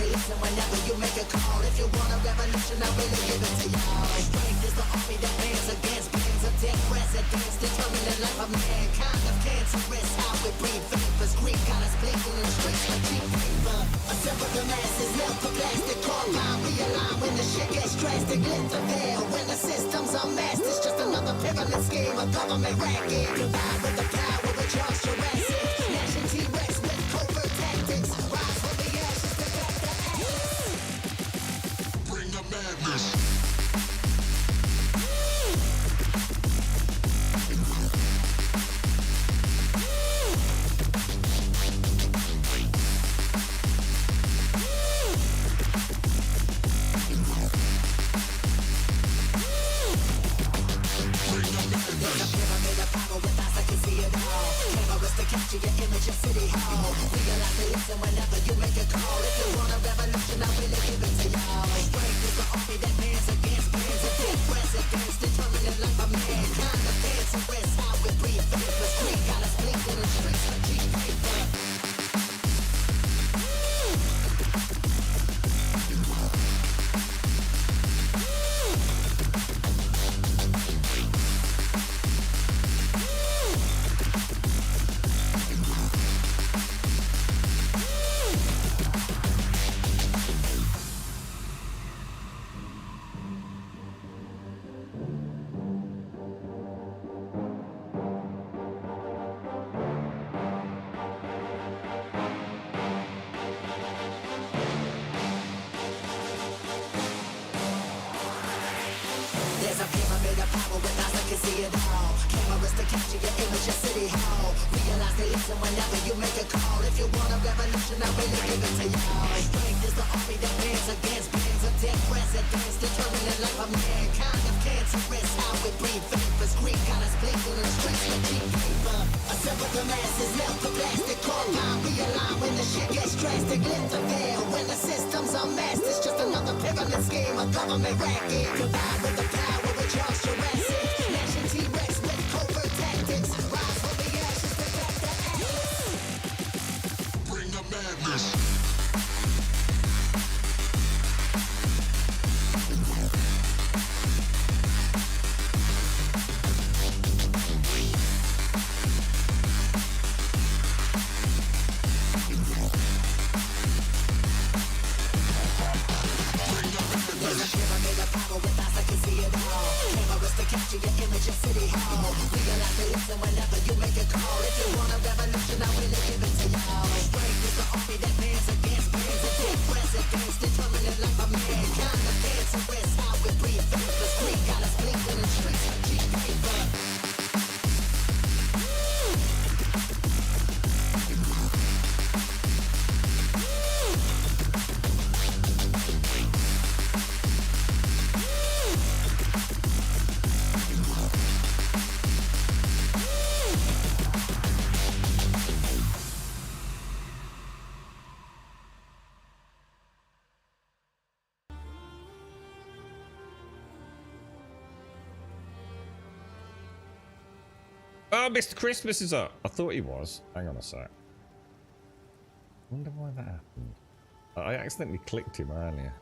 they listen whenever you make a call. If you want a revolution, I really give it to y'all. Strength is the army that bands against bands of dead presidents, determined the life of mankind of cancerous. How we breathe vapors, Greek got us blinking in the streets like cheap paper. Assemble the masses, melt the plastic, call line, realign when the shit gets drastic. Lift the veil when the system's unmasked. It's just another pyramid scheme, a government racket. Combined with the power of Charles Jurassic, Nation T-Rex with covert tactics. Rise from the ashes to back the atlas. Bring the madness. Capture your image of City Hall. Realize they listen whenever you make a call. If you want a revolution, I really give it to y'all. Strength is the army that bands against bands of dead presidents, determined the life of mankind. The cancerous, how we breathe vapors. Greek got us blinking in the streets like cheap paper. There's a pyramid of power with eyes that can see it all. Cameras to capture your image of City Hall. Realize they listen whenever you make a call. If you want a revolution, I really give it to y'all. Strength is the army that bands against bands of dead presidents, determined the life of mankind of cancerous. How we breathe vapors. Greek got us blinking in the streets like cheap paper. Assemble the masses, melt the plastic, call line, realign when the shit gets drastic. Lift the veil when the system's unmasked. It's just another pyramid scheme, a government racket. Combined with the power of Charles Jurassic, Nation T-Rex with covert tactics. Rise from the ashes to back the atlas. Bring the madness. Capture your image of City Hall. Realize they listen whenever you make a call. If you want a revolution, I really give it to y'all. Strength is the army that bands against bands of dead presidents, determined the life of mankind. The cancerous, how we breathe vapors. Greek got us blinking in the streets like cheap paper. Oh, Mr. Christmas is up. I thought he was. Hang on a sec. Wonder why that happened. I accidentally clicked him earlier.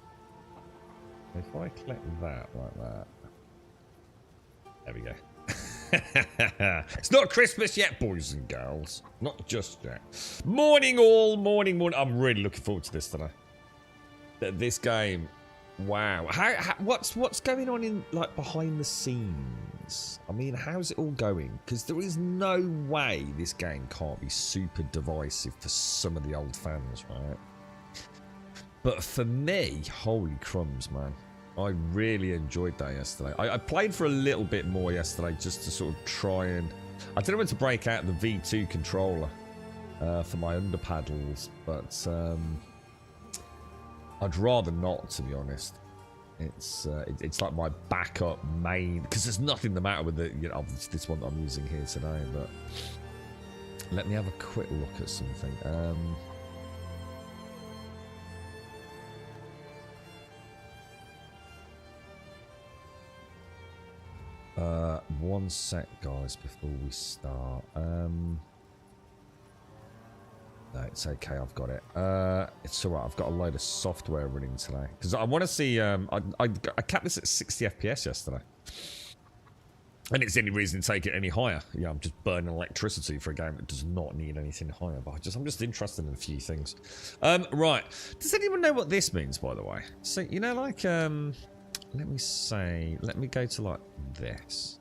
If I click that like that. There we go. It's not Christmas yet, boys and girls. Not just yet. Morning all. Morning, morning. I'm really looking forward to this today. This game. Wow. What's going on in like behind the scenes? I mean, how's it all going? Because there is no way this game can't be super divisive for some of the old fans, right? But for me, holy crumbs, man. I really enjoyed that yesterday. I played for a little bit more yesterday just to sort of try and... I didn't want to break out the V2 controller for my underpaddles, but I'd rather not, to be honest. It's like my backup main, because there's nothing the matter with it. You know, obviously this one that I'm using here today. But let me have a quick look at something. 1 sec, guys, before we start. No, it's okay. I've got it. It's all right. I've got a load of software running today because I want to see. I capped this at 60 FPS yesterday, and it's the only reason to take it any higher. Yeah, I'm just burning electricity for a game that does not need anything higher. But I'm just interested in a few things. Right. Does anyone know what this means, by the way? So you know, like, let me go to like this.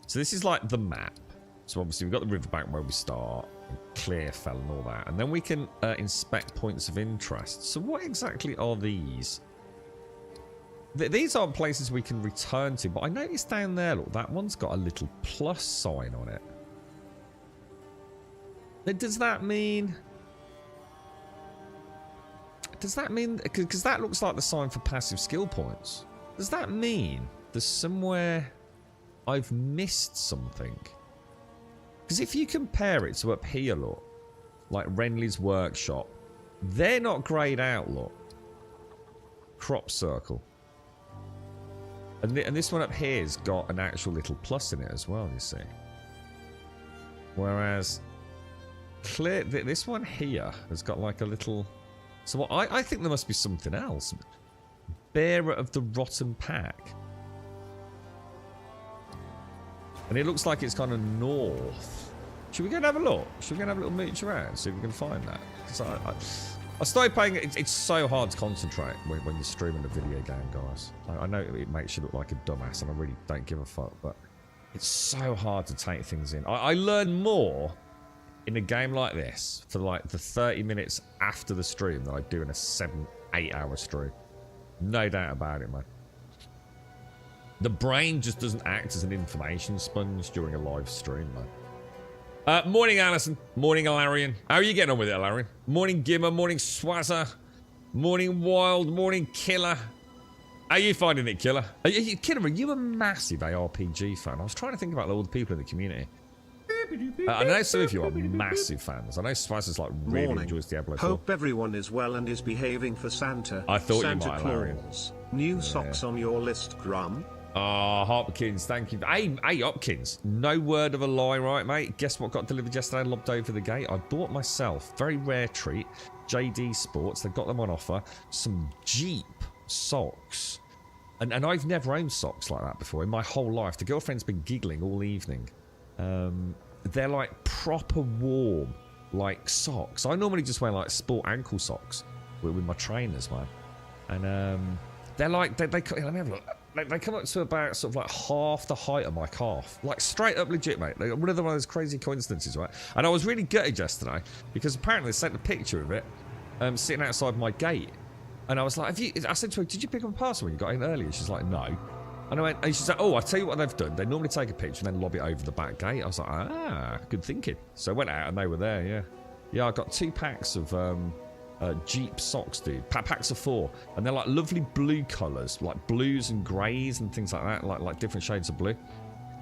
So this is like the map. So obviously we've got the riverbank where we start, and Clearfell and all that, and then we can inspect points of interest. So what exactly are these? These aren't places we can return to, but I noticed down there, look, that one's got a little plus sign on it. Does that mean... Because that looks like the sign for passive skill points. Does that mean there's somewhere I've missed something? Because if you compare it to up here, look, like Renly's workshop, they're not greyed out, look. Crop circle. And this one up here's got an actual little plus in it as well, you see. Whereas this one here has got like a little... So I think there must be something else. Bearer of the Rotten Pack. And it looks like it's kind of north. Should we go and have a look? Should we go and have a little mooch around? See if we can find that. Because I started playing it. It's so hard to concentrate when you're streaming a video game, guys. I know it makes you look like a dumbass, and I really don't give a fuck, but it's so hard to take things in. I learn more in a game like this for like the 30 minutes after the stream than I do in a 7-8 hour stream. No doubt about it, man. The brain just doesn't act as an information sponge during a live stream, man. Morning, Alison. Morning, Alarian. How are you getting on with it, Alarian? Morning, Gimmer. Morning, Swazzer. Morning, Wild. Morning, Killer. How are you finding it, Killer? Killer, are you a massive ARPG fan? I was trying to think about all the people in the community. I know some of you are massive fans. I know Spicer's like really enjoys Diablo 4. Hope everyone is well and is behaving for Santa. I thought Santa you might, Claus. New socks on your list, Grum. Oh, Hopkins, thank you. Hey, Hopkins, no word of a lie, right, mate? Guess what got delivered yesterday, lobbed over the gate? I bought myself, very rare treat, JD Sports. They've got them on offer. Some Jeep socks. And I've never owned socks like that before in my whole life. The girlfriend's been giggling all evening. They're like proper warm, like socks. I normally just wear like sport ankle socks with my trainers, man. And they're like, let me have a look. They come up to about sort of like half the height of my calf. Like straight up legit, mate. Like one of those crazy coincidences, right? And I was really gutted yesterday because apparently they sent a picture of it sitting outside my gate. And I was like, I said to her, did you pick up a parcel when you got in earlier? She's like, no. And I went, and she said, oh, I'll tell you what they've done. They normally take a picture and then lob it over the back gate. I was like, ah, good thinking. So I went out and they were there, yeah. Yeah, I got 2 packs of Jeep socks, dude. Packs of 4. And they're like lovely blue colours, like blues and greys and things like that, like different shades of blue.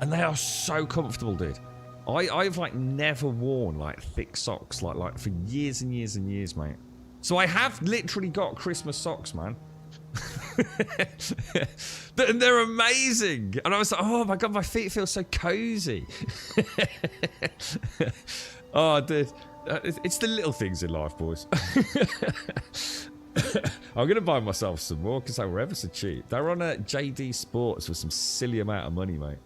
And they are so comfortable, dude. I've like never worn like thick socks like for years and years and years, mate. So I have literally got Christmas socks, man. And they're amazing. And I was like, oh my god, my feet feel so cozy. Oh, dude. It's the little things in life, boys. I'm going to buy myself some more because they were ever so cheap. They're on a JD Sports for some silly amount of money, mate.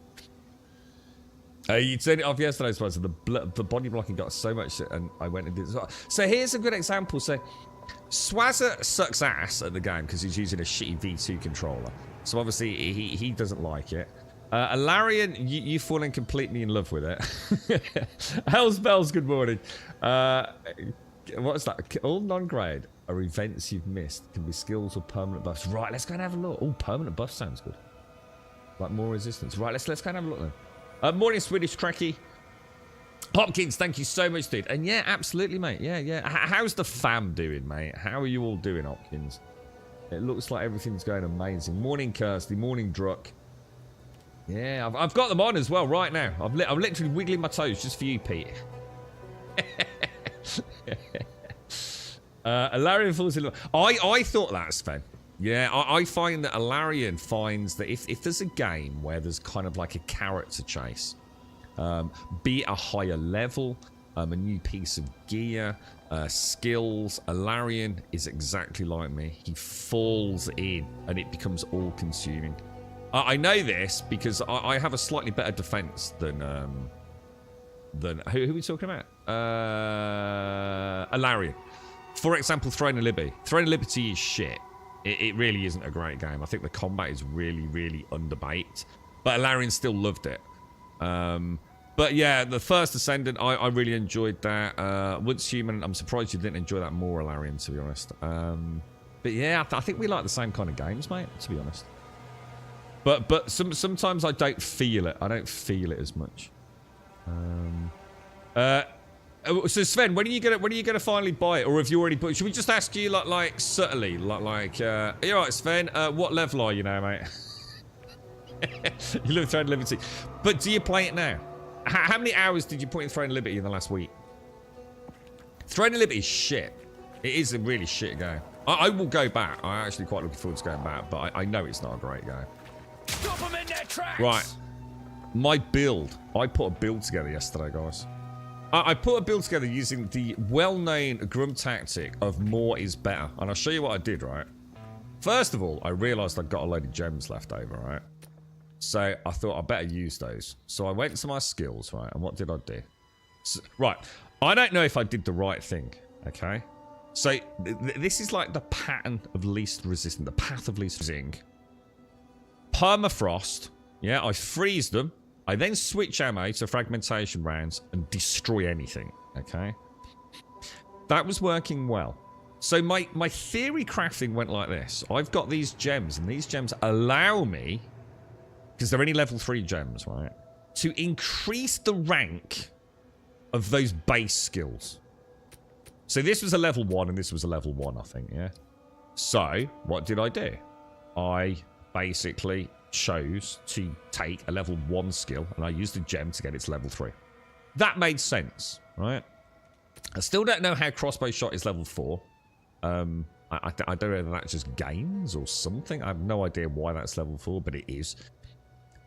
You turned it off yesterday, so the body blocking got so much shit, and I went and did it. So here's a good example. So Swazzer sucks ass at the game because he's using a shitty V2 controller. So obviously he doesn't like it. Alarian, you've fallen completely in love with it. Hell's Bells, good morning. What's that? All non-grade are events you've missed. Can be skills or permanent buffs. Right, let's go and have a look. Oh, permanent buff sounds good. Like more resistance. Right, let's go and have a look then. Morning, Swedish Cracky. Hopkins, thank you so much, dude. And yeah, absolutely, mate. Yeah. How's the fam doing, mate? How are you all doing, Hopkins? It looks like everything's going amazing. Morning, Kirsty. Morning, Druck. Yeah, I've got them on as well right now. I'm literally wiggling my toes just for you, Pete. Alarian falls in love. I thought that, Sven. Yeah, I find that Alarian finds that if there's a game where there's kind of like a carrot to chase, be it a higher level, a new piece of gear, skills. Alarion is exactly like me. He falls in and it becomes all-consuming. I know this because I have a slightly better defense than who are we talking about? Alarion. For example, Throne of Liberty. Throne of Liberty is shit. It really isn't a great game. I think the combat is really, really underbaked. But Alarion still loved it. But yeah, the First Ascendant, I really enjoyed that. Once Human, I'm surprised you didn't enjoy that more, Alarion, to be honest. But yeah, I think we like the same kind of games, mate, to be honest. But sometimes I don't feel it. I don't feel it as much. So Sven, when are you gonna finally buy it, or have you already bought it? Should we just ask you like subtly, you're right, Sven? What level are you now, mate? You live Throne of Liberty, but do you play it now? How many hours did you put in Throne of Liberty in the last week? Throne of Liberty is shit. It is a really shit game. I will go back. I'm actually quite looking forward to going back, but I know it's not a great game. Stop them in their tracks. Right, my build. I put a build together yesterday, guys. I put a build together using the well-known Grum tactic of more is better. And I'll show you what I did, right? First of all, I realised I'd got a load of gems left over, right? So I thought I better use those. So I went to my skills, right? And what did I do? So, right. I don't know if I did the right thing, okay? So this is like the pattern of least resistant, the path of least resisting. Permafrost. Yeah, I freeze them. I then switch ammo to fragmentation rounds and destroy anything, okay? That was working well. So my theory crafting went like this. I've got these gems, and these gems allow me, because they're only level 3 gems, right, to increase the rank of those base skills. So this was a level 1, and this was a level 1, I think, yeah? So, what did I do? I basically chose to take a level 1 skill, and I used a gem to get it to level 3. That made sense, right? I still don't know how crossbow shot is level 4. I don't know whether that's just gains or something. I have no idea why that's level 4, but it is.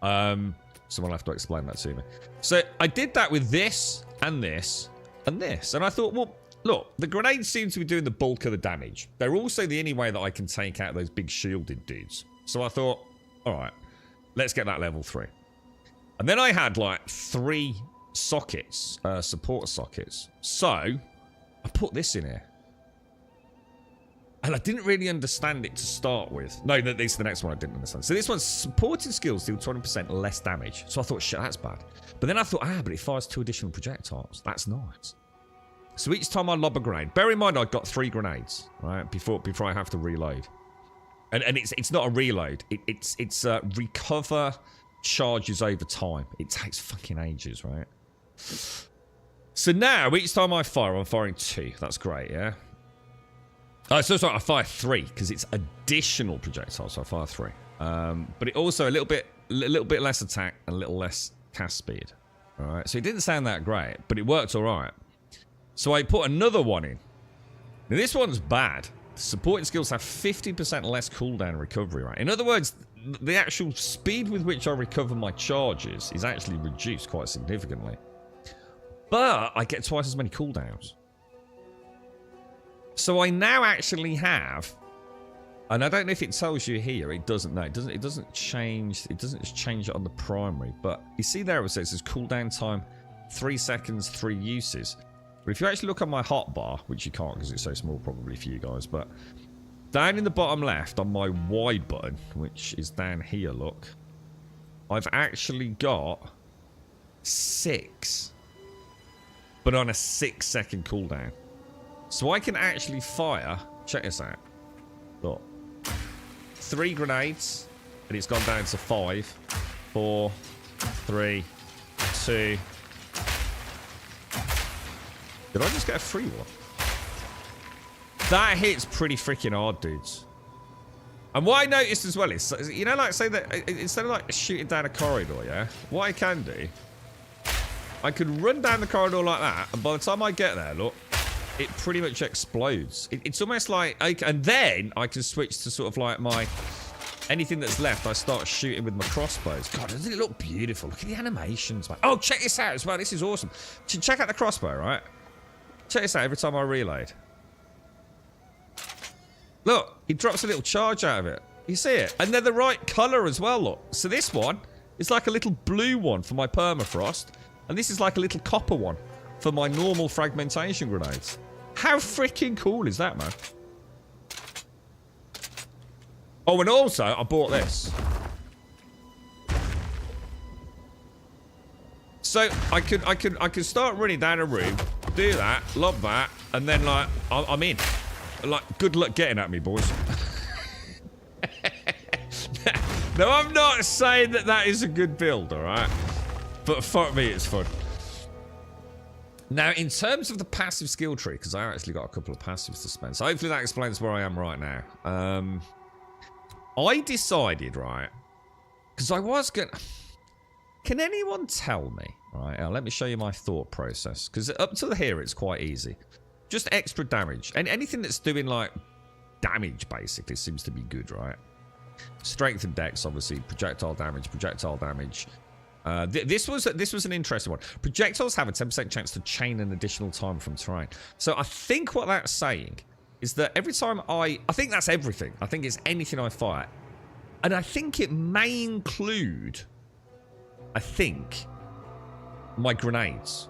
Someone will have to explain that to me. So I did that with this and this and this, and I thought, well, look, the grenades seem to be doing the bulk of the damage. They're also the only way that I can take out those big shielded dudes. So I thought, all right, let's get that level 3. And then I had like 3 sockets, support sockets. So I put this in here. And I didn't really understand it to start with. No, this is the next one I didn't understand. So this one's supporting skills deal 20% less damage. So I thought, shit, that's bad. But then I thought, but it fires 2 additional projectiles. That's nice. So each time I lob a grenade, bear in mind I got 3 grenades, right, before I have to reload. And it's not a reload. It's recover charges over time. It takes fucking ages, right? So now each time I fire, I'm firing 2. That's great, yeah. So sorry, I fire 3 because it's additional projectiles. So I fire 3. But it also a little bit less attack and a little less cast speed. All right. So it didn't sound that great, but it worked all right. So I put another one in. Now this one's bad. Supporting skills have 50% less cooldown recovery, right? In other words, the actual speed with which I recover my charges is actually reduced quite significantly. But I get twice as many cooldowns. So I now actually have, and I don't know if it tells you here, it doesn't, no, it doesn't change it on the primary, but you see there it says cooldown time 3 seconds, 3 uses. But if you actually look on my hotbar, which you can't because it's so small probably for you guys, but down in the bottom left on my Y button, which is down here, look, I've actually got 6, but on a 6-second cooldown. So I can actually fire, check this out, look, 3 grenades, and it's gone down to 5, 4, 3, 2. Did I just get a free one? That hits pretty freaking hard, dudes. And what I noticed as well is, you know, like, say that instead of like shooting down a corridor, yeah, what I can do, I could run down the corridor like that, and by the time I get there, look, it pretty much explodes. It's almost like, and then I can switch to sort of like my, anything that's left, I start shooting with my crossbows. God, doesn't it look beautiful? Look at the animations, man. Oh, check this out as well. This is awesome. Check out the crossbow, right? Check this out every time I reload. Look, he drops a little charge out of it. You see it? And they're the right colour as well, look. So this one is like a little blue one for my permafrost. And this is like a little copper one for my normal fragmentation grenades. How freaking cool is that, man? Oh, and also, I bought this. So I could start running down a room, do that, lob that, and then like I'm in. Like, good luck getting at me, boys. No, I'm not saying that that is a good build, all right? But fuck me, it's fun. Now, in terms of the passive skill tree, because I actually got a couple of passives to spend, so hopefully that explains where I am right now. I decided, right, because I was going to... Can anyone tell me, right, let me show you my thought process, because up to here, it's quite easy. Just extra damage, and anything that's doing, like, damage, basically, seems to be good, right? Strength and dex, obviously, projectile damage. This was an interesting one. Projectiles have a 10% chance to chain an additional time from terrain. So I think what that's saying is that every time I think that's everything. I think it's anything I fire. And I think it may include, my grenades.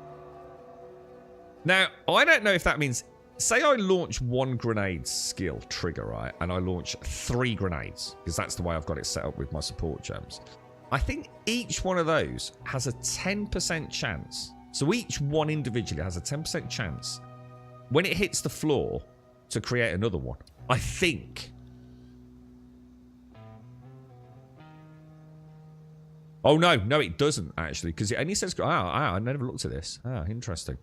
Now, I don't know if that means, say I launch one grenade skill trigger, right? And I launch 3 grenades, because that's the way I've got it set up with my support gems. I think each one of those has a 10% chance. So each one individually has a 10% chance when it hits the floor to create another one. I think. Oh, no, it doesn't, actually, because it only says... I never looked at this. Interesting.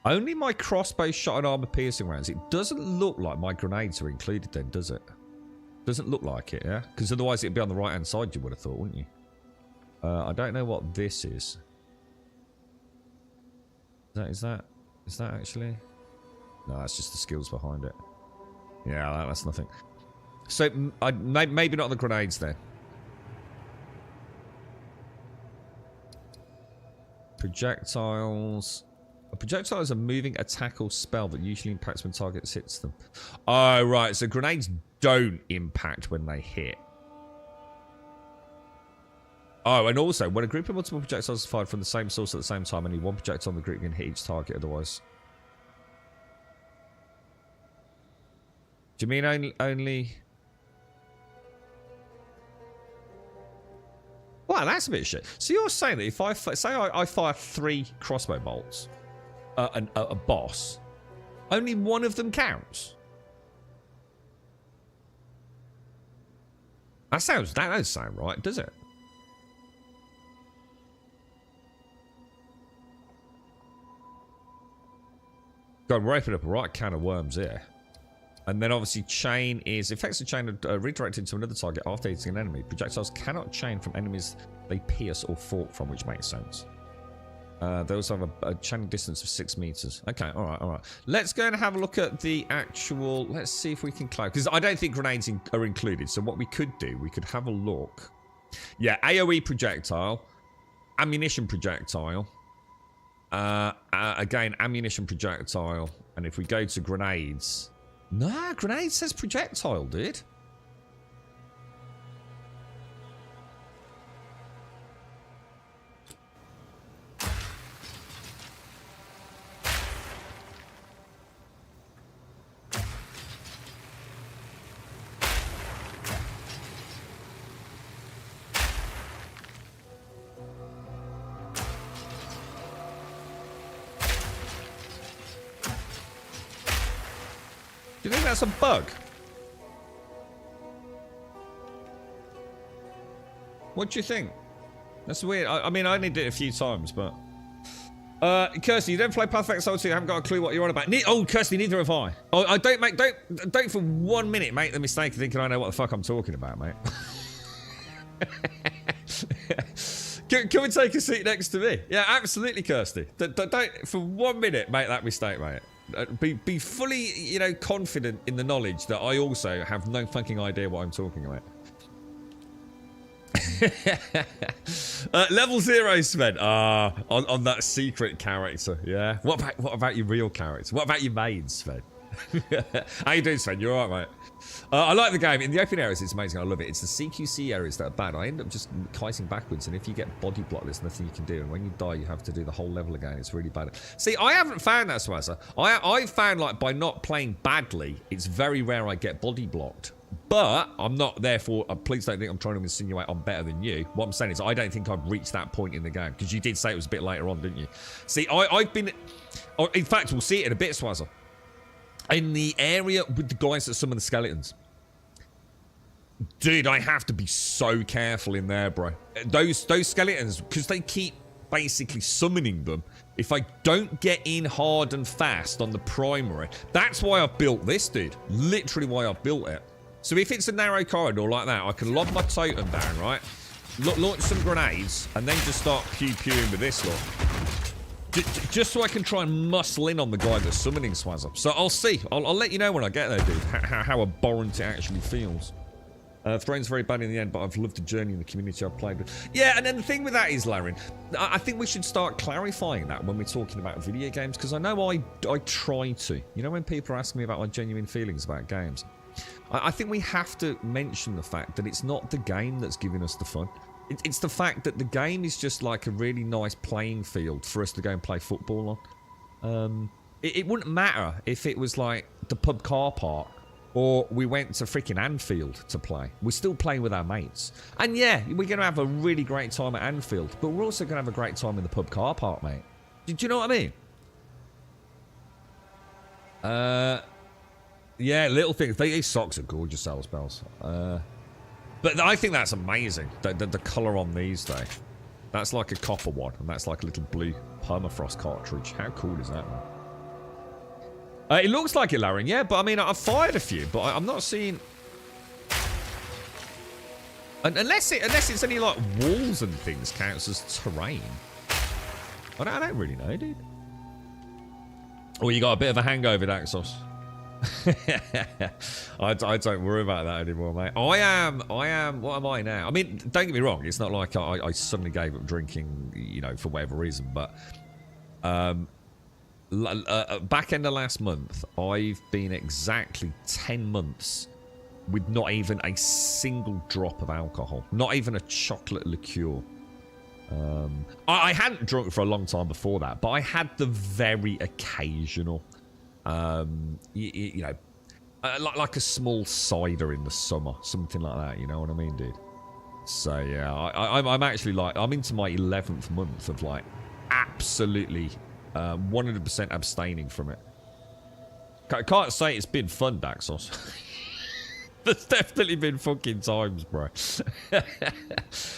Only my crossbow shot and armor piercing rounds. It doesn't look like my grenades are included then, does it? Doesn't look like it, yeah? Because otherwise it'd be on the right-hand side, you would have thought, wouldn't you? I don't know what this is. Is that actually? No, that's just the skills behind it. Yeah, that's nothing. So, maybe not the grenades then. Projectiles. A projectile is a moving attack or spell that usually impacts when targets hits them. Oh, right. So grenades don't impact when they hit. Oh, and also, when a group of multiple projectiles is fired from the same source at the same time, only one projectile on the group can hit each target otherwise. Do you mean only... Wow, that's a bit of shit. So you're saying that if I fire 3 crossbow bolts at a boss, only one of them counts? That doesn't sound right, does it? God, we're opening up a right can of worms here. And then obviously chain is... Effects of chain are redirected to another target after hitting an enemy. Projectiles cannot chain from enemies they pierce or fork from, which makes sense. They also have a chaining distance of 6 meters. Okay, alright. Let's go and have a look at the actual... Let's see if we can climb. Because I don't think grenades are included. So what we could do, we could have a look. Yeah, AoE projectile. Ammunition projectile. Again, ammunition projectile. And if we go to grenades... Nah, grenade says projectile, dude. Do you think that's a bug? What do you think? That's weird. I mean, I only did it a few times, but... Kirsty, you don't play Path of Exile 2. I haven't got a clue what you're on about. Oh, Kirsty, neither have I. Oh, I don't for 1 minute make the mistake of thinking I know what the fuck I'm talking about, mate. Can we take a seat next to me? Yeah, absolutely, Kirsty. Don't for 1 minute make that mistake, mate. Be fully, confident in the knowledge that I also have no fucking idea what I'm talking about. Level 0 Sven. On that secret character. Yeah. What about your real character? What about your main, Sven? How you doing, Sven? You alright, mate? I like the game. In the open areas, it's amazing. I love it. It's the CQC areas that are bad. I end up just kiting backwards, and if you get body blocked, there's nothing you can do. And when you die, you have to do the whole level again. It's really bad. See, I haven't found that, Swazza. I've found, like, by not playing badly, it's very rare I get body blocked. But I'm not, therefore, please don't think I'm trying to insinuate I'm better than you. What I'm saying is I don't think I've reached that point in the game. Because you did say it was a bit later on, didn't you? See, I've been... in fact, we'll see it in a bit, Swazza. In the area with the guys that summon the skeletons. Dude, I have to be so careful in there, bro. Those skeletons, because they keep basically summoning them. If I don't get in hard and fast on the primary, that's why I've built this, dude. Literally why I've built it. So if it's a narrow corridor like that, I can lob my totem down, right? Launch some grenades, and then just start pew-pewing with this, look. Just so I can try and muscle in on the guy that's summoning Swazza. So I'll see. I'll let you know when I get there, dude, how abhorrent it actually feels. Throne's very bad in the end, but I've loved the journey in the community I've played with. Yeah, and then the thing with that is, Laren, I think we should start clarifying that when we're talking about video games, because I know I try to. You know, when people are asking me about my genuine feelings about games, I think we have to mention the fact that it's not the game that's giving us the fun. It's the fact that the game is just like a really nice playing field for us to go and play football on. It wouldn't matter if it was like the pub car park or we went to freaking Anfield to play. We're still playing with our mates. And yeah, we're going to have a really great time at Anfield, but we're also going to have a great time in the pub car park, mate. Do you know what I mean? Yeah, little things. These socks are gorgeous, sales bells. But I think that's amazing. The colour on these, though. That's like a copper one, and that's like a little blue permafrost cartridge. How cool is that, man? It looks like it, Laren, yeah, but I mean, I've fired a few, but I'm not seeing... Unless it's any, like, walls and things counts as terrain. I don't really know, dude. Oh, you got a bit of a hangover, Daxos. I don't worry about that anymore, mate. I am, what am I now? I mean, don't get me wrong, it's not like I suddenly gave up drinking, you know, for whatever reason, but back end of last month, I've been exactly 10 months with not even a single drop of alcohol, not even a chocolate liqueur. I hadn't drunk for a long time before that, but I had the very occasional you know, like a small cider in the summer, something like that, you know what I mean, dude? So yeah, I'm actually like, I'm into my 11th month of like absolutely 100% abstaining from it. I can't say it's been fun, Daxos. There's definitely been fucking times, bro.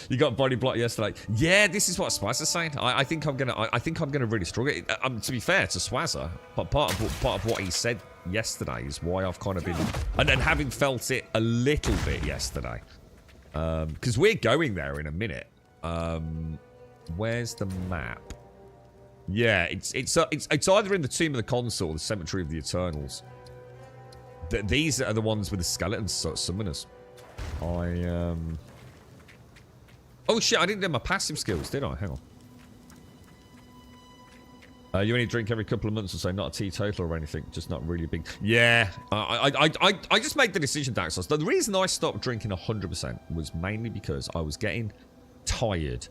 You got body blocked yesterday. Yeah, this is what Swazza's saying. I think I'm gonna really struggle. To be fair to Swazza, but part of what he said yesterday is why I've kind of been, and then having felt it a little bit yesterday, because we're going there in a minute. Where's the map? Yeah, it's either in the Tomb of the Consul, the Cemetery of the Eternals. These are the ones with the skeletons summoners. Oh shit, I didn't do my passive skills, did I? Hang on. You only drink every couple of months or so, not a teetotaler or anything, just not really big. Yeah, I just made the decision, Daxos. The reason I stopped drinking 100% was mainly because I was getting tired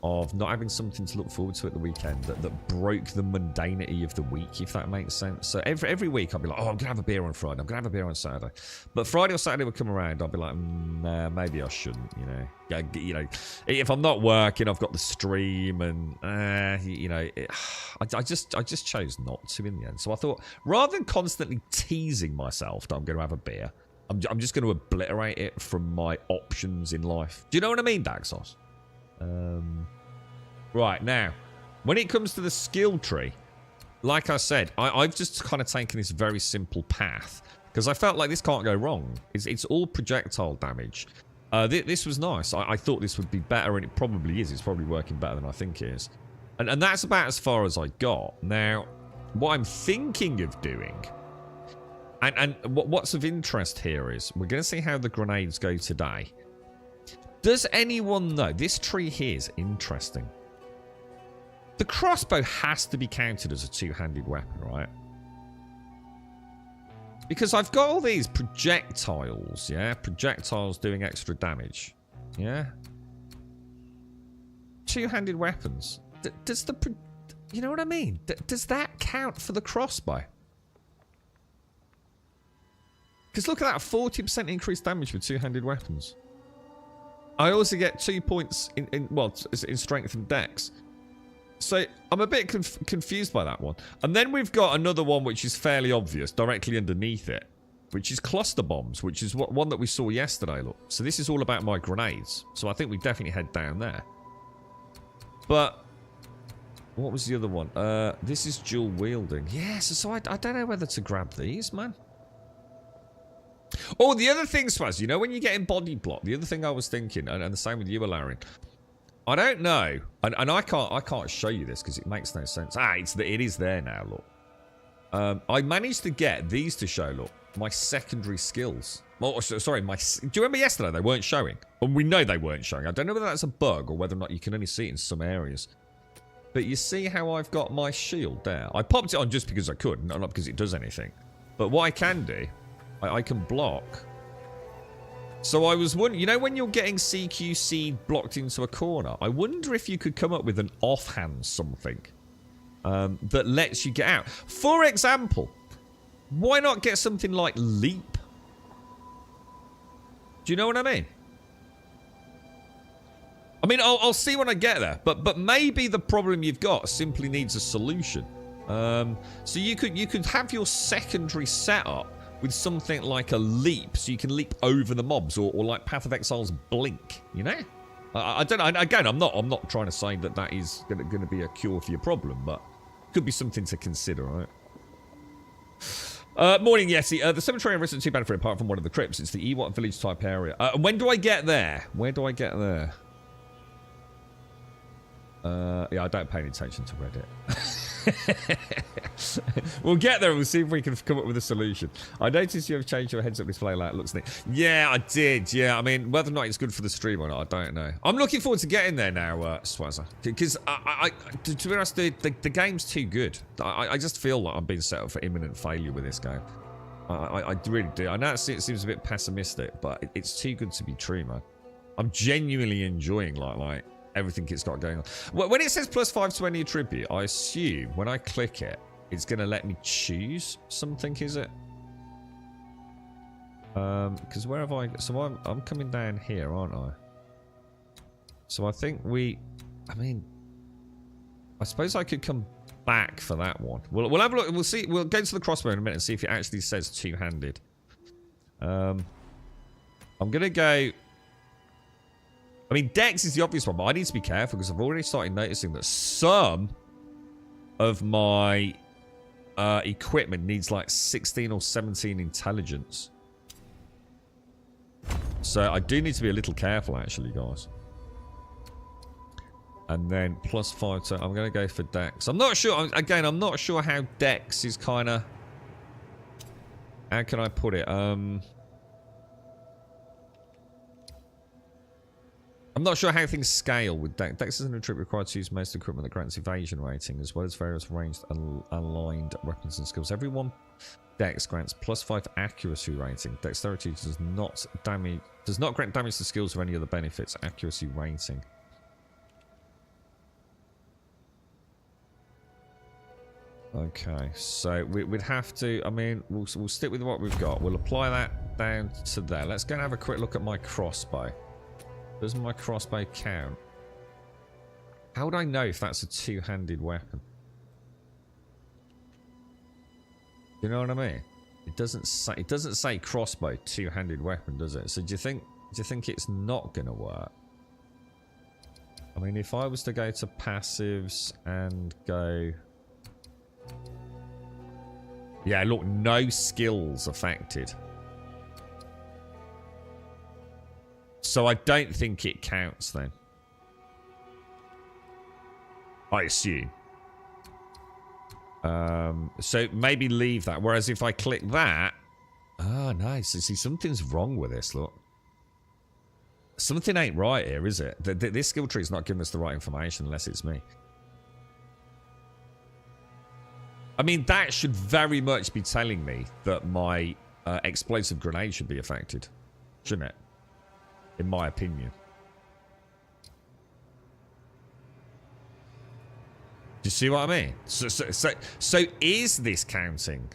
of not having something to look forward to at the weekend that broke the mundanity of the week, if that makes sense. So every week I'd be like, oh, I'm gonna have a beer on Friday, I'm gonna have a beer on Saturday, but Friday or Saturday would come around, I'd be like, nah, maybe I shouldn't, you know. Yeah, you know, if I'm not working, I've got the stream, and you know, I just chose not to in the end. So I thought, rather than constantly teasing myself that I'm going to have a beer, I'm just going to obliterate it from my options in life. Do you know what I mean, Daxos? Right, now, when it comes to the skill tree, like I said, I've just kind of taken this very simple path, because I felt like this can't go wrong. It's all projectile damage. This was nice. I thought this would be better, and it probably is. It's probably working better than I think it is. And that's about as far as I got. Now, what I'm thinking of doing, and what's of interest here is, we're going to see how the grenades go today. Does anyone know? This tree here is interesting. The crossbow has to be counted as a two-handed weapon, right? Because I've got all these projectiles, yeah? Projectiles doing extra damage, yeah? Two-handed weapons. Does the... You know what I mean? Does that count for the crossbow? Because look at that, 40% increased damage with two-handed weapons. I also get 2 points in strength and dex. So I'm a bit confused by that one. And then we've got another one which is fairly obvious directly underneath it, which is cluster bombs, which is one that we saw yesterday. Look, so this is all about my grenades. So I think we definitely head down there. But what was the other one? This is dual wielding. Yes, so I don't know whether to grab these, man. Oh, the other thing, Swaz, you know when you get in body block, the other thing I was thinking, and the same with you, Alarin, I don't know, and I can't show you this because it makes no sense. It is there now, look. I managed to get these to show, look, my secondary skills. Oh, sorry, do you remember yesterday they weren't showing? And we know they weren't showing. I don't know whether that's a bug or whether or not you can only see it in some areas. But you see how I've got my shield there? I popped it on just because I could, not because it does anything. But what I can do, I can block. So I was wondering, you know when you're getting CQC blocked into a corner, I wonder if you could come up with an offhand something that lets you get out. For example, why not get something like leap? Do you know what I mean? I mean, I'll see when I get there, but maybe the problem you've got simply needs a solution. So you could have your secondary setup with something like a leap, so you can leap over the mobs, or like Path of Exile's blink, you know? I don't know. Again, I'm not trying to say that is going to be a cure for your problem, but could be something to consider, right? Morning, Yeti. The cemetery isn't too bad for it, apart from one of the crypts. It's the Ewok village type area. When do I get there? Where do I get there? Yeah, I don't pay any attention to Reddit. We'll get there and we'll see if we can come up with a solution. I noticed you have changed your heads-up display layout. Looks neat. Yeah, I did. Yeah, I mean, whether or not it's good for the stream or not, I don't know. I'm looking forward to getting there now, Swazza. Because, to be honest, the game's too good. I just feel like I'm being set up for imminent failure with this game. I really do. I know it seems a bit pessimistic, but it's too good to be true, man. I'm genuinely enjoying, like everything it's got going on. When it says +5 to any attribute, I assume when I click it, it's going to let me choose something, is it? Because where have I... So I'm coming down here, aren't I? So I think I mean... I suppose I could come back for that one. We'll have a look. We'll see. We'll go to the crossbow in a minute and see if it actually says two-handed. I'm going to go... I mean, Dex is the obvious one, but I need to be careful because I've already started noticing that some of my equipment needs like 16 or 17 intelligence. So I do need to be a little careful, actually, guys. And then +5 to... I'm going to go for Dex. I'm not sure... Again, I'm not sure how Dex is kind of... How can I put it? I'm not sure how things scale with Dex. Dex is an attribute required to use most equipment that grants evasion rating, as well as various ranged and aligned weapons and skills. Every one Dex grants +5 accuracy rating. Dexterity does not grant damage to skills or any other benefits. Accuracy rating. Okay, so we'd have to... I mean, we'll stick with what we've got. We'll apply that down to there. Let's go and have a quick look at my crossbow. Does my crossbow count? How would I know if that's a two-handed weapon? You know what I mean? It doesn't say crossbow two-handed weapon, does it? So do you think it's not gonna work? I mean, if I was to go to passives and go... Yeah, look, no skills affected. So I don't think it counts then. I assume. So maybe leave that. Whereas if I click that... Oh, nice. See, something's wrong with this, look. Something ain't right here, is it? This skill tree is not giving us the right information unless it's me. I mean, that should very much be telling me that my explosive grenade should be affected. Shouldn't it? In my opinion. Do you see what I mean? So is this counting?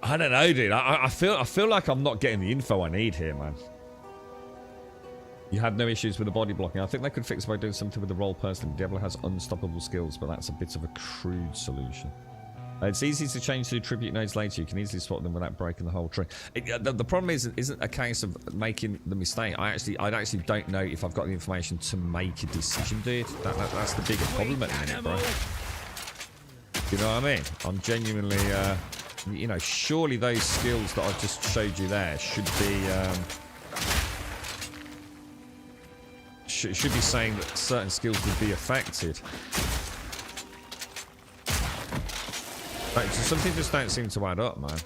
I don't know, dude. I feel like I'm not getting the info I need here, man. You had no issues with the body blocking. I think they could fix it by doing something with the roll person. Diablo has unstoppable skills, but that's a bit of a crude solution. It's easy to change the attribute nodes later. You can easily swap them without breaking the whole tree. The problem isn't a case of making the mistake. I actually don't know if I've got the information to make a decision, dude. That's the bigger problem at the minute, bro. You know what I mean? I'm genuinely, you know, surely those skills that I've just showed you there should be, should be saying that certain skills would be affected. Right, so something just don't seem to add up, man.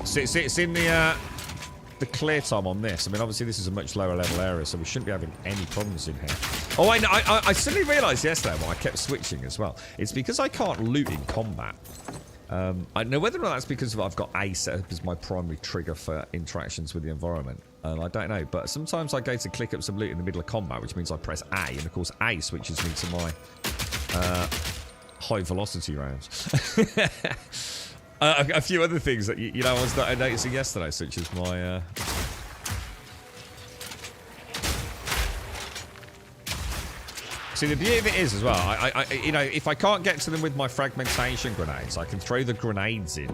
It's in the clear time on this. I mean, obviously this is a much lower level area, so we shouldn't be having any problems in here. Oh, I suddenly realised yesterday when I kept switching as well. It's because I can't loot in combat. I know whether or not that's because I've got A set up as my primary trigger for interactions with the environment. I don't know, but sometimes I go to click up some loot in the middle of combat, which means I press A, and of course A switches me to my high velocity rounds. A few other things that you know I was noticing yesterday, such as my see, the beauty of it is as well, I you know, if I can't get to them with my fragmentation grenades, I can throw the grenades in.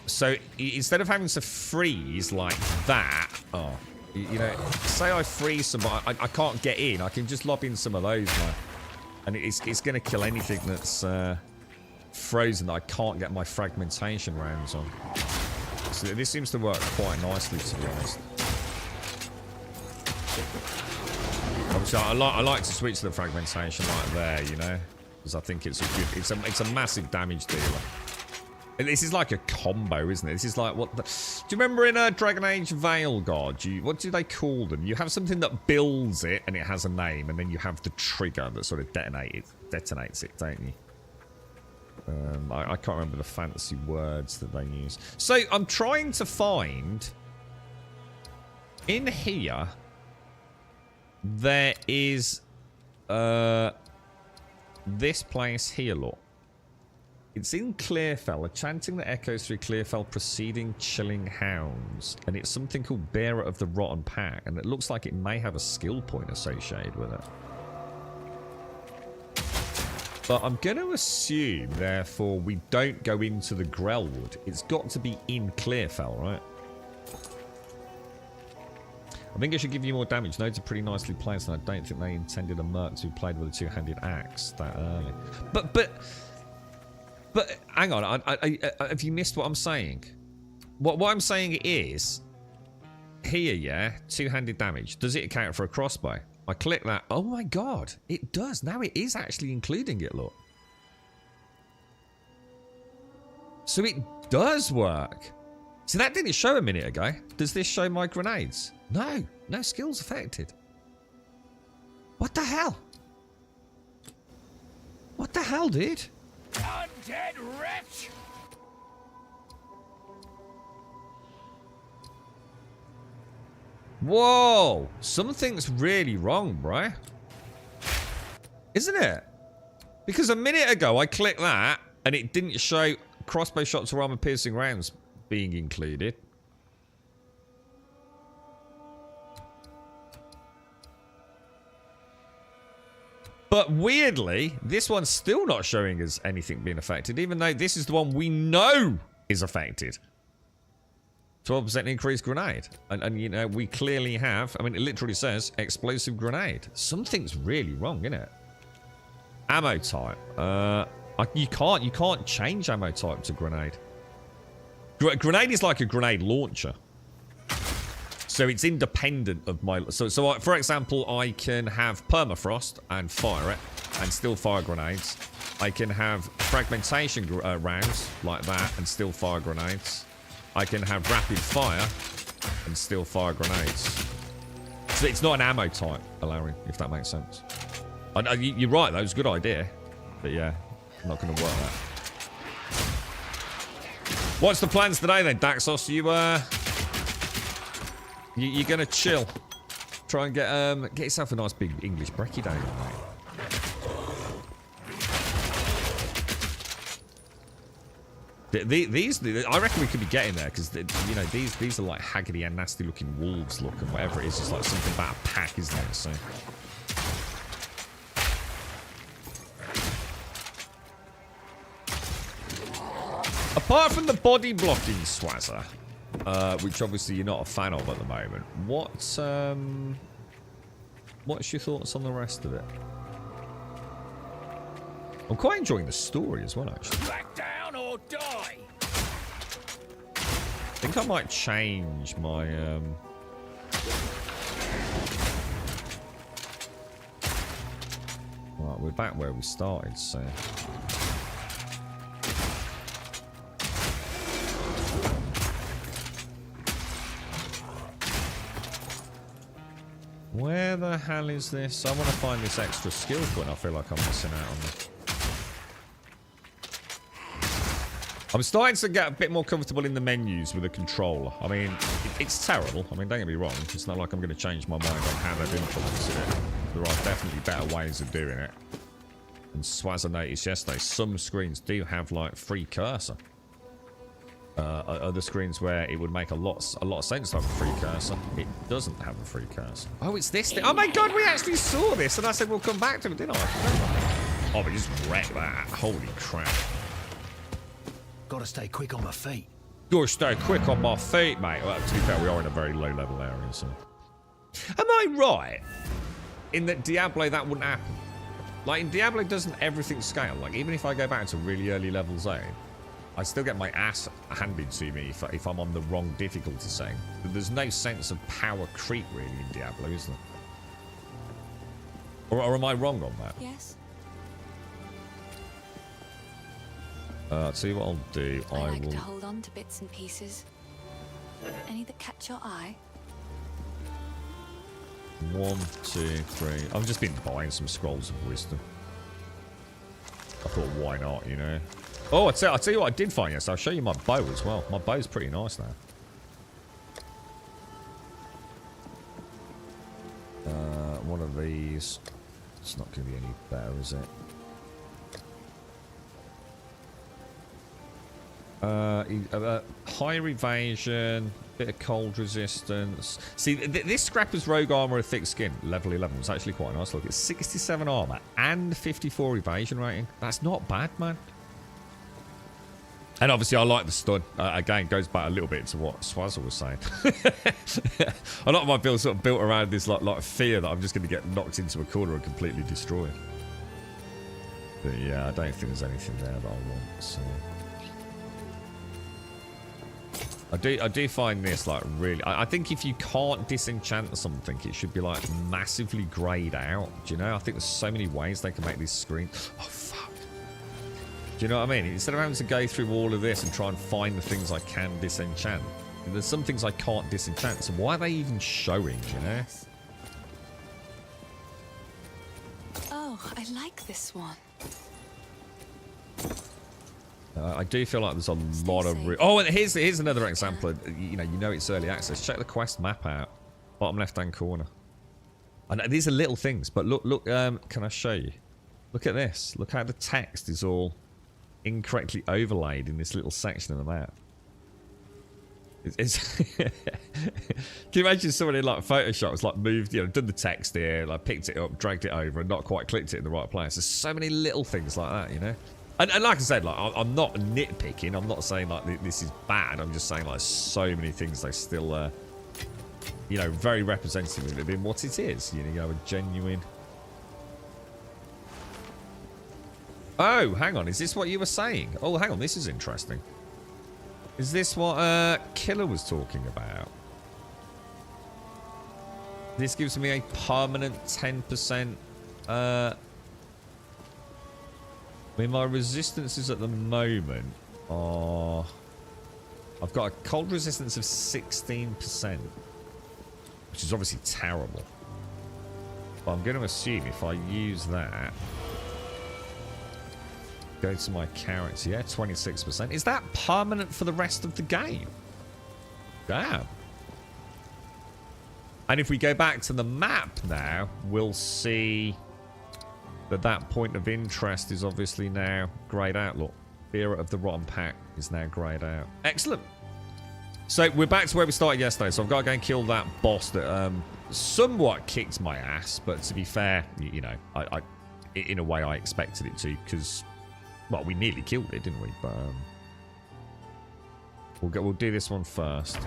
So instead of having to freeze like that, oh, you know, say I freeze some, I can't get in, I can just lob in some of those, man. And it's going to kill anything that's frozen that I can't get my fragmentation rounds on. So this seems to work quite nicely, to be honest. Obviously, I like to switch to the fragmentation like there, you know, because I think it's a good, it's a massive damage dealer. And this is like a combo, isn't it? This is like what? Do you remember in Dragon Age Veilguard? What do they call them? You have something that builds it and it has a name, and then you have the trigger that sort of detonates it, don't you? I can't remember the fancy words that they use. So I'm trying to find in here. There is this place here, look. It's in Clearfell, a chanting that echoes through Clearfell preceding chilling hounds. And it's something called Bearer of the Rotten Pack, and it looks like it may have a skill point associated with it. But I'm going to assume, therefore, we don't go into the Grellwood. It's got to be in Clearfell, right? I think it should give you more damage. Nodes are pretty nicely placed, and I don't think they intended a merc who played with a two-handed axe that early. But hang on, have you missed what I'm saying? What I'm saying is, here, yeah, two-handed damage. Does it account for a crossbow? I click that. Oh my god, it does. Now it is actually including it, look. So it does work. So that didn't show a minute ago. Does this show my grenades? No, no skills affected. What the hell? What the hell, dude? Undead wretch! Whoa! Something's really wrong, bro. Isn't it? Because a minute ago I clicked that and it didn't show crossbow shots or armor-piercing rounds being included. But weirdly, this one's still not showing us anything being affected, even though this is the one we know is affected. 12% increased grenade. And, you know, we clearly have, I mean, it literally says explosive grenade. Something's really wrong, isn't it? Ammo type. You can't change ammo type to grenade. Grenade is like a grenade launcher. So it's independent of my... So for example, I can have permafrost and fire it and still fire grenades. I can have fragmentation rounds like that and still fire grenades. I can have rapid fire and still fire grenades. So it's not an ammo type, allowing, if that makes sense. You're right, that was a good idea. But yeah, not going to work that. What's the plans today then, Daxos? You're going to chill. Try and get yourself a nice big English brekkie down, mate. These, I reckon we could be getting there because you know these are like haggity and nasty looking wolves look and whatever it is. It's like something about a pack, isn't it? So. Apart from the body blocking Swazzer, which obviously you're not a fan of at the moment, what's your thoughts on the rest of it? I'm quite enjoying the story as well, actually. Back down or die. I think I might change my Right, we're back where we started, so where the hell is this? I want to find this extra skill point. I feel like I'm missing out on this. I'm starting to get a bit more comfortable in the menus with the controller. I mean, it's terrible. I mean, don't get me wrong. It's not like I'm going to change my mind on how they've implemented it. There are definitely better ways of doing it. And Swazzer noticed yesterday, some screens do have, like, free cursor. Other screens where it would make a lot of sense to have a free cursor, it doesn't have a free cursor. Oh, it's this thing. Oh my god, we actually saw this, and I said we'll come back to it, didn't I? Oh, we just wrecked that. Holy crap. Gotta stay quick on my feet. Gotta stay quick on my feet, mate. Well, to be fair, we are in a very low level area, so. Am I right in that Diablo that wouldn't happen? Like, in Diablo, doesn't everything scale? Like, even if I go back to really early level zone, I still get my ass handed to me if I'm on the wrong difficulty setting. There's no sense of power creep, really, in Diablo, is there? Or am I wrong on that? Yes. I'll tell you what I'll do. I like will to hold on to bits and pieces. Any that catch your eye? 1, 2, 3. I've just been buying some scrolls of wisdom. I thought, why not, you know? Oh, I'll tell you what I did find, yes. I'll show you my bow as well. My bow's pretty nice now. One of these. It's not going to be any better, is it? Higher evasion, bit of cold resistance. See, this scrapper's rogue armor with thick skin, level 11, was actually quite nice. Look, it's 67 armor and 54 evasion rating. That's not bad, man. And obviously, I like the stun. Again, goes back a little bit to what Swazzer was saying. A lot of my builds sort of built around this like fear that I'm just going to get knocked into a corner and completely destroyed. But yeah, I don't think there's anything there that I want. So. I do find this like really. I think if you can't disenchant something, it should be like massively grayed out. Do you know? I think there's so many ways they can make this screen. Oh fuck! Do you know what I mean? Instead of having to go through all of this and try and find the things I can disenchant, there's some things I can't disenchant. So why are they even showing? You know? Oh, I like this one. I do feel like there's a lot of... Oh, and here's another example. You know it's early access. Check the quest map out. Bottom left-hand corner. I know these are little things, but look. Can I show you? Look at this. Look how the text is all incorrectly overlaid in this little section of the map. Can you imagine someone in like Photoshop has like moved, done the text here, like picked it up, dragged it over, and not quite clicked it in the right place? There's so many little things like that, you know. And like I said, like I'm not nitpicking. I'm not saying like this is bad. I'm just saying like so many things they still, very representative of being what it is. You know, a genuine. Oh, hang on. Is this what you were saying? Oh, hang on. This is interesting. Is this what Killer was talking about? This gives me a permanent 10%. I mean, my resistances at the moment are... I've got a cold resistance of 16%, which is obviously terrible. But I'm going to assume if I use that, go to my character, yeah, 26%. Is that permanent for the rest of the game? Damn. And if we go back to the map now, we'll see that that point of interest is obviously now greyed out. Look, Fear of the Rotten Pack is now greyed out. Excellent. So we're back to where we started yesterday. So I've got to go and kill that boss that somewhat kicked my ass. But to be fair, you know, I in a way I expected it to, because, well, we nearly killed it, didn't we? But we'll do this one first.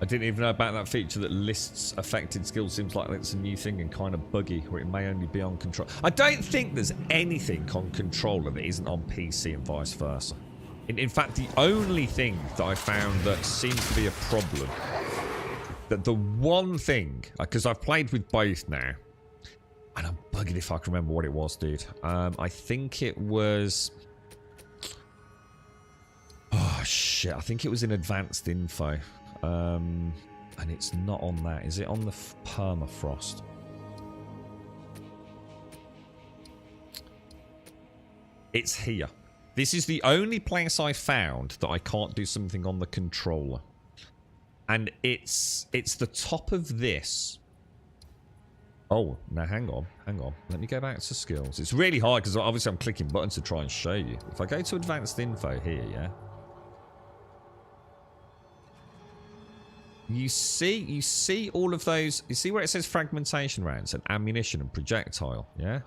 I didn't even know about that feature that lists affected skills. Seems like it's a new thing and kind of buggy, where it may only be on control. I don't think there's anything on controller that isn't on PC and vice versa. In fact, the only thing that I found that seems to be a problem, that the one thing, because I've played with both now, and I'm bugging if I can remember what it was, dude. I think it was... Oh, shit. I think it was in advanced info. And it's not on that. Is it on the permafrost? It's here. This is the only place I found that I can't do something on the controller. And it's the top of this. Oh, now hang on. Let me go back to skills. It's really hard because obviously I'm clicking buttons to try and show you. If I go to advanced info here, yeah. You see all of those. You see where it says fragmentation rounds and ammunition and projectile, yeah?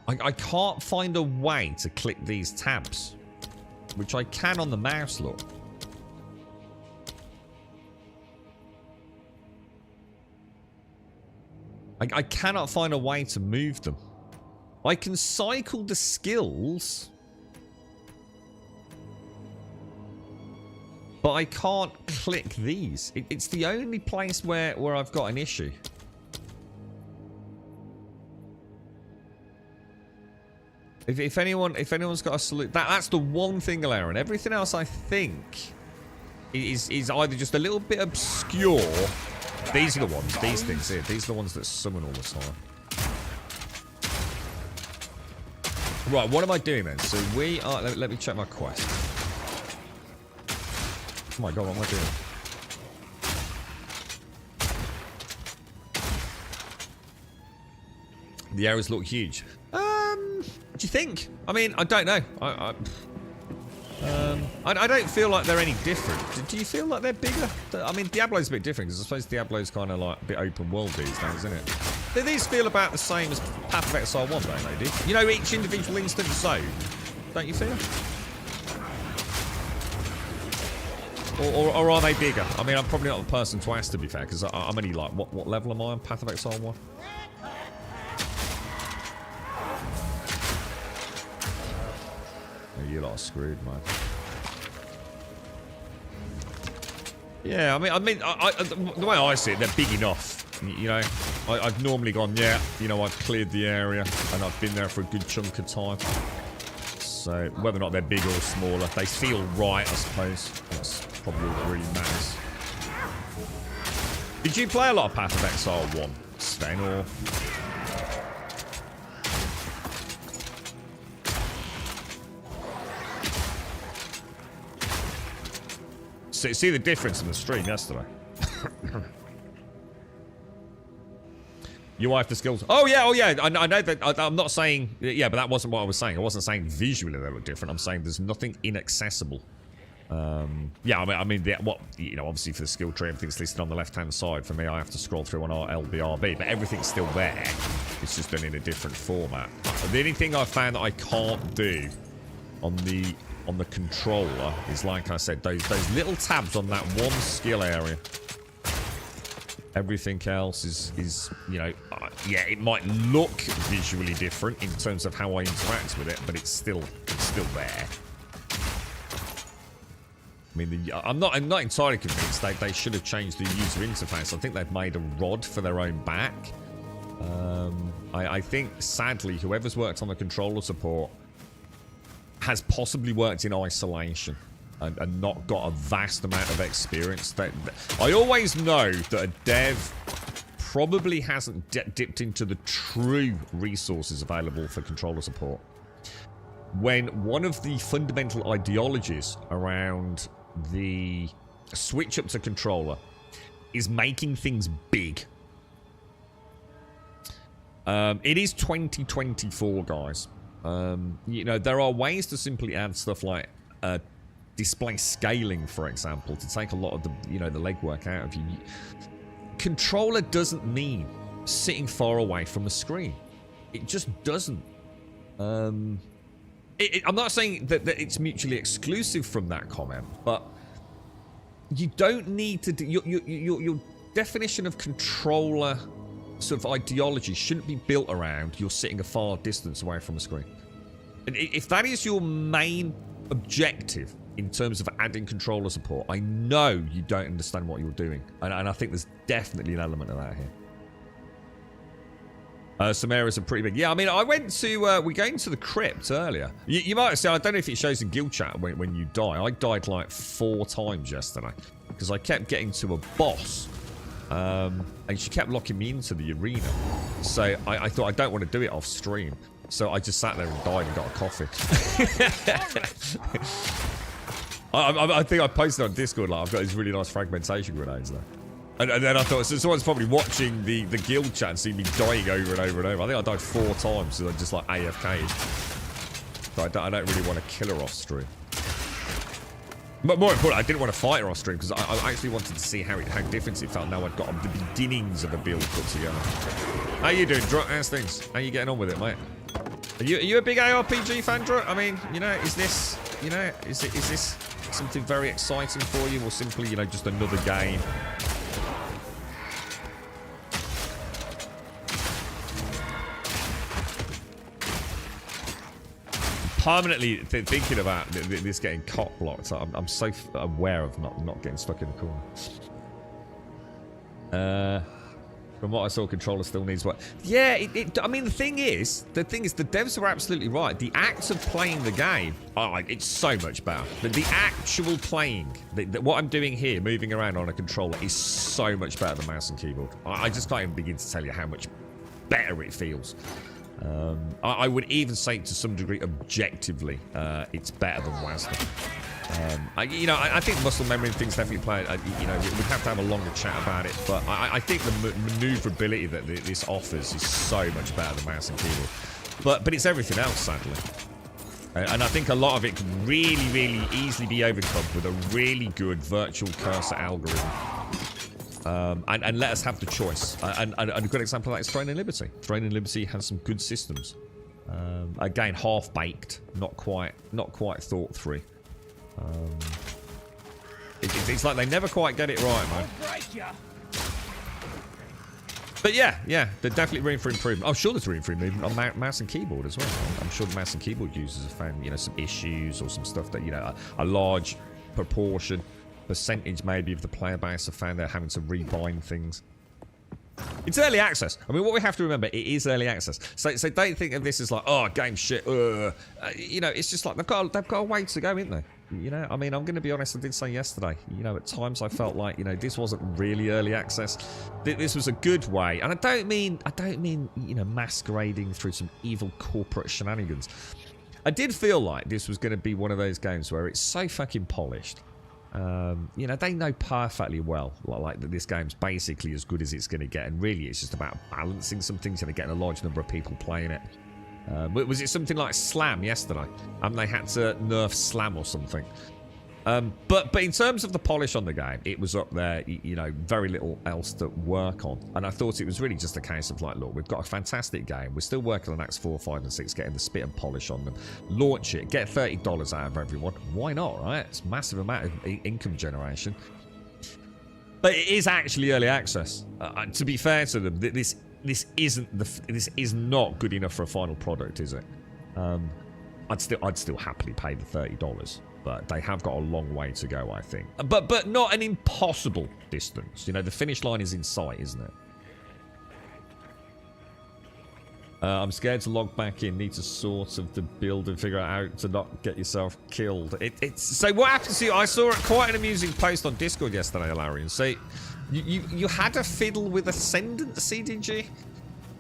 I can't find a way to click these tabs, which I can on the mouse, look. I cannot find a way to move them. I can cycle the skills, but I can't click these. It's the only place where I've got an issue. If anyone's got a solution, that's the one thing, Aaron. Everything else, I think, is either just a little bit obscure. These are the ones. These things here. These are the ones that summon all the time. Right, what am I doing then? So we are... Let me check my quest. Oh my god, what am I doing? The arrows look huge. What do you think? I mean, I don't know. I don't feel like they're any different. Do you feel like they're bigger? I mean, Diablo's a bit different, because I suppose Diablo's kind of like a bit open world these days, isn't it? Do these feel about the same as Path of Exile 1, don't they, dude? You know, each individual instant zone, don't you feel? Or are they bigger? I mean, I'm probably not the person to ask, to be fair, because I'm only like, what level am I on Path of Exile 1? You lot are screwed, man. Yeah, I mean, the way I see it, they're big enough. You know, I've normally gone, yeah, you know, I've cleared the area and I've been there for a good chunk of time. So whether or not they're bigger or smaller, they feel right, I suppose. That's probably what really matters. Did you play a lot of Path of Exile 1, Sven, or... See the difference in the stream yesterday. UI for skills. Oh yeah. I know that. I'm not saying. Yeah, but that wasn't what I was saying. I wasn't saying visually they look different. I'm saying there's nothing inaccessible. Yeah, I mean, what you know, obviously for the skill tree, everything's listed on the left-hand side. For me, I have to scroll through on our LBRB, but everything's still there. It's just done in a different format. The only thing I found that I can't do on the controller is, like I said, those little tabs on that one skill area. Everything else is you know, yeah, it might look visually different in terms of how I interact with it, but it's still there. I mean, I'm not entirely convinced they should have changed the user interface. I think they've made a rod for their own back. I think, sadly, whoever's worked on the controller support has possibly worked in isolation and not got a vast amount of experience. I always know that a dev probably hasn't dipped into the true resources available for controller support. When one of the fundamental ideologies around the switch up to controller is making things big. It is 2024, guys. You know, there are ways to simply add stuff like display scaling, for example, to take a lot of the, you know, the legwork out of you. Controller doesn't mean sitting far away from a screen. It just doesn't. I'm not saying that it's mutually exclusive from that comment, but you don't need to do your definition of controller sort of ideology shouldn't be built around you're sitting a far distance away from a screen. And if that is your main objective in terms of adding controller support, I know you don't understand what you're doing, and I think there's definitely an element of that here. Some areas are pretty big. Yeah, I mean, I went to we going to the crypt earlier. You might say, I don't know if it shows in guild chat when you die. I died like 4 times yesterday because I kept getting to a boss, and she kept locking me into the arena. So I thought I don't want to do it off stream. So I just sat there and died and got a coffee. I think I posted on Discord, like, I've got these really nice fragmentation grenades there. And then I thought, so someone's probably watching the guild chat and seeing me dying over and over and over. I think I died 4 times, so I just like AFK'd. So I don't really want to kill her off stream. But more importantly, I didn't want to fight her off stream because I actually wanted to see how different it felt now I'd got the beginnings of a build put together. How you doing, Drut? How's things? How you getting on with it, mate? Are you a big ARPG fan, Drut? I mean, you know, is this, you know, is this something very exciting for you, or simply, you know, just another game? Permanently thinking about this getting cock blocked. I'm so aware of not getting stuck in the corner. From what I saw, controller still needs work. Yeah, I mean, the thing is, the devs are absolutely right. The act of playing the game, it's so much better. The actual playing, what I'm doing here, moving around on a controller, is so much better than mouse and keyboard. I just can't even begin to tell you how much better it feels. I would even say, to some degree, objectively, it's better than WASD. I think muscle memory and things definitely play. We'd have to have a longer chat about it, but I think the maneuverability that this offers is so much better than mouse and keyboard. But it's everything else, sadly. And I think a lot of it can really, really easily be overcome with a really good virtual cursor algorithm. And let us have the choice. And a good example of that is Throne and Liberty. Throne and Liberty has some good systems. Again, half-baked, not quite thought through. It's like they never quite get it right, man. But yeah, there's definitely room for improvement. I'm sure there's room for improvement on mouse and keyboard as well. I'm sure the mouse and keyboard users have found, you know, some issues or some stuff that, you know, a large percentage maybe of the player base have found they're having to rebind things. It's early access. I mean, what we have to remember, it is early access. So don't think of this as like, oh, game shit. You know, it's just like they've got a way to go, isn't they? You know, I mean, I'm going to be honest. I did say yesterday, you know, at times I felt like, you know, this wasn't really early access. This was a good way, and I don't mean, you know, masquerading through some evil corporate shenanigans. I did feel like this was going to be one of those games where it's so fucking polished. You know, they know perfectly well like that this game's basically as good as it's going to get, and really it's just about balancing some things and getting a large number of people playing it. Was it something like Slam yesterday? They had to nerf Slam or something. But in terms of the polish on the game, it was up there. You know, very little else to work on, and I thought it was really just a case of like, look, we've got a fantastic game. We're still working on Acts 4, 5, and 6, getting the spit and polish on them. Launch it, get $30 out of everyone. Why not, right? It's a massive amount of income generation. But it is actually early access. To be fair to them, this is not good enough for a final product, is it? I'd still happily pay the $30, but they have got a long way to go, I think. But not an impossible distance. You know, the finish line is in sight, isn't it? I'm scared to log back in. Need to sort of to build and figure out how to not get yourself killed. It's so what happens to you? I saw quite an amusing post on Discord yesterday, Larian. So you had a fiddle with Ascendancy, did you?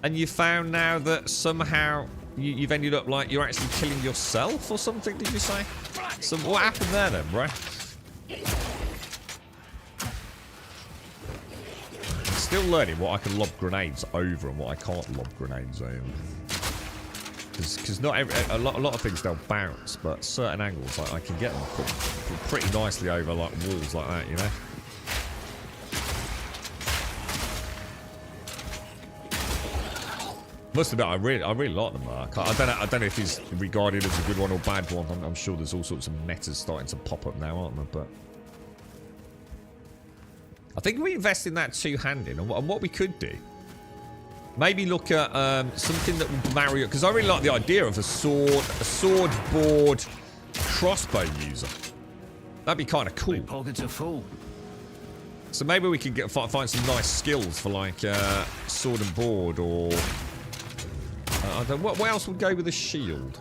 And you found now that somehow you've ended up like you're actually killing yourself or something. Did you say? So what happened there then, bro? Still learning what I can lob grenades over and what I can't lob grenades over. Because not a lot of things they'll bounce, but certain angles I can get them pretty nicely over like walls like that, you know. Must admit, I really like the Mark. I don't know if he's regarded as a good one or bad one. I'm sure there's all sorts of metas starting to pop up now, aren't there? But I think we invest in that two-handed, and what we could do, maybe look at something that would marry up, because I really like the idea of a sword board crossbow user. That'd be kind of cool. My pockets are full. So maybe we could find some nice skills for like sword and board, or I don't know, what else would go with a shield?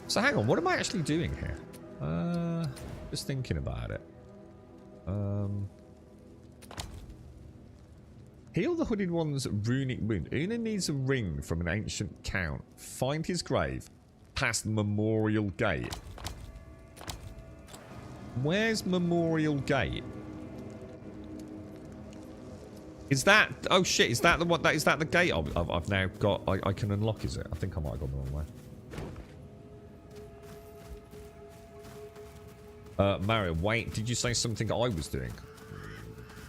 So hang on, what am I actually doing here? Just thinking about it. Heal the hooded one's runic wound. Una needs a ring from an ancient count. Find his grave past Memorial Gate. Where's Memorial Gate? Is that... Oh shit, is that the one? Is that the gate I've now got? I can unlock, is it? I think I might have gone the wrong way. Mario, wait, did you say something I was doing?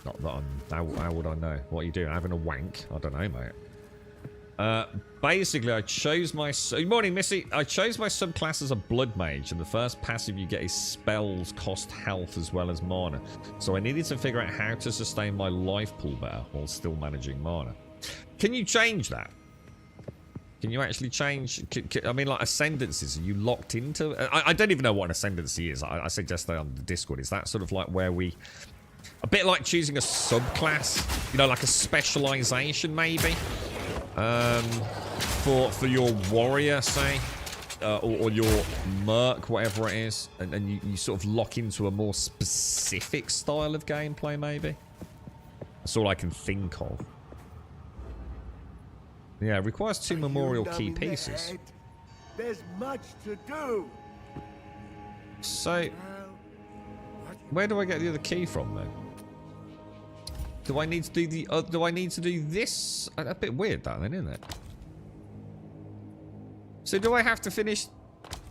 Not that how would I know? What are you doing? Having a wank? I don't know, mate. Basically, I chose my... Good morning, Missy. I chose my subclass as a blood mage, and the first passive you get is spells cost health as well as mana. So I needed to figure out how to sustain my life pool better while still managing mana. Can you change that? Can you actually change... I mean, like, ascendancies, are you locked into... I don't even know what an ascendancy is. I suggest that on the Discord. Is that sort of like where we... A bit like choosing a subclass? You know, like a specialization, maybe? For your warrior, say? Or your merc, whatever it is. And you sort of lock into a more specific style of gameplay, maybe? That's all I can think of. Yeah, it requires 2 memorial key pieces. There's much to do. So, where do I get the other key from then? Do I need to do the? Do I need to do this? A bit weird, that then, isn't it? So, do I have to finish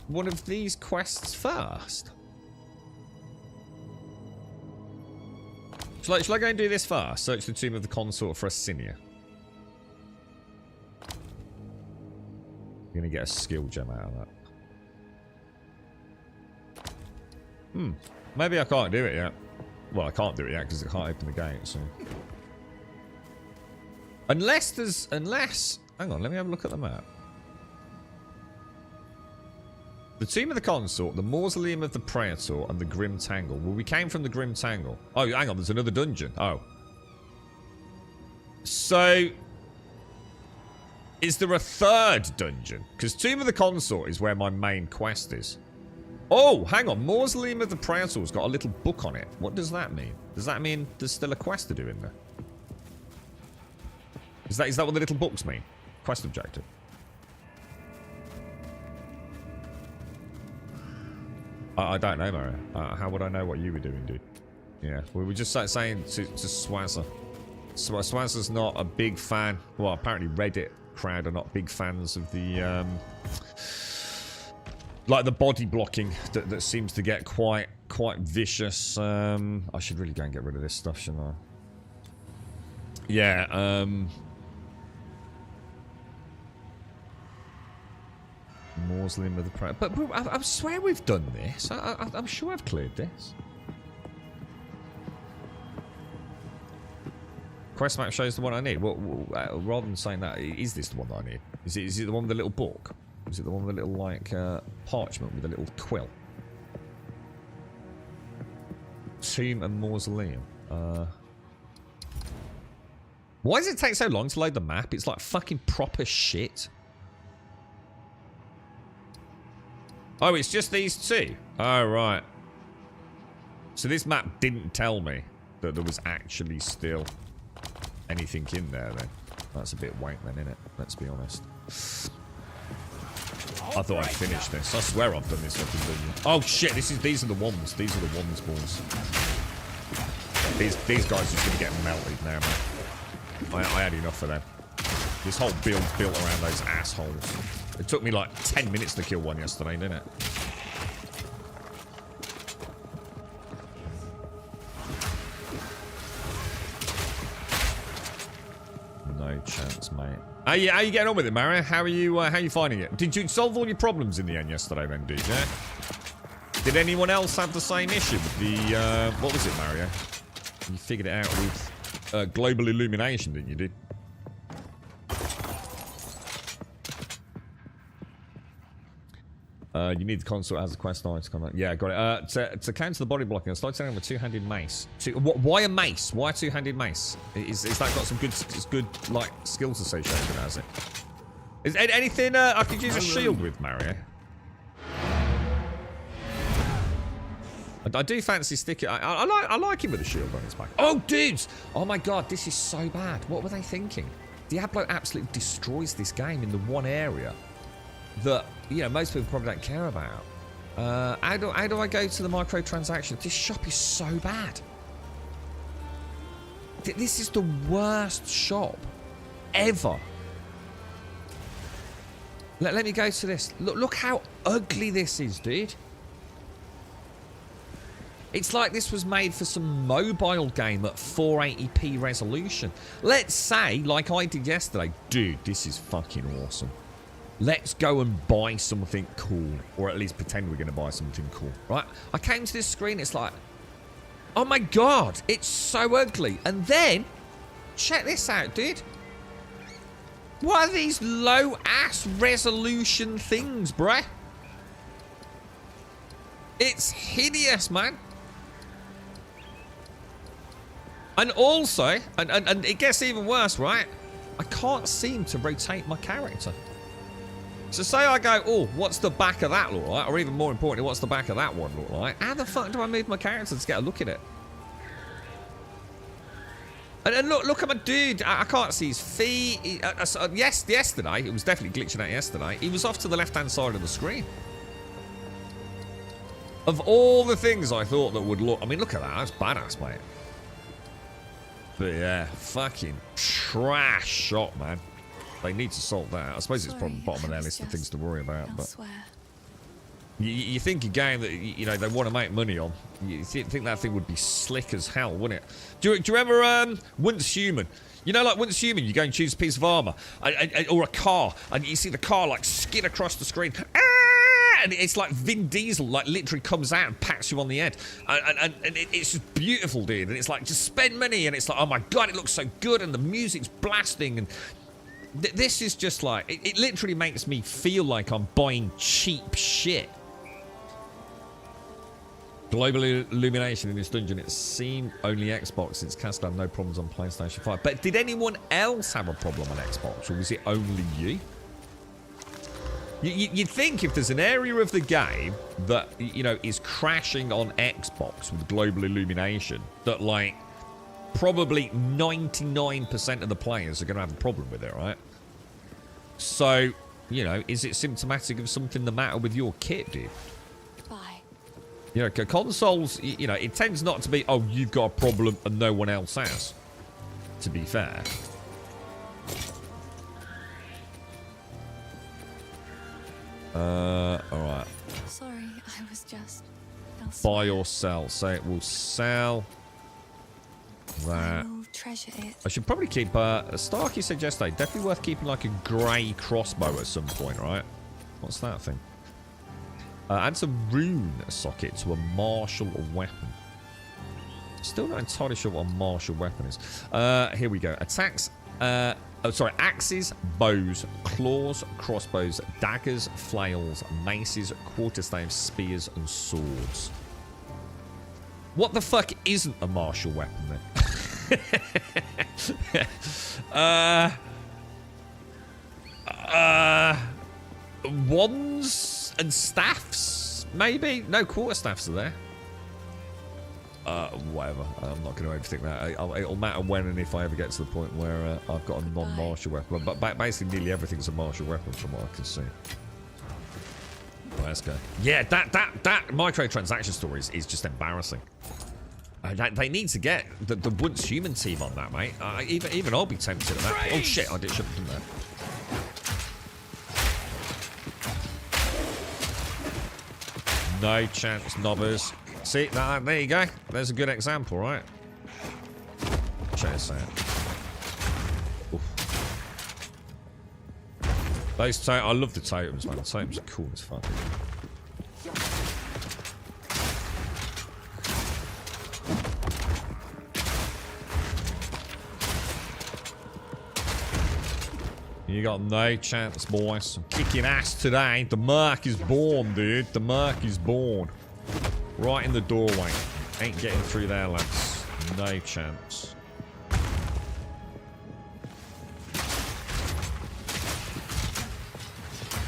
one of these quests first? Shall I go and do this first? Search the tomb of the consort for a Cinia. You're gonna get a skill gem out of that. Maybe I can't do it yet. Well, I can't do it yet because it can't open the gate, so... Unless... Hang on, let me have a look at the map. The Tomb of the Consort, the Mausoleum of the Praetor, and the Grim Tangle. Well, we came from the Grim Tangle. Oh, hang on, there's another dungeon. Oh. So... Is there a third dungeon? Because Tomb of the Consort is where my main quest is. Oh, hang on. Mausoleum of the Praetor's got a little book on it. What does that mean? Does that mean there's still a quest to do in there? Is that what the little books mean? Quest objective. I don't know, Mario. How would I know what you were doing, dude? Yeah, we were just saying to Swazza. Swazza's not a big fan. Well, apparently Reddit crowd are not big fans of the... like the body blocking that seems to get quite vicious. I should really go and get rid of this stuff, shouldn't I? Yeah, Mausoleum of the Praetor. But I swear we've done this. I'm sure I've cleared this. quest map shows the one I need. Rather than saying that, is this the one that I need? Is it the one with the little book? Is it the one with the little like parchment with a little quill? Tomb and mausoleum. Why does it take so long to load the map? It's like fucking proper shit. Oh, it's just these two. Oh, right. So this map didn't tell me that there was actually still anything in there then. That's a bit wank then, isn't it? Let's be honest. I thought I'd finished this. I swear I've done this fucking dungeon. Oh shit, these are the ones. These are the ones, boys. These guys are just gonna get melted now, man. I had enough of them. This whole build built around those assholes. It took me like 10 minutes to kill one yesterday, didn't it? No chance, mate. How you getting on with it, Mario? How are you finding it? Did you solve all your problems in the end yesterday then, did you? Did anyone else have the same issue with the, what was it, Mario? You figured it out with global illumination, didn't you, dude? You need the console as a quest item to come out. Yeah, got it. To counter the body blocking, I started selling with two-handed mace. Why a mace? Why a two-handed mace? Is that got some good like skills associated with it, has it? Is anything I could use a shield with, Mario? I do fancy sticking. I like him with a shield on his back. Oh, dudes! Oh my god, this is so bad. What were they thinking? Diablo absolutely destroys this game in the one area that, you know, most people probably don't care about. How do I go to the microtransaction? This shop is so bad. This is the worst shop ever. Let me go to this. Look how ugly this is, dude. It's like this was made for some mobile game at 480p resolution. Let's say, like I did yesterday, dude, this is fucking awesome. Let's go and buy something cool. Or at least pretend we're going to buy something cool. Right? I came to this screen, it's like, oh my god, it's so ugly. And then, check this out, dude. What are these low-ass resolution things, bruh? It's hideous, man. And also, and it gets even worse, right? I can't seem to rotate my character. So say I go, oh, what's the back of that look like? Or even more importantly, what's the back of that one look like? How the fuck do I move my character to get a look at it? And look at my dude. I can't see his feet. Yesterday, it was definitely glitching out yesterday. He was off to the left-hand side of the screen. Of all the things I thought that would look... I mean, look at that. That's badass, mate. But yeah, fucking trash shot, man. They need to sort that out. I suppose it's probably bottom of their list of things to worry about. But you think a game that, you know, they want to make money on, you think that thing would be slick as hell, wouldn't it? Do you remember Once Human? You know, like Once Human, you go and choose a piece of armor or a car, and you see the car like skid across the screen. And it's like Vin Diesel, like literally comes out and pats you on the head, and it's just beautiful, dude. And it's like, just spend money, and it's like, oh my god, it looks so good, and the music's blasting, and this is just like, it literally makes me feel like I'm buying cheap shit. Global illumination in this dungeon, it seemed only Xbox, since Cast had no problems on PlayStation 5. But did anyone else have a problem on Xbox, or was it only you? You'd think if there's an area of the game that, you know, is crashing on Xbox with global illumination, that, like, probably 99% of the players are going to have a problem with it, right? So, you know, is it symptomatic of something the matter with your kit, dude? Bye. You know, consoles, you know, it tends not to be, oh, you've got a problem and no one else has, to be fair. Alright. Sorry, I was just Buy or sell. So it will sell that. Treasure it. I should probably keep, Starkey said yesterday, definitely worth keeping like a grey crossbow at some point, right? What's that thing? Add some rune socket to a martial weapon. Still not entirely sure what a martial weapon is. Here we go. Attacks. Axes, bows, claws, crossbows, daggers, flails, maces, quarterstaves, spears, and swords. What the fuck isn't a martial weapon then? Wands and staffs, maybe? No, quarterstaffs are there. Whatever. I'm not going to overthink that. It'll matter when and if I ever get to the point where I've got a non-martial weapon. But basically, nearly everything's a martial weapon from what I can see. Well, let's go. Yeah, that microtransaction story is just embarrassing. They need to get the Once Human team on that, mate. Even I'll be tempted at that. Freeze! Oh shit! I shouldn't have done that. No chance, nobbers. See, there you go. There's a good example, right? Check this out. Oof. Those I love the totems, man. The totems are cool as fuck. You got no chance, boys. I'm kicking ass today. The Merc is born, dude. The Merc is born. Right in the doorway. Ain't getting through there, lads. No chance.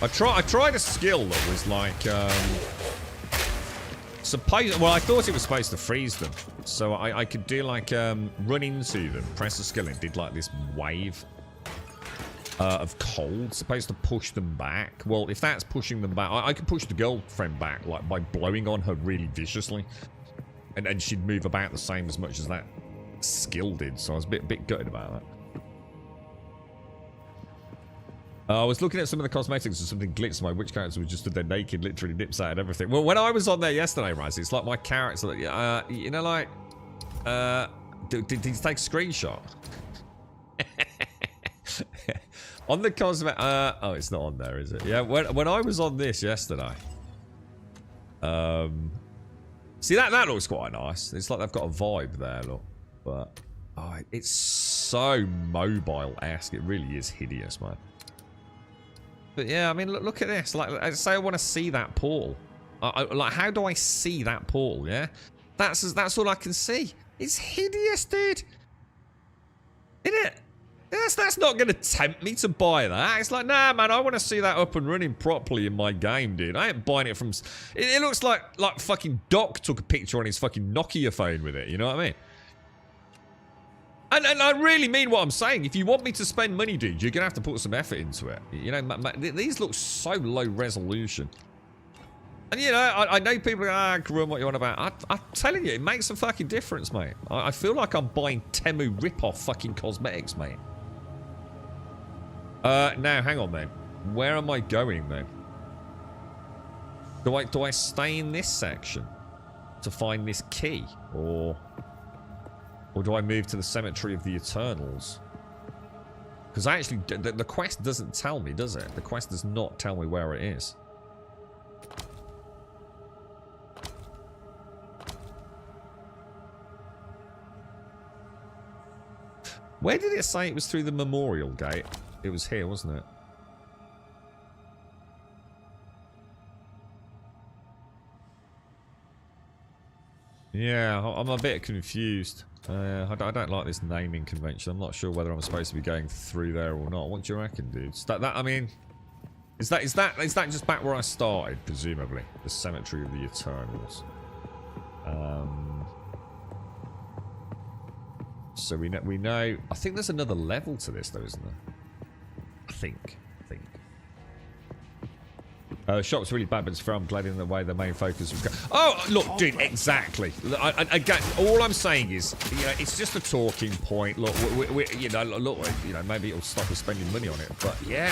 I tried a skill that was like, well, I thought it was supposed to freeze them. So I could do like, run into them, press the skill, and it did like this wave of cold, supposed to push them back. Well, if that's pushing them back, I could push the girlfriend back like by blowing on her really viciously, and she'd move about the same as much as that skill did. So I was a bit gutted about that. I was looking at some of the cosmetics and something glitched. My witch character was just stood there naked, literally nips out and everything. Well, when I was on there yesterday, Raz, it's like my character, you know, like, did you take a screenshot? On the cosmetic, oh, it's not on there, is it? Yeah, when I was on this yesterday, see that looks quite nice. It's like they've got a vibe there, look, but oh, it's so mobile-esque. It really is hideous, man. But yeah, I mean, look at this. Like, say I want to see that portal. Like, how do I see that portal? Yeah, that's all I can see. It's hideous, dude. Isn't it? That's not going to tempt me to buy that. It's like, nah, man, I want to see that up and running properly in my game, dude. I ain't buying it from... It looks like fucking Doc took a picture on his fucking Nokia phone with it. You know what I mean? And I really mean what I'm saying. If you want me to spend money, dude, you're going to have to put some effort into it. You know, these look so low resolution. And, you know, I know people are Grum, what you on about. I'm telling you, it makes a fucking difference, mate. I feel like I'm buying Temu rip-off fucking cosmetics, mate. Now, hang on, then. Where am I going, then? Do I stay in this section to find this key? Or do I move to the Cemetery of the Eternals? Because actually, the quest doesn't tell me, does it? The quest does not tell me where it is. Where did it say it was through the Memorial Gate? It was here, wasn't it? Yeah, I'm a bit confused. I don't like this naming convention. I'm not sure whether I'm supposed to be going through there or not. What do you reckon, dudes? I mean, is that just back where I started? Presumably, the Cemetery of the Eternals. So we know. I think there's another level to this, though, isn't there? I think. Shop's really bad, but it's fair. I'm glad in the way the main focus was. Oh, look, dude, exactly. Again, all I'm saying is, you know, it's just a talking point. Look, you know, maybe it'll stop us spending money on it, but yeah,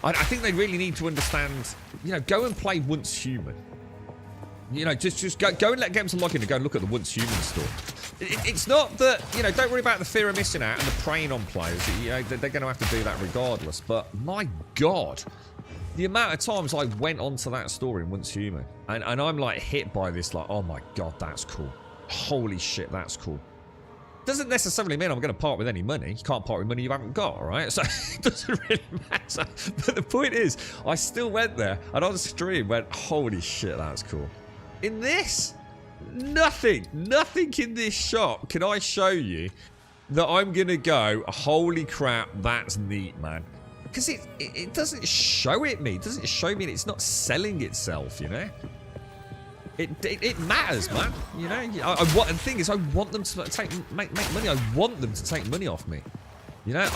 I think they really need to understand. You know, go and play Once Human. You know, just go and let Games Unlock in and go and look at the Once Human store. It's not that, you know, don't worry about the fear of missing out and the preying on players. You know, they're going to have to do that regardless. But my God, the amount of times I went onto that store in Once Human and I'm like hit by this, like, oh my God, that's cool. holy shit, that's cool. Doesn't necessarily mean I'm going to part with any money. You can't part with money you haven't got, all right? So it doesn't really matter. But the point is, I still went there and on stream went, holy shit, that's cool. In this, nothing in this shop can I show you that I'm going to go, holy crap, that's neat, man. Because it doesn't show it me. It doesn't show me it's not selling itself, you know? It matters, man. You know, the thing is, I want them to make money. I want them to take money off me. You know,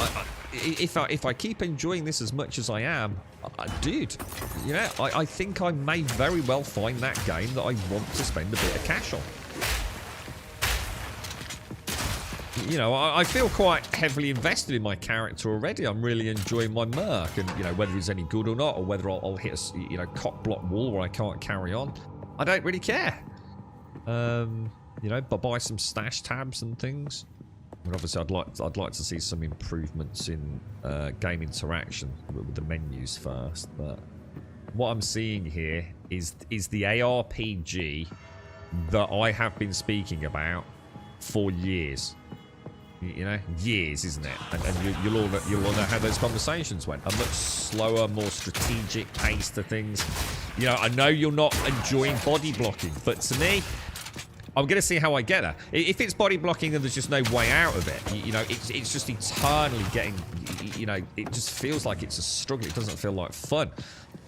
if I keep enjoying this as much as I am, dude, you know, I think I may very well find that game that I want to spend a bit of cash on. You know, I feel quite heavily invested in my character already. I'm really enjoying my merc, and you know, whether he's any good or not, or whether I'll hit a cock block wall where I can't carry on. I don't really care. You know, but buy some stash tabs and things. And obviously, I'd like to see some improvements in game interaction with the menus first. But what I'm seeing here is the ARPG that I have been speaking about for years. You know, years, isn't it? And you'll all know how those conversations went. A much slower, more strategic pace to things. You know, I know you're not enjoying body blocking, but to me, I'm going to see how I get there. If it's body blocking and there's just no way out of it, you know, it's just eternally getting, you know, it just feels like it's a struggle. It doesn't feel like fun.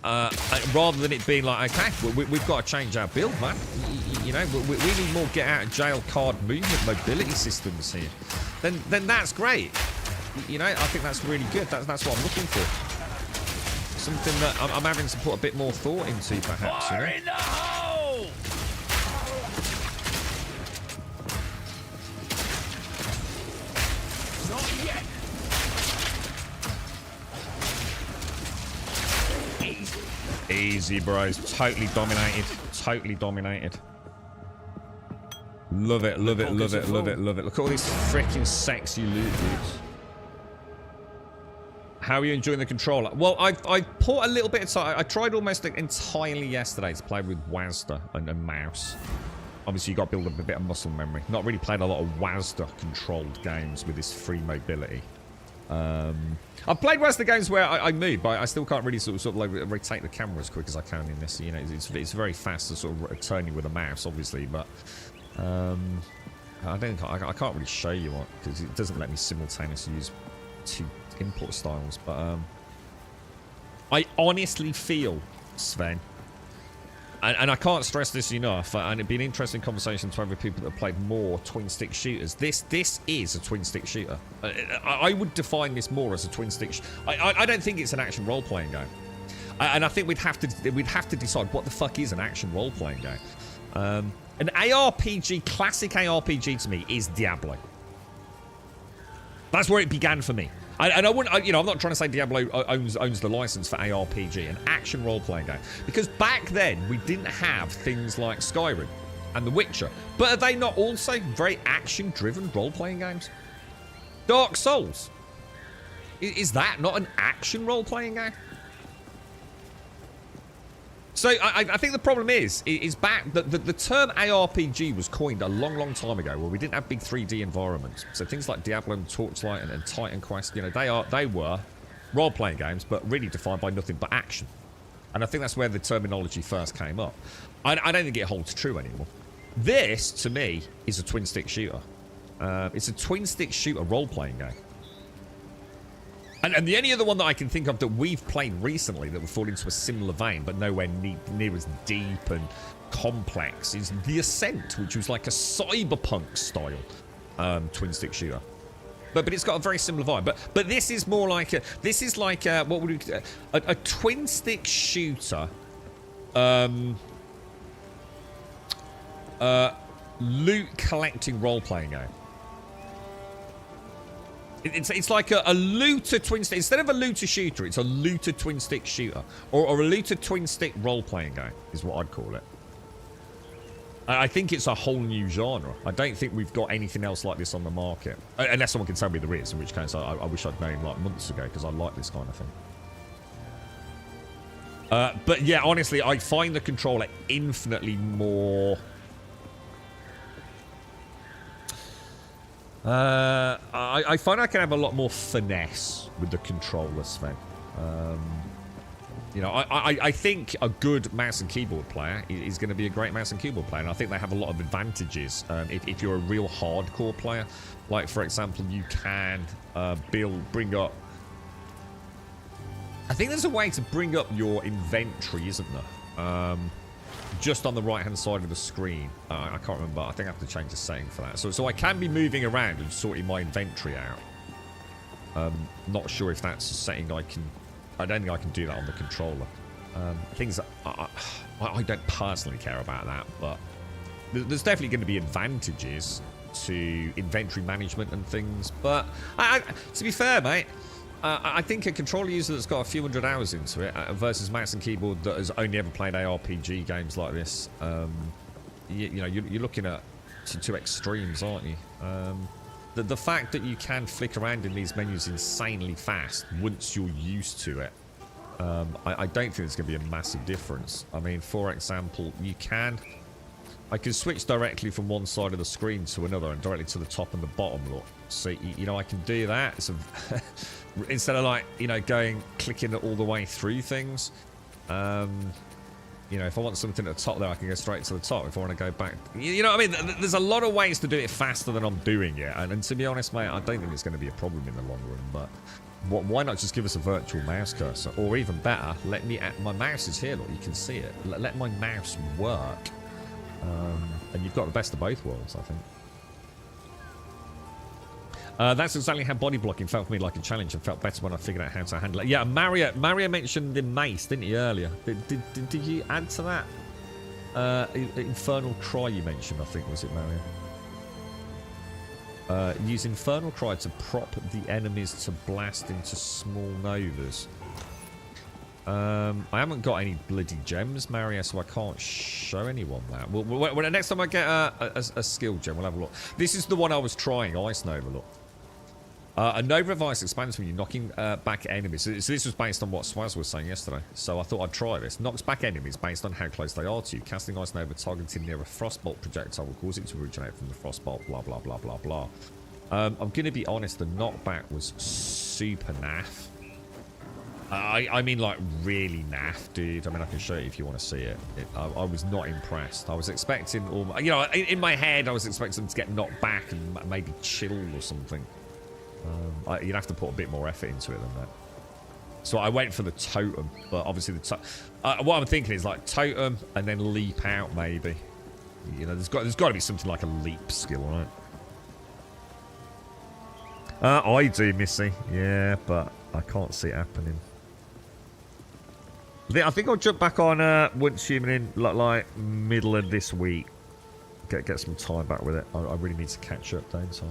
Rather than it being like, okay, we've got to change our build, man. You know, we need more get out of jail card movement mobility systems here. Then that's great. You know, I think that's really good. That's what I'm looking for. Something that I'm having to put a bit more thought into, perhaps. Fire You know? in the hole! Not yet. Easy, bros. Totally dominated. Totally dominated. Love it, love it, love it, love it, love it. Look at all these freaking sexy loot, dudes. How are you enjoying the controller? Well, I put a little bit of time. I tried almost entirely yesterday to play with WASD and mouse. Obviously, you got to build up a bit of muscle memory. Not really played a lot of WASD-controlled games with this free mobility. I've played WASD games where I move, but I still can't really sort of like rotate the camera as quick as I can in this. You know, it's very fast to sort of turn you with a mouse, obviously, but I can't really show you what, because it doesn't let me simultaneously use two input styles. But I honestly feel, Sven, and I can't stress this enough, and it'd be an interesting conversation to have with people that have played more twin-stick shooters. This is a twin-stick shooter. I would define this more as a twin-stick. I don't think it's an action role-playing game, and I think we'd have to decide what the fuck is an action role-playing game. An ARPG, classic ARPG to me is Diablo. That's where it began for me. And I wouldn't, you know, I'm not trying to say Diablo owns the license for ARPG, an action role-playing game. Because back then, we didn't have things like Skyrim and The Witcher. But are they not also very action-driven role-playing games? Dark Souls. Is that not an action role-playing game? So I think the problem is back the term ARPG was coined a long time ago, where we didn't have big 3D environments. So things like Diablo and Torchlight and Titan Quest, you know, they were role-playing games, but really defined by nothing but action. And I think that's where the terminology first came up. I don't think it holds true anymore. This, to me, is a twin-stick shooter. It's a twin-stick shooter role-playing game. And the only other one that I can think of that we've played recently that would fall into a similar vein, but nowhere near as deep and complex, is The Ascent, which was like a cyberpunk-style twin-stick shooter. But it's got a very similar vibe. But this is more like what would we, a twin-stick shooter, loot collecting role-playing game. It's like a looter twin stick. Instead of a looter shooter, it's a looter twin stick shooter. Or a looter twin stick role-playing game is what I'd call it. I think it's a whole new genre. I don't think we've got anything else like this on the market. Unless someone can tell me there is, in which case I wish I'd known like months ago, because I like this kind of thing. But yeah, honestly, I find the controller infinitely more I find I can have a lot more finesse with the controller, Sven. You know, I think a good mouse and keyboard player is going to be a great mouse and keyboard player, and I think they have a lot of advantages if you're a real hardcore player. Like, for example, you can bring up... I think there's a way to bring up your inventory, isn't there? Just on the right-hand side of the screen. I can't remember. I think I have to change the setting for that. So I can be moving around and sorting my inventory out. Not sure if that's a setting I can... I don't think I can do that on the controller. Things that I don't personally care about that, but there's definitely going to be advantages to inventory management and things. But to be fair, mate, I think a controller user that's got a few hundred hours into it versus mouse and keyboard that has only ever played ARPG games like this, you know, you're looking at two extremes, aren't you? The fact that you can flick around in these menus insanely fast once you're used to it, I don't think there's going to be a massive difference. I mean, for example, I can switch directly from one side of the screen to another and directly to the top and the bottom, look. So, you know, I can do that. It's instead of, like, you know, clicking all the way through things. You know, if I want something at the top there, I can go straight to the top. If I want to go back... You know what I mean? There's a lot of ways to do it faster than I'm doing it. And to be honest, mate, I don't think it's going to be a problem in the long run. But why not just give us a virtual mouse cursor? Or even better, let me... My mouse is here, look. You can see it. Let my mouse work. And you've got the best of both worlds, I think. That's exactly how body blocking felt for me, like a challenge, and felt better when I figured out how to handle it. Yeah, Mario mentioned the mace, didn't he, earlier? Did you add to that? Infernal Cry you mentioned, I think, was it, Mario? Use Infernal Cry to prop the enemies to blast into small novas. I haven't got any bloody gems, Mario, so I can't show anyone that. Well, next time I get a skill gem, we'll have a look. This is the one I was trying, Ice Nova, look. A Nova of Ice expands when you're knocking back enemies. So this was based on what Swaz was saying yesterday. So I thought I'd try this. Knocks back enemies based on how close they are to you. Casting Ice Nova targeting near a Frostbolt projectile will cause it to originate from the Frostbolt, blah, blah, blah, blah, blah. I'm going to be honest, the knockback was super naff. I mean, like, really naff, dude. I mean, I can show you if you want to see it. I was not impressed. I was expecting, you know, in my head, I was expecting them to get knocked back and maybe chilled or something. You'd have to put a bit more effort into it than that. So I went for the totem, but obviously what I'm thinking is like totem and then leap out, maybe. You know, there's got to be something like a leap skill, right? I do, Missy. Yeah, but I can't see it happening. I think I'll jump back on once human in like middle of this week. Get some time back with it. I really need to catch up, don't I?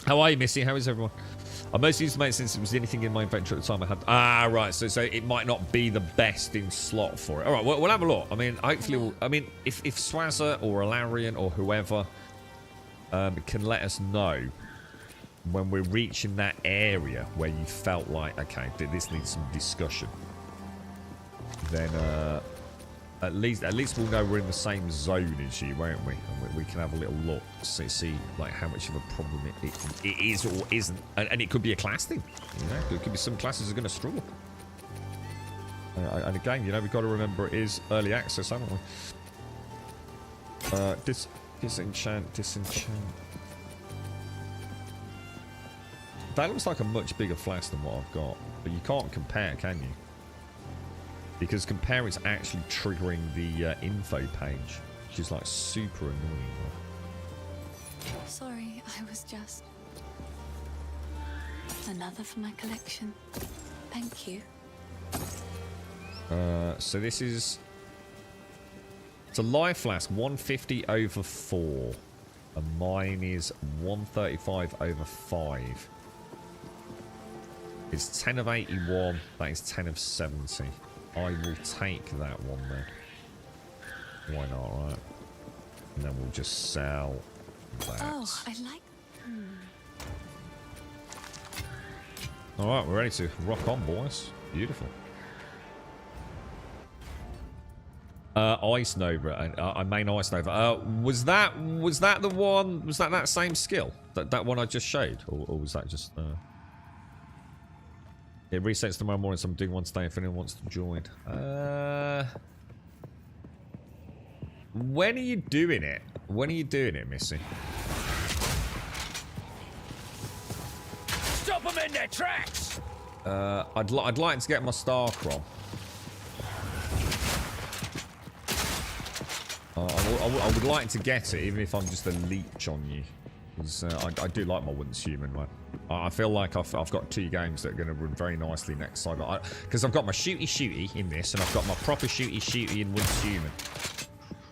How are you, Missy? How is everyone? I mostly used to make since it was anything in my inventory at the time I had. Ah, right. So it might not be the best in slot for it. All right, we'll have a look. I mean, hopefully, if Swazza or Alarian or whoever can let us know when we're reaching that area where you felt like, okay, this needs some discussion, then at least we'll know we're in the same zone as you, won't we? And we can have a little look, see like how much of a problem it is or isn't, and it could be a class thing. You know, it could be some classes are going to struggle. And again, you know, we've got to remember it is early access, haven't we? Disenchant. That looks like a much bigger flask than what I've got, but you can't compare, can you? Because compare is actually triggering the info page, which is like super annoying. Sorry, I was just... Another for my collection. Thank you. So this is... It's a live flask, 150 over 4. And mine is 135 over 5. It's 10 of 81, that is 10 of 70. I will take that one then. Why not, right? And then we'll just sell that. Oh, I like... Alright, we're ready to rock on, boys. Beautiful. Ice Nova. I main Ice Nova. Was that the one? Was that same skill? That one I just showed, or was that just? It resets tomorrow morning, so I'm doing one today. If anyone wants to join. When are you doing it? When are you doing it, Missy? Stop them in their tracks! I'd like to get my star crom. I would like to get it, even if I'm just a leech on you. Because I do like my Once Human, man. I feel like I've got 2 games that are going to run very nicely next time. Because I've got my shooty in this, and I've got my proper shooty in Once Human.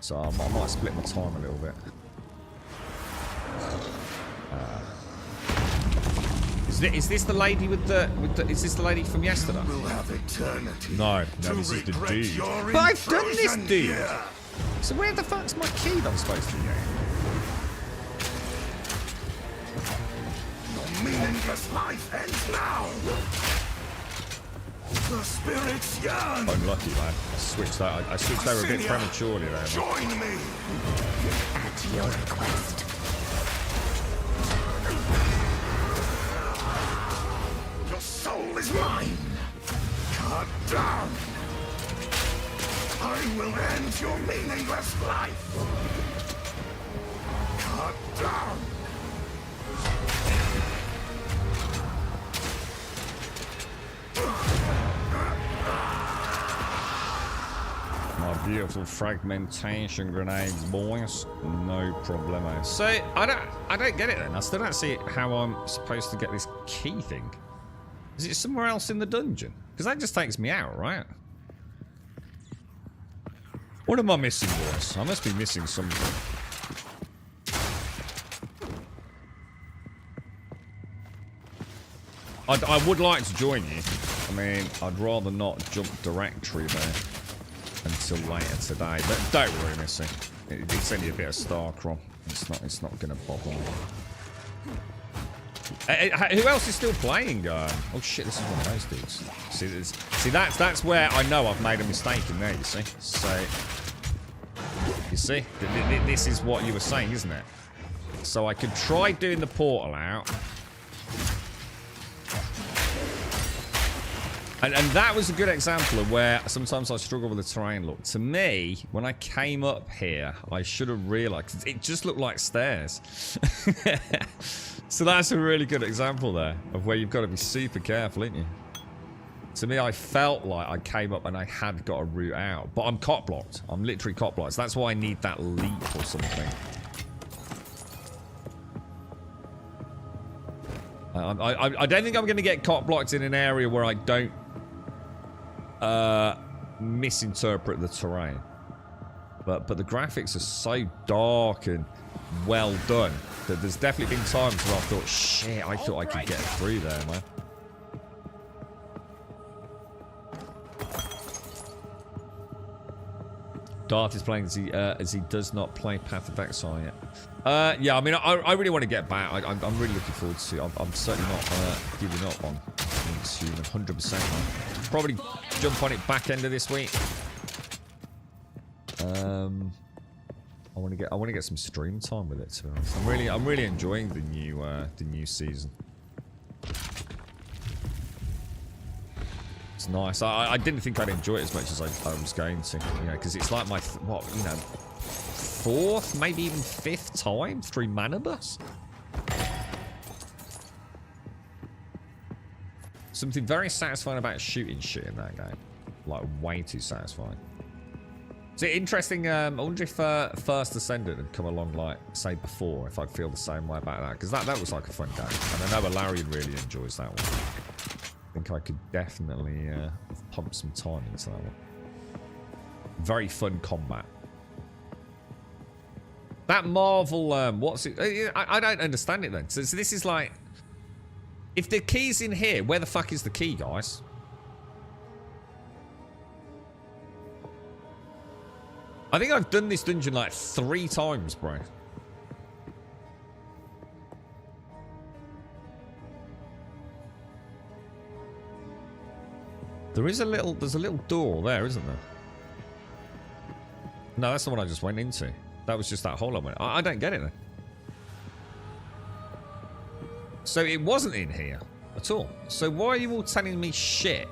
So I might split my time a little bit. Is this the lady with the? Is this the lady from yesterday? We'll have eternity. No, this is the dude. But I've done this, dude. So where the fuck's my key that I'm supposed to get? Your meaningless life ends now. The spirits yearn. Unlucky, man. I switched over a bit prematurely there. Join me. At your request. Your soul is mine. Cut down. I will end your meaningless life. Cut down. My beautiful fragmentation grenades, boys. No problemo. So I don't get it then. I still don't see how I'm supposed to get this key thing. Is it somewhere else in the dungeon? Because that just takes me out, right? What am I missing, boys? I must be missing something. I would like to join you. I mean, I'd rather not jump directory there until later today. But don't worry, Missy. It's only a bit of Starcrom. It's not going to bother me. Who else is still playing? Oh shit, this is one of those dudes. See, that's where I know I've made a mistake in there. You see, so this is what you were saying, isn't it? So I could try doing the portal out. And that was a good example of where sometimes I struggle with the terrain. Look, to me, when I came up here, I should have realised. It just looked like stairs. So that's a really good example there of where you've got to be super careful, ain't you? To me, I felt like I came up and I had got a route out. But I'm cot blocked. I'm literally cot blocked. So that's why I need that leap or something. I don't think I'm going to get cot blocked in an area where I don't misinterpret the terrain. But the graphics are so dark and well done that there's definitely been times where I thought, shit, I thought I could get through there, man. Dart is playing as he does not play Path of Exile yet. Yeah, I mean, I really want to get back. I'm really looking forward to it. I'm certainly not giving up on Once Human, 100%. Probably jump on it back end of this week. I want to get some stream time with it. To be honest, I'm really enjoying the new season. It's nice. I didn't think I'd enjoy it as much as I was going to, you know, because it's like my fourth, maybe even fifth time through Manibus. Something very satisfying about shooting shit in that game, like way too satisfying. Is it interesting? I wonder if First Ascendant had come along, like, say, before, if I'd feel the same way about that. Because that was like a fun game. And I know Alarian really enjoys that one. I think I could definitely pump some time into that one. Very fun combat. That Marvel, what's it? I don't understand it then. So this is like, if the key's in here, where the fuck is the key, guys? I think I've done this dungeon like 3 times, bro. There's a little door there, isn't there? No, that's the one I just went into. That was just that hole I went. I don't get it then. So it wasn't in here at all. So why are you all telling me shit?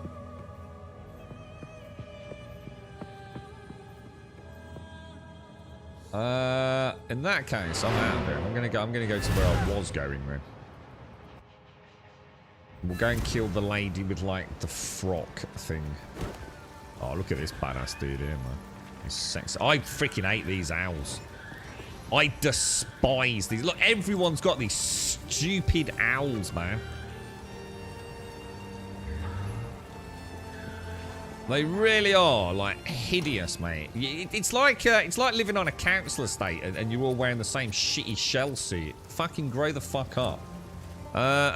In that case, I'm out of here. I'm gonna go to where I was going then. We'll go and kill the lady with like the frock thing. Oh, look at this badass dude here, man. He's sexy. I freaking hate these owls. I despise these. Look, everyone's got these stupid owls, man. They really are, like, hideous, mate. It's like living on a council estate and you're all wearing the same shitty shell suit. Fucking grow the fuck up. Hello.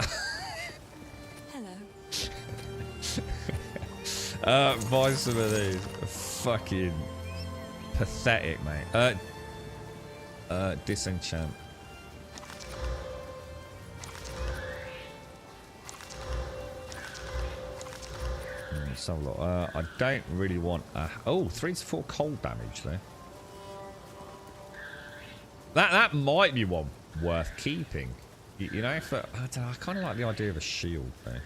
Buy some of these. Fucking pathetic, mate. Disenchant. So look, I don't really want oh, 3 to 4 cold damage there. That might be one worth keeping. You know, if I don't know, I kind of like the idea of a shield there.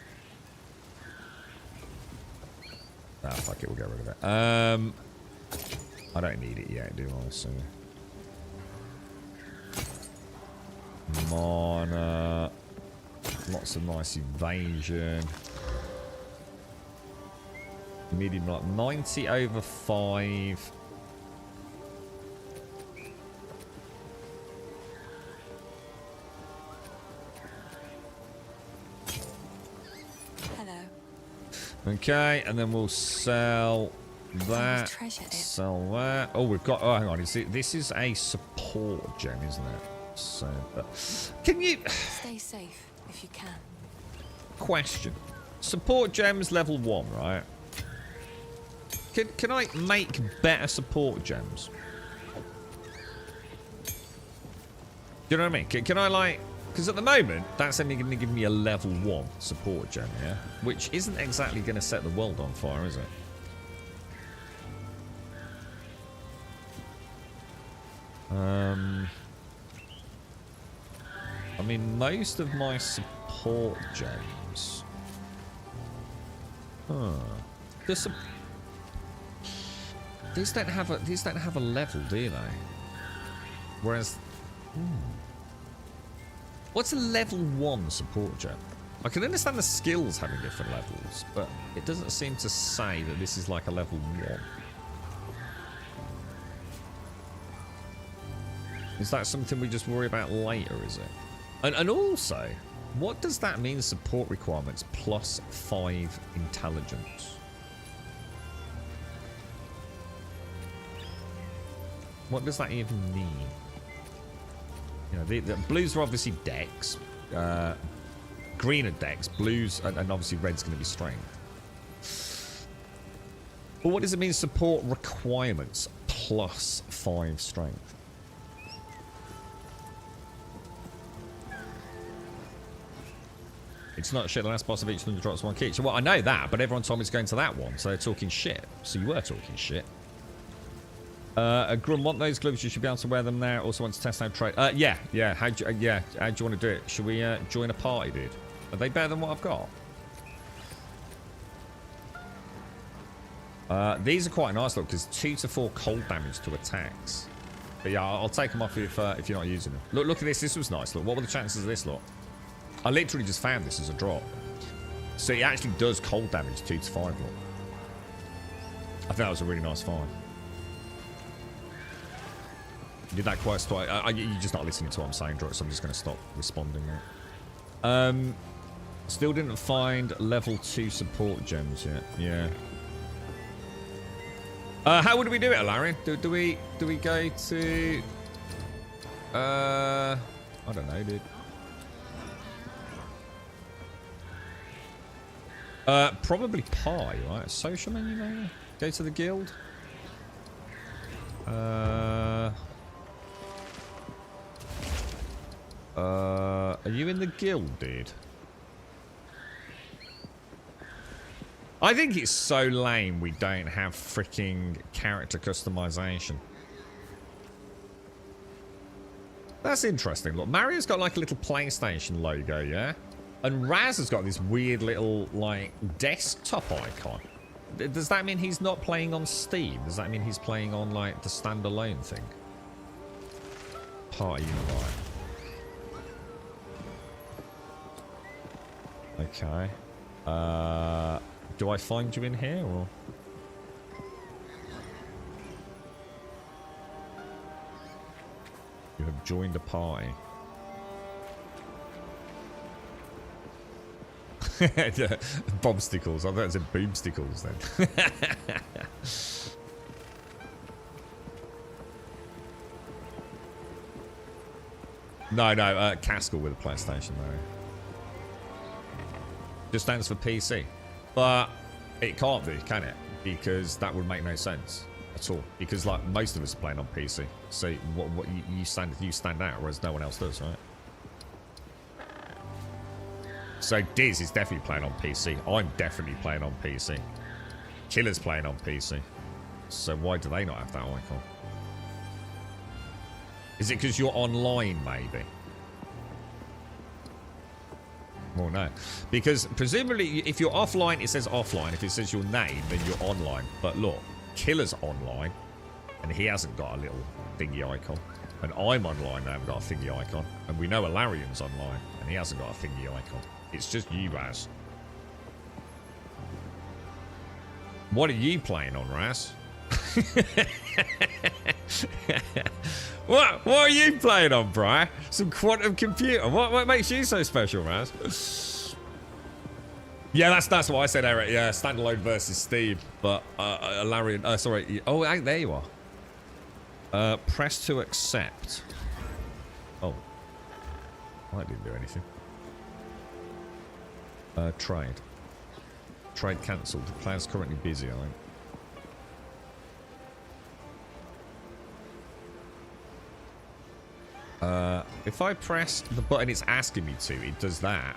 Ah, fuck it, we'll get rid of it. I don't need it yet, do I? So mana, lots of nice evasion. Medium, like 90 over 5. Hello. Okay, and then we'll sell that. Treasure it. Sell that. Oh, we've got. Oh, hang on. This is a support gem, isn't it? So, can you Stay safe if you can. question? Support gems level 1, right? Can I make better support gems? Do you know what I mean? Can I like... Because at the moment, that's only going to give me a level 1 support gem, yeah? Which isn't exactly going to set the world on fire, is it? I mean, most of my support gems... Huh. These don't have a level, do they? Whereas, what's a level 1 support gem? I can understand the skills having different levels, but it doesn't seem to say that this is like a level 1. Is that something we just worry about later, is it? And also, what does that mean, support requirements plus 5 intelligence? What does that even mean? You know, the blues are obviously dex. Green are dex. Blues, and obviously red's going to be strength. But what does it mean, support requirements plus 5 strength? It's not shit. The last boss of each of them drops 1 key. So, well, I know that, but everyone told me to go into that one, so they're talking shit. So you were talking shit. Grum, want those gloves? You should be able to wear them now. Also want to test out trade. Yeah. How do you want to do it? Should we join a party, dude? Are they better than what I've got? These are quite nice, look, because 2 to 4 cold damage to attacks. But yeah, I'll take them off if you're not using them. Look at this. This was nice. Look, what were the chances of this? Look, I literally just found this as a drop. So it actually does cold damage 2 to 5. Look, I think that was a really nice find. Did that quite twice. You're just not listening to what I'm saying, so I'm just going to stop responding now. Still didn't find level 2 support gems yet. Yeah. How would we do it, Larry? Do we go to... I don't know, dude. Probably pie, right? Social menu, maybe? Go to the guild? Are you in the guild, dude? I think it's so lame we don't have freaking character customization. That's interesting. Look, Mario's got like a little PlayStation logo, yeah? And Raz has got this weird little, like, desktop icon. Does that mean he's not playing on Steam? Does that mean he's playing on, like, the standalone thing? Party invite. Okay. Do I find you in here, or...? You have joined a party. Bombsticles. I thought it said boomsticles then. No, Caskell with a PlayStation though. Just stands for PC. But it can't be, can it? Because that would make no sense at all. Because like most of us are playing on PC. So what you stand out, whereas no one else does, right? So Diz is definitely playing on PC. I'm definitely playing on PC. Killer's playing on PC. So why do they not have that icon? Is it because you're online, maybe? Well, no. Because presumably, if you're offline, it says offline. If it says your name, then you're online. But look, Killer's online, and he hasn't got a little thingy icon. And I'm online, and I haven't got a thingy icon. And we know Alarian's online, and he hasn't got a thingy icon. It's just you, Raz. What are you playing on, Raz? What are you playing on, Bri? Some quantum computer. What makes you so special, Raz? Yeah, that's what I said, Eric. Yeah, standalone versus Steam. But Alarian, sorry. Oh, there you are. Press to accept. Oh. I didn't do anything. Trade. Trade cancelled. The player's currently busy, I think. If I press the button it's asking me to, it does that.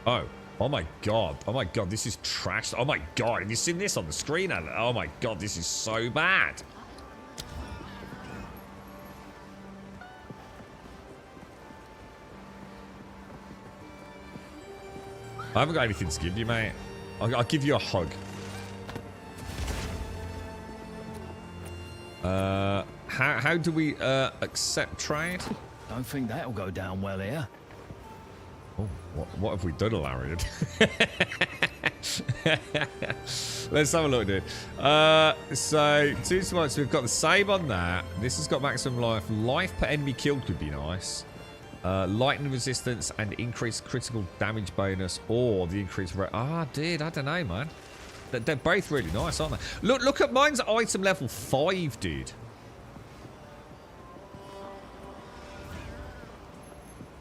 Oh my god. Oh my god, this is trash. Oh my god, have you seen this on the screen? Oh my god, this is so bad. I haven't got anything to give you, mate. I'll give you a hug. How do we accept trade? Don't think that'll go down well here. Oh, what have we done, Alarian? Let's have a look, dude. So 2 smokes. We've got the save on that. This has got maximum life. Life per enemy killed could be nice. Lightning resistance and increased critical damage bonus, or the increased dude, I don't know, man. They're both really nice, aren't they? Look at mine's item level 5, dude.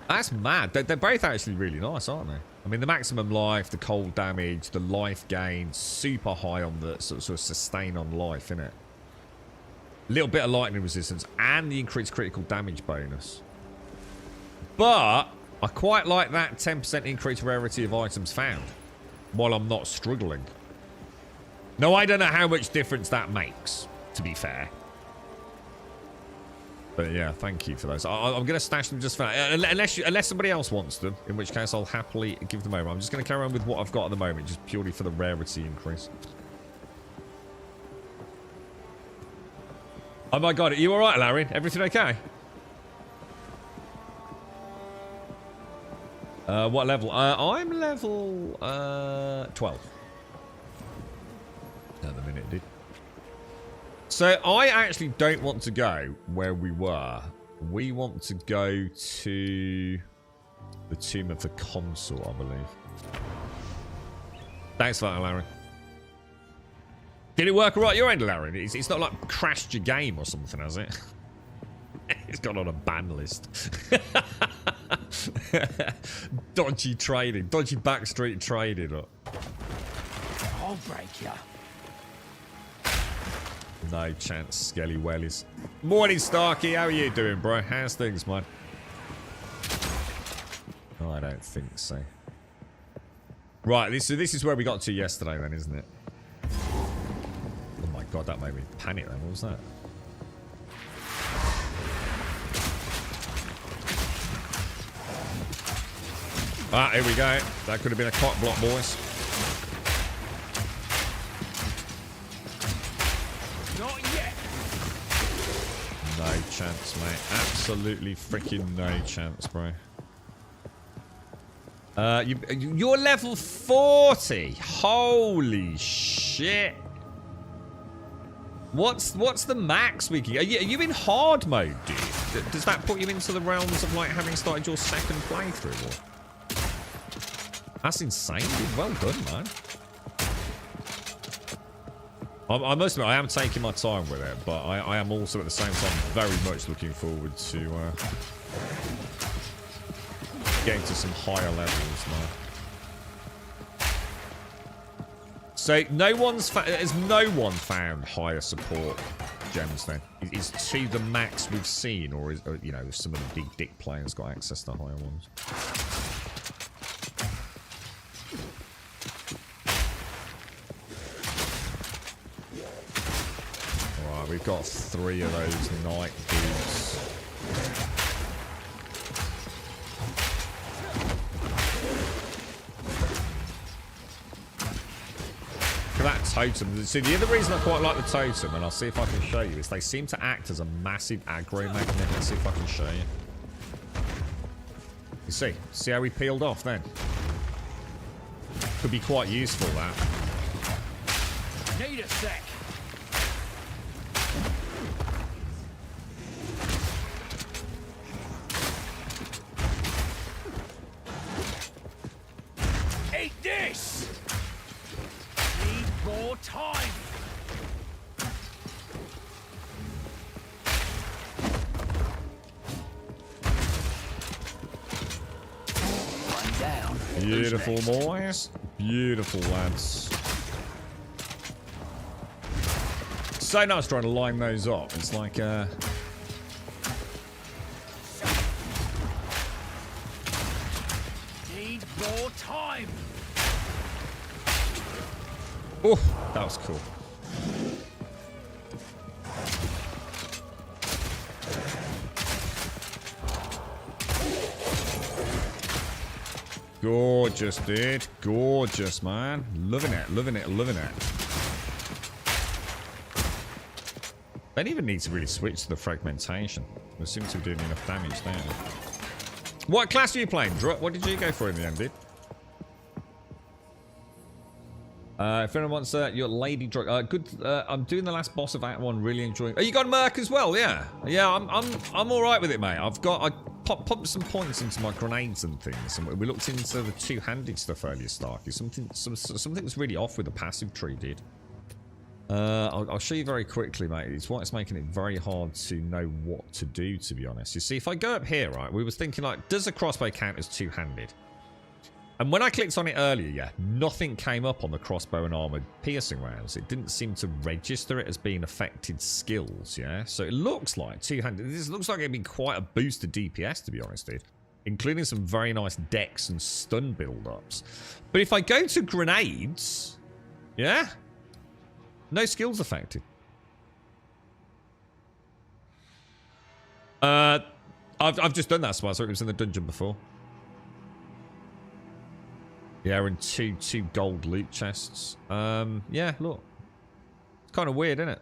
That's mad. They're both actually really nice, aren't they? I mean, the maximum life, the cold damage, the life gain, super high on the sort of sustain on life, innit? Little bit of lightning resistance and the increased critical damage bonus. But I quite like that 10% increased rarity of items found while I'm not struggling. No, I don't know how much difference that makes, to be fair. But yeah, thank you for those. I'm going to stash them just for unless somebody else wants them, in which case I'll happily give them over. I'm just going to carry on with what I've got at the moment, just purely for the rarity increase. Oh my god, are you alright, Larry? Everything okay? What level? I'm level 12. At the minute, dude. So I actually don't want to go where we were. We want to go to the Tomb of the Consul, I believe. Thanks for that, Larry. Did it work right your end, Larry? It's not like crashed your game or something, has it? It's gone on a ban list. Dodgy trading. Dodgy backstreet trading. I'll break you. No chance, Skelly Wellies. Morning, Starkey. How are you doing, bro? How's things, man? Oh, I don't think so. Right, so this is where we got to yesterday, then, isn't it? Oh my god, that made me panic then. What was that? Ah, here we go. That could have been a cock block, boys. Not yet. No chance, mate. Absolutely freaking no chance, bro. You're level 40. Holy shit. What's the max we can... Are you in hard mode, dude? Does that put you into the realms of, like, having started your second playthrough? Or... That's insane, dude. Well done, man. I must admit, I am taking my time with it, but I am also at the same time very much looking forward to getting to some higher levels now. So has no one found higher support gems then? Is 2 the max we've seen, or is you know, some of the big dick players got access to higher ones? Alright, we've got 3 of those night dudes. That totem. See, the other reason I quite like the totem, and I'll see if I can show you, is they seem to act as a massive aggro magnet. Let's see if I can show you. You see how we peeled off then? Could be quite useful, that. Need a sec. Eat this. Need more time. One down. Beautiful, boys. Beautiful, lads. So nice trying to line those up. It's like, Need more time. oh, that was cool. Gorgeous, dude. Gorgeous, man. Loving it, loving it, loving it. Don't even need to really switch to the fragmentation. They seem to be doing enough damage there. What class are you playing, Drut? What did you go for in the end, dude? If anyone wants your Lady Drug, good. I'm doing the last boss of Act 1. Really enjoying. Oh, you got Merc as well, yeah. Yeah, I'm all right with it, mate. I popped some points into my grenades and things, and we looked into the two-handed stuff earlier, Starky. Something was really off with the passive tree, dude. I'll show you very quickly, mate. It's why it's making it very hard to know what to do, to be honest. You see, if I go up here, right, we was thinking, like, does a crossbow count as two-handed? And when I clicked on it earlier, yeah, nothing came up on the crossbow and armored piercing rounds. It didn't seem to register it as being affected skills, yeah? So it looks like two-handed. This looks like it'd be quite a boost to DPS, to be honest, dude. Including some very nice dex and stun build-ups. But if I go to grenades, yeah, no skills affected. I've just done that, so I thought it was in the dungeon before. Yeah, and two gold loot chests. Yeah, look. It's kind of weird, isn't it?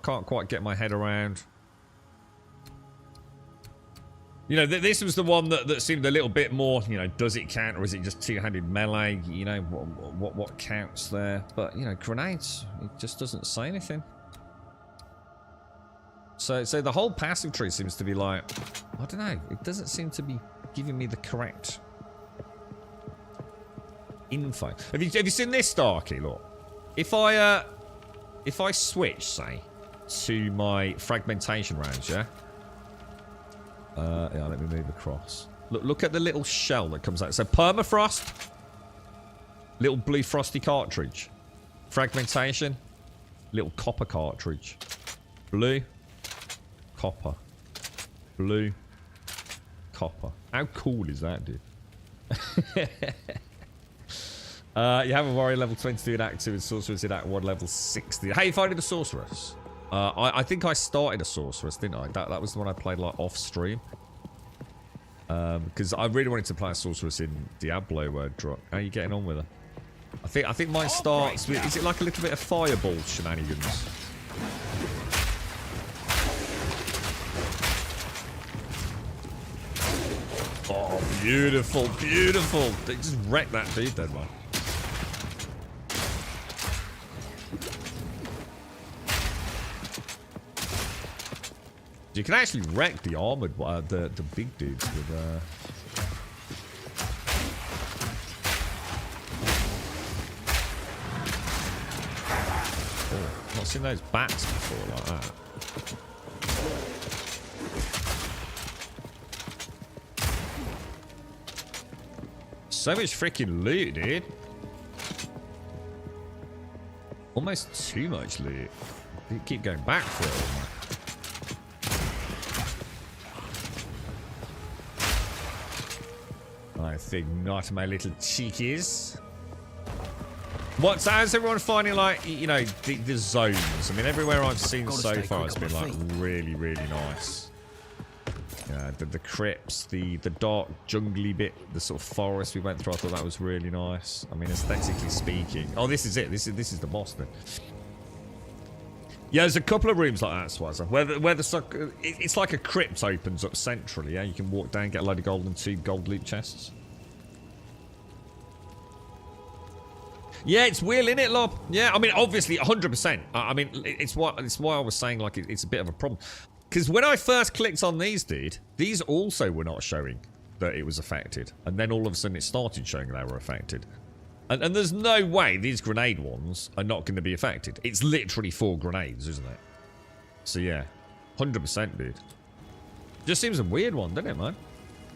Can't quite get my head around. You know, this was the one that seemed a little bit more, you know, does it count or is it just two-handed melee? You know, what counts there? But, you know, grenades, it just doesn't say anything. So the whole passive tree seems to be like, I don't know, it doesn't seem to be giving me the correct info. Have you seen this, Starky? Look, if I switch, say, to my fragmentation rounds, yeah. Yeah, let me move across. Look at the little shell that comes out. So permafrost, little blue frosty cartridge, fragmentation, little copper cartridge, blue, copper, blue, copper. How cool is that, dude? You have a warrior level 22 in Act 2 and sorceress in Act 1 level 60. Hey, you finding a sorceress? I think I started a sorceress, didn't I? That was the one I played like off stream. Because I really wanted to play a sorceress in Diablo drop. How are you getting on with her? I think mine starts with... Is it like a little bit of fireball shenanigans? Oh, beautiful, beautiful. They just wrecked that dude then, man. You can actually wreck the armored, the big dudes with. Oh, not seen those bats before like that. So much freaking loot, dude. Almost too much loot. You keep going back for it. I think not, my little cheekies. How's everyone finding, like, you know, the zones? I mean, everywhere I've seen so far it's been, like, really, really nice. Yeah, the crypts, the dark jungly bit, the sort of forest we went through, I thought that was really nice. I mean, aesthetically speaking. Oh, this is it. This is the boss then. Yeah, there's a couple of rooms like that, Swazza, where it's like a crypt opens up centrally. Yeah, you can walk down, get a load of gold and 2 gold loot chests. Yeah, it's real, innit, Lob? Yeah, I mean, obviously, 100%. I mean, it's why I was saying, like, it's a bit of a problem. Because when I first clicked on these, dude, these also were not showing that it was affected. And then all of a sudden it started showing they were affected. And there's no way these grenade ones are not going to be affected. It's literally 4 grenades, isn't it? So, yeah. 100%, dude. Just seems a weird one, doesn't it, man?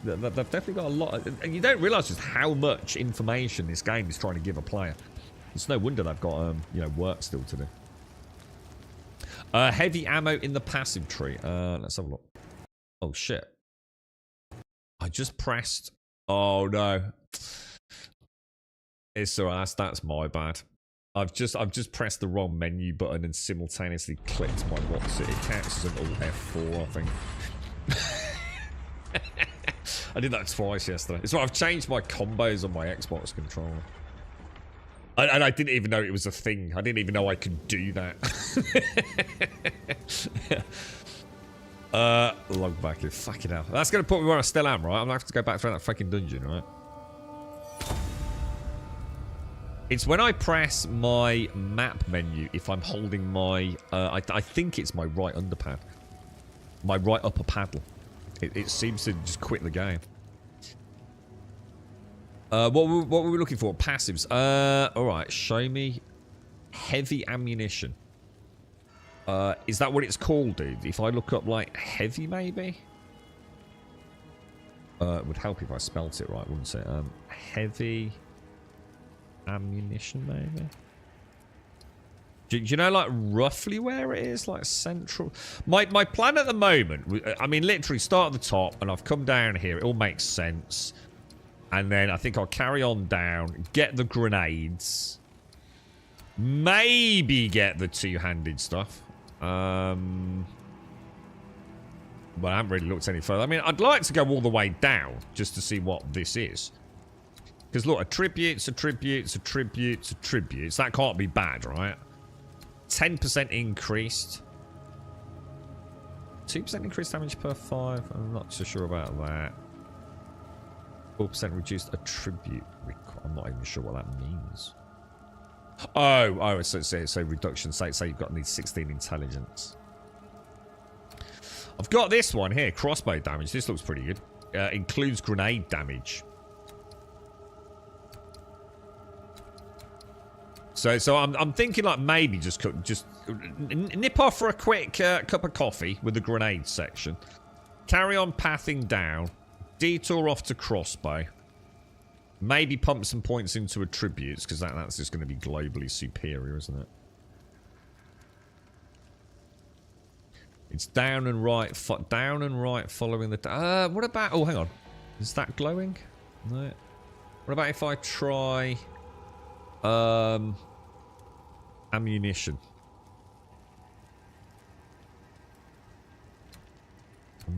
They've definitely got a lot. And you don't realise just how much information this game is trying to give a player. It's no wonder they've got, you know, work still to do. Heavy ammo in the passive tree. Let's have a look. Oh, shit. I just pressed... Oh, no. It's alright, that's my bad. I've just pressed the wrong menu button and simultaneously clicked my what's it. It counts as an Alt F4, I think. I did that twice yesterday. So I've changed my combos on my Xbox controller. And I didn't even know it was a thing. I didn't even know I could do that. Log back in. Fucking hell. That's gonna put me where I still am, right? I'm gonna have to go back through that fucking dungeon, right? It's when I press my map menu, if I'm holding my... I think it's my right underpad. My right upper paddle. It seems to just quit the game. What were we looking for? Passives. Alright, show me heavy ammunition. Is that what it's called, dude? If I look up, like, heavy, maybe? It would help if I spelt it right, wouldn't it? Heavy... ammunition, maybe. Do you know, like, roughly where it is? Like, central. My plan at the moment, I mean, literally start at the top, and I've come down here. It all makes sense. And then I think I'll carry on down, get the grenades, maybe get the 2-handed stuff. But I haven't really looked any further. I mean, I'd like to go all the way down just to see what this is. Because look, attributes. That can't be bad, right? 10% increased. 2% increased damage per 5. I'm not so sure about that. 4% reduced attribute. I'm not even sure what that means. Oh, so reduction. Say you've got need 16 intelligence. I've got this one here. Crossbow damage. This looks pretty good. Includes grenade damage. So I'm thinking like maybe just nip off for a quick cup of coffee with the grenade section. Carry on pathing down. Detour off to crossbow. Maybe pump some points into attributes because that's just going to be globally superior, isn't it? It's down and right following the... what about... Oh, hang on. Is that glowing? No. What about if I try... ammunition.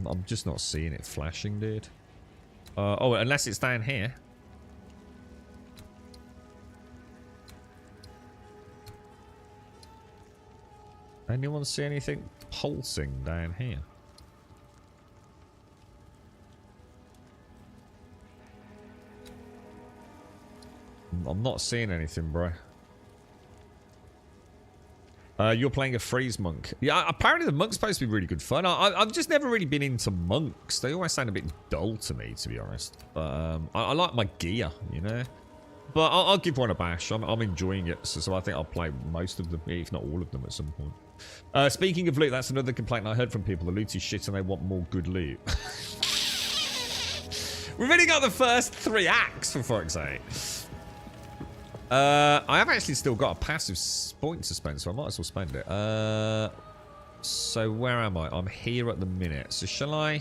I'm just not seeing it flashing, dude. Oh, unless it's down here. Anyone see anything pulsing down here? I'm not seeing anything, bro. You're playing a freeze monk. Yeah, apparently the monk's supposed to be really good fun. I've just never really been into monks. They always sound a bit dull to me, to be honest. But I like my gear, you know. But I'll give one a bash. I'm enjoying it, so I think I'll play most of them, if not all of them, at some point. Speaking of loot, that's another complaint I heard from people. The loot is shit and they want more good loot. We've only got the first 3 acts, for fuck's sake. I have actually still got a passive point to spend, so I might as well spend it. So where am I? I'm here at the minute. So shall I...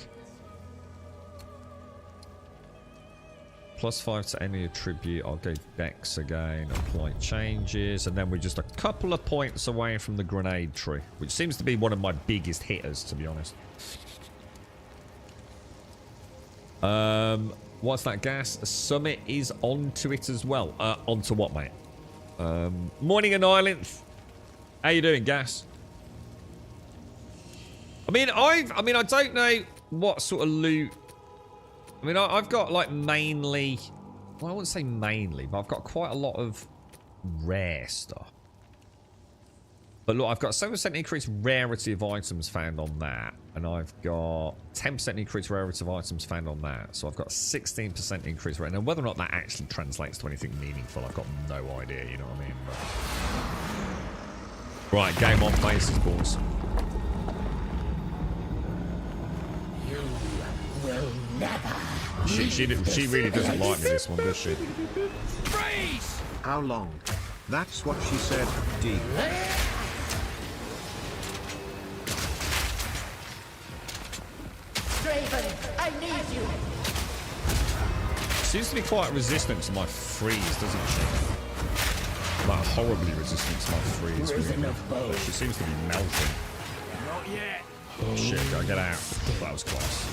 +5 to any attribute. I'll go Dex again. Apply changes. And then we're just a couple of points away from the grenade tree, which seems to be one of my biggest hitters, to be honest. What's that, Gas? Summit is onto it as well. Onto what, mate? Morning, Annihilanth. How you doing, Gas? I mean, I don't know what sort of loot. I mean, I've got like mainly. Well, I wouldn't say mainly, but I've got quite a lot of rare stuff. But look, I've got 7% increased rarity of items found on that. And I've got 10% increased rarity of items found on that. So I've got 16% increased rarity. And whether or not that actually translates to anything meaningful, I've got no idea, you know what I mean? But... Right, game on faces, boys. You will never. She really doesn't like me, this one, does she? Freeze! How long? That's what she said, D. Draven, I need you. Seems to be quite resistant to my freeze, doesn't she? Like horribly resistant to my freeze. Really. But she seems to be melting. Not yet. Oh, shit, gotta get out. That was close.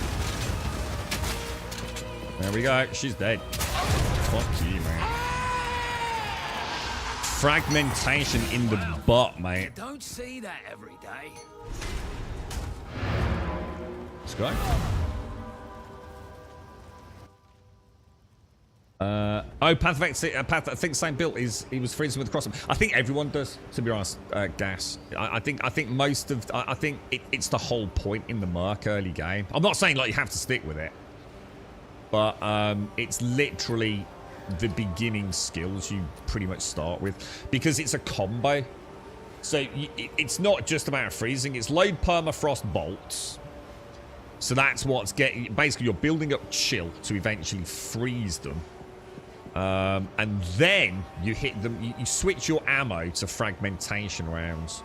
There we go. She's dead. Fuck you, man. Fragmentation in the butt, mate. You don't see that every day. Let's go. Path I think same build is he was freezing with the crossbow. I think everyone does, to be honest. Gas. I think most of I think it's the whole point in the Merc early game. I'm not saying like you have to stick with it, but it's literally the beginning skills you pretty much start with because it's a combo. So it's not just about freezing. It's load permafrost bolts. So that's what's getting... Basically, you're building up chill to eventually freeze them. And then you hit them... You switch your ammo to fragmentation rounds.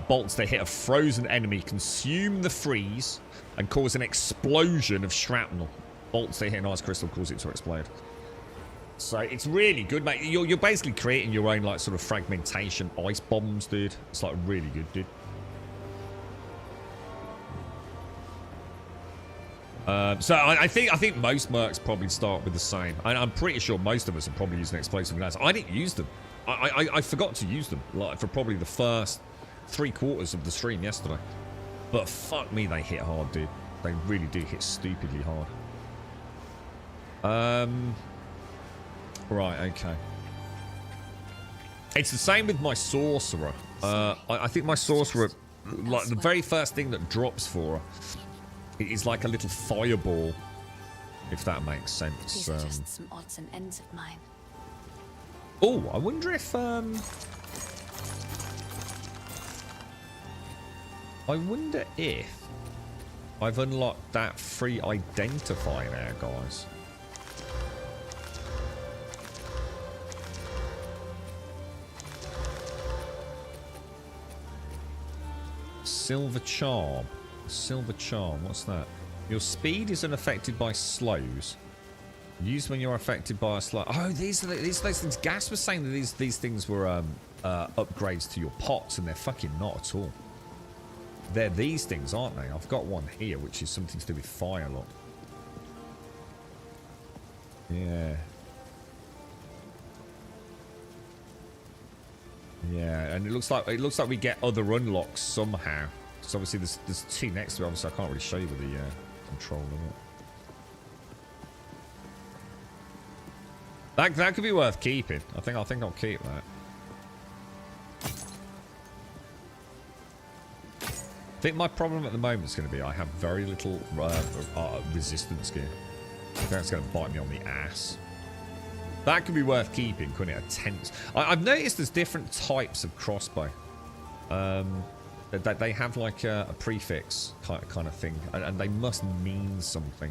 Bolts that hit a frozen enemy consume the freeze and cause an explosion of shrapnel. Bolts that hit an ice crystal cause it to explode. So it's really good, mate. You're basically creating your own, like, sort of fragmentation ice bombs, dude. It's, like, really good, dude. So I think most mercs probably start with the same. I'm pretty sure most of us are probably using explosive grenades. I didn't use them. I forgot to use them like for probably the first 3/4 of the stream yesterday. But fuck me, they hit hard, dude. They really do hit stupidly hard. Right, okay. It's the same with my sorcerer. I think my sorcerer, like the very first thing that drops for her, it is like a little fireball, if that makes sense. These are just some odds and ends of mine. Oh, I wonder if I wonder if I've unlocked that free identify now, guys. Silver charm. Silver charm, what's that? Your speed is unaffected by slows. Used when you're affected by a slow. Oh, these are those things. Gas was saying that these things were upgrades to your pots, and they're fucking not at all. They're these things, aren't they? I've got one here, which is something to do with fire lock. Yeah. Yeah, and it looks like we get other unlocks somehow. So obviously there's two next to it. Obviously I can't really show you with the control of it. That could be worth keeping. I think I'll keep that. I think my problem at the moment is going to be I have very little resistance gear. I think that's going to bite me on the ass. That could be worth keeping, couldn't it? A tent. I've noticed there's different types of crossbow. They have like a prefix kind of thing, and they must mean something.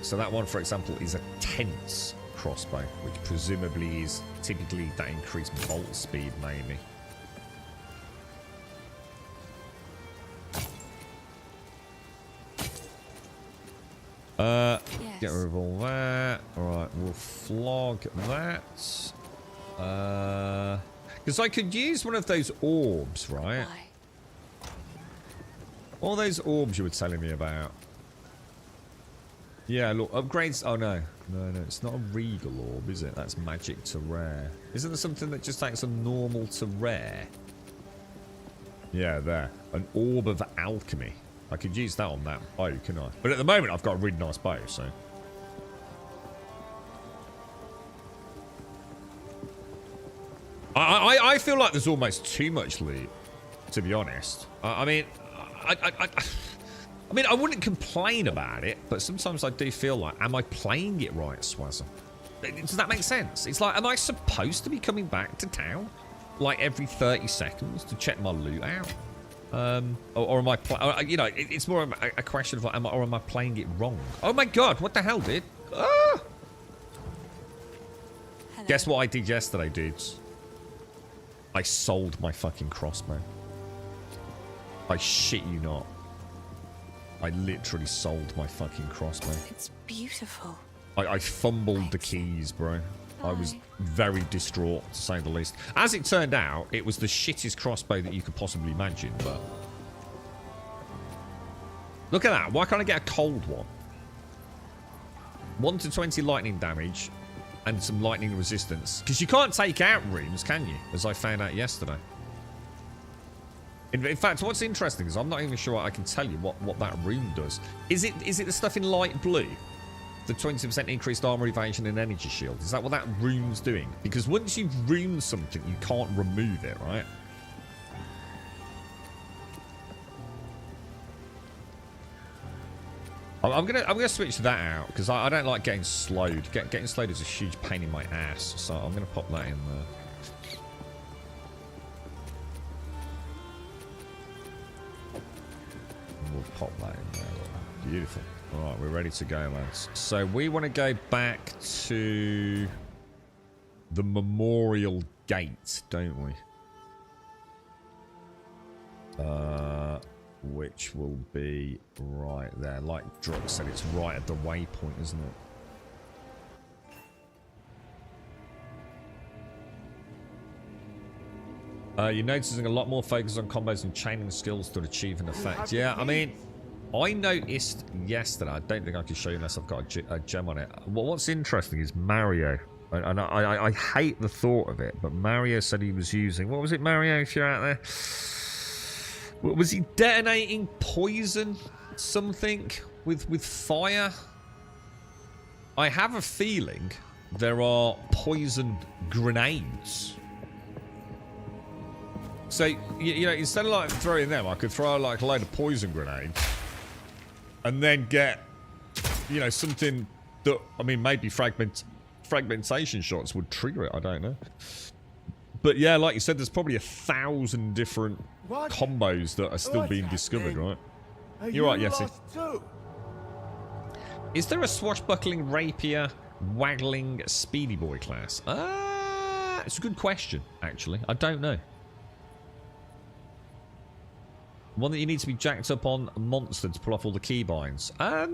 So that one, for example, is a tense crossbow, which presumably is typically that increased bolt speed, maybe. Yes. Get rid of all that. Alright, we'll flog that. Because I could use one of those orbs, right? Why? All those orbs you were telling me about. Yeah, look, upgrades. Oh, no. No, it's not a regal orb, is it? That's magic to rare. Isn't there something that just takes a normal to rare? Yeah, there. An orb of alchemy. I could use that on that bow, couldn't I? But at the moment, I've got a really nice bow, so. I feel like there's almost too much loot, to be honest. I mean, I wouldn't complain about it, but sometimes I do feel like, am I playing it right, Swazza? Does that make sense? It's like, am I supposed to be coming back to town like every 30 seconds to check my loot out? Or am I, you know, it's more a question of like, am I playing it wrong? Oh my god, what the hell, dude? Ah! Hello. Guess what I did yesterday, dudes? I sold my fucking crossbow. I shit you not. I literally sold my fucking crossbow. It's beautiful. I fumbled the keys, bro. I was very distraught, to say the least. As it turned out, it was the shittest crossbow that you could possibly imagine, but... Look at that. Why can't I get a cold one? 1 to 20 lightning damage and some lightning resistance. Because you can't take out runes, can you? As I found out yesterday. In fact, what's interesting is I'm not even sure I can tell you what that rune does. Is it the stuff in light blue? The 20% increased armor evasion and energy shield. Is that what that rune's doing? Because once you rune something, you can't remove it, right? I'm gonna switch that out because I don't like getting slowed. Getting slowed is a huge pain in my ass, so I'm gonna pop that in there. We'll pop that in there. Beautiful. Alright, we're ready to go, lads. So we want to go back to the Memorial Gate, don't we? Which will be right there. Like Druk said, it's right at the waypoint, isn't it? You're noticing a lot more focus on combos and chaining skills to achieve an effect. Yeah, I mean, I noticed yesterday. I don't think I can show you unless I've got a gem on it. Well, what's interesting is Mario. And I hate the thought of it, but Mario said he was using... What was it, Mario, if you're out there? Was he detonating poison something with fire? I have a feeling there are poisoned grenades. So, you know, instead of like throwing them, I could throw like a load of poison grenades and then get, you know, something that, I mean, maybe fragmentation shots would trigger it. I don't know. But yeah, like you said, there's probably 1,000 different combos that are still being discovered, right? You're right, Yessie. Is there a swashbuckling rapier, waggling speedy boy class? It's a good question, actually. I don't know. One that you need to be jacked up on monster to pull off all the keybinds. I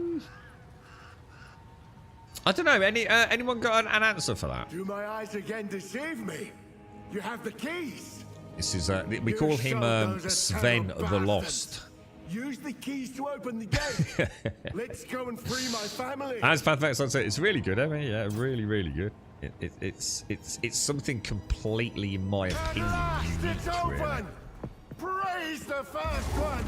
don't know. Anyone got an answer for that? Do my eyes again deceive me? You have the keys. This is we call him Sven the Lost. Use the keys to open the gate. Let's go and free my family. As Path of Exile said, it's really good, Emmy. Yeah, really, really good. It's something completely, in my opinion, unique, It's really. open. Praise the first one.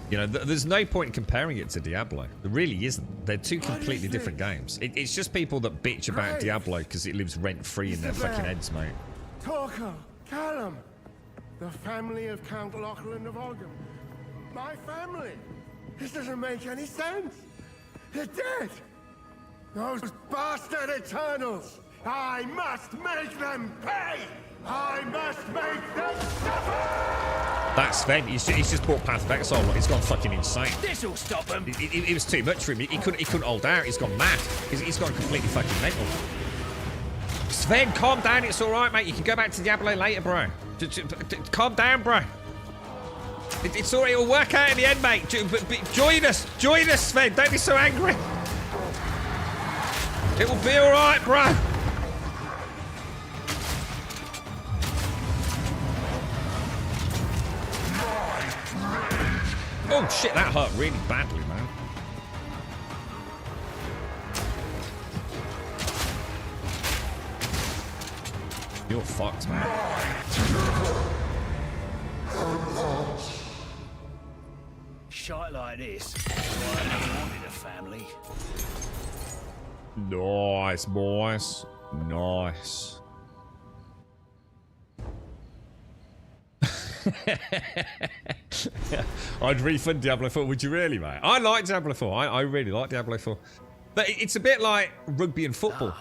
You know, there's no point in comparing it to Diablo. There really isn't. They're two completely different games. It's just people that bitch about Great. Diablo because it lives rent-free in their fucking heads, mate. Torko, Callum, the family of Count Lachlan of Ogham. My family. This doesn't make any sense. They're dead. Those bastard Eternals. I must make them pay. I must make them suffer. That's Sven. He's just bought Path of Exile. He's gone fucking insane. This'll stop him. It was too much for him. He couldn't hold out. He's gone mad. He's gone completely fucking mental. Sven, calm down. It's all right, mate. You can go back to Diablo later, bro. Calm down, bro. It's all right. It'll work out in the end, mate. Join us. Join us, Sven. Don't be so angry. It will be all right, bro. Oh, shit. That hurt really badly, man. You're fucked, man. Shite like this. Why I never wanted a family. Nice, boys. Nice. I'd refund Diablo 4. Would you really, mate? I like Diablo 4. I really like Diablo 4. But it's a bit like rugby and football.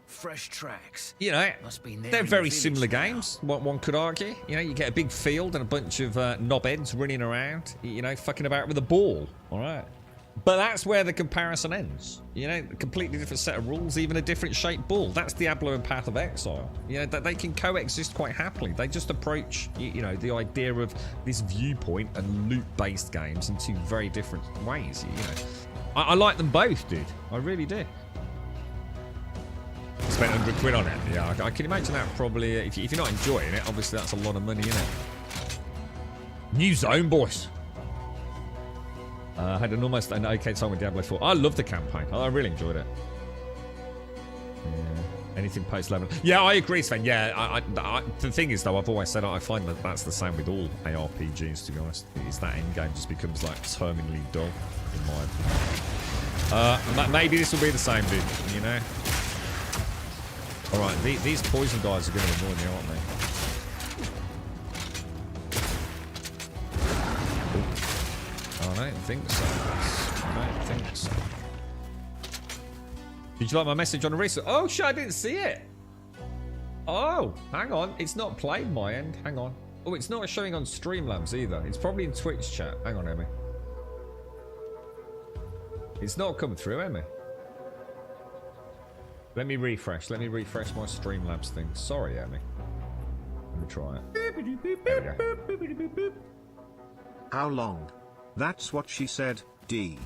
Fresh tracks. You know, Must be near they're in the very village similar now. games, one could argue. You know, you get a big field and a bunch of knobheads running around, you know, fucking about with a ball. All right. But that's where the comparison ends. You know, a completely different set of rules, even a different shaped ball. That's Diablo and Path of Exile. You know, that they can coexist quite happily. They just approach, you know, the idea of this viewpoint and loot-based games in two very different ways. You know, I like them both, dude. I really do. Spent 100 quid on it. Yeah, I can imagine that probably. If you're not enjoying it, obviously that's a lot of money, isn't it? New zone, boys. I had an okay time with Diablo 4. I love the campaign. I really enjoyed it. Yeah. Anything post 11. Yeah, I agree, Sven. Yeah, the thing is, though, I've always said I find that that's the same with all ARPGs, to be honest. Is that end game just becomes like terminally dull, in my opinion. Maybe this will be the same, dude. You know. All right, these poison guys are going to annoy me, aren't they? I don't think so. I don't think so. Did you like my message on the recent? Oh shit, I didn't see it. Oh, hang on. It's not played my end. Hang on. Oh, it's not showing on Streamlabs either. It's probably in Twitch chat. Hang on, Emmy. It's not come through, Emmy. Let me refresh. Let me refresh my Streamlabs thing. Sorry, Emmy. Let me try it. There we go. How long? That's what she said, D.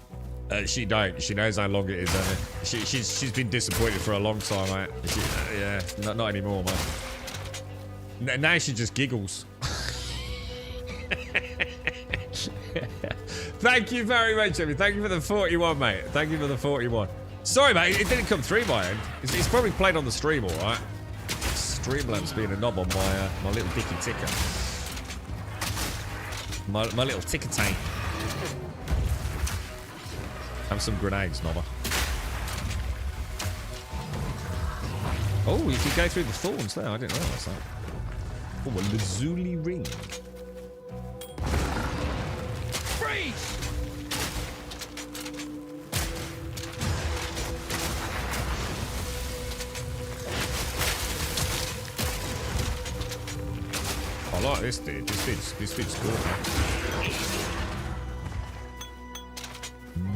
She don't. She knows how long it is, Emmy. She's been disappointed for a long time, mate. Yeah, not anymore, mate. Now she just giggles. Thank you very much, Emmy. Thank you for the 41, mate. Thank you for the 41. Sorry, mate. It didn't come through my end. It's probably played on the stream, all right. Streamlabs being a knob on my little dicky ticker. My little ticker tank. Have some grenades, Nobber. Oh, you can go through the thorns there. I didn't realise that. Oh, a lazuli ring. Freeze! I like this dude. This dude's cool, man.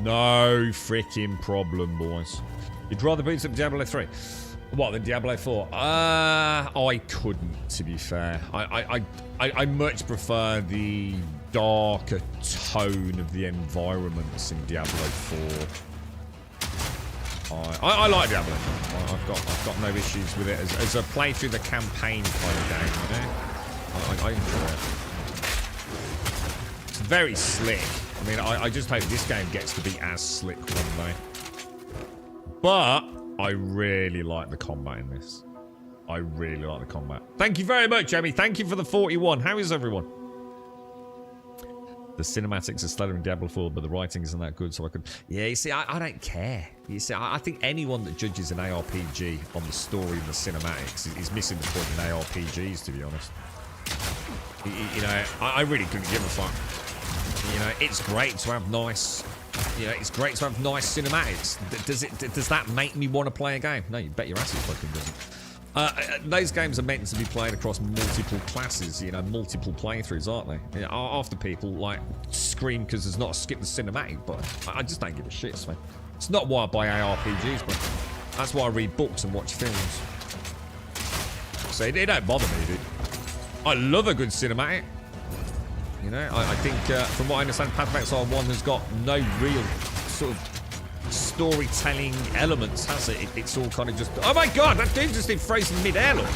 No freaking problem, boys. You'd rather boot up Diablo 3? What, than Diablo 4? I couldn't, to be fair. I much prefer the darker tone of the environments in Diablo 4. I like Diablo 4. I've got no issues with it as a play through the campaign kind of game, you know? I enjoy it. It's very slick. I mean, I just hope this game gets to be as slick one day. But I really like the combat in this. I really like the combat. Thank you very much, Emmy. Thank you for the 41. How is everyone? The cinematics are stellar in Diablo 4, but the writing isn't that good, so I could... Yeah, you see, I don't care. You see, I think anyone that judges an ARPG on the story and the cinematics is missing the point in ARPGs, to be honest. You know, I really couldn't give a fuck. You know, it's great to have nice... You know, it's great to have nice cinematics. Does that make me want to play a game? No, you bet your ass it fucking doesn't. Those games are meant to be played across multiple classes, you know, multiple playthroughs, aren't they? You know, after people, like, scream because there's not a skip the cinematic button. I just don't give a shit, so it's not why I buy ARPGs, but that's why I read books and watch films. So it don't bother me, dude. I love a good cinematic. You know, I think, from what I understand, Path of Exile 1 has got no real sort of storytelling elements, has it? It's all kind of just... Oh my god, that dude just did frozen mid-air, look. I'm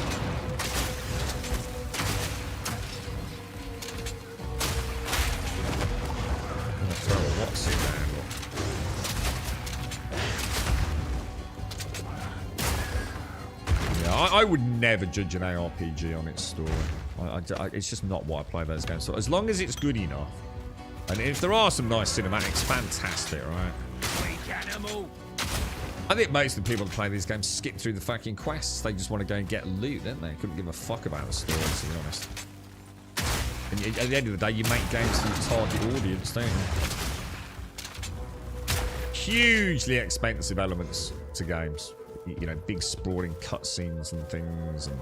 gonna throw a what's in there, look. Yeah, I would never judge an ARPG on its story. It's just not why I play those games. So as long as it's good enough, and if there are some nice cinematics, fantastic, right? I think most of the people that play these games skip through the fucking quests. They just want to go and get loot, don't they? Couldn't give a fuck about the story, to be honest. And at the end of the day, you make games for your target audience, don't you? Hugely expensive elements to games. You know, big sprawling cutscenes and things, and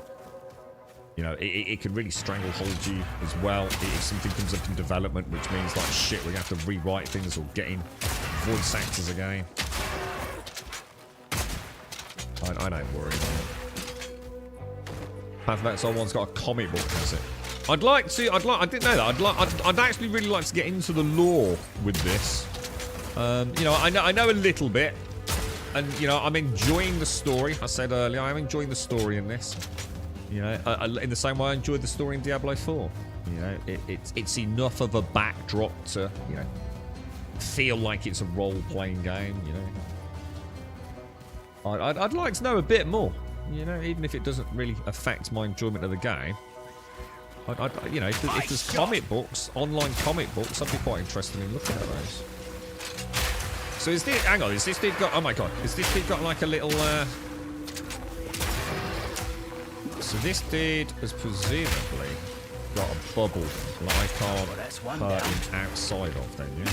you know, it can really stranglehold you as well if something comes up in development, which means like shit, we're gonna have to rewrite things or get in voice actors again. I don't worry about it. Path of Exile 1's got a comic book, has it? I didn't know that. I'd actually really like to get into the lore with this. You know, I know a little bit, and you know, I'm enjoying the story. I said earlier, I'm enjoying the story in this. You know, in the same way I enjoyed the story in Diablo 4. You know, it's enough of a backdrop to, you know, feel like it's a role-playing game, you know. I'd like to know a bit more, you know, even if it doesn't really affect my enjoyment of the game. You know, if there's comic books, online comic books, I'd be quite interested in looking at those. So is this, hang on, is this dude got, oh my god, is this dude got like a little, so this dude has presumably got a bubble that I can't hurt him outside of, don't you?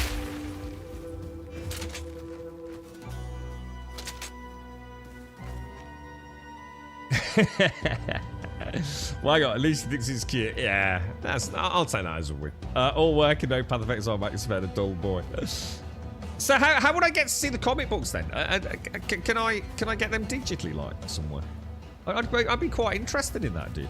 Well, at least he thinks he's cute. Yeah, I'll take that as a win. All work and no Path of Exile makes a dull boy. So how would I get to see the comic books then? Can I get them digitally, like, somewhere? I'd be quite interested in that, dude.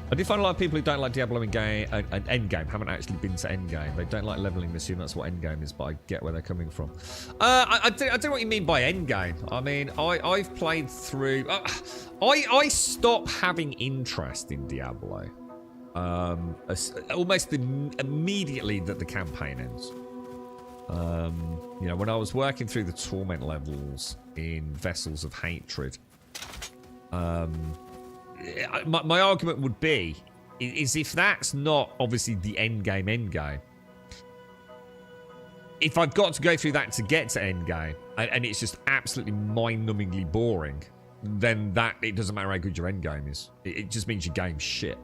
I do find a lot of people who don't like Diablo and Endgame haven't actually been to Endgame. They don't like leveling, they assume that's what Endgame is, but I get where they're coming from. I don't know what you mean by Endgame. I mean, I've played through... I stop having interest in Diablo. Almost immediately that the campaign ends. You know, when I was working through the torment levels in Vessels of Hatred, my argument would be is if that's not obviously the end game, if I've got to go through that to get to end game and it's just absolutely mind-numbingly boring, then it doesn't matter how good your end game is. It just means your game's shit.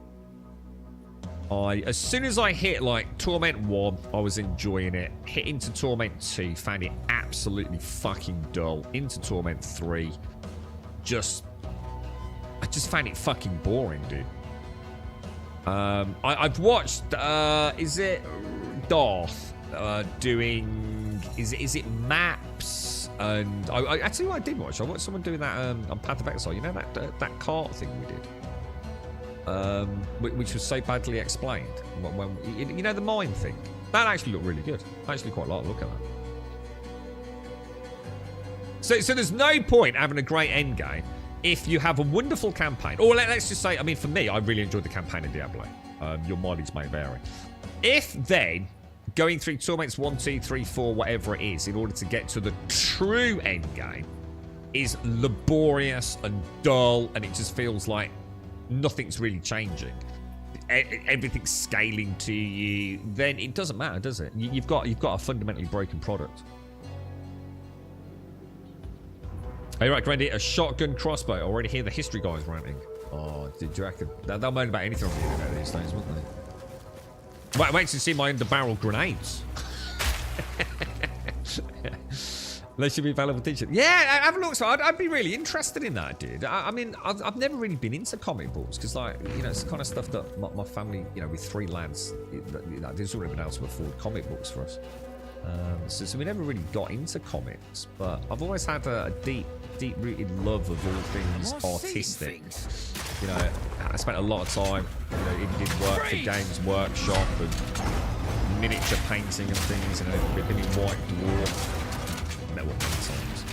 As soon as I hit like Torment 1, I was enjoying it. Hit into Torment 2, found it absolutely fucking dull. Into Torment 3, I just found it fucking boring, dude. I've watched, is it Darth doing, is it maps? And I tell you what I did watch. I watched someone doing that on Path of Exile. You know that cart thing we did? Which was so badly explained. When you know the mine thing? That actually looked really good. I actually quite like the look at that. So there's no point having a great end game if you have a wonderful campaign. Or let's just say, I mean, for me, I really enjoyed the campaign in Diablo. Your mileage may vary. If then going through torments 1, 2, 3, 4, whatever it is, in order to get to the true end game is laborious and dull, and it just feels like nothing's really changing. Everything's scaling to you. Then it doesn't matter, does it? You've got a fundamentally broken product. Hey, right, Grandy, a shotgun crossbow. Already hear the history guys ranting. Oh, did you reckon? They'll moan about anything on the internet these days, won't they? Wait to see my under-barrel grenades. They should be available teaching. Yeah, have a look. So I'd be really interested in that, dude. I mean, I've never really been into comic books because, like, you know, it's the kind of stuff that my family, you know, with 3 lads, they sort of been able to afford comic books for us. So we never really got into comics, but I've always had a deep-rooted love of all things artistic. You know, I spent a lot of time, you know, even did work for Games Workshop and miniature painting and things, and I've been in White Dwarf. Met what many times.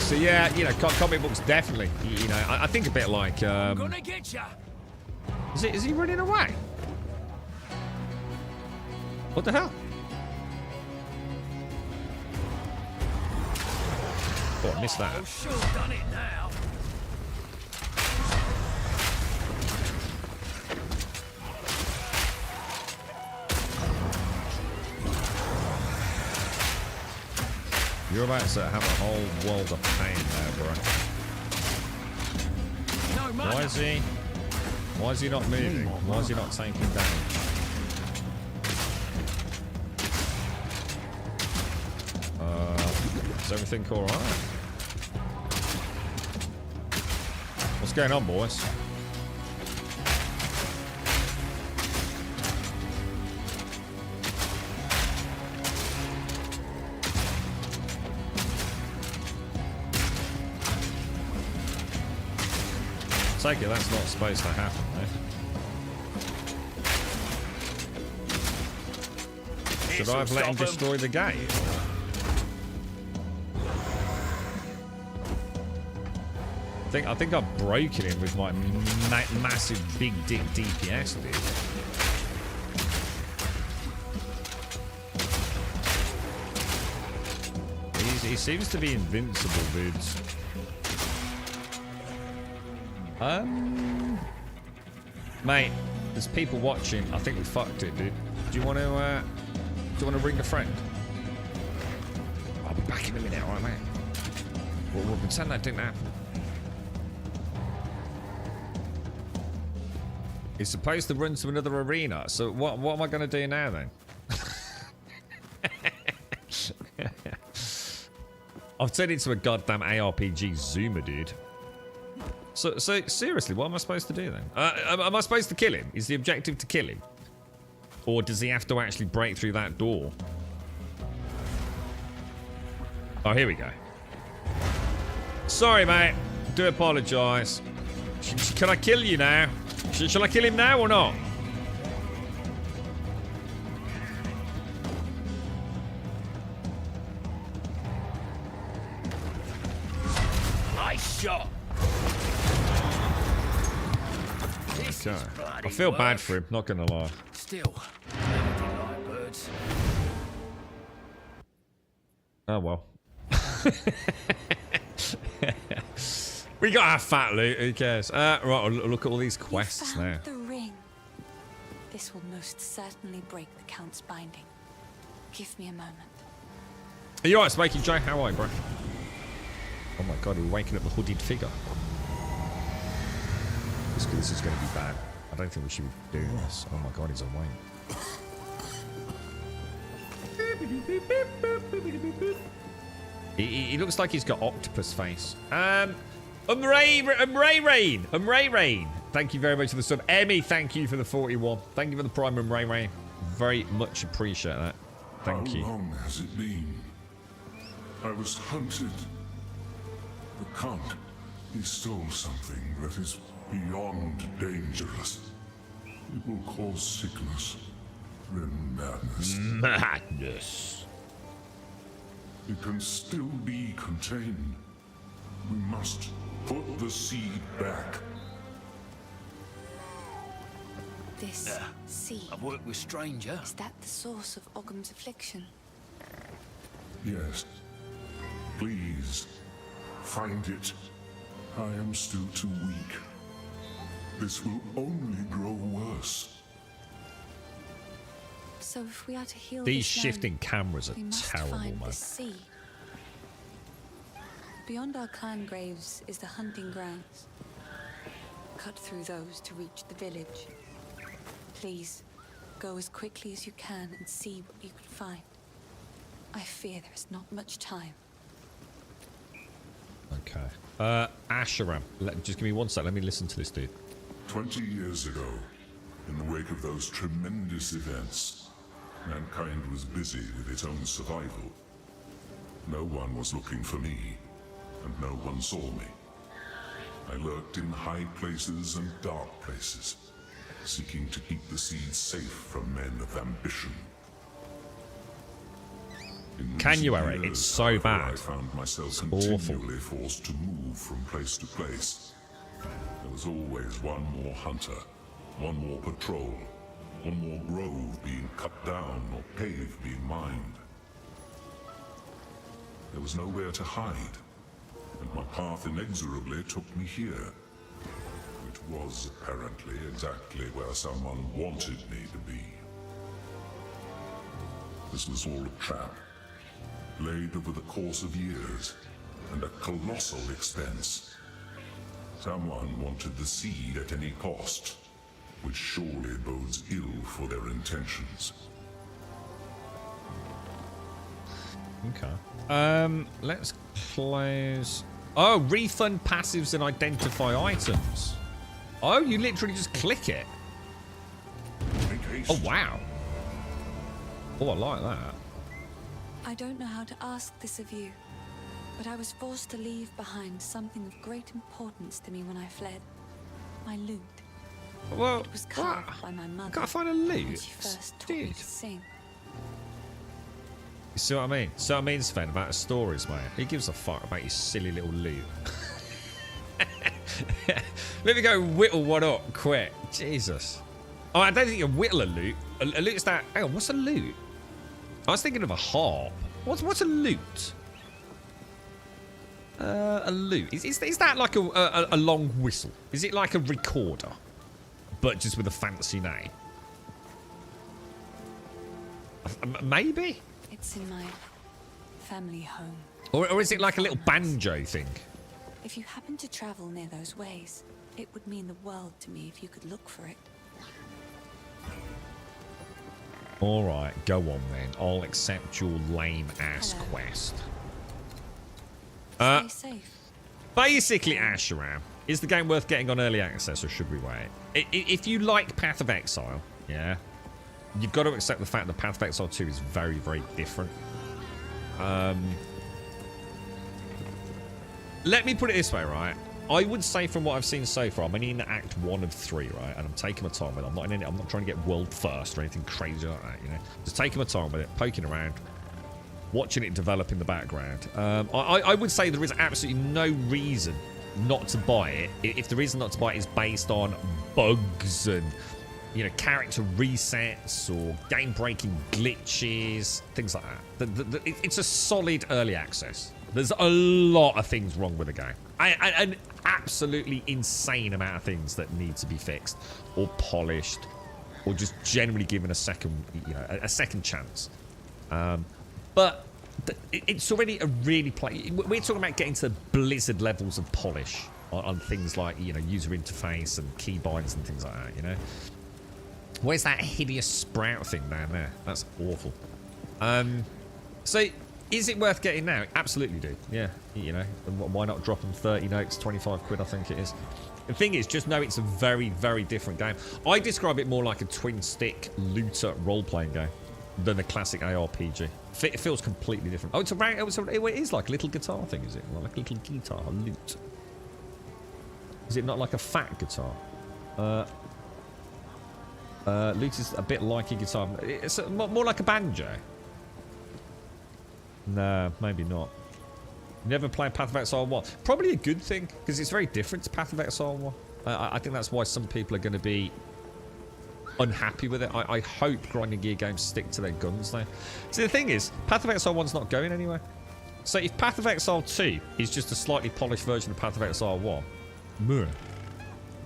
So yeah, you know, comic books definitely. You know, I think a bit like. I'm gonna get ya. Is he running away? What the hell? Oh, I missed that. Oh, sure done it now. You're about to have a whole world of pain there, bro. No money. Why is he not moving? Why is he not taking damage? Is everything all right? What's going on, boys? Take it that's not supposed to happen, though. Should I have let him destroy the gate? I think I've broken him with my massive big dick DPS, dude. He seems to be invincible, dudes. Mate, there's people watching. I think we fucked it, dude. Do you want to ring a friend? I'll be back in a minute, alright, mate? We'll pretend that didn't happen. He's supposed to run to another arena, so what am I going to do now, then? I've turned into a goddamn ARPG zoomer, dude. So seriously, what am I supposed to do, then? Am I supposed to kill him? Is the objective to kill him? Or does he have to actually break through that door? Oh, here we go. Sorry, mate. Do apologise. Can I kill you now? Shall I kill him now or not? Nice shot. Okay. I feel bad for him, not gonna lie. Still, I didn't like birds. Oh well. We got our fat loot, who cares? Right, look at all these quests now. The ring. This will most certainly break the Count's binding. Give me a moment. Are you alright, Smokey Joe? How are you, bro? Oh my god, we're waking up the hooded figure. This is going to be bad. I don't think we should be doing this. Oh my god, he's awake. He looks like he's got octopus face. Umray Rain. Thank you very much for the sub. Emmy, thank you for the 41. Thank you for the prime, Umray Rain. Very much appreciate that. Thank you. How long has it been? I was hunted. The Count, he stole something that is beyond dangerous. It will cause sickness, then madness. Madness. It can still be contained. We must put the seed back. This sea, I've worked with stranger. is that the source of Ogham's affliction? Yes. Please, find it. I am still too weak. This will only grow worse. So if we are to heal These this shifting land, cameras are we must terrible, find man. the sea. Beyond our clan graves is the hunting grounds. Cut through those to reach the village. Please, go as quickly as you can and see what you can find. I fear there is not much time. Okay. Asheram. Just give me 1 sec. Let me listen to this dude. 20 years ago, in the wake of those tremendous events, mankind was busy with its own survival. No one was looking for me, and no one saw me. I lurked in high places and dark places, seeking to keep the seeds safe from men of ambition. In Can you, recent Eric? years, It's so however, bad. I found myself It's continually awful. forced to move from place to place. There was always one more hunter, one more patrol, one more grove being cut down or cave being mined. There was nowhere to hide, and my path inexorably took me here, which was apparently exactly where someone wanted me to be. This was all a trap, laid over the course of years, and at colossal expense. Someone wanted the seed at any cost, which surely bodes ill for their intentions. Okay. Let's close. Oh, refund passives and identify items. Oh, you literally just click it. Make haste. Oh, wow. Oh, I like that. I don't know how to ask this of you, but I was forced to leave behind something of great importance to me when I fled. My lute. Well, It was carved by my mother. Gotta find a when loot. she first taught me Dude. to sing. You see what I mean? See what I mean, Sven, about the stories, mate? Who gives a fuck about your silly little loot? Let me go whittle one up quick. Jesus. Oh, I don't think you whittle a loot. A loot's that... Hang on, what's a loot? I was thinking of a harp. What's a loot? A lute. Is that like a long whistle? Is it like a recorder? But just with a fancy name? Maybe? It's in my family home. Or is it like a little banjo thing? If you happen to travel near those ways, it would mean the world to me if you could look for it. Alright, go on then. I'll accept your lame-ass Hello. quest. Stay safe. Basically, Asheram, is the game worth getting on early access or should we wait? If you like Path of Exile, yeah, you've got to accept the fact that Path of Exile 2 is very, very different. Let me put it this way, right? I would say from what I've seen so far, I'm only in Act 1 of 3, right? And I'm taking my time with it. I'm not trying to get world first or anything crazy like that, you know? Just taking my time with it, poking around, watching it develop in the background. I would say there is absolutely no reason not to buy it. If the reason not to buy it is based on bugs and, you know, character resets or game-breaking glitches, things like that. It's a solid early access. There's a lot of things wrong with the game. An absolutely insane amount of things that need to be fixed or polished or just generally given a second, you know, a second chance. But it's already a really we're talking about getting to Blizzard levels of polish on things like, you know, user interface and keybinds and things like that, you know. Where's that hideous sprout thing down there? That's awful. So is it worth getting now? Absolutely do. Yeah, you know, why not drop them 30 notes, 25 quid I think it is. The thing is, just know it's a very, very different game. I describe it more like a twin-stick looter role-playing game than a classic ARPG. It feels completely different. Oh, it is like a little guitar thing, is it? Like a little guitar, a lute. Is it not like a fat guitar? Lute is a bit like a guitar. It's more like a banjo. Nah, maybe not. Never played Path of Exile 1. Probably a good thing, because it's very different to Path of Exile 1. I think that's why some people are going to be unhappy with it. I hope grinding gear games stick to their guns now. See, the thing is, Path of Exile 1's not going anywhere. So if Path of Exile 2 is just a slightly polished version of Path of Exile 1, meh.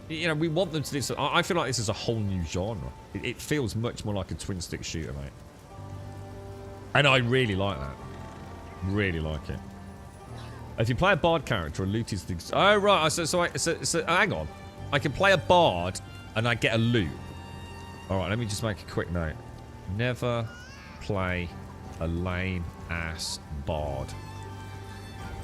You know, we want them to do so. I feel like this is a whole new genre. It feels much more like a twin stick shooter, mate. And I really like that. Really like it. If you play a bard character, a loot is the... Oh, right. So hang on. I can play a bard and I get a loot. All right, let me just make a quick note. Never play a lame-ass bard.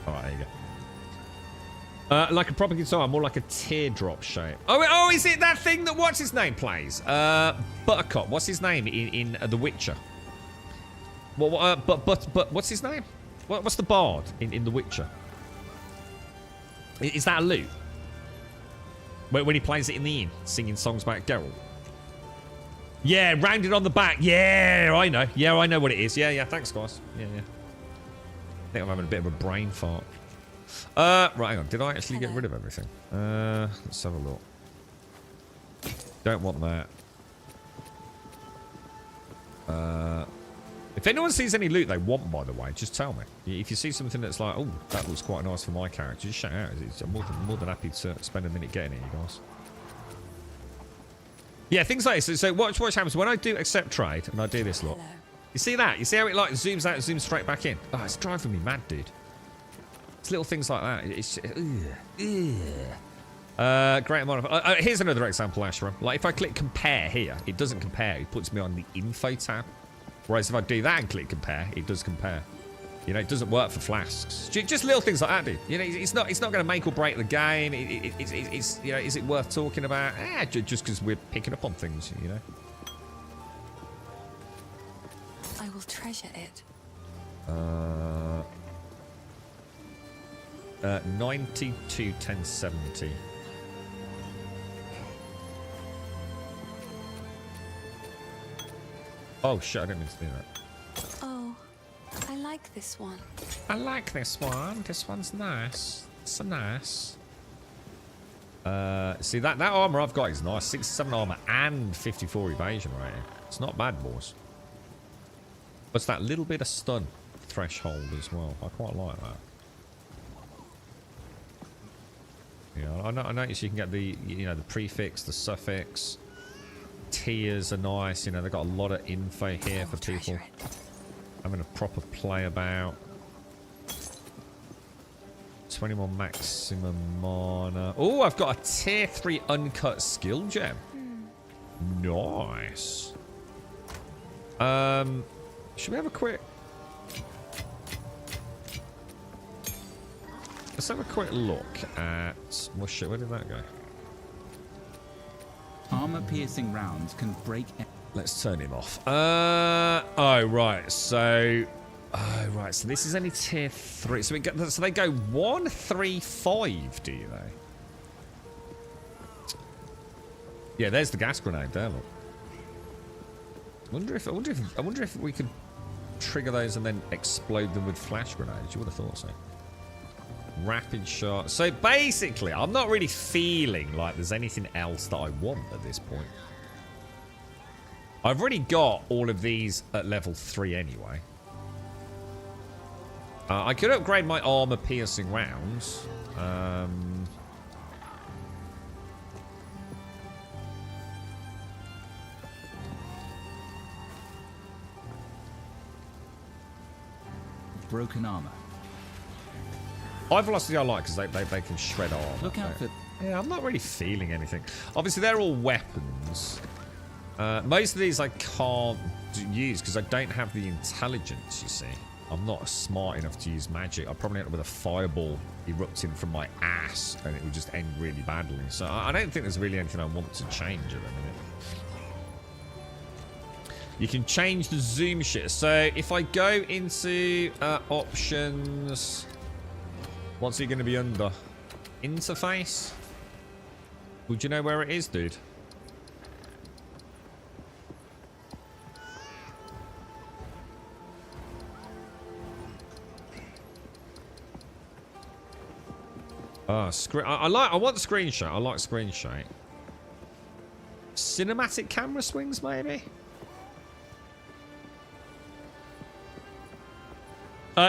All right, there you go. Like a proper guitar, more like a teardrop shape. Oh, is it that thing that what's his name plays? Buttercup. What's his name in The Witcher? Well, but what's his name? What's the bard in The Witcher? Is that a lute? When he plays it in the inn, singing songs about Geralt. Yeah, rounded on the back. Yeah, I know. Yeah, I know what it is. Yeah. Thanks, guys. Yeah. I think I'm having a bit of a brain fart. Right, hang on. Did I actually get rid of everything? Let's have a look. Don't want that. If anyone sees any loot they want, by the way, just tell me. If you see something that's like, oh, that looks quite nice for my character, just shout out. I'm more than happy to spend a minute getting it, you guys. Yeah, things like this. So watch happens when I do accept trade and I do this look. You see that? You see how it like zooms out and zooms straight back in? Oh, it's driving me mad, dude. It's little things like that. It's great amount of... here's another example, Ashram. Like, if I click compare here, it doesn't compare. It puts me on the info tab. Whereas if I do that and click compare, it does compare. You know, it doesn't work for flasks. Just little things like that, dude. You know, it's not going to make or break the game. It's you know, is it worth talking about? Just because we're picking up on things, you know. I will treasure it. 92 1070. Oh shit, I didn't mean to do that. Oh, I like this one. I like this one. This one's nice. It's so nice. See, that armor I've got is nice. 67 armor and 54 evasion rating. It's not bad, boys. But it's that little bit of stun threshold as well. I quite like that. Yeah, I notice you can get the, you know, the prefix, the suffix. Tiers are nice, you know, they've got a lot of info here for people having a proper play about. 21 maximum mana. Oh, I've got a tier 3 uncut skill gem. Nice. Should we have a quick... Let's have a quick look at... Well, shit, where did that go? Armor-piercing rounds can break... Let's turn him off. Oh, right. So... Oh, right. So this is only tier 3. So, so they go 1, 3, 5, do they? Yeah, there's the gas grenade there, look. I wonder if we could trigger those and then explode them with flash grenades. You would have thought so. Rapid shot. So basically, I'm not really feeling like there's anything else that I want at this point. I've already got all of these at level 3 anyway. I could upgrade my armor piercing rounds. Broken armor. High velocity I like because they can shred armor. Look out for... Yeah, I'm not really feeling anything. Obviously, they're all weapons. Most of these I can't use because I don't have the intelligence, you see. I'm not smart enough to use magic. I'll probably end up with a fireball erupting from my ass and it would just end really badly. So I don't think there's really anything I want to change at the minute. You can change the zoom shit. So if I go into options... What's he going to be under? Interface? Would you know where it is, dude? Oh, screen. I want screenshot. I like screenshot. cinematic camera swings, maybe?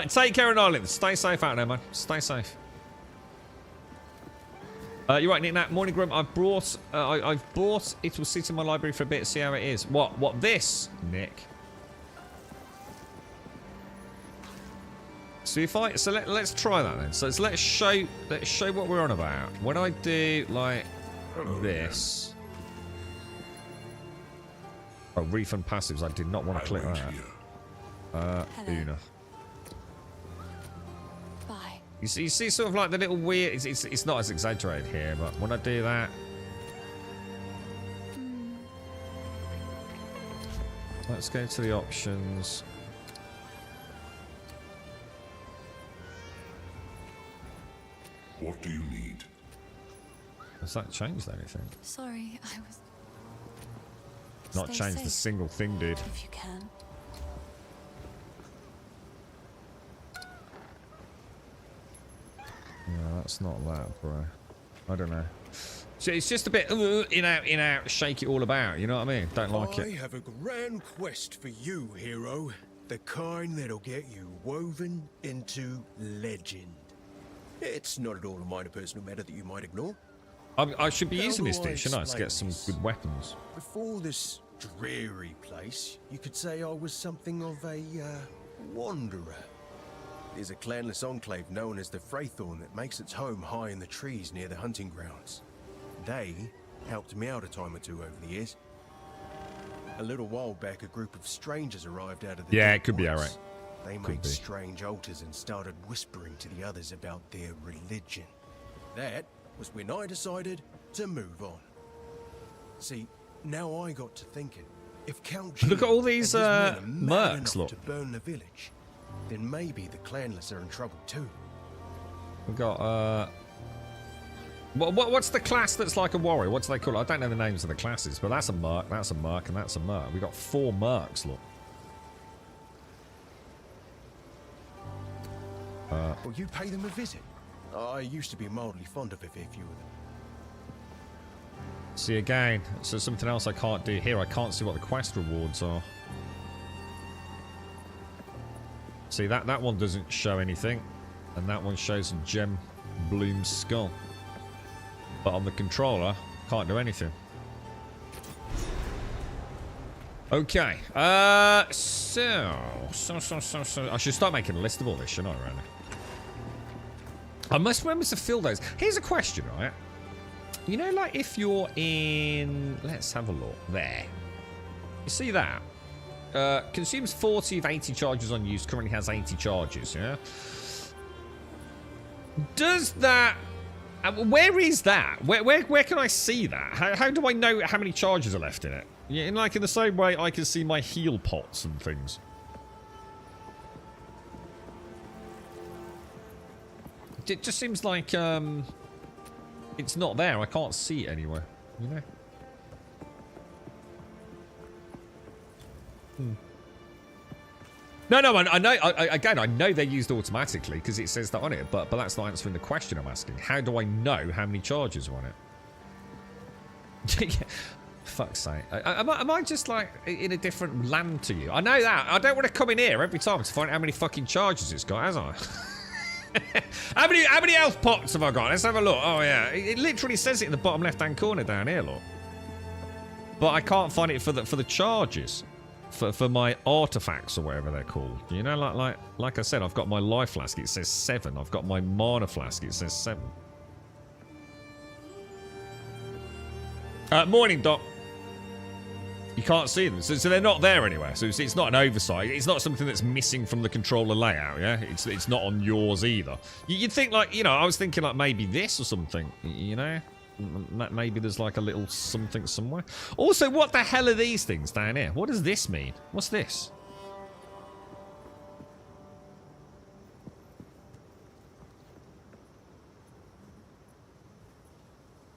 Take care of Ireland. Stay safe out there, man. Stay safe. You're right, Nick Nat. Morning, Grum. I've bought it. Will sit in my library for a bit. See how it is. What this, Nick? So let's try that then. So let's show what we're on about. When I do like this. Oh, refund passives. I did not want to click that. Una. Bye. You see sort of like the little weird... It's not as exaggerated here, but when I do that... Let's go to the options. What do you need? Has that changed anything? Sorry, I was... Not Stay changed a safe, single thing, dude. if you can. No, that's not that, bro. I don't know. So it's just a bit in out, shake it all about. You know what I mean? Don't like I it. have a grand quest for you, hero. The kind that'll get you woven into legend. It's not at all a minor personal matter that you might ignore. I should be How using this do I thing, shouldn't I, to explain get some this? good weapons. Before this dreary place, you could say I was something of a wanderer. There's a clanless enclave known as the Fraythorn that makes its home high in the trees near the hunting grounds. They helped me out a time or two over the years. A little while back, a group of strangers arrived out of the Yeah, deep it could be woods. alright. They Could made be. strange altars and started whispering to the others about their religion. That was when I decided to move on. See, now I got to thinking, if Count Look at all Gilles these, and his men are mad mercs, enough look. to burn the village, then maybe the clanless are in trouble too. We've got, what's the class that's like a warrior? What do they call it? I don't know the names of the classes, but that's a merc, and that's a merc. We've got 4 mercs, look. Will you pay them a visit? I used to be mildly fond of a fair few of them. See again, so something else I can't do here. I can't see what the quest rewards are. See, that one doesn't show anything. And that one shows a gem bloom skull. But on the controller, can't do anything. Okay. So. I should start making a list of all this, shouldn't I, really? I must remember to fill those. Here's a question, right? You know, like if you're in... Let's have a look. There. You see that? Consumes 40 of 80 charges on use. Currently has 80 charges, yeah? Does that... where is that? Where can I see that? How do I know how many charges are left in it? Yeah, in the same way I can see my heal pots and things. It just seems like it's not there. I can't see it anywhere. You know. No, I know. Again, I know they're used automatically because it says that on it. But that's not answering the question I'm asking. How do I know how many charges are on it? Fuck's sake. Am I just like in a different land to you? I know that. I don't want to come in here every time to find out how many fucking charges it's got, has I? How many health pots have I got? Let's have a look. Oh yeah, it literally says it in the bottom left-hand corner down here, look. But I can't find it for the charges, for my artifacts or whatever they're called. You know, like I said, I've got my life flask. It says 7. I've got my mana flask. It says 7. Morning, Doc. You can't see them, so they're not there anywhere. So it's not an oversight. It's not something that's missing from the controller layout. Yeah, it's not on yours either. You'd think like, you know, I was thinking like maybe this or something. You know, maybe there's like a little something somewhere. Also, what the hell are these things down here? What does this mean? What's this?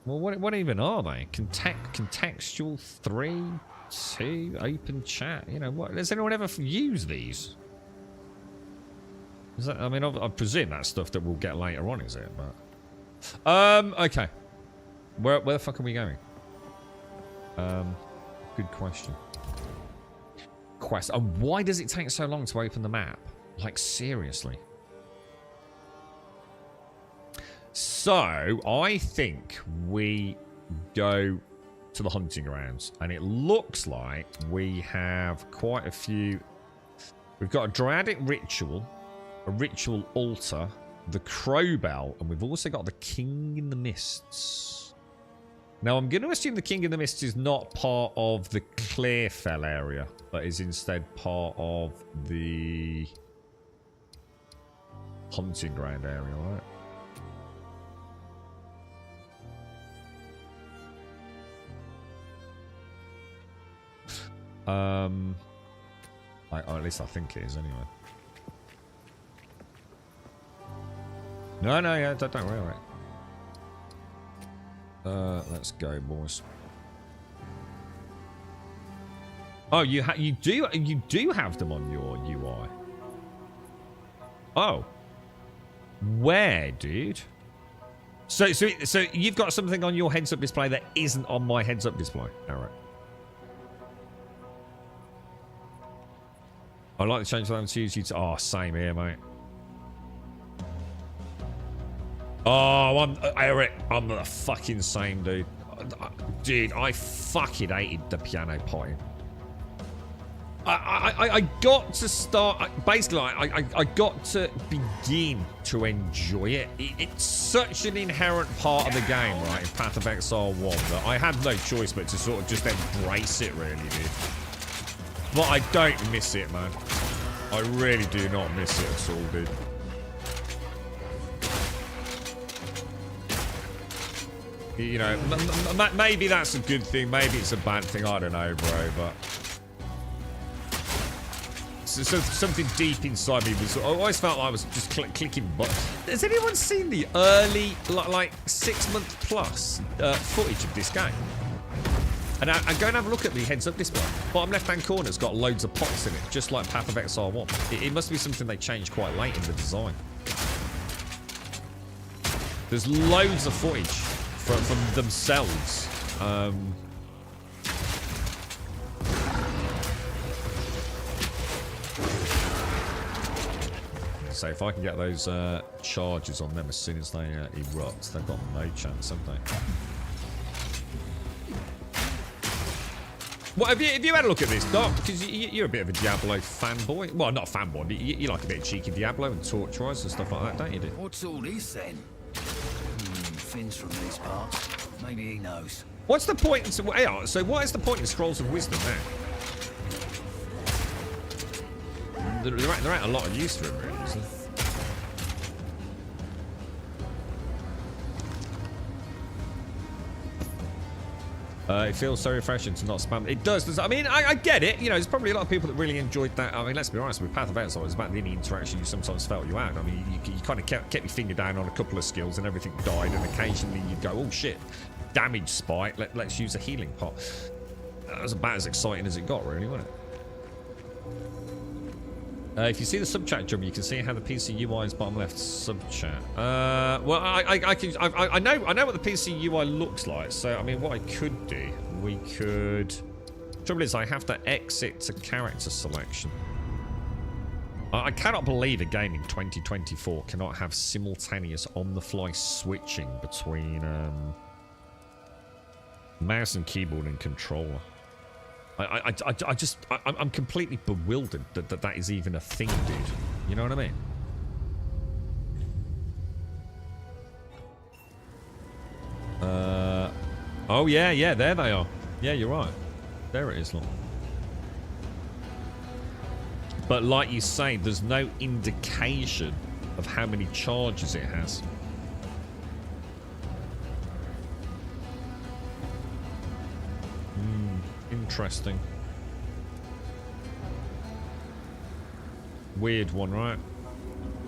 Well, what even are they? Contextual 3, 2, open chat. You know, what? Does anyone ever use these? Is that? I mean, I presume that's stuff that we'll get later on, is it? But okay. Where the fuck are we going? Good question. And why does it take so long to open the map? Like, seriously. So, I think we go to the hunting grounds. And it looks like we have quite a few. We've got a Dryadic ritual, a ritual altar, the Crow Bell, and we've also got the King in the Mists. Now, I'm going to assume the King in the Mists is not part of the Clearfell area, but is instead part of the hunting ground area, right? Or at least I think it is, anyway. No, yeah, don't worry, right. Let's go, boys. Oh, you do have them on your UI. Oh, where, dude? So you've got something on your heads-up display that isn't on my heads-up display. All right. I like the change that to use. Oh, same here, mate. Oh, Eric, I'm the fucking same, dude. Dude, I fucking hated the piano potting. I got to start. Basically, I got to begin to enjoy it. It's such an inherent part of the game, right? In Path of Exile 1, that I had no choice but to sort of just embrace it, really, dude. But I don't miss it, man. I really do not miss it at all, dude. You know, maybe that's a good thing. Maybe it's a bad thing. I don't know, bro. But so something deep inside me was. I always felt like I was just clicking buttons. Has anyone seen the early, like 6 month plus footage of this game? And I go and have a look at the heads-up display. Bottom left-hand corner's got loads of pots in it, just like Path of Exile 1. It must be something they changed quite late in the design. There's loads of footage from themselves. So if I can get those charges on them as soon as they erupt, they've got no chance, have they? What have you had a look at this, Doc? Because you're a bit of a Diablo fanboy. Well, not a fanboy, but you like a bit of cheeky Diablo and Torch Rise and stuff like that, don't you, dude? What's all this then? Finn's from these parts. Maybe he knows. What's the point? So what is the point in Scrolls of Wisdom now? There ain't a lot of use for it, really, is there? It feels so refreshing to not spam. It does. I mean, I get it. You know, there's probably a lot of people that really enjoyed that. I mean, let's be honest, with Path of Exile, it's about the interaction you sometimes felt you out. I mean, you kind of kept your finger down on a couple of skills and everything died, and occasionally you'd go, oh shit, damage spike, let's use a healing pot. That was about as exciting as it got, really, wasn't it? If you see the sub-chat job, you can see how the PC UI is bottom left sub-chat. Well, I know what the PC UI looks like. So, I mean, what I could do, we could. Trouble is, I have to exit to character selection. I cannot believe a game in 2024 cannot have simultaneous on-the-fly switching between mouse and keyboard and controller. I'm completely bewildered that is even a thing, dude. You know what I mean? Oh yeah, there they are. Yeah, you're right. There it is, look. But like you say, there's no indication of how many charges it has. Interesting. Weird one, right?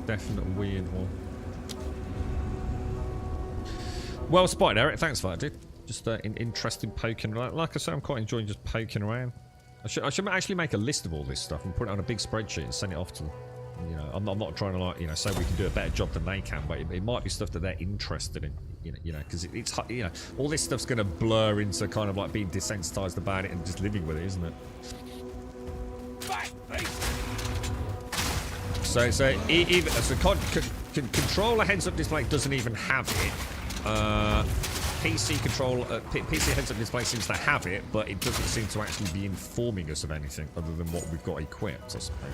Definite weird one. Well spotted, Eric. Thanks for that, dude. Just interesting poking around. Like I said, I'm quite enjoying just poking around. I should actually make a list of all this stuff and put it on a big spreadsheet and send it off to them. You know, I'm not trying to, like, you know, say we can do a better job than they can, but it might be stuff that they're interested in. You know, because it's, you know, all this stuff's going to blur into kind of like being desensitized about it and just living with it, isn't it? Controller heads-up display doesn't even have it. PC heads-up display seems to have it, but it doesn't seem to actually be informing us of anything other than what we've got equipped, I suppose.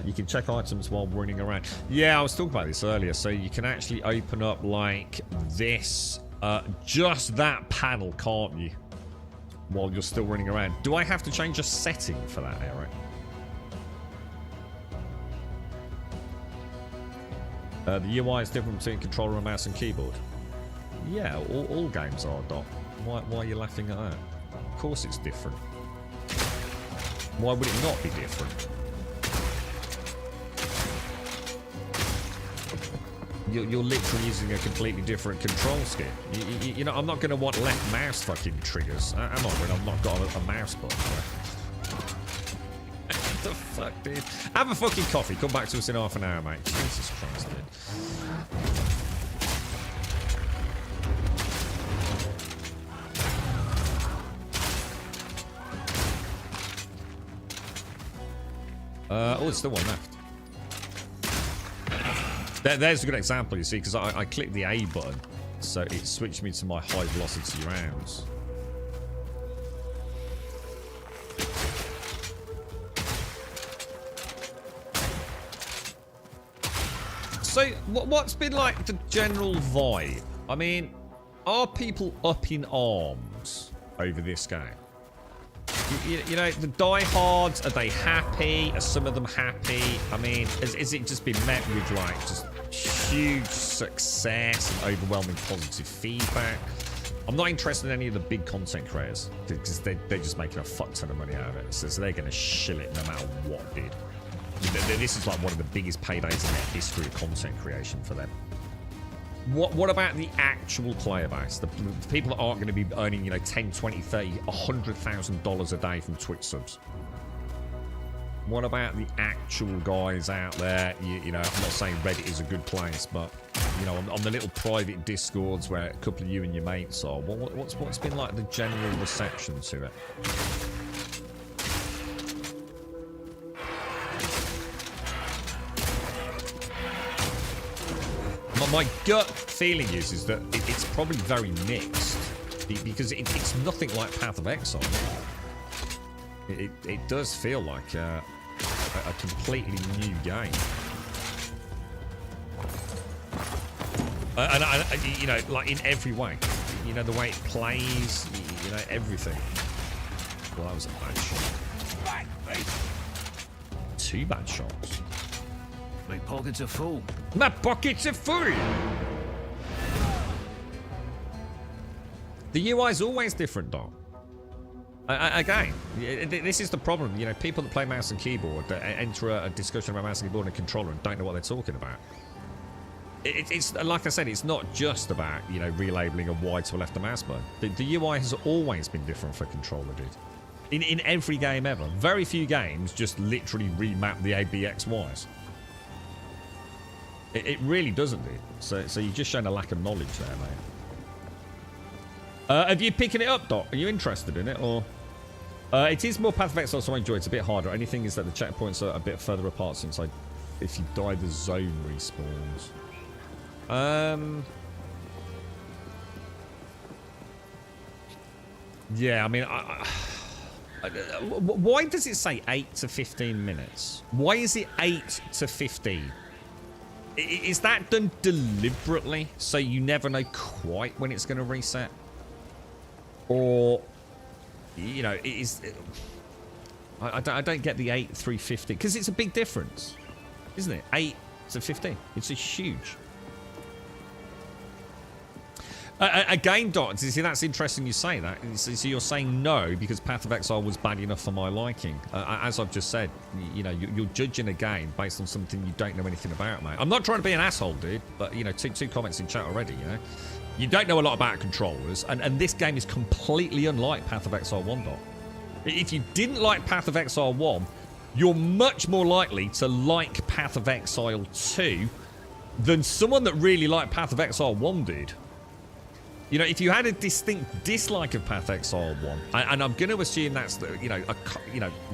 You can check items while running around. Yeah, I was talking about this earlier. So you can actually open up like this, just that panel, can't you? While you're still running around. Do I have to change a setting for that, Eric? The UI is different between controller and mouse and keyboard. Yeah, all games are, Doc. Why are you laughing at that? Of course it's different. Why would it not be different? You're literally using a completely different control scheme. You know, I'm not going to want left mouse fucking triggers. Am I? When I've not got a mouse button. What the fuck, dude? Have a fucking coffee. Come back to us in half an hour, mate. Jesus Christ, dude. Oh, there's still one left. There's a good example, you see, because I clicked the A button, so it switched me to my high velocity rounds. So, what's been like the general vibe? I mean, are people up in arms over this game? You know, the diehards, are they happy? Are some of them happy? I mean, is it just been met with, like, just huge success and overwhelming positive feedback? I'm not interested in any of the big content creators, because they're just making a fuck ton of money out of it. So they're going to shill it no matter what, dude. This is like one of the biggest paydays in their history of content creation for them. What about the actual player base? The people that aren't going to be earning, you know, 10, 20, 30, $100,000 a day from Twitch subs? What about the actual guys out there? You know, I'm not saying Reddit is a good place, but, you know, on the little private Discords where a couple of you and your mates are, what's been like the general reception to it? My gut feeling is that it's probably very mixed, because it's nothing like Path of Exile. It does feel like a completely new game. And you know, like in every way. You know, the way it plays, you know, everything. Well, that was a bad shot. 2 bad shots. My pockets are full. My pockets are full! The UI is always different, Doc. Again, this is the problem. You know, people that play mouse and keyboard that enter a discussion about mouse and keyboard and controller and don't know what they're talking about. It's like I said, it's not just about, you know, relabeling a Y to a left mouse button. The UI has always been different for controller, dude. In every game ever. Very few games just literally remap the ABXYs. It really doesn't, dude. So you're just showing a lack of knowledge there, mate. Have you picking it up, Doc? Are you interested in it, or? It is more Path of Exile, so I enjoy it. It's a bit harder. Only thing is that the checkpoints are a bit further apart since if you die, the zone respawns. Yeah, I mean, why does it say 8 to 15 minutes? Why is it 8 to 15? Is that done deliberately so you never know quite when it's going to reset? Or, you know, I don't get the 8 through 15, because it's a big difference, isn't it? 8 to 15. It's a huge. Again, Doc, see, that's interesting you say that. So you're saying no because Path of Exile was bad enough for my liking. As I've just said, you know, you're judging a game based on something you don't know anything about, mate. I'm not trying to be an asshole, dude, but, you know, two comments in chat already, you know. You don't know a lot about controllers, and this game is completely unlike Path of Exile 1, Doc. If you didn't like Path of Exile 1, you're much more likely to like Path of Exile 2 than someone that really liked Path of Exile 1 did. You know, if you had a distinct dislike of Path Exile 1, and I'm going to assume that's, you know,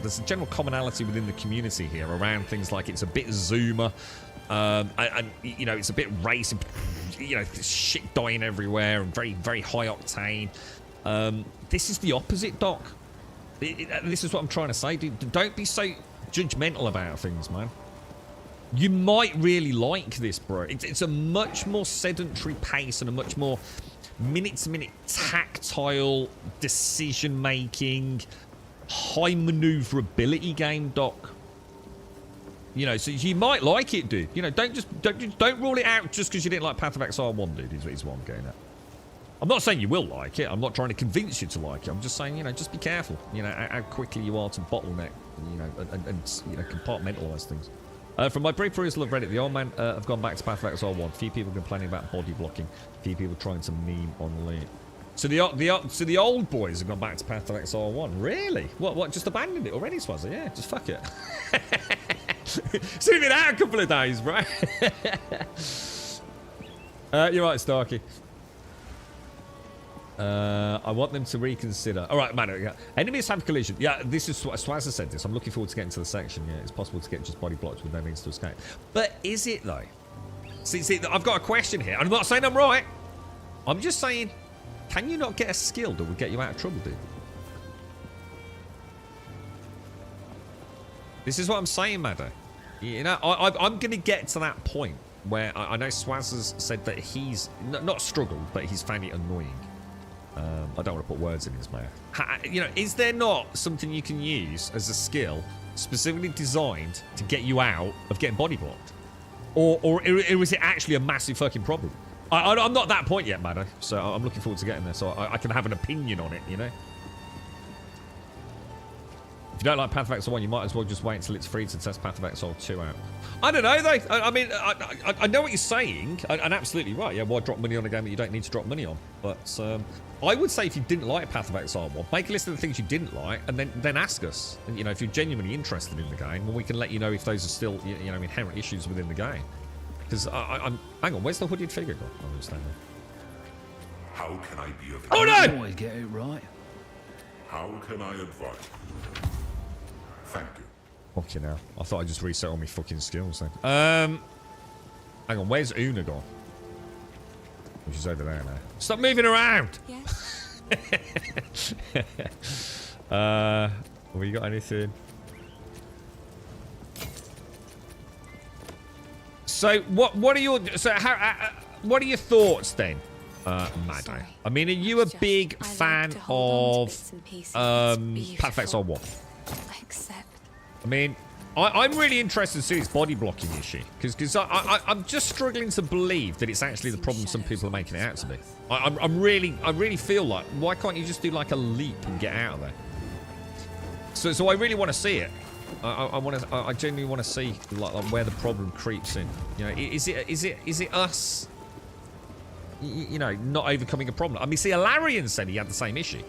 there's a general commonality within the community here around things like it's a bit zoomer, and you know, it's a bit racing, you know, shit dying everywhere, and very, very high octane. This is the opposite, Doc. This is what I'm trying to say, dude. Don't be so judgmental about things, man. You might really like this, bro. It's a much more sedentary pace and a much more minute-to-minute tactile decision-making, high maneuverability game, Doc. You know, so you might like it, dude. You know, don't rule it out just because you didn't like Path of Exile 1, dude, is what I'm getting at. I'm not saying you will like it. I'm not trying to convince you to like it. I'm just saying, you know, just be careful. You know, how quickly you are to bottleneck, you know, and you know, compartmentalize things. From my brief perusal of Reddit, the old man have gone back to Path of Exile 1. Few people complaining about body blocking. Few people trying to meme on Lee. So the old boys have gone back to Path of Exile 1. Really? What? Just abandoned it already, Swazzy? Yeah, just fuck it. It's only been out a couple of days, bro. You're right, Starkey. I want them to reconsider. All right, man. Enemies have collision. Yeah, this is Swazza said this. I'm looking forward to getting to the section. Yeah, it's possible to get just body blocks with no means to escape. But is it though? See, I've got a question here. I'm not saying I'm right. I'm just saying, can you not get a skill that would get you out of trouble, dude? This is what I'm saying, Maddo. You know, I'm going to get to that point where I know Swazza's said that he's not struggled, but he's found it annoying. I don't want to put words in his mouth. You know, is there not something you can use as a skill specifically designed to get you out of getting body blocked? Or is it actually a massive fucking problem? I'm not at that point yet, Maddo, so I'm looking forward to getting there so I can have an opinion on it, you know? If you don't like Path of Exile 1, you might as well just wait until it's free to test Path of Exile 2 out. I don't know, though. I mean, I know what you're saying, and absolutely right. Yeah, why drop money on a game that you don't need to drop money on? But I would say if you didn't like Path of Exile 1, make a list of the things you didn't like, and then ask us. And, you know, if you're genuinely interested in the game, well, we can let you know if those are still, you know, inherent issues within the game. Because I'm... Hang on, where's the hooded figure gone? I understand that. How can I be of Oh, You no! always get it right. How can I advise? Thank you. Fucking hell. I thought I'd just reset all my fucking skills then. Hang on, where's Una gone? Oh, she's over there now. Stop moving around! Yes? Have we got anything? So, what are your... So, what are your thoughts then, Maddo? Sorry. I mean, are you a Just, big I like fan to hold on to of bits and pieces. It's Path of Exile 1? I accept. I mean, I'm really interested to see this body blocking issue because I'm just struggling to believe that it's actually the problem some people are making it out to be. I really feel like, why can't you just do like a leap and get out of there? So I really want to see it. I genuinely want to see like where the problem creeps in. You know, is it us? You know, not overcoming a problem. I mean, see, Alarian said he had the same issue.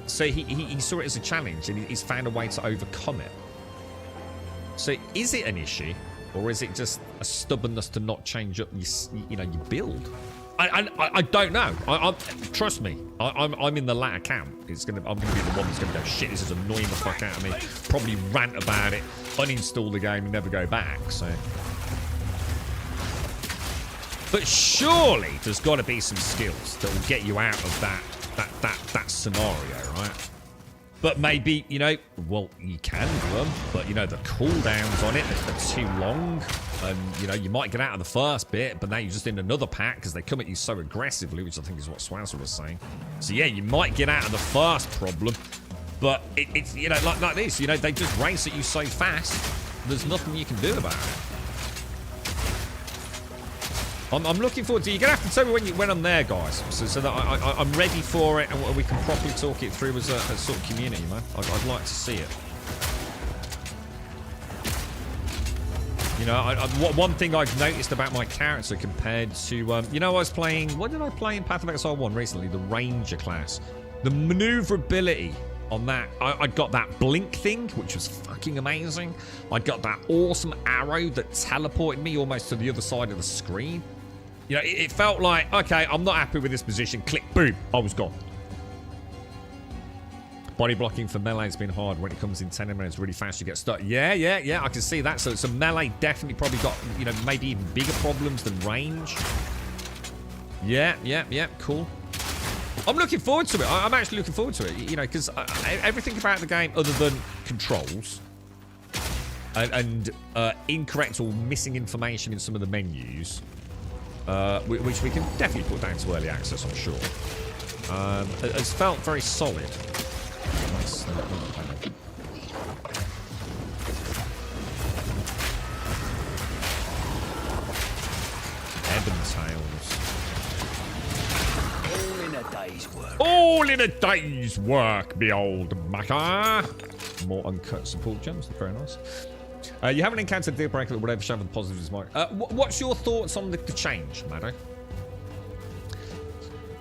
So he saw it as a challenge and he's found a way to overcome it. So is it an issue, or is it just a stubbornness to not change up your build? I don't know. Trust me, I'm in the latter camp. I'm gonna be the one that's gonna go, shit, this is annoying the fuck out of me. Probably rant about it, uninstall the game, and never go back. So, but surely there's got to be some skills that will get you out of that scenario, right? But maybe, you know, well, you can do them, but, you know, the cooldowns on it are too long. And, you know, you might get out of the first bit, but now you're just in another pack because they come at you so aggressively, which I think is what Swazza was saying. So, yeah, you might get out of the first problem, but it's, you know, like this, you know, they just race at you so fast, there's nothing you can do about it. I'm looking forward to. You're gonna have to tell me when I'm there, guys, so that I'm ready for it and we can properly talk it through as a sort of community, man. I'd like to see it. You know, one thing I've noticed about my character compared to, you know, I was playing, what did I play in Path of Exile 1 recently? The Ranger class. The maneuverability on that, I got that blink thing, which was fucking amazing. I got that awesome arrow that teleported me almost to the other side of the screen. You know, it felt like, okay, I'm not happy with this position. Click, boom, I was gone. Body blocking for melee has been hard. When it comes in 10 minutes really fast, you get stuck. Yeah, I can see that. So melee definitely probably got, you know, maybe even bigger problems than range. Yeah, cool. I'm looking forward to it. I'm actually looking forward to it, you know, because everything about the game other than controls and incorrect or missing information in some of the menus, which we can definitely put down to early access, I'm sure, has felt very solid. Nice. Ebon tails. All in a day's work. All in a day's work, me old macker. More uncut support gems. Very nice. You haven't encountered a deal breaker that would overshadow the positives, Mike. What's your thoughts on the change, Maddo?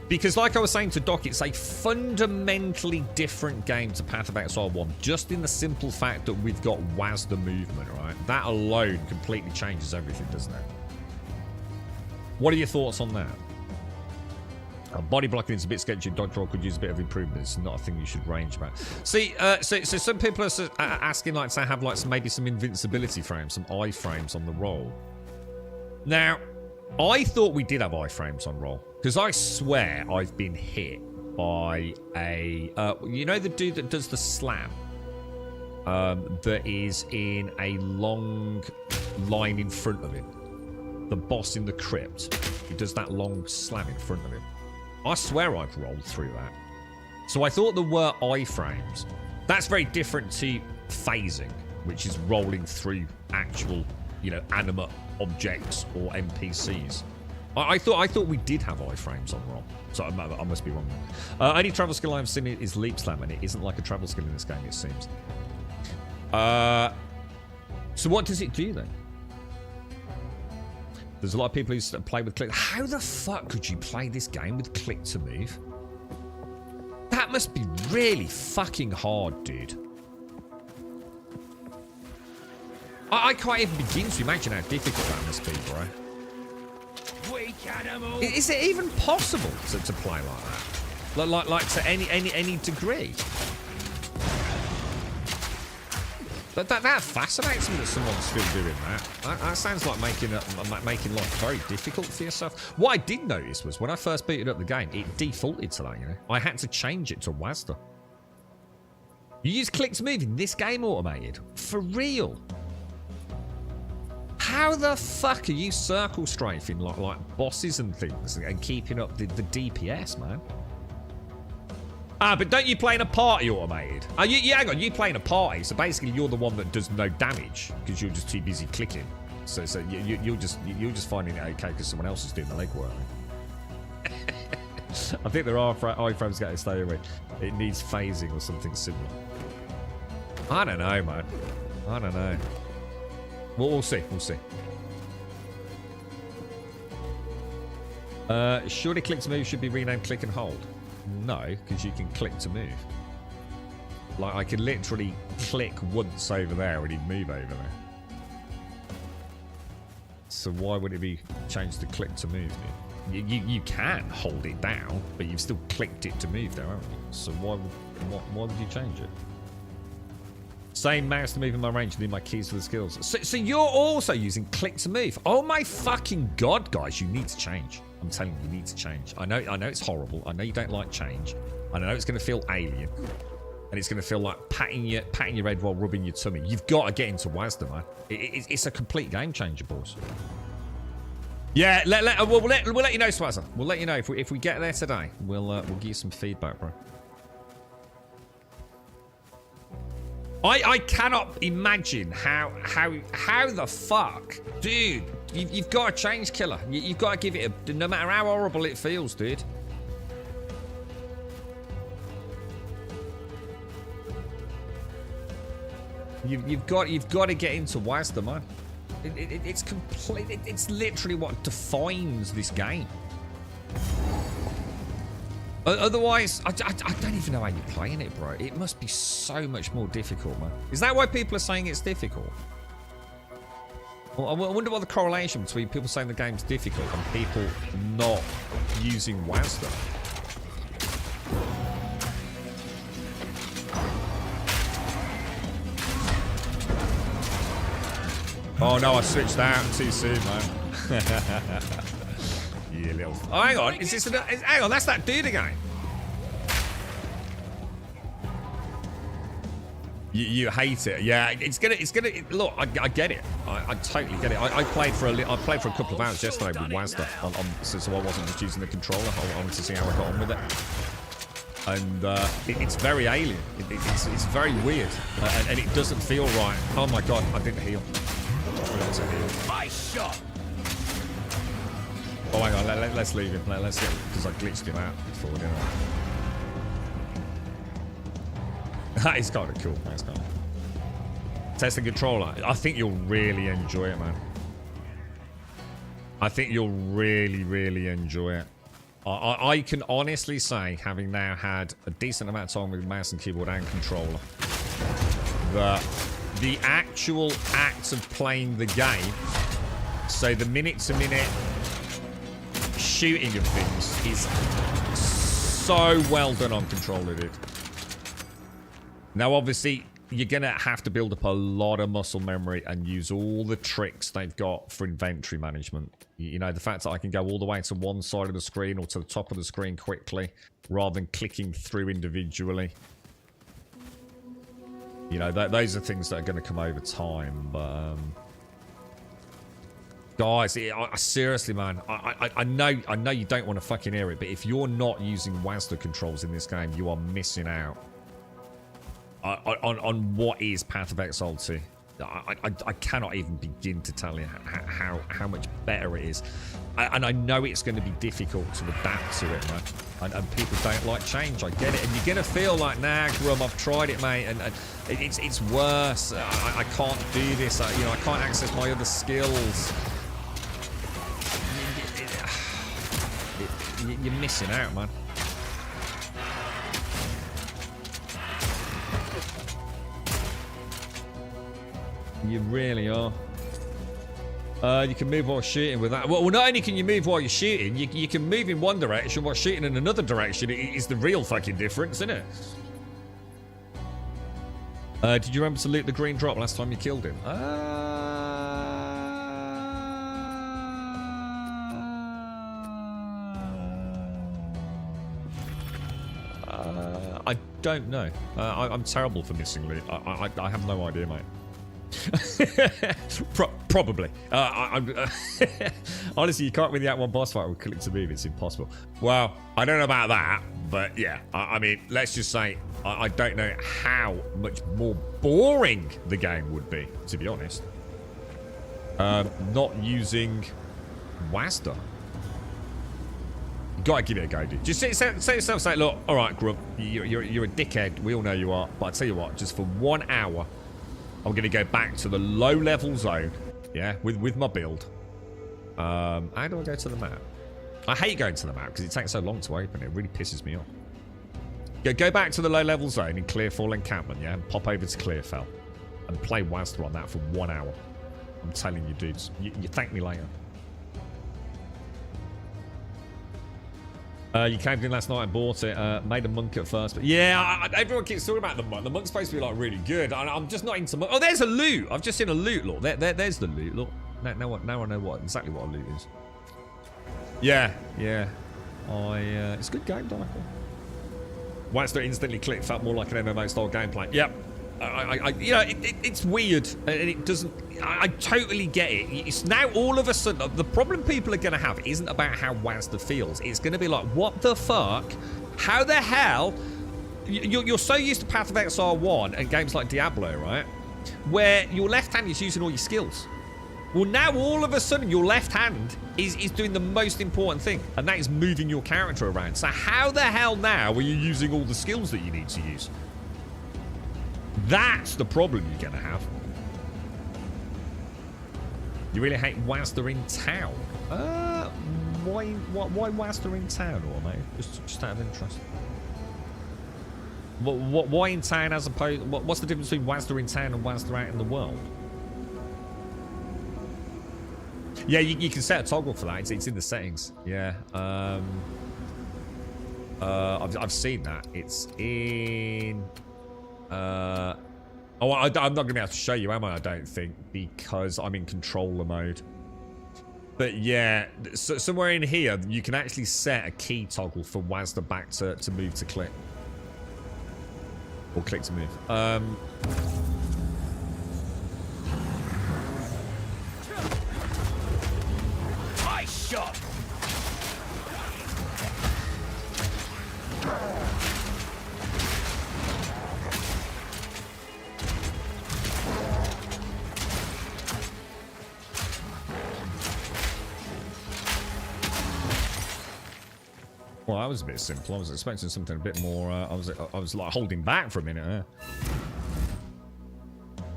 Because like I was saying to Doc, it's a fundamentally different game to Path of Exile 1. Just in the simple fact that we've got WASD movement, right? That alone completely changes everything, doesn't it? What are your thoughts on that? Body blocking is a bit sketchy. Dodge roll could use a bit of improvement. It's not a thing you should range about. See, so some people are asking, like, to have like maybe some invincibility frames, some iframes on the roll. Now, I thought we did have iframes on roll. Because I swear I've been hit by a... you know the dude that does the slam? That is in a long line in front of him. The boss in the crypt. He does that long slam in front of him. I swear I've rolled through that. So I thought there were iframes. That's very different to phasing, which is rolling through actual, you know, animate objects or NPCs. I thought we did have iframes on roll, so I must be wrong. Only travel skill I've seen is leap slam, and it isn't like a travel skill in this game, it seems. So what does it do then? There's a lot of people who play with click. How the fuck could you play this game with click to move? That must be really fucking hard, dude. I can't even begin to imagine how difficult that must be, bro. Is it even possible to play like that? Like to any degree? But that fascinates me that someone's still doing that. That sounds like making life very difficult for yourself. What I did notice was when I first booted up the game, it defaulted to that, you know. I had to change it to WASD. You use click to move in this game automated? For real? How the fuck are you circle strafing like bosses and things and keeping up the DPS, man? But don't you play in a party automated? Hang on, you play in a party, so basically you're the one that does no damage because you're just too busy clicking. So you're just finding it okay because someone else is doing the legwork. I think there are iframes going to stay away. It needs phasing or something similar. I don't know, man. I don't know. We'll see. We'll see. Surely click to move should be renamed click and hold. No, because you can click to move. Like, I can literally click once over there and he'd move over there. So why would it be changed to click to move? You can hold it down, but you've still clicked it to move there, haven't you? So why would you change it? Same mouse to move in my range and need my keys for the skills. So you're also using click to move. Oh my fucking god, guys, you need to change. I'm telling you, you need to change. I know it's horrible. I know you don't like change. I know it's going to feel alien. And it's going to feel like patting your head while rubbing your tummy. You've got to get into WASD, man. It's a complete game changer, boys. Yeah, we'll let you know, Swazza. We'll let you know if we get there today. We'll give you some feedback, bro. I cannot imagine how the fuck, dude. You've got to change, Killer. You've got to give it a... No matter how horrible it feels, dude. You've got to get into WASD, man. It's complete. It's literally what defines this game. Otherwise, I don't even know how you're playing it, bro. It must be so much more difficult, man. Is that why people are saying it's difficult? Well, I wonder what the correlation between people saying the game's difficult and people not using WASD. Oh no, I switched out too soon, man. Yeah, little. Oh, hang on. Is this? Hang on, that's that dude again. You hate it, yeah. It's gonna. Look, I get it. I totally get it. I played for a couple of hours yesterday with WASD so I wasn't just using the controller. I wanted to see how I got on with it. And it's very alien. It's very weird, and it doesn't feel right. Oh my god, I didn't heal. Nice shot. Oh, hang on, let's leave him. Let's get, because I glitched him out before, didn't I? That is kind of cool. That's kind of... Test the controller. I think you'll really enjoy it, man. I think you'll really, really enjoy it. I can honestly say, having now had a decent amount of time with mouse and keyboard and controller, that the actual act of playing the game, so the minute-to-minute shooting of things, is so well done on controller, dude. Now, obviously, you're going to have to build up a lot of muscle memory and use all the tricks they've got for inventory management. You know, the fact that I can go all the way to one side of the screen or to the top of the screen quickly, rather than clicking through individually. You know, those are things that are going to come over time, but... Guys, seriously, man, I know you don't want to fucking hear it, but if you're not using WASD controls in this game, you are missing out on what is Path of Exile 2. I cannot even begin to tell you how much better it is. And I know it's going to be difficult to adapt to it, man. And people don't like change. I get it. And you're going to feel like, nah, Grum, I've tried it, mate. And it's worse. I can't do this. You know, I can't access my other skills. You're missing out, man. You really are. You can move while shooting with that. Well, not only can you move while you're shooting, you can move in one direction while shooting in another direction. It is the real fucking difference, isn't it? Did you remember to loot the green drop last time you killed him? I don't know. I'm terrible for missing loot. I have no idea, mate. Probably. Honestly, you can't win the Act 1 boss fight with click to move. It's impossible. Well, I don't know about that, but yeah. I mean, let's just say I don't know how much more boring the game would be, to be honest. Not using WASD. Gotta give it a go, dude. Just say yourself, say, look, all right, Grump, you're a dickhead. We all know you are. But I tell you what, just for 1 hour, I'm going to go back to the low-level zone, yeah, with my build. How do I go to the map? I hate going to the map because it takes so long to open. It really pisses me off. Go back to the low-level zone in Clearfall encampment, yeah, and pop over to Clearfell and play WASD on that for 1 hour. I'm telling you, dudes. You thank me later. You came in last night and bought it. Made a monk at first, but yeah, everyone keeps talking about the monk. The monk's supposed to be like really good. I'm just not into monk. Oh, there's a loot. I've just seen a loot. Look, there's the loot. Look, now I know exactly what a loot is. Yeah. It's a good game, Michael. Once I instantly clicked, felt more like an MMO style gameplay. Yep. You know, it's weird, and it doesn't. I totally get it. It's now all of a sudden the problem people are going to have isn't about how WASD feels. It's going to be like, what the fuck? How the hell? You're so used to Path of Exile 1 and games like Diablo, right? Where your left hand is using all your skills. Well, now all of a sudden your left hand is doing the most important thing, and that is moving your character around. So how the hell now are you using all the skills that you need to use? That's the problem you're going to have. You really hate Wazda in town? Why Wazda in town, or mate? Just out of interest. Why in town as opposed? What's the difference between Wazda in town and Wazda out in the world? Yeah, you can set a toggle for that. It's in the settings. Yeah. I've seen that. It's in. I'm not going to be able to show you, am I? I don't think, because I'm in controller mode. But yeah, so somewhere in here, you can actually set a key toggle for Wazda back to move to click. Or click to move. Nice shot. Well, that was a bit simple. I was expecting something a bit more. I was like holding back for a minute.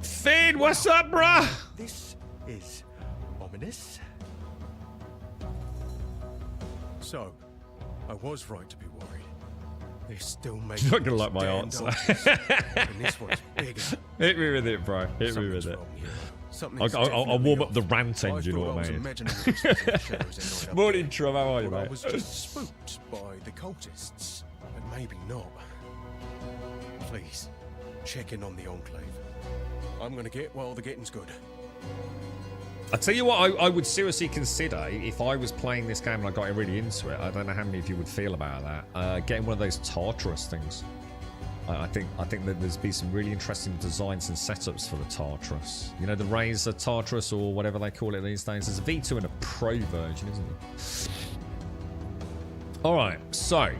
Finn, what's up, bruh? This is ominous. So, I was right to be worried. They still make. You're not gonna like my answer. And this one's bigger. Hit me with it, bro. Hit me with it. I'll warm up the rant engine automated. Morning, Trump. How are you, mate? I was just spooked by the cultists, but maybe not. Please, check in on the Enclave. I'm gonna get while the getting's good. I tell you what, I would seriously consider if I was playing this game and I got really into it. I don't know how many of you would feel about that. Getting one of those Tartarus things. I think that there's been some really interesting designs and setups for the Tartarus. You know, the Razor Tartarus or whatever they call it these days. There's a V2 and a Pro version, isn't there? Alright, so.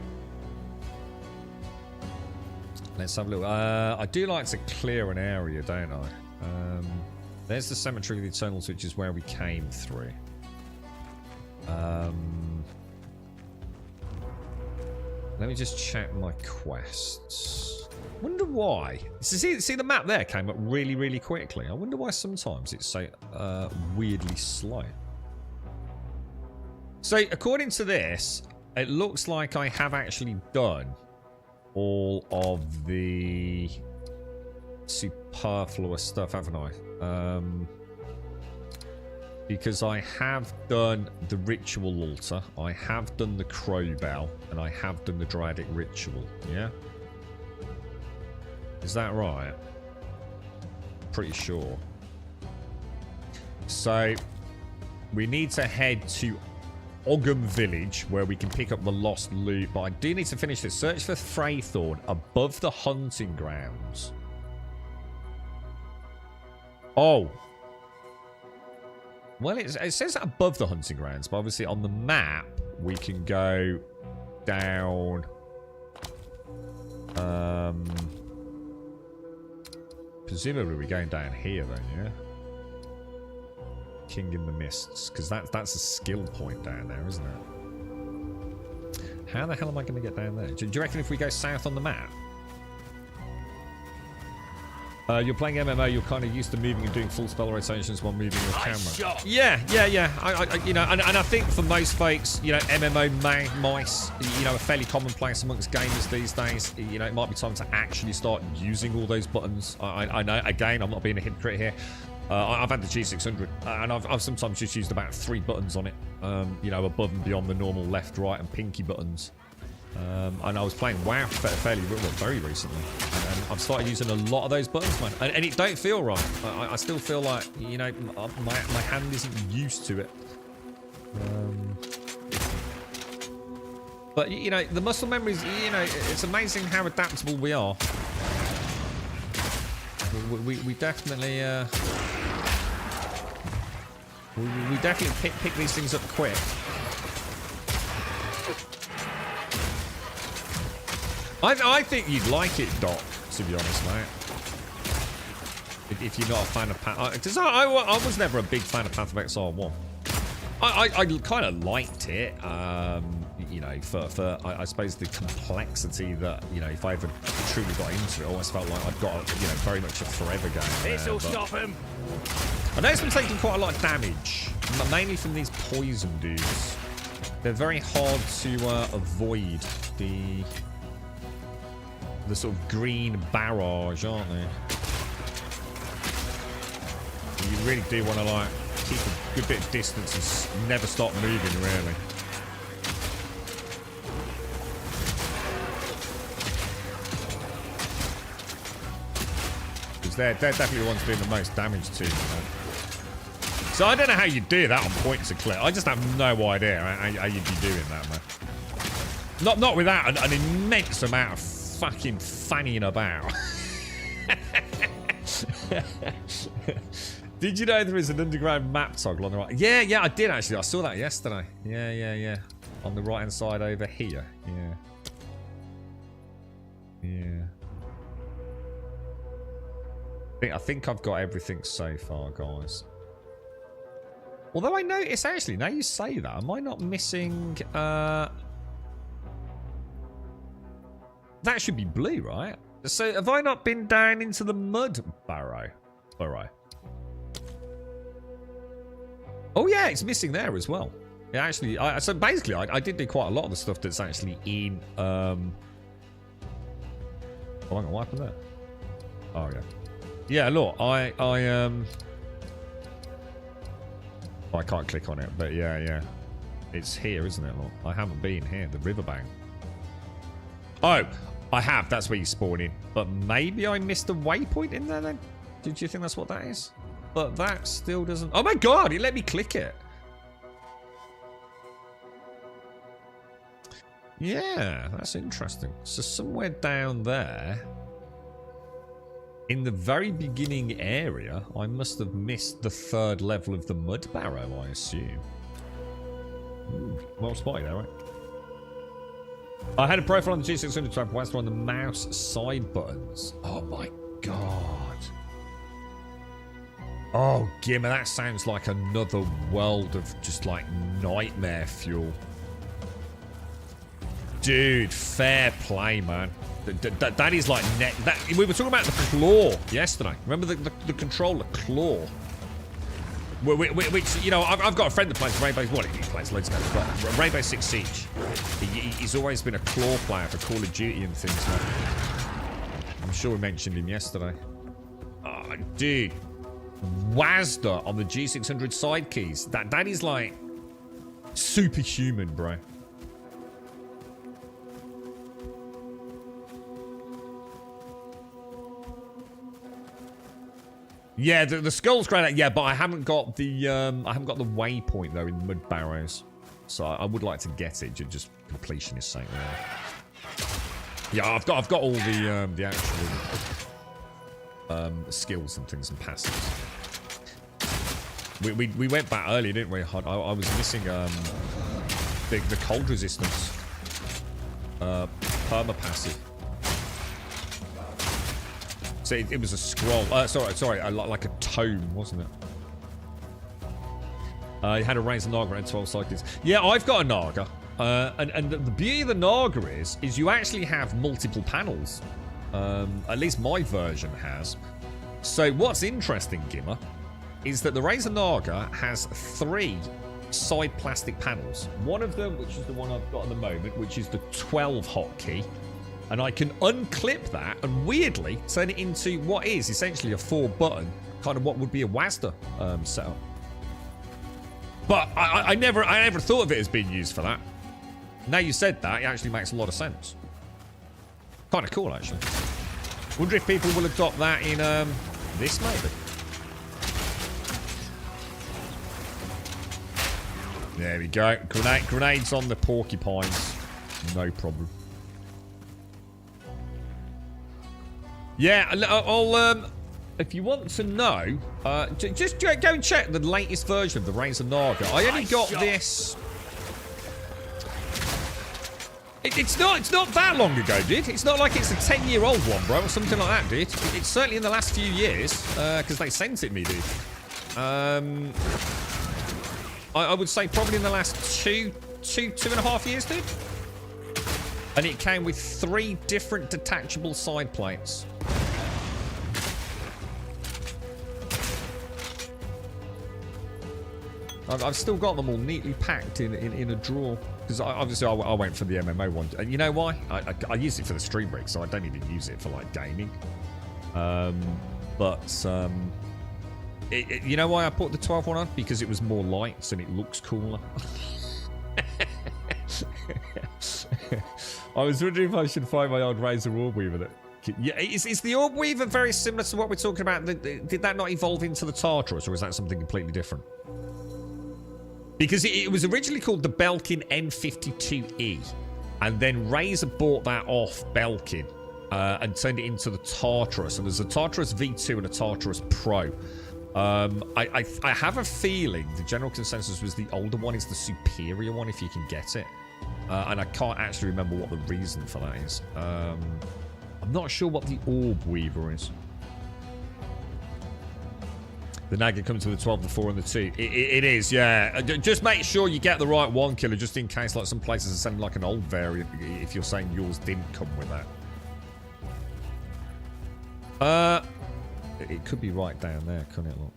Let's have a look. I do like to clear an area, don't I? There's the Cemetery of the Eternals, which is where we came through. Let me just check my quests. Wonder why. See the map there came up really, really quickly. I wonder why sometimes it's so weirdly slow. So, according to this, it looks like I have actually done all of the superfluous stuff, haven't I? Because I have done the ritual altar, I have done the crow bell, and I have done the Dradic ritual, yeah? Is that right? Pretty sure. So, we need to head to Ogham Village, where we can pick up the lost loot, but I do need to finish this. Search for Freythorn above the hunting grounds. Oh. Well, it says above the hunting grounds, but obviously on the map, we can go down... presumably we're going down here then, yeah? King in the Mists, because that's a skill point down there, isn't it? How the hell am I going to get down there? Do you reckon if we go south on the map? You're playing MMO, you're kind of used to moving and doing full spell rotations while moving your camera. Yeah. You know, and I think for most folks, you know, MMO mice, you know, are fairly commonplace amongst gamers these days. You know, it might be time to actually start using all those buttons. I know, again, I'm not being a hypocrite here. I've had the G600, and I've sometimes just used about 3 buttons on it, you know, above and beyond the normal left, right, and pinky buttons. And I was playing WoW fairly very recently, and I've started using a lot of those buttons, man, and it don't feel right. I still feel like, you know, my hand isn't used to it. But you know, the muscle memories, you know, it's amazing how adaptable we are. We definitely we definitely pick these things up quick. I think you'd like it, Doc, to be honest, mate. If you're not a fan of Because I was never a big fan of Path of Exile 1. I kind of liked it, you know, for I suppose the complexity that, you know, if I ever truly got into it, I always felt like I'd got, you know, very much a forever game. This'll stop him. I know it's been taking quite a lot of damage, mainly from these poison dudes. They're very hard to avoid the sort of green barrage, aren't they? You really do want to, like, keep a good bit of distance and never stop moving, really. Because they're definitely the ones doing the most damage to you, man. So I don't know how you do that on points of clip. I just have no idea how you'd be doing that, man. Not without an immense amount of fucking fanning about. Did you know there is an underground map toggle on the right? Yeah, I did actually. I saw that yesterday. Yeah. On the right hand side over here. Yeah. I think I've got everything so far, guys. Although I notice, actually, now you say that, am I not missing... That should be blue, right? So have I not been down into the mud burrow? Oh yeah, it's missing there as well. Yeah, actually, so basically, I did do quite a lot of the stuff that's actually in... Oh, hang on, what happened there? Oh, yeah. Yeah, look, I can't click on it, but yeah. It's here, isn't it, look? I haven't been here, the riverbank. Oh, I have, that's where you spawn in. But maybe I missed a waypoint in there then? Did you think that's what that is? But that still doesn't... Oh my god, it let me click it. Yeah, that's interesting. So somewhere down there, in the very beginning area, I must have missed the 3rd level of the mud barrow, I assume. Well spotted there, right? I had a profile on the G600 track whilst on the mouse side buttons. Oh my god. Oh, Gimmer, that sounds like another world of just like nightmare fuel. Dude, fair play, man. That is like net. We were talking about the claw yesterday. Remember the controller claw? Which, you know, I've got a friend that plays Rainbow. Well, he plays loads of games, but Rainbow Six Siege. He's always been a claw player for Call of Duty and things, man. I'm sure we mentioned him yesterday. Oh, dude. WASD on the G600 side keys. That is like superhuman, bro. Yeah, the skull's great. Yeah, but I haven't got the waypoint though in the mud barrows, so I would like to get it just completionist sake. Yeah, I've got all the actual skills and things and passives. We went back earlier, didn't we? I was missing the cold resistance perma passive. So it was a scroll. Sorry, like a tome, wasn't it? You had a Razor Naga and 12 cycles. Yeah, I've got a Naga. And the beauty of the Naga is you actually have multiple panels. At least my version has. So what's interesting, Gimmer, is that the Razor Naga has 3 side plastic panels. One of them, which is the one I've got at the moment, which is the 12 hotkey. And I can unclip that and weirdly turn it into what is essentially a 4-button, kind of what would be a WASD setup. But I never thought of it as being used for that. Now you said that, it actually makes a lot of sense. Kind of cool, actually. Wonder if people will adopt that in this, maybe. There we go. Grenades on the porcupines. No problem. Yeah, I'll if you want to know, just go and check the latest version of the Razor Naga. I only got this. It's not that long ago, dude. It's not like it's a 10-year-old one, bro, or something like that, dude. It's certainly in the last few years, because they sent it me, dude. I would say probably in the last two and a half years, dude. And it came with 3 different detachable side plates. I've still got them all neatly packed in a drawer. Because obviously I went for the MMO one. And you know why? I use it for the stream rig, so I don't even use it for, like, gaming. You know why I put the 12 one on? Because it was more lights and it looks cooler. I was wondering if I should find my old Razor Orb Weaver. Yeah, is the Orb Weaver very similar to what we're talking about? Did that not evolve into the Tartarus, or is that something completely different? Because it was originally called the Belkin N52E, and then Razor bought that off Belkin and turned it into the Tartarus. And there's a Tartarus V2 and a Tartarus Pro. I have a feeling the general consensus was the older one is the superior one if you can get it. And I can't actually remember what the reason for that is. I'm not sure what the Orb Weaver is. The Naga comes with the 12, the 4, and the 2. It is, yeah. Just make sure you get the right one, Killer, just in case like some places are sending like an old variant if you're saying yours didn't come with that. It could be right down there, couldn't it, look?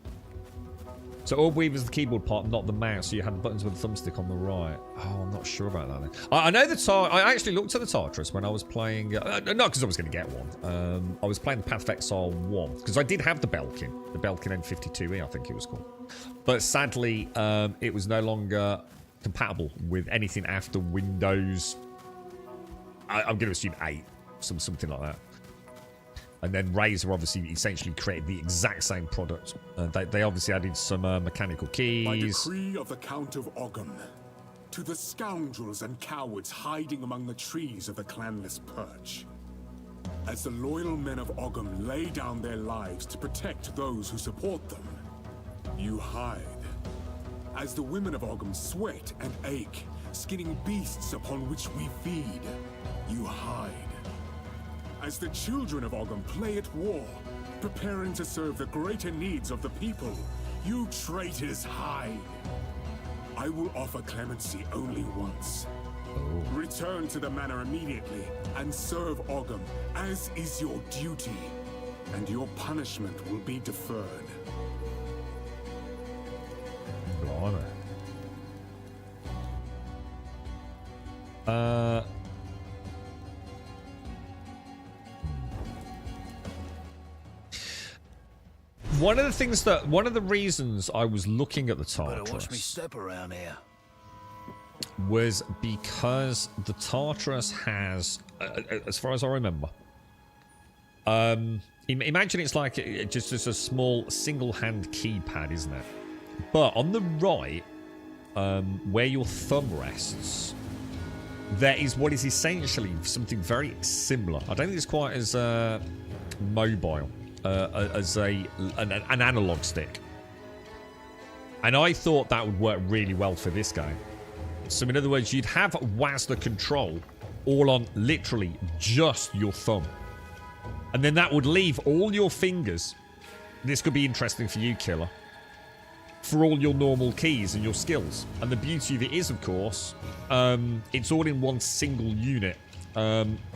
So Orb Weaver's the keyboard part, not the mouse. So you had the buttons with the thumbstick on the right. Oh, I'm not sure about that then. I know I actually looked at the Tartarus when I was playing... not because I was going to get one. I was playing the Path of Exile 1. Because I did have the Belkin. The Belkin N52E, I think it was called. But sadly, it was no longer compatible with anything after Windows... I'm going to assume 8. Something like that. And then Razor obviously essentially created the exact same product. They obviously added some mechanical keys. By decree of the Count of Ogham, to the scoundrels and cowards hiding among the trees of the clanless Perch. As the loyal men of Ogham lay down their lives to protect those who support them, you hide. As the women of Ogham sweat and ache, skinning beasts upon which we feed, you hide. As the children of Ogham play at war, preparing to serve the greater needs of the people, you traitors hide. I will offer clemency only once. Return to the manor immediately and serve Ogham, as is your duty, and your punishment will be deferred. Blimey. One of the reasons I was looking at the Tartarus Better watch me step around here. Was because the Tartarus has, as far as I remember, imagine it's like just a small single-hand keypad, isn't it? But on the right, where your thumb rests, there is what is essentially something very similar. I don't think it's quite as mobile. As an analog stick. And I thought that would work really well for this game. So in other words, you'd have WASD control all on literally just your thumb. And then that would leave all your fingers. This could be interesting for you, Killer. For all your normal keys and your skills. And the beauty of it is, of course, it's all in one single unit.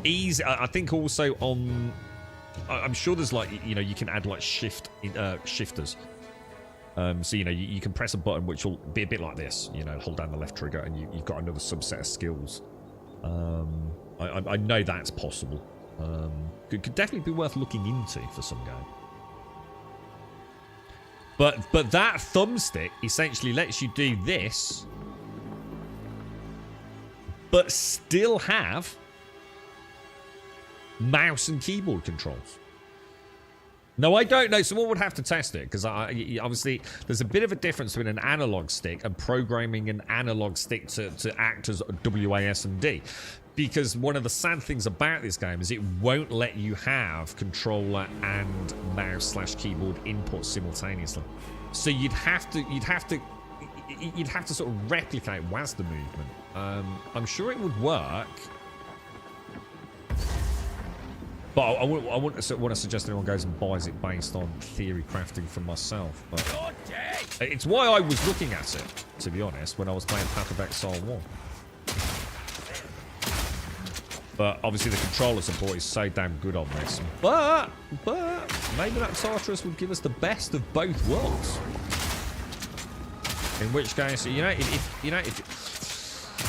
Easy. I think also on... I'm sure there's like, you can add like shifters. So, you can press a button which will be a bit like this, hold down the left trigger and you've got another subset of skills. I know that's possible. Could definitely be worth looking into for some game. But that thumbstick essentially lets you do this, but still have mouse and keyboard controls. No, I don't know. Someone would have to test it because obviously there's a bit of a difference between an analog stick and programming an analog stick to act as WASD. Because one of the sad things about this game is it won't let you have controller and mouse/keyboard input simultaneously. So you'd have to sort of replicate WASD movement. I'm sure it would work. But I wouldn't want to suggest anyone goes and buys it based on theory crafting from myself. But it's why I was looking at it, to be honest, when I was playing Path of Exile 1. But obviously the controller support is so damn good on this. But maybe that Tartarus would give us the best of both worlds. In which case, if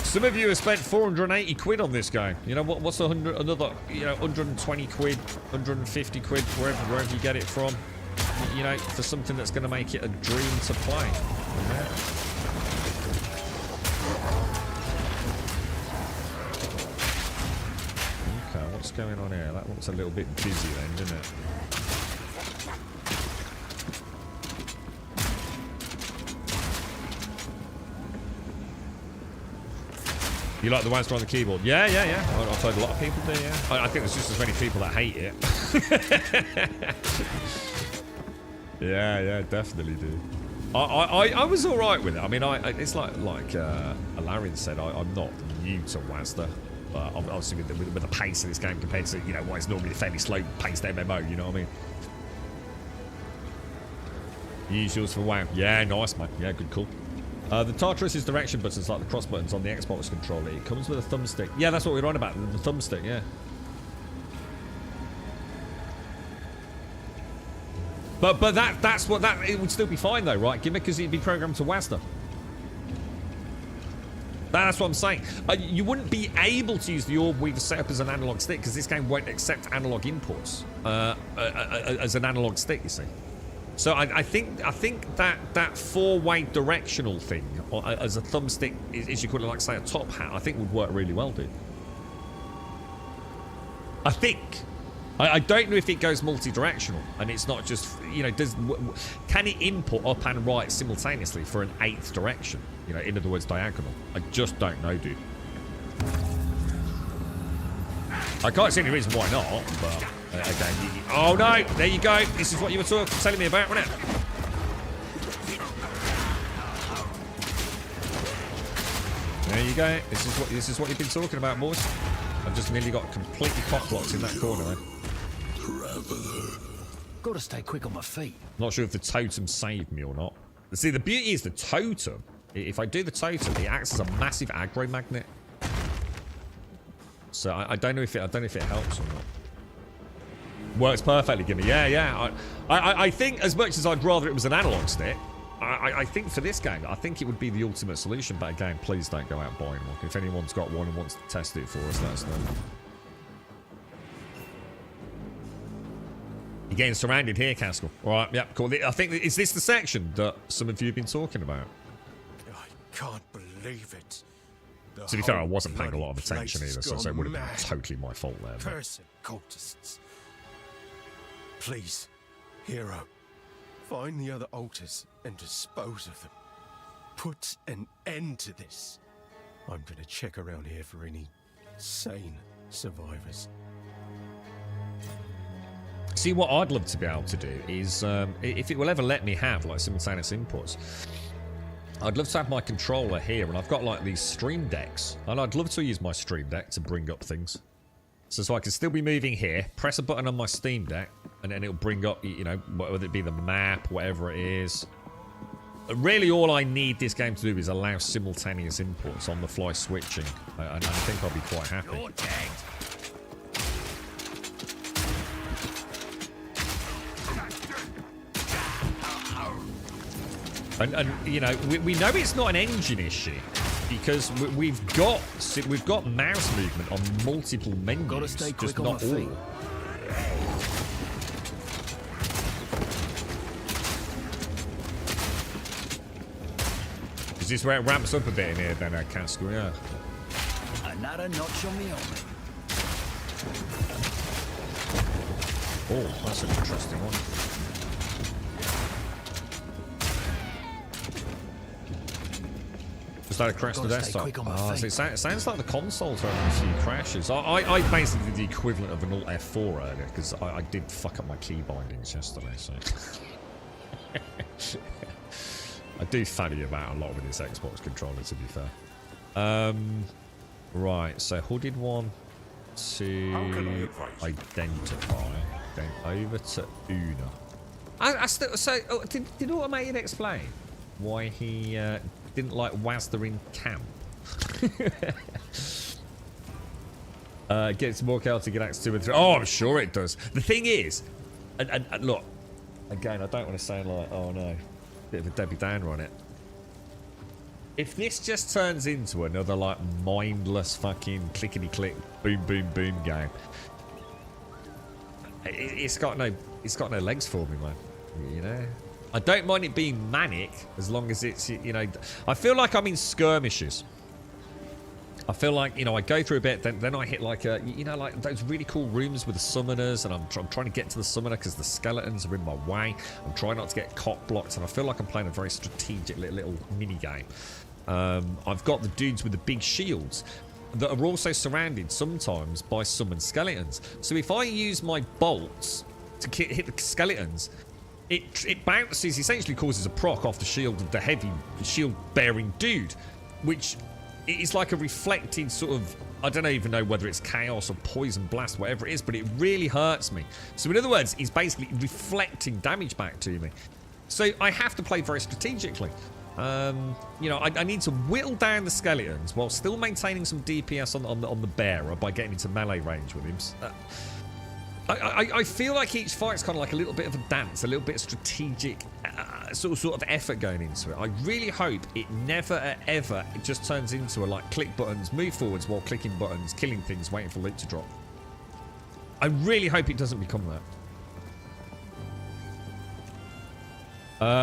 some of you have spent 480 quid on this game. You know what's another 120 quid, 150 quid, wherever you get it from. You know, for something that's going to make it a dream to play. Okay, what's going on here? That looks a little bit busy then, doesn't it? You like the Wazda on the keyboard? Yeah. I've heard a lot of people do, yeah. I think there's just as many people that hate it. yeah, definitely do. I was all right with it. I mean, it's like Alaric said, I'm not new to Wazda, but obviously with the pace of this game compared to what is normally a fairly slow-paced MMO, you know what I mean? Use yours for WoW. Yeah, nice, man. Yeah, good call. The Tartarus' direction buttons, like the cross buttons on the Xbox controller, it comes with a thumbstick. Yeah, that's what we're on about, the thumbstick, yeah. But that's what it would still be fine though, right? Because it'd be programmed to WASD. That's what I'm saying. You wouldn't be able to use the Orb Weaver setup as an analog stick because this game won't accept analog inputs as an analog stick, you see. So I think that four-way directional thing as a thumbstick is equivalent, like say a top hat. I think would work really well, dude. I think. I don't know if it goes multi-directional and it's not just can it input up and right simultaneously for an 8th direction? In other words, diagonal. I just don't know, dude. I can't see any reason why not, but. Again, oh no! There you go. This is what you were telling me about, wasn't it? There you go. This is what you've been talking about, boys. I've just nearly got completely cock-blocked in that corner, man. Gotta stay quick on my feet. Not sure if the totem saved me or not. See, the beauty is the totem. If I do the totem, it acts as a massive aggro magnet. So I don't know if it helps or not. Works perfectly, Gimme. Yeah. I think as much as I'd rather it was an analog stick, I think for this game, I think it would be the ultimate solution. But again, please don't go out buying one. If anyone's got one and wants to test it for us, let us know. You're getting surrounded here, Caskell. All right, yep, cool. I think, is this the section that some of you have been talking about? I can't believe it. To be fair, I wasn't paying a lot of attention either, so it would have been totally my fault there. Cursed cultists. Please, hero, find the other altars and dispose of them. Put an end to this. I'm gonna check around here for any sane survivors. See, what I'd love to be able to do is, if it will ever let me have like simultaneous inputs, I'd love to have my controller here, and I've got like these stream decks, and I'd love to use my stream deck to bring up things. So I can still be moving here, press a button on my Steam Deck, and then it'll bring up, whether it be the map, whatever it is. Really, all I need this game to do is allow simultaneous inputs on the fly switching, and I think I'll be quite happy. And we know it's not an engine issue because we've got mouse movement on multiple menus, Gotta stay quick just on not my feet. all. Is this where it ramps up a bit in here then, Caskell? Yeah. Another notch on the armor. Oh, that's an interesting one. Just had a crash to the desktop. So it sounds like the console's having a few crashes. I basically did the equivalent of an Alt F4 earlier because I did fuck up my key bindings yesterday. So I do faddy about a lot with this Xbox controller, to be fair. Right, so hooded one. to identify. Going over to Una. I still, so, did Automated explain why he didn't like Wazda in camp? Gets more Celtic in Acts 2 and 3. Oh, I'm sure it does. The thing is, and look, again, I don't want to sound like, oh no, bit of a Debbie Downer on it. If this just turns into another like mindless fucking clickety-click, boom, boom, boom game, it's got no legs for me, man. You know, I don't mind it being manic as long as it's, you know, I feel like I'm in skirmishes. I feel like, you know, I go through a bit, then I hit like a, you know, like those really cool rooms with the summoners, and I'm trying to get to the summoner because the skeletons are in my way. I'm trying not to get cock blocked, and I feel like I'm playing a very strategic little mini game. I've got the dudes with the big shields that are also surrounded sometimes by summoned skeletons. So if I use my bolts to hit the skeletons, it bounces, essentially causes a proc off the shield of the heavy shield-bearing dude, which is like a reflected sort of, I don't even know whether it's chaos or poison blast, whatever it is, but it really hurts me. So in other words, he's basically reflecting damage back to me. So I have to play very strategically. You know, I need to whittle down the skeletons while still maintaining some DPS on the bearer by getting into melee range with him. I feel like each fight's kind of like a little bit of a dance, a little bit of strategic sort of effort going into it. I really hope it never ever it just turns into a like click buttons, move forwards while clicking buttons, killing things, waiting for loot to drop. I really hope it doesn't become that.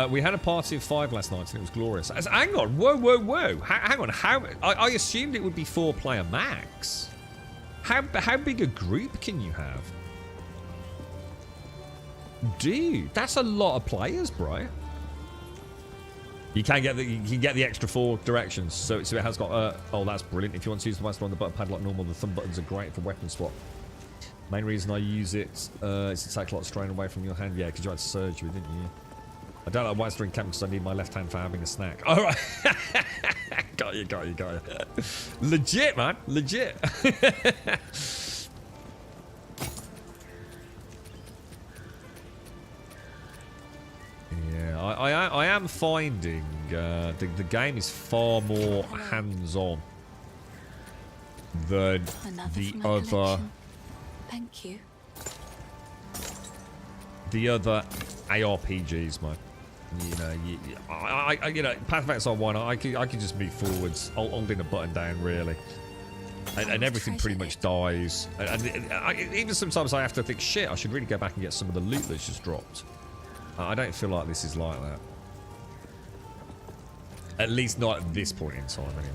We had a party of 5 last night and it was glorious. Hang on, whoa. Hang on, I assumed it would be 4-player max. How big a group can you have? Dude, that's a lot of players, bro. You can get the extra 4 directions, so it has got. Oh, that's brilliant. If you want to use the master on the button pad like normal, the thumb buttons are great for weapon swap. Main reason I use it is to take a lot of strain away from your hand. Yeah, because you had surgery, didn't you? I don't like Wazda in camp because I need my left hand for having a snack. All right, got you. Legit, man, legit. Yeah, I am finding the game is far more hands-on than the other. Thank you. The other ARPGs, man. You know, you know, Path of Exile 1, I could just move forwards, holding a button down, really, and everything pretty much dies. And even sometimes I have to think, shit, I should really go back and get some of the loot that's just dropped. I don't feel like this is like that. At least not at this point in time, anyway.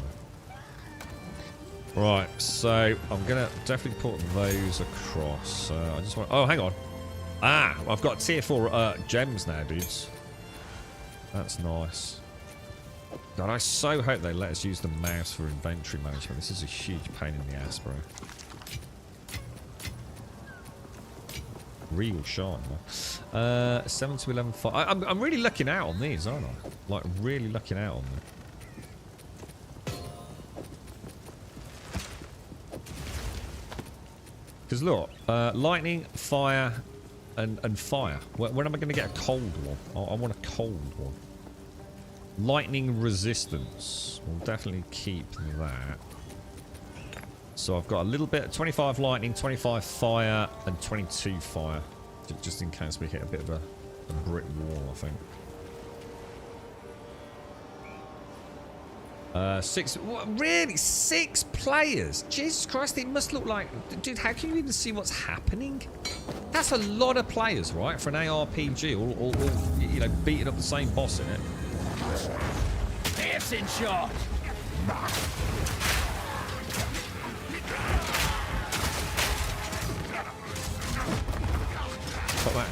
Right, so I'm gonna definitely put those across. I just want. Oh, hang on. Ah, I've got tier 4 gems now, dudes. That's nice. God, I so hope they let us use the mouse for inventory management. This is a huge pain in the ass, bro. Real shine, man. 7 to 11, 5. I'm really looking out on these, aren't I? Like, really looking out on them. Because look, lightning, fire, and fire. When am I going to get a cold one? I want a cold one. Lightning resistance. We'll definitely keep that. So I've got a little bit, 25 lightning, 25 fire, and 22 fire. Just in case we hit a bit of a brick wall, I think. 6, what, really? 6 players? Jesus Christ, it must look like... Dude, how can you even see what's happening? That's a lot of players, right? For an ARPG, all you know, beating up the same boss in it. Piercing shot! Put that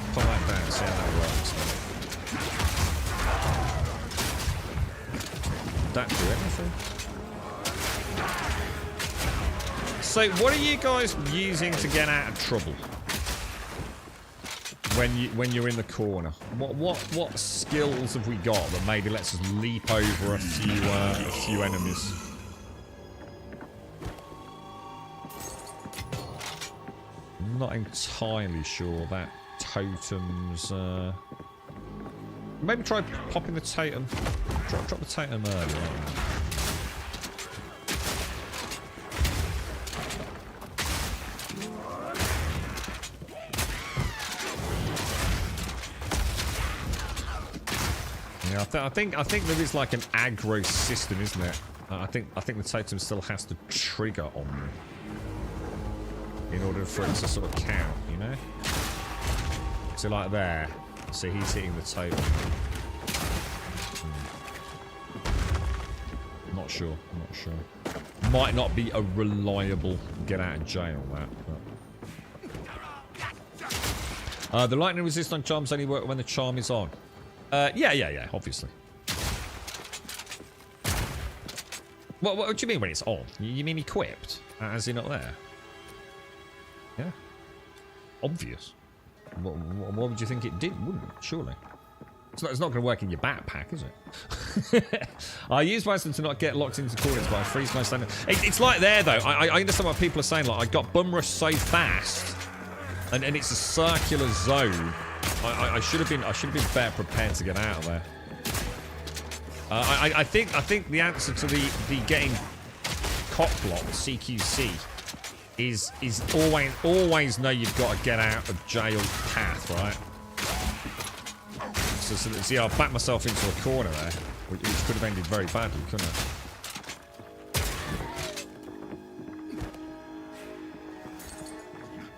down, see how that works. Did that do anything? So, what are you guys using to get out of trouble? When you're in the corner, what skills have we got that maybe lets us leap over a few enemies? not entirely sure that totems... Maybe try popping the totem. Drop the totem earlier. Yeah, I think there is like an aggro system, isn't it? I think the totem still has to trigger on them in order for it to sort of count, you know? So like there. So he's hitting the totem. Not sure. Might not be a reliable get out of jail, that. But. The lightning resist on charms only work when the charm is on. Yeah, obviously. What do you mean when it's on? You mean equipped? As in not there? Yeah. Obvious. What would you think it did? Wouldn't it? Surely. It's not going to work in your backpack, is it? I use wisdom to not get locked into corners, but I freeze my standard. It's like there, though. I understand what people are saying. Like, I got bum rush so fast, and it's a circular zone. I should have been better prepared to get out of there. I think the answer to the getting cock blocked CQC is always know you've got to get out of jail path, right? So see, I backed myself into a corner there, which could have ended very badly, couldn't it?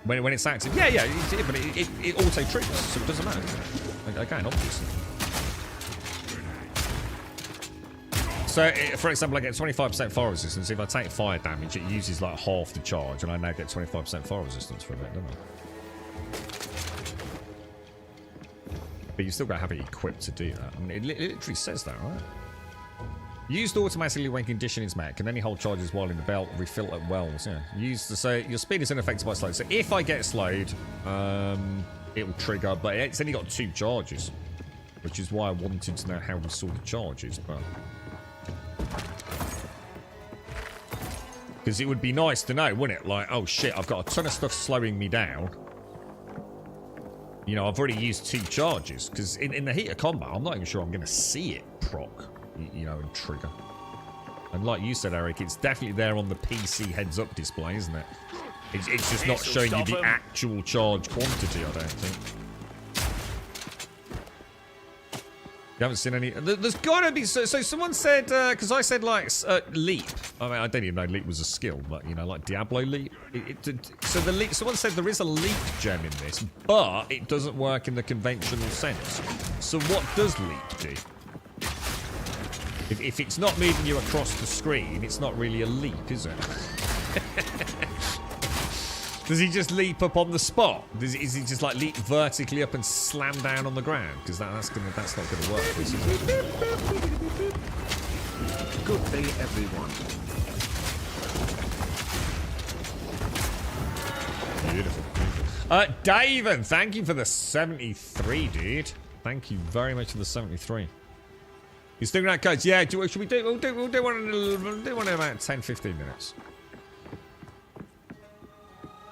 When it's active, yeah, but it auto triggers, so it doesn't matter. Again, obviously. So, for example, I get 25% fire resistance. If I take fire damage, it uses like half the charge, and I now get 25% fire resistance from it, don't I? But you still got to have it equipped to do that. I mean, it literally says that, right? Used automatically when condition is met. Can only hold charges while in the belt. Refill at wells. Yeah. Used to say your speed is unaffected by slowed. So if I get slowed, it will trigger. But it's only got 2 charges, which is why I wanted to know how we saw the charges. But because it would be nice to know, wouldn't it? Like, oh shit, I've got a ton of stuff slowing me down. You know, I've already used 2 charges. Because in the heat of combat, I'm not even sure I'm going to see it proc. You know, and trigger. And like you said, Eric, it's definitely there on the PC heads-up display, isn't it? It's just not showing you the actual charge quantity, I don't think. You haven't seen any... There's got to be... So someone said... Because I said, like, leap. I mean, I didn't even know leap was a skill, but, you know, like Diablo leap. So the leap... Someone said there is a leap gem in this, but it doesn't work in the conventional sense. So what does leap do? If it's not moving you across the screen, it's not really a leap, is it? Does he just leap up on the spot? Is he just like leap vertically up and slam down on the ground? Because that's not gonna work. Is it? Good day, everyone. Beautiful. Daven, thank you for the 73, dude. Thank you very much for the 73. You still got codes? Yeah. Should we do? We'll do one in about 10-15 minutes.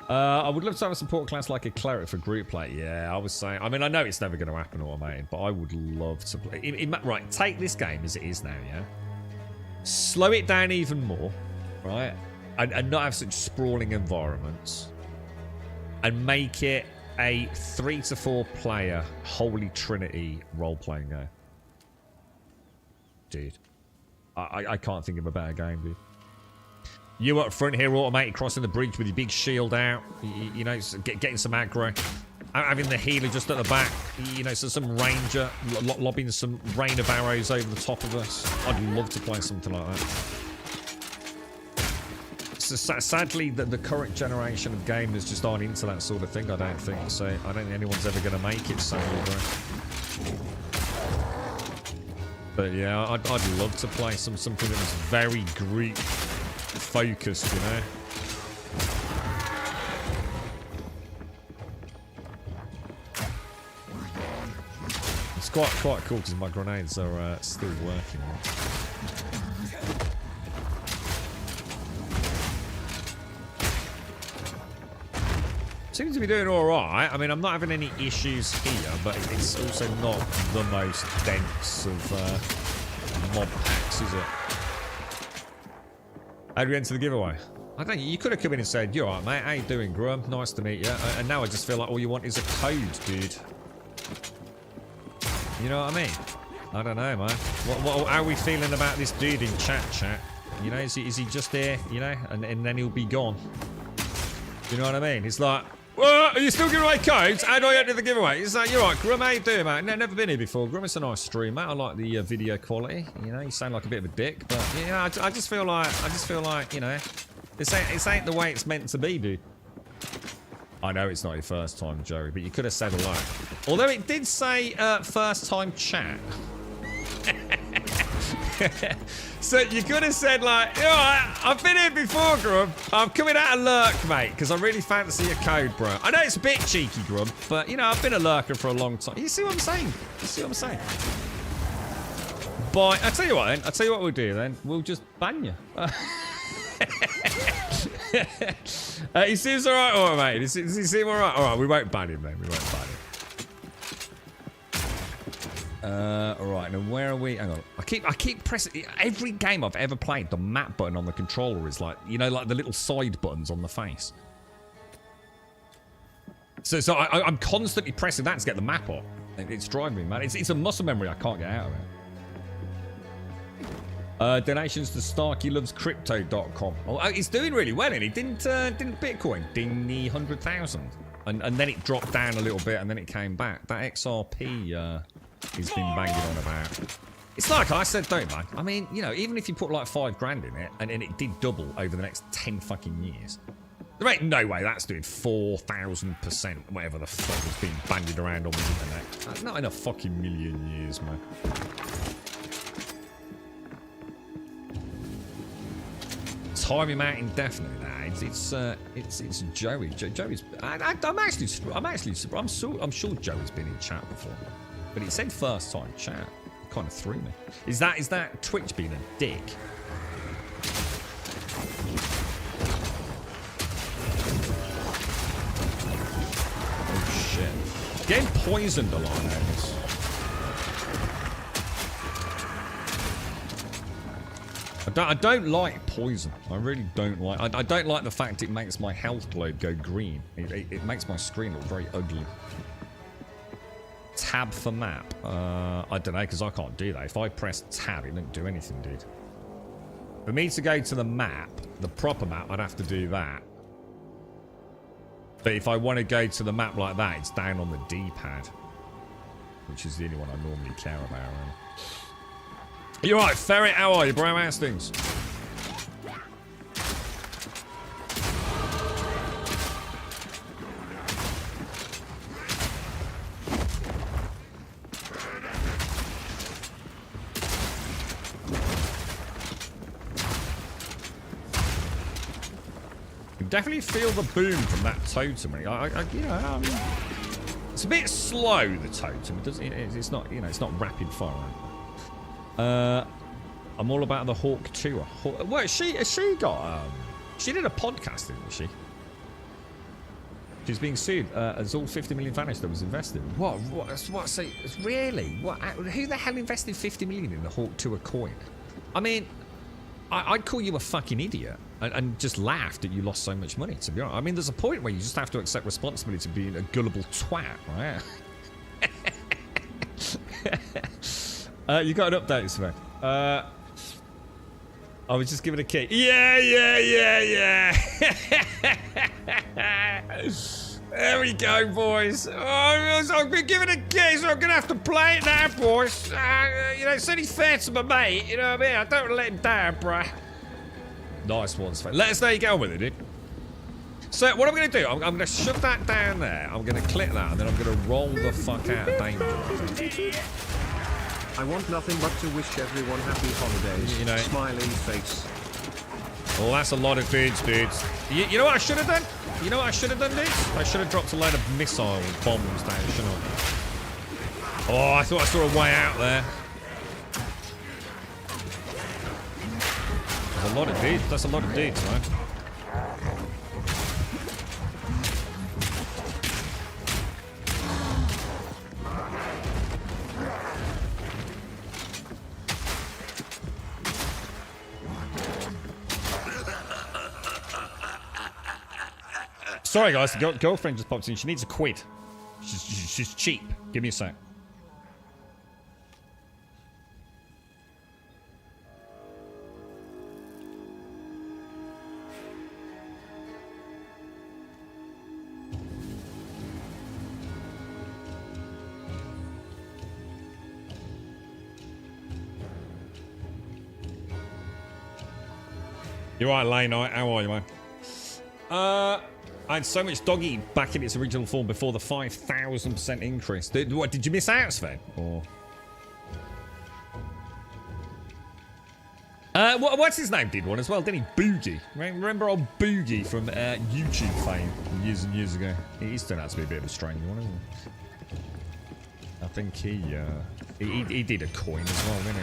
I would love to have a support class like a cleric for group play. Yeah, I was saying. I mean, I know it's never going to happen automated, but I would love to play. Right, take this game as it is now. Yeah. Slow it down even more, right, and not have such sprawling environments, and make it a 3 to 4 player Holy Trinity role-playing game. Dude, I can't think of a better game, dude. You up front here, automated crossing the bridge with your big shield out. You know, getting some aggro. Having the healer just at the back. You know, so some ranger lobbing some rain of arrows over the top of us. I'd love to play something like that. So sadly, the current generation of gamers just aren't into that sort of thing, I don't think. So I don't think anyone's ever going to make it, sadly, bro. But yeah, I'd love to play something that was very group focused, you know. It's quite cool because my grenades are still working. Seems to be doing all right. I mean, I'm not having any issues here, but it's also not the most dense of mob packs, is it? How do we enter the giveaway? I don't know. You could have come in and said, "You're all right, mate. How you doing, Grum? Nice to meet you." And now I just feel like all you want is a code, dude. You know what I mean? I don't know, man. How are we feeling about this dude in chat? You know, is he just here? You know, and then he'll be gone. You know what I mean? It's like, well, are you still giving away codes? How do I enter the giveaway? It's like, you're right, Grum, how you doing, mate? Never been here before. Grum, it's a nice stream, mate. I like the video quality. You know, you sound like a bit of a dick, but you know, I just feel like, you know, this ain't the way it's meant to be, dude. I know it's not your first time, Joey, but you could have said hello. Although it did say first time chat. So you could have said like, you know, I've been here before, Grum. I'm coming out of lurk, mate, because I really fancy a code, bro. I know it's a bit cheeky, Grum, but you know, I've been a lurker for a long time. You see what I'm saying? You see what I'm saying? But I tell you what, then. I tell you what we'll do then. We'll just ban you. He seems alright, mate. Does he seem alright? Alright, we won't ban him then. We won't ban him. Alright, now where are we? Hang on. I keep pressing. Every game I've ever played, the map button on the controller is like, you know, like the little side buttons on the face. So I'm constantly pressing that to get the map up. It's driving me mad. It's a muscle memory I can't get out of it. Donations to StarkyLovesCrypto.com. Oh, it's doing really well, and it didn't Bitcoin ding the 100,000, and then it dropped down a little bit, and then it came back. That XRP he's been banging on about. It's like I said, don't man. I mean, you know, even if you put like 5 grand in it, and it did double over the next 10 fucking years, there ain't no way that's doing 4,000%, whatever the fuck has been bandied around on the internet. Not in a fucking million years, man. Time him out indefinitely now. It's Joey. Joey's. I'm sure Joey's been in chat before, but it said first time chat. Kind of threw me. Is that Twitch being a dick? Oh shit! Getting poisoned a lot now. I don't like poison. I really don't like. I don't like the fact it makes my health globe go green. It makes my screen look very ugly. Tab for map. I don't know, because I can't do that. If I press tab, it doesn't do anything, dude. For me to go to the map, the proper map, I'd have to do that. But if I want to go to the map like that, it's down on the D-pad, which is the only one I normally care about. Really. You alright, Ferret? How are you, bro? How's things? You definitely feel the boom from that totem. You know, it's a bit slow, the totem. It's not, you know, it's not rapid fire. I'm all about the Hawk tour. Well, she got she did a podcast, didn't she? She's being sued as all 50 million vanished that was invested. What? So really? What? Who the hell invested 50 million in the Hawk tour coin? I mean, I'd call you a fucking idiot and just laughed that you lost so much money. To be honest, I mean, there's a point where you just have to accept responsibility for being a gullible twat, right? You got an update, Sven. I was just giving a key. Yeah. There we go, boys. I've been given a key, so I'm gonna have to play it now, boys. You know, it's only fair to my mate. You know what I mean? I don't want to let him down, bruh. Nice one, Sven. Let us know you get on with it, dude. So what I'm going to do, I'm going to shove that down there. I'm going to click that, and then I'm going to roll the fuck out of danger. I want nothing but to wish everyone happy holidays. You know, smiley face. Well, that's a lot of dudes. You know what I should have done? You know what I should have done, dudes? I should have dropped a load of missile bombs down, shouldn't I? Oh, I thought I saw a way out there. There's a lot of dudes. That's a lot of dudes, man. Sorry, guys. The girlfriend just popped in. She needs a quid. She's cheap. Give me a sec. You're right, Lane. How are you, man? I had so much doggy back in its original form before the 5,000% increase. What, did you miss out, Sven? Or... what's his name did one as well, didn't he? Boogie. Remember old Boogie from YouTube fame years and years ago? He's turned out to be a bit of a strange one, isn't he? I think he did a coin as well, didn't he?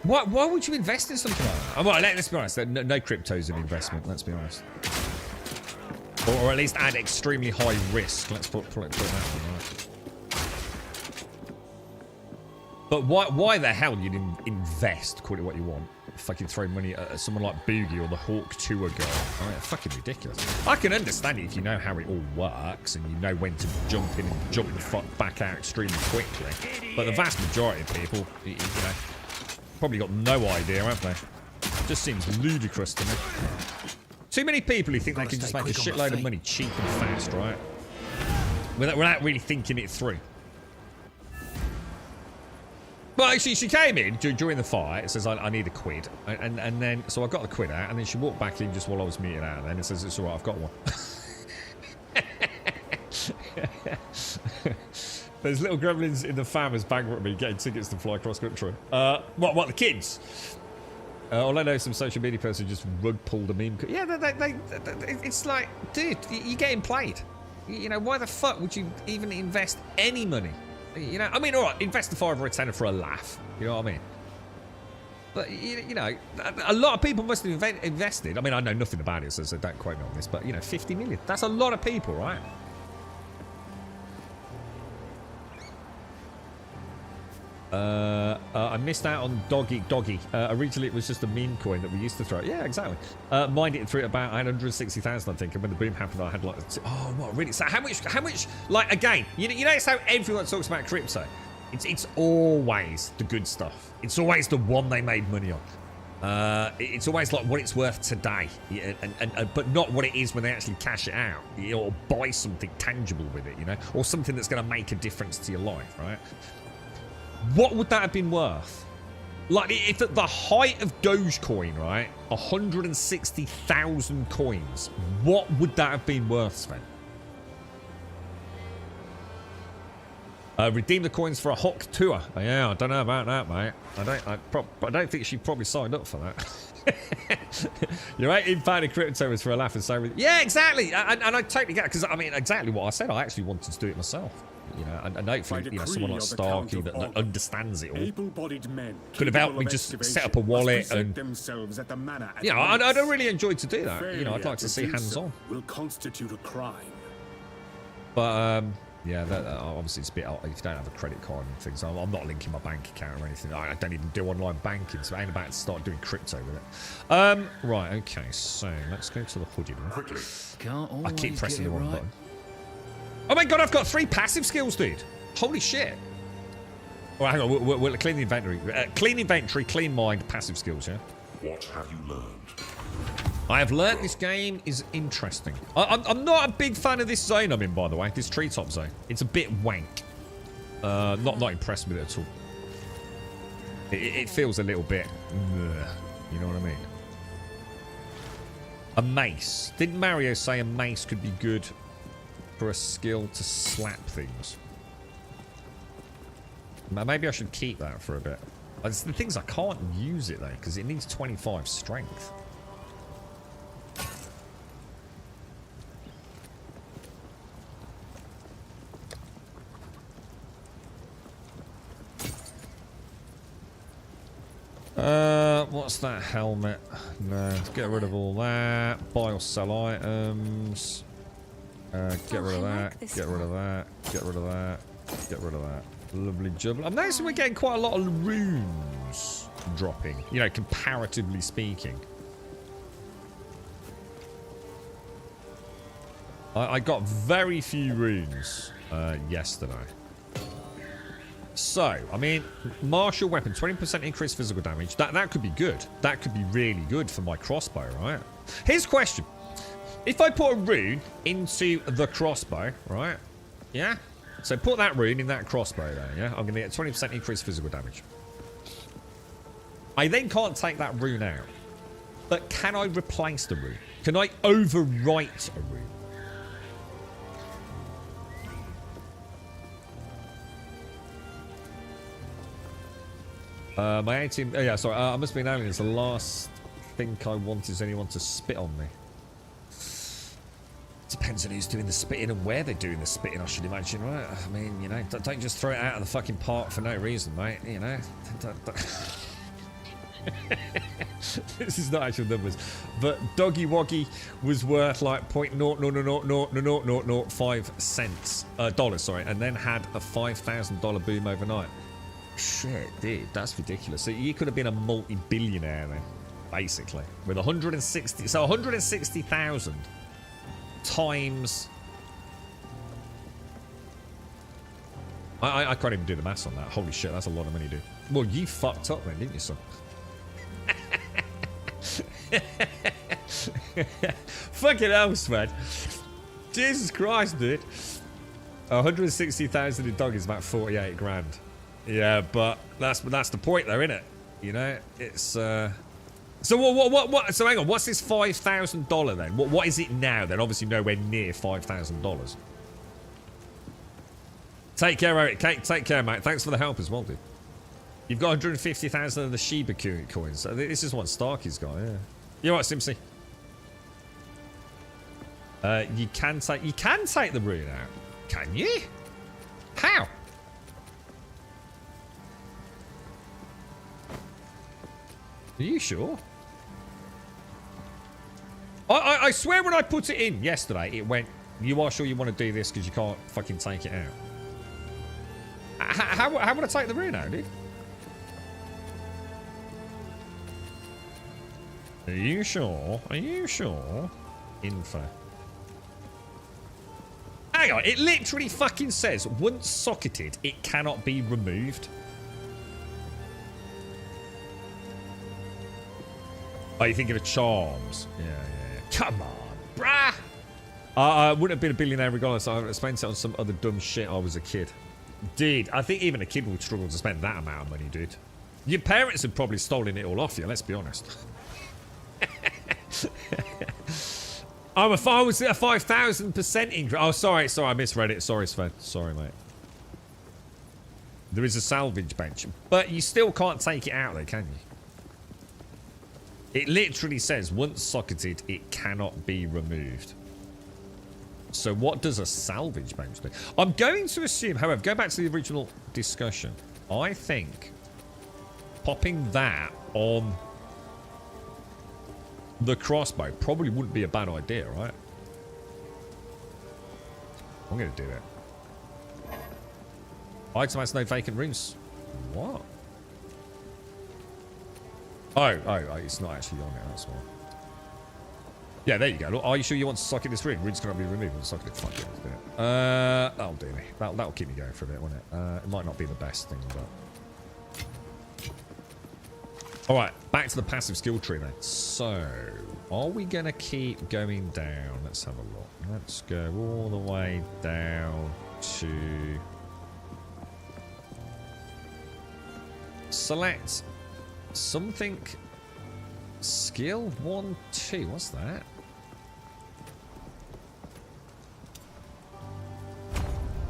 Why would you invest in something like that? Oh, well, let's be honest. No crypto's an investment, let's be honest. Or at least add extremely high risk. Let's put it that way, right? But why the hell you'd invest, call it what you want, fucking throw money at someone like Boogie or the Hawk Tour guy? I mean, fucking ridiculous. I can understand it if you know how it all works and you know when to jump in and jump the fuck back out extremely quickly. But the vast majority of people, you know, probably got no idea, have they? Just seems ludicrous to me. Too many people who think they can just make a shitload of money cheap and fast, right? Without really thinking it through. Well, actually, she came in during the fight. It says, I need a quid. And then, so I got the quid out, and then she walked back in just while I was meeting out. And then it says, it's all right, I've got one. There's little gremlins in the farmers bankrupt me getting tickets to fly cross country. What, the kids? All I know is some social media person just rug pulled a meme. Yeah, it's like, dude, you're getting played. You know, why the fuck would you even invest any money? You know, I mean, all right, invest a $5 or a $10 for a laugh. You know what I mean? But, you know, a lot of people must have invested. I mean, I know nothing about it, so don't quote me on this. But, you know, 50 million. That's a lot of people, right? I missed out on Doggy. Originally, it was just a meme coin that we used to throw. Yeah, exactly. Mined it and threw it about 160,000, I think. And when the boom happened, I had like, oh, what, really? So how much, like, again, you know, it's how everyone talks about crypto. It's always the good stuff. It's always the one they made money on. It's always like what it's worth today, but not what it is when they actually cash it out, or buy something tangible with it, you know, or something that's going to make a difference to your life, right? What would that have been worth? Like, if at the height of Dogecoin, right, 160,000 coins, what would that have been worth, Sven? Redeem the coins for a Hawk Tour. Yeah, I don't know about that, mate. I don't think she probably signed up for that. You're £18 in crypto is for a laugh and so. Yeah, exactly. And I totally get it, because I mean, exactly what I said. I actually wanted to do it myself. You know, and hopefully, you know, someone like Starkey that understands it all could have helped me just set up a wallet and. Yeah, I'd really enjoy to do that. You know, I'd like to see hands-on. Will constitute a crime. But yeah, obviously it's a bit. If you don't have a credit card and things, I'm not linking my bank account or anything. I don't even do online banking, so I ain't about to start doing crypto with it. Right, okay, so let's go to the hoodie. Quickly. I keep pressing the wrong button. Oh my god, I've got 3 passive skills, dude. Holy shit. Oh, hang on, we'll clean the inventory. Clean inventory, clean mind, passive skills, yeah? What have you learned? I have learnt this game is interesting. I'm not a big fan of this zone I'm in, by the way. This treetop zone. It's a bit wank. Not impressed with it at all. It feels a little bit... you know what I mean? A mace. Didn't Mario say a mace could be good for a skill to slap things? Maybe I should keep that for a bit. The thing is, I can't use it though, because it needs 25 strength. What's that helmet? No, get rid of all that. Buy or sell items. Get rid of that. Get rid of that. Get rid of that. Get rid of that. Lovely jubbly. I'm noticing we're getting quite a lot of runes dropping. You know, comparatively speaking. I got very few runes yesterday. So, I mean, martial weapon, 20% increased physical damage. That could be good. That could be really good for my crossbow, right? Here's a question. If I put a rune into the crossbow, right? Yeah? So put that rune in that crossbow there, yeah? I'm going to get 20% increased physical damage. I then can't take that rune out. But can I replace the rune? Can I overwrite a rune? My 18... Oh, yeah, sorry. I must be an alien. It's the last thing I want is anyone to spit on me. Depends on who's doing the spitting and where they're doing the spitting, I should imagine, right? I mean, you know, don't just throw it out of the fucking park for no reason, mate. You know? This is not actual numbers. But Doggy Woggy was worth like $0.0000005 dollars, sorry, and then had a $5,000 boom overnight. Shit, dude, that's ridiculous. So you could have been a multi-billionaire then, basically, with 160. So 160,000 times. I can't even do the maths on that. Holy shit, that's a lot of money, dude. Well, you fucked up then, didn't you, son? Fucking hell, man. Jesus Christ, dude. 160,000 in dog is about 48 grand. Yeah, but that's the point, though, isn't it? You know, it's so what? So hang on, what's this $5,000 then? What is it now then? Obviously nowhere near $5,000. Take care, Eric. Take care, mate. Thanks for the help as well, dude. You've got 150,000 of the Shiba coins. This is what Starky's got. Yeah. You're right, Simpsy. You can take the rune out. Can you? How? Are you sure? I swear when I put it in yesterday, it went, you are sure you want to do this because you can't fucking take it out. How would I take the rune out, dude? Are you sure? Are you sure? Info. Hang on, it literally fucking says, once socketed, it cannot be removed. Oh, you're thinking of charms? Yeah. Come on, bruh! I wouldn't have been a billionaire regardless. I would have spent it on some other dumb shit I was a kid. Dude, I think even a kid would struggle to spend that amount of money, dude. Your parents had probably stolen it all off you, let's be honest. I was at a 5,000% increase. Oh, sorry, I misread it. Sorry, Sven. Sorry, mate. There is a salvage bench, but you still can't take it out, though, can you? It literally says, once socketed, it cannot be removed. So what does a salvage bench do? I'm going to assume, however, go back to the original discussion. I think popping that on the crossbow probably wouldn't be a bad idea, right? I'm going to do it. Item has no vacant rooms. What? Oh, it's not actually on it, that's why. Yeah, there you go. Look, are you sure you want to socket this rune? Rune's cannot be removed. We'll socket it. Fuck it, let's do it. That'll do me. That'll keep me going for a bit, won't it? It might not be the best thing, but... Alright, back to the passive skill tree then. So, are we going to keep going down? Let's have a look. Let's go all the way down to... Select something... Skill 1, 2. What's that?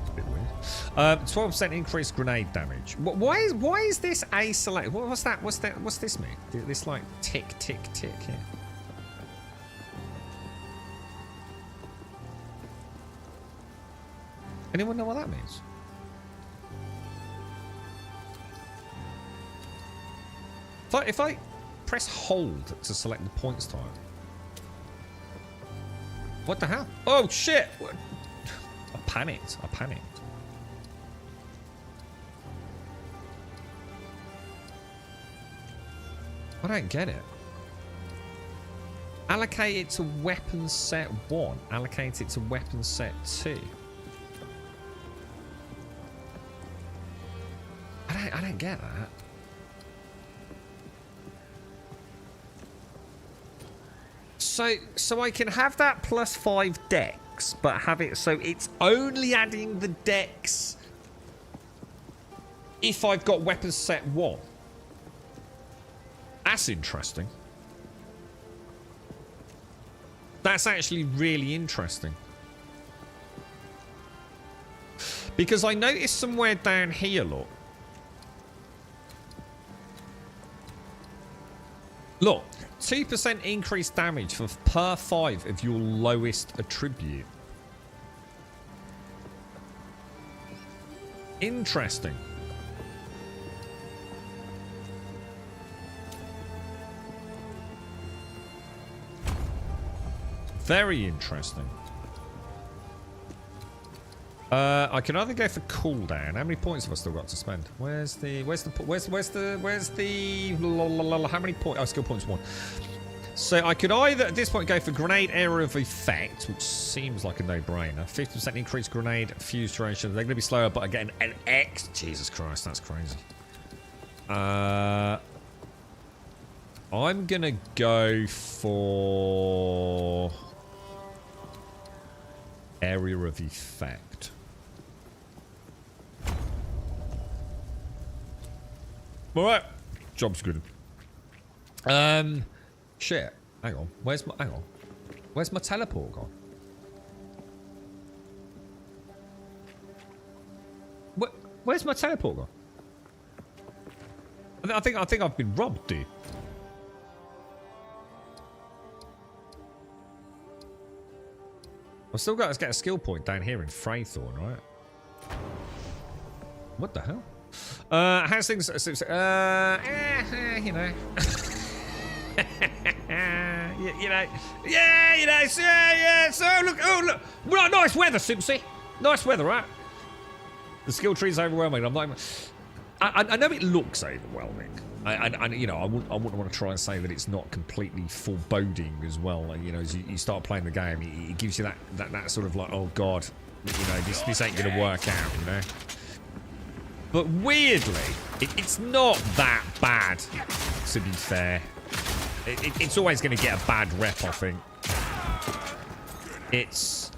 It's a bit weird. 12% increased grenade damage. Why is this a select? What's that? What's this mean? This like tick tick tick here. Anyone know what that means? If I press hold to select the points tile. What the hell? Oh shit! I panicked. I don't get it. Allocate it to weapon set 1. Allocate it to weapon set 2. I don't get that. So I can have that +5 dex, but have it so it's only adding the dex if I've got weapon set 1. That's interesting. That's actually really interesting. Because I noticed somewhere down here, look. Look, 2% increased damage for per 5 of your lowest attribute. Interesting. Very interesting. I can either go for cooldown. How many points have I still got to spend? How many points? Oh, skill points 1. So I could either at this point go for grenade area of effect, which seems like a no-brainer. 50% increased grenade fuse duration. They're going to be slower, but again, an X. Jesus Christ, that's crazy. I'm gonna go for area of effect. All right, job's good. Shit. Hang on. Where's my teleport gone? Where's my teleport gone? I think I've been robbed, dude. I've still got to get a skill point down here in Fraythorn, right? What the hell? How's things? You know. you know. Yeah, you know. So, yeah. So look. Oh, look. Right, nice weather, Simpsy. Nice weather, right? The skill tree's overwhelming. I'm like, I know it looks overwhelming. And you know, I wouldn't want to try and say that it's not completely foreboding as well. You know, as you start playing the game, it gives you that sort of like, oh god, you know, this ain't gonna work out, you know. But weirdly, it's not that bad. To be fair, it's always going to get a bad rep, I think. It's,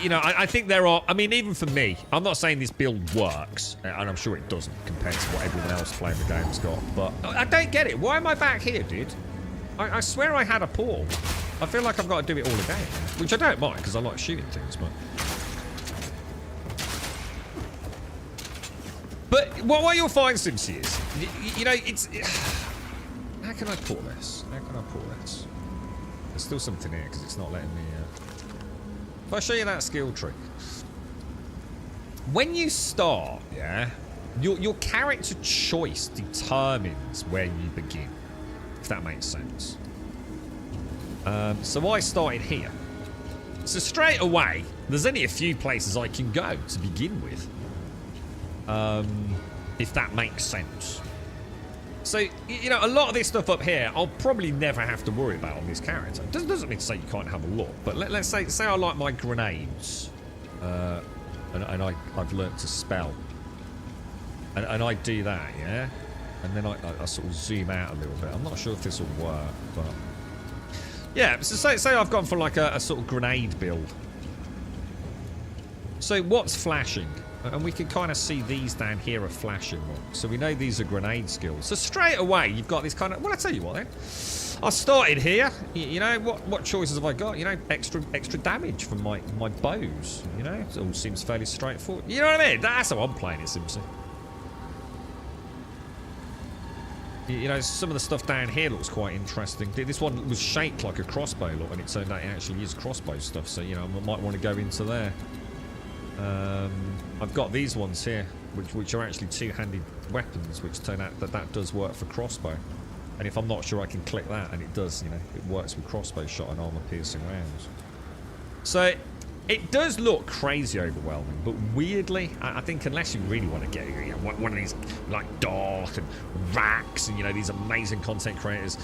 you know, I think there are. I mean, even for me, I'm not saying this build works, and I'm sure it doesn't compared to what everyone else playing the game's got. But I don't get it. Why am I back here, dude? I swear I had a portal. I feel like I've got to do it all again, which I don't mind because I like shooting things. But what you'll find, Simpsy, is you know it's. How can I pull this? How can I pull this? There's still something here because it's not letting me. If I show you that skill tree, when you start, yeah, your character choice determines where you begin, if that makes sense. So I started here. So straight away, there's only a few places I can go to begin with, if that makes sense. So, you know, a lot of this stuff up here, I'll probably never have to worry about on this character. Doesn't mean to say you can't have a look, but let's say I like my grenades, and I've learnt to spell, and I do that, yeah, and then I sort of zoom out a little bit. I'm not sure if this will work, but yeah. So say I've gone for like a sort of grenade build. So what's flashing? And we can kind of see these down here are flashing. So we know these are grenade skills. So straight away, you've got this kind of... Well, I'll tell you what then. I started here. You know, what choices have I got? You know, extra damage from my bows. You know, it all seems fairly straightforward. You know what I mean? That's how I'm playing it, Simpson. You know, some of the stuff down here looks quite interesting. This one was shaped like a crossbow, look, and it turned out it actually is crossbow stuff. So, you know, I might want to go into there. I've got these ones here, which are actually two-handed weapons, which turn out that does work for crossbow. And if I'm not sure, I can click that, and it does. You know, it works with crossbow shot and armor-piercing rounds. So it does look crazy overwhelming, but weirdly, I think unless you really want to get one of these like Dark and Rax and you know these amazing content creators,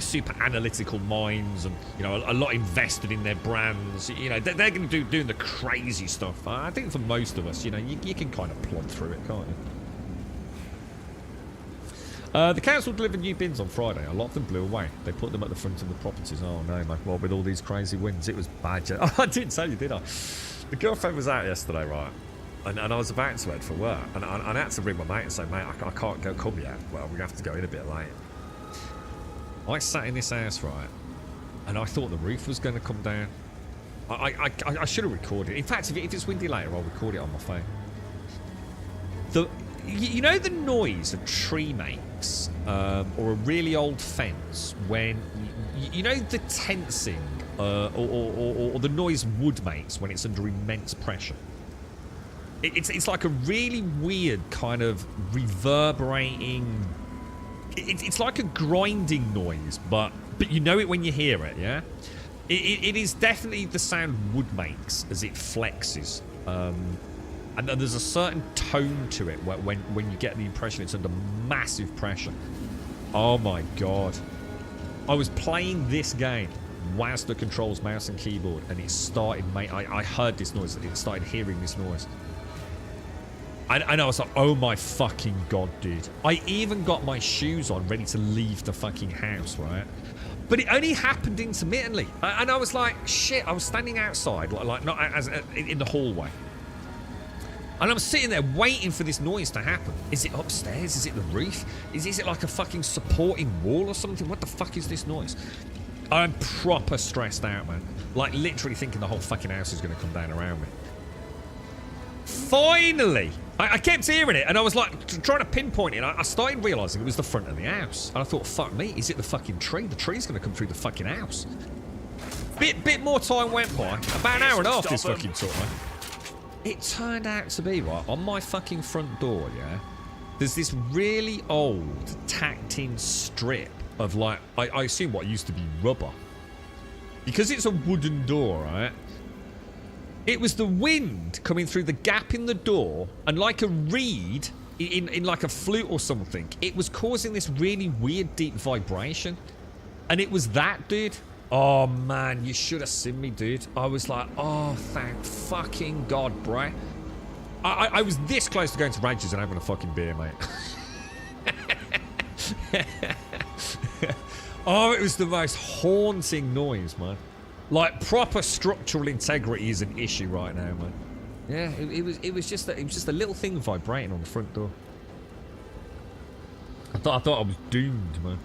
super analytical minds and, a lot invested in their brands. They're going to doing the crazy stuff. I think for most of us, you can kind of plod through it, can't you? The council delivered new bins on Friday. A lot of them blew away. They put them at the front of the properties. Oh no, man. Well, with all these crazy winds, it was bad. Oh, I didn't tell you, did I? The girlfriend was out yesterday, right? And I was about to head for work. And I had to ring my mate and say, mate, I can't come yet. Well, we have to go in a bit later. I sat in this house, right? And I thought the roof was going to come down. I should have recorded it. In fact, if it's windy later, I'll record it on my phone. You know the noise a tree makes, or a really old fence, when you know the tensing, or the noise wood makes when it's under immense pressure. It's like a really weird kind of reverberating. It's like a grinding noise, but you know it when you hear it. Yeah, it is definitely the sound wood makes as it flexes. And there's a certain tone to it when you get the impression it's under massive pressure. Oh my god. I was playing this game whilst the controls mouse and keyboard, and it started, mate. I heard this noise. It started hearing this noise. And I was like, oh my fucking god, dude. I even got my shoes on, ready to leave the fucking house, right? But it only happened intermittently. And I was like, shit, I was standing outside, like not as in the hallway. And I'm sitting there waiting for this noise to happen. Is it upstairs? Is it the roof? Is it like a fucking supporting wall or something? What the fuck is this noise? I'm proper stressed out, man. Like, literally thinking the whole fucking house is going to come down around me. Finally! I kept hearing it, and I was like, trying to pinpoint it. I started realising it was the front of the house. And I thought, fuck me, is it the fucking tree? The tree's going to come through the fucking house. Bit more time went by. About an hour and a half this fucking took, man. It turned out to be, right, on my fucking front door, yeah, there's this really old tacked-in strip of, like, I assume what used to be rubber. Because it's a wooden door, right, it was the wind coming through the gap in the door, and like a reed in like a flute or something, it was causing this really weird deep vibration. And it was that, dude. Oh, man, you should have seen me, dude. I was like, oh, thank fucking God, bruh. I was this close to going to Rages and having a fucking beer, mate. Oh, it was the most haunting noise, man. Like, proper structural integrity is an issue right now, man. Yeah, it was just a little thing vibrating on the front door. I thought I was doomed, man.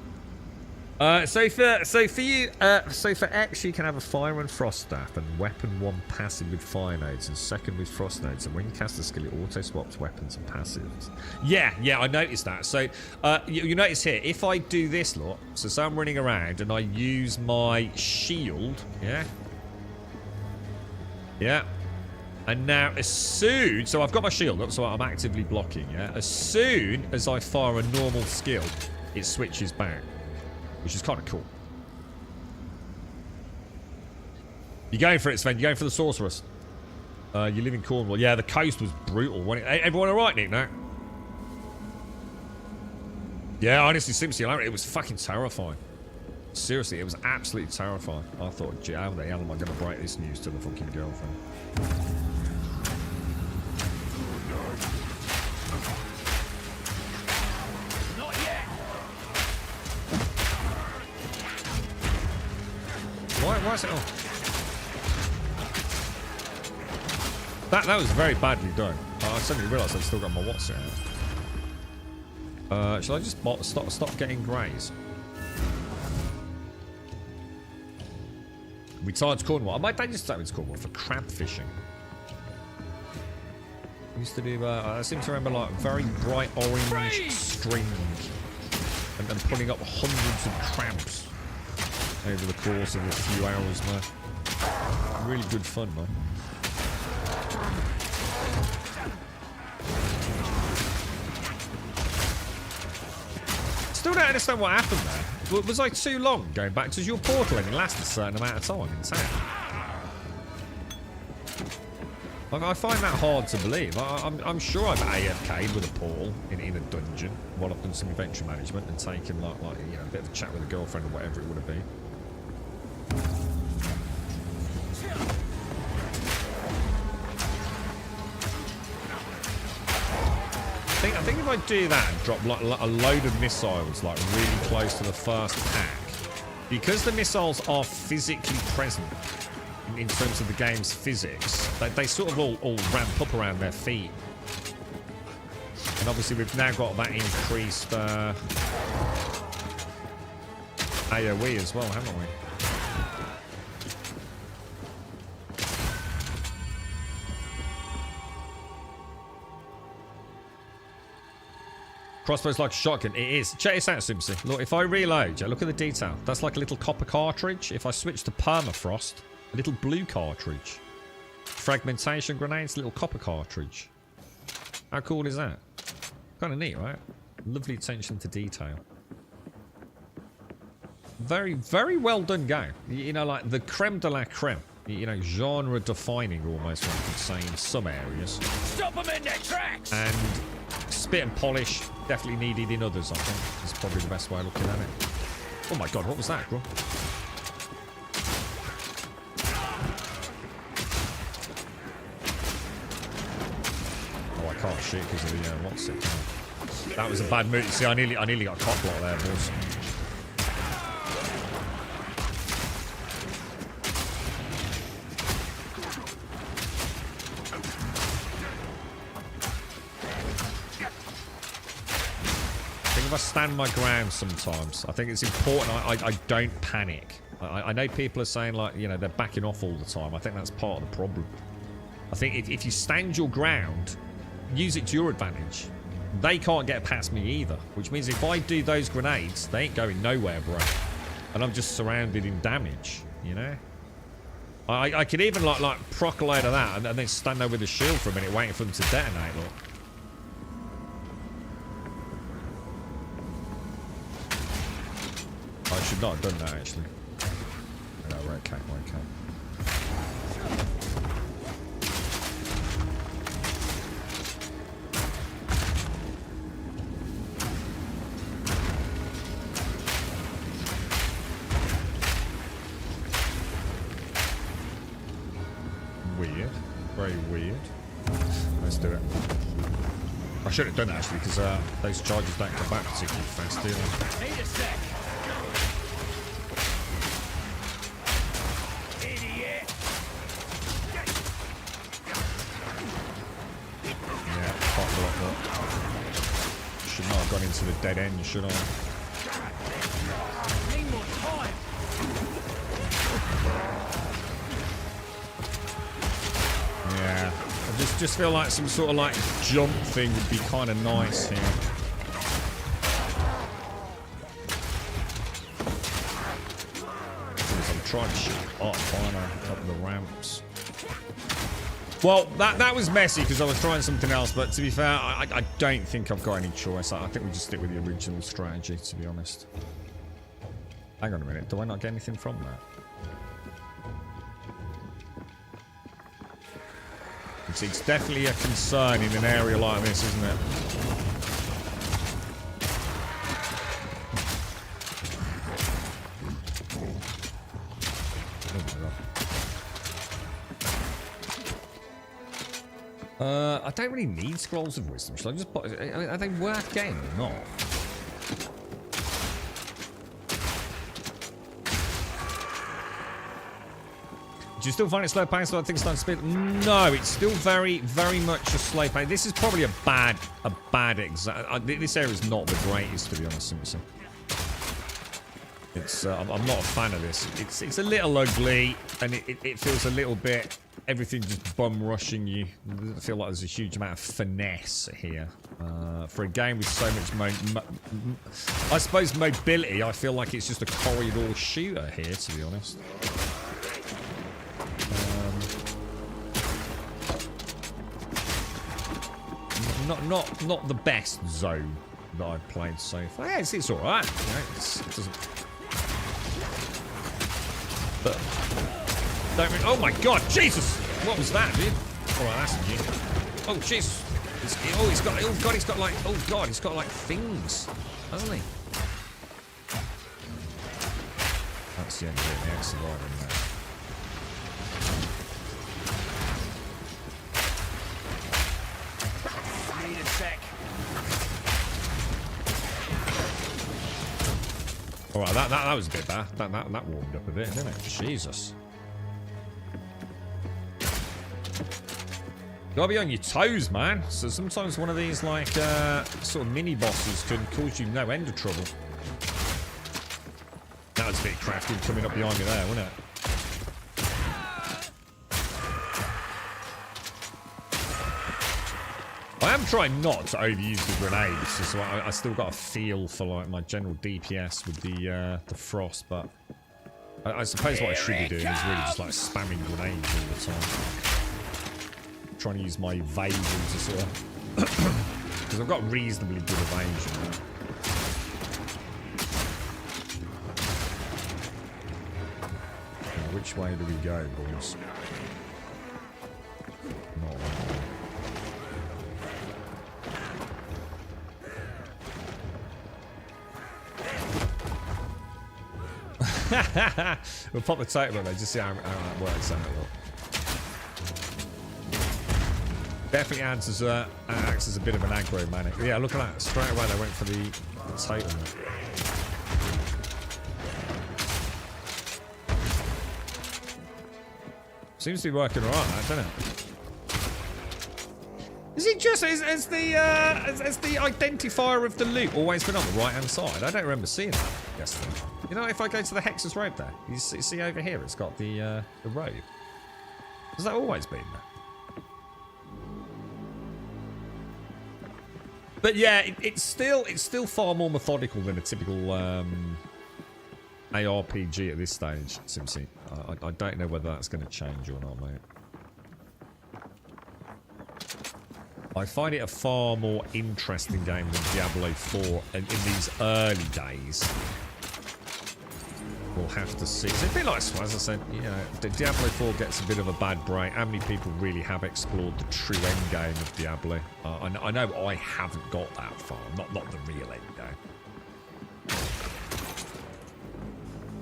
So for X, you can have a fire and frost staff, and weapon 1 passive with fire nodes and second with frost nodes. And when you cast a skill, it auto swaps weapons and passives. Yeah, I noticed that. So you notice here, if I do this lot, so I'm running around and I use my shield, yeah. And now as soon, so I've got my shield up, so I'm actively blocking, yeah. As soon as I fire a normal skill, it switches back. Which is kind of cool. You're going for it, Sven. You're going for the sorceress. You live in Cornwall. Yeah, the coast was brutal. Hey, everyone all right, Nick? No? Yeah, honestly, similarly, it was fucking terrifying. Seriously, it was absolutely terrifying. I thought, gee, how the hell am I going to break this news to the fucking girlfriend? Why is it on? That was very badly done. I suddenly realised I've still got my what's out. Shall I just stop getting greys? We tied to Cornwall. I might just start with Cornwall for crab fishing. I used to do. I seem to remember like very bright orange string, and then pulling up hundreds of crabs over the course of a few hours, man. Really good fun, man. Still don't understand what happened there. Was I too long going back? Does your portal only last a certain amount of time in town? I find that hard to believe. I'm sure I've AFK'd with a portal in a dungeon while I've done some inventory management and taken like you know, a bit of a chat with a girlfriend or whatever it would have been. I think if I do that and drop like a load of missiles like really close to the first pack, because the missiles are physically present in terms of the game's physics, they sort of all ramp up around their feet. And obviously we've now got that increased AoE as well, haven't we? Crossbow's like a shotgun. It is. Check this out, Simpsy. Look, if I reload, look at the detail. That's like a little copper cartridge. If I switch to permafrost, a little blue cartridge. Fragmentation grenades, little copper cartridge. How cool is that? Kind of neat, right? Lovely attention to detail. Very, very well done game. You know, like the creme de la creme. You know, genre defining almost, one could say, in some areas. Stop them in their tracks! And spit and polish definitely needed in others, I think. Is probably the best way of looking at it. Oh my god, what was that, bro? Oh, I can't shoot because of the what's it? That was a bad move. See, I nearly got cock blocked there, boys. I stand my ground sometimes. I think it's important I don't panic. I know people are saying, like, you know, they're backing off all the time. I think that's part of the problem. I think if you stand your ground, use it to your advantage. They can't get past me either, which means if I do those grenades, they ain't going nowhere, bro. And I'm just surrounded in damage, you know? I could even like proc a load of that and then stand there with a shield for a minute waiting for them to detonate, look. I should not have done that, actually. No, we're okay, we're okay. Weird. Very weird. Let's do it. I should have done that, actually, because those charges don't come back particularly fast, do they? Need a sec. Should not have gone into the dead end, should I? Need more time. Yeah, I just feel like some sort of like jump thing would be kind of nice here. I'm trying to shoot up, up the ramps. Well, that was messy because I was trying something else, but to be fair, I don't think I've got any choice. I think we just stick with the original strategy, to be honest. Hang on a minute, do I not get anything from that? It's definitely a concern in an area like this, isn't it? I don't really need scrolls of wisdom. Should I just put? Are they worth getting or not? Do you still find it slow paced? So I think it's starting to speed. No, it's still very, very much a slow pace. This is probably a bad example. This area is not the greatest, to be honest, Simpson. It's I'm not a fan of this. It's a little ugly, and it feels a little bit. Everything just bum rushing you. It doesn't feel like there's a huge amount of finesse here. For a game with so much I suppose mobility, I feel like it's just a corridor shooter here, to be honest. Not the best zone that I've played so far. Yeah, it's alright. You know, it doesn't. But don't. Oh my God, Jesus! What was that, dude? Alright, that's new. Oh, jeez. He's got, oh god, he's got like, oh god, he's got like things. Only. That's the end of it, the Exile in there. Need a sec. Alright, that was a bit bad. That warmed up a bit, didn't it? Jesus. Gotta be on your toes, man. So sometimes one of these, like, sort of mini-bosses can cause you no end of trouble. That was a bit crafty coming up behind me there, wasn't it? I am trying not to overuse the grenades, so I still got a feel for like my general DPS with the frost, but I suppose what I should be doing is really just like spamming grenades all the time. Trying to use my evasion to sort of because I've got reasonably good evasion now. Which way do we go, boys? Not that way. We'll pop the title on there, just see how that works out. Definitely acts as a bit of an aggro manic. Yeah, look at that. Straight away they went for the title. Seems to be working alright, doesn't it? Is it just as the identifier of the loot always been on the right hand side? I don't remember seeing that yesterday. You know, if I go to the Hex's Road there, you see over here, it's got the road. Has that always been there? But yeah, it's still far more methodical than a typical ARPG at this stage, Simpsy. I don't know whether that's going to change or not, mate. I find it a far more interesting game than Diablo 4 in these early days. We'll have to see. It's a bit like, as I said, you know, Diablo 4 gets a bit of a bad break. How many people really have explored the true end game of Diablo? I know I haven't got that far. Not the real end game.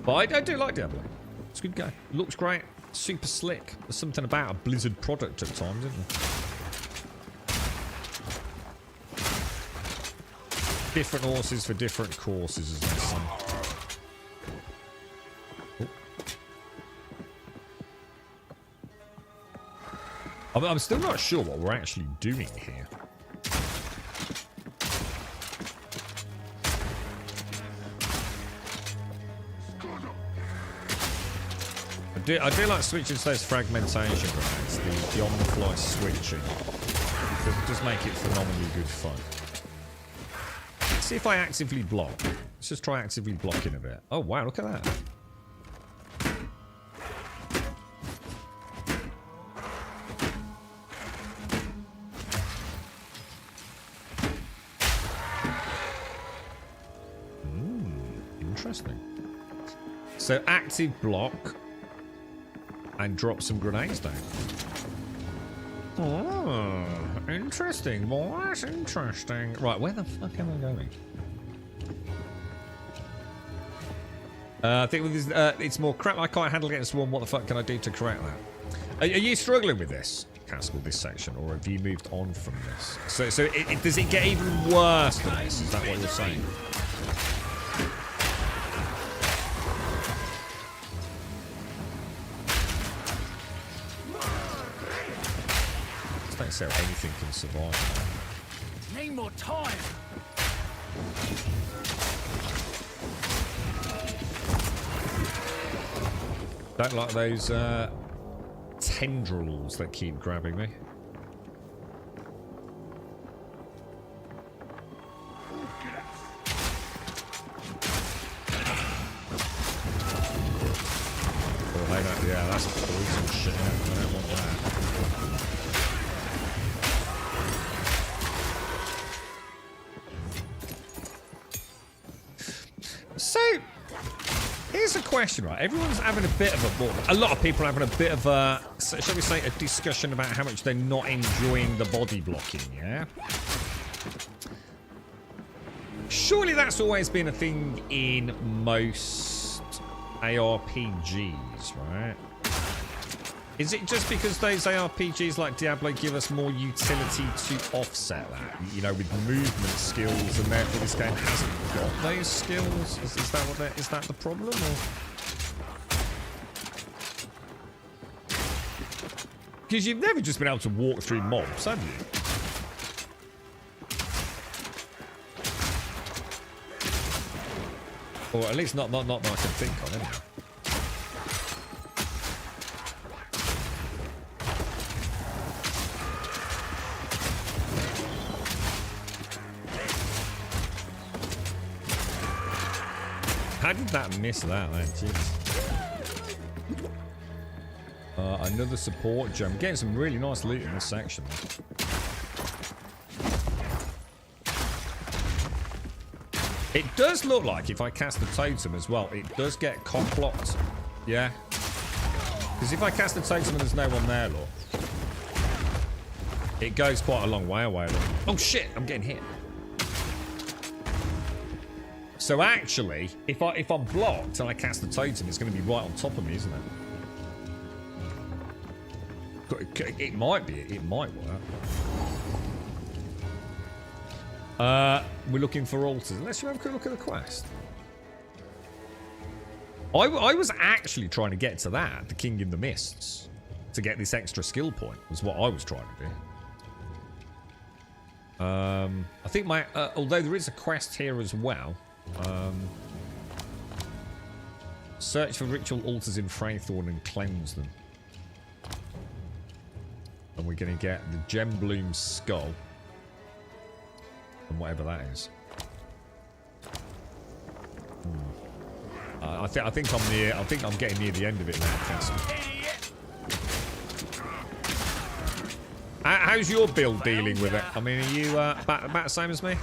But I do like Diablo. It's a good game. It looks great. Super slick. There's something about a Blizzard product at times, isn't there? Different horses for different courses, as they say. I'm still not sure what we're actually doing here. I do like switching to those fragmentation grenades, the on-the-fly switching. It does make it phenomenally good fun. Let's see if I actively block. Let's just try actively blocking a bit. Oh wow, look at that. Interesting. So active block and drop some grenades down. Oh, interesting. Well, that's interesting. Right, where the fuck am I going? I think with this, it's more crap I can't handle against one. What the fuck can I do to correct that? Are you struggling with this, Caspel, this section, or have you moved on from this? So does it get even worse than this? Is that what you're saying? So anything can survive. Need more time. Don't like those tendrils that keep grabbing me. Oh, hey, yeah, that's poison shit. I don't want that. So, Here's a question, right? Everyone's having a bit of a lot of people are having a bit of a, shall we say, a discussion about how much they're not enjoying the body blocking, yeah? Surely that's always been a thing in most ARPGs, right? Is it just because those ARPGs like Diablo give us more utility to offset that? You know, with movement skills, and therefore this game hasn't got those skills? Is that what is that the problem? Because you've never just been able to walk through mobs, have you? Or at least not that I can think of, anyway. How did that miss that, man? Jeez. Another support gem. Getting some really nice loot in this section. It does look like if I cast the totem as well, it does get cock-blocked. Yeah. Because if I cast the totem and there's no one there, look. It goes quite a long way away, look. Oh shit, I'm getting hit. So actually, if I'm blocked and I cast the totem, it's going to be right on top of me, isn't it? It might be. It might work. We're looking for altars. Let's have a quick look at the quest. I was actually trying to get to that, the King in the Mists, to get this extra skill point. Was what I was trying to do. I think my although there is a quest here as well. Search for ritual altars in Fraythorn and cleanse them. And we're going to get the Gem-Bloom Skull. And whatever that is. I think I'm near. I think I'm getting near the end of it now, Castle. How's your build dealing with it? I mean, are you about the same as me?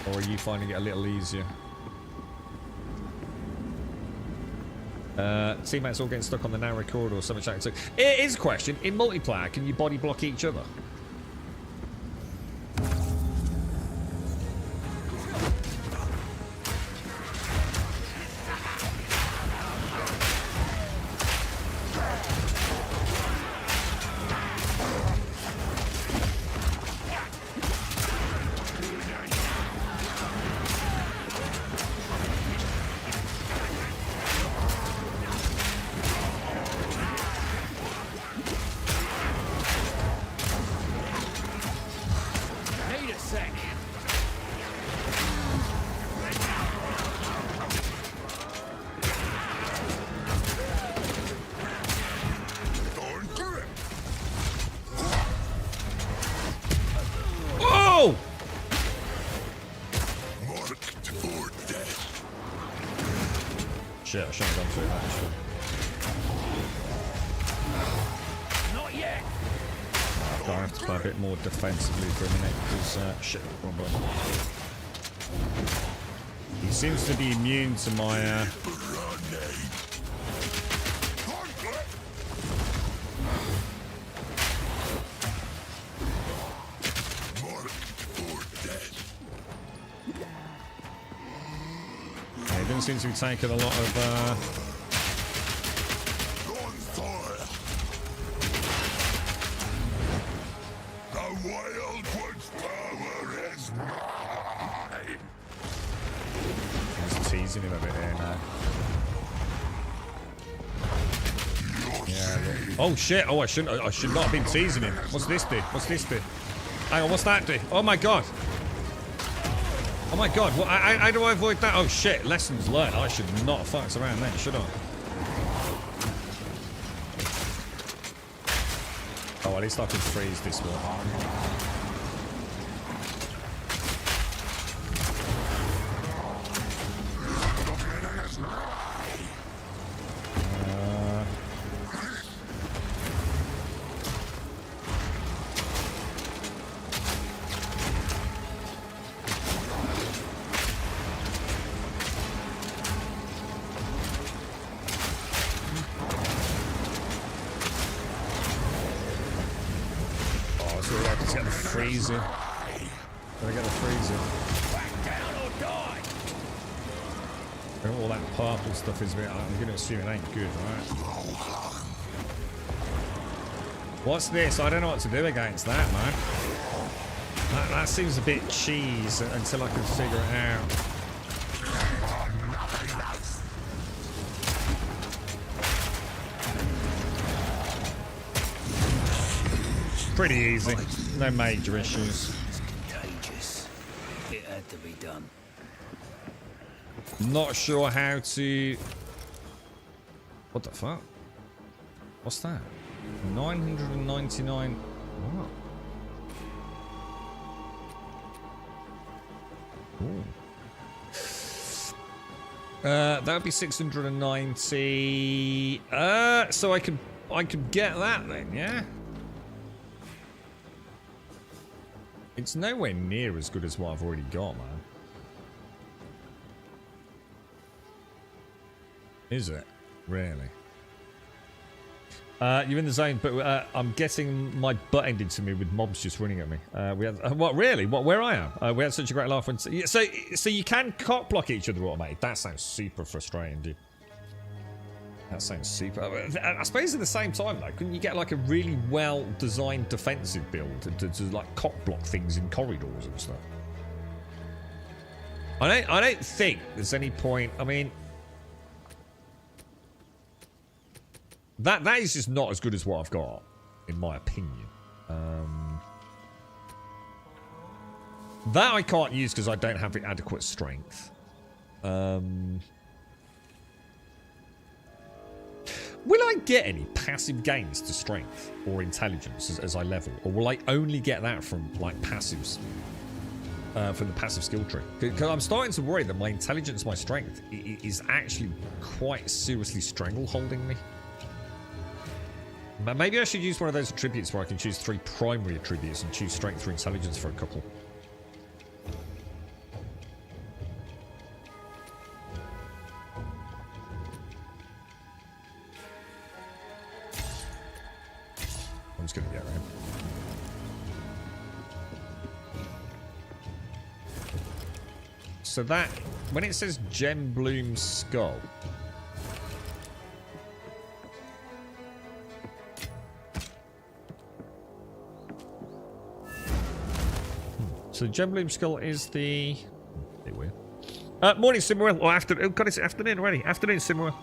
Or are you finding it a little easier? Teammates all getting stuck on the narrow corridor or something like that. So, it is a question. In multiplayer, can you body block each other? Shit, I shouldn't have gone through that, actually. Not yet. I have to play a bit more defensively for a minute, because, shit, wrong button. He seems to be immune to my, he doesn't seem to be taking a lot of, He's teasing him a bit here now. Yeah. Oh shit! Oh, I should not have been teasing him. What's this do? What's this do? Hang on, what's that do? Oh my god! Oh my god! What? How do I avoid that? Oh shit! Lessons learned. I should not have fucked around then, should I? Oh, at least I can freeze this one. freezing. Gotta get the freezing. And all that purple stuff is a bit, I'm gonna assume it ain't good, right? What's this? I don't know what to do against that, man. That seems a bit cheese until I can figure it out. Pretty easy. No major issues. It's contagious. It had to be done. Not sure how to... What the fuck? What's that? 999... What? Ooh. That would be 690. So I could get that then, yeah? It's nowhere near as good as what I've already got, man. Is it? Really? You're in the zone, but I'm getting my butt ended to me with mobs just running at me. We had what? Really? What? Where I am? We had such a great laugh when. So you can cock block each other automated. That sounds super frustrating, dude. That sounds super. I suppose at the same time, though, couldn't you get like a really well-designed defensive build to like cock block things in corridors and stuff? I don't think there's any point. I mean. That is just not as good as what I've got, in my opinion. That I can't use because I don't have adequate strength. Will I get any passive gains to strength or intelligence as I level? Or will I only get that from, like, passives? From the passive skill tree? Because I'm starting to worry that my intelligence, my strength, is actually quite seriously strangleholding me. Maybe I should use one of those attributes where I can choose 3 primary attributes and choose strength or intelligence for a couple. I'm just going to get around. So that, when it says Gem Bloom Skull, so Gem Bloom Skull is the... Bit weird. Morning, Simwell. Or afternoon. Oh, God, it's afternoon already. Afternoon, Simwell.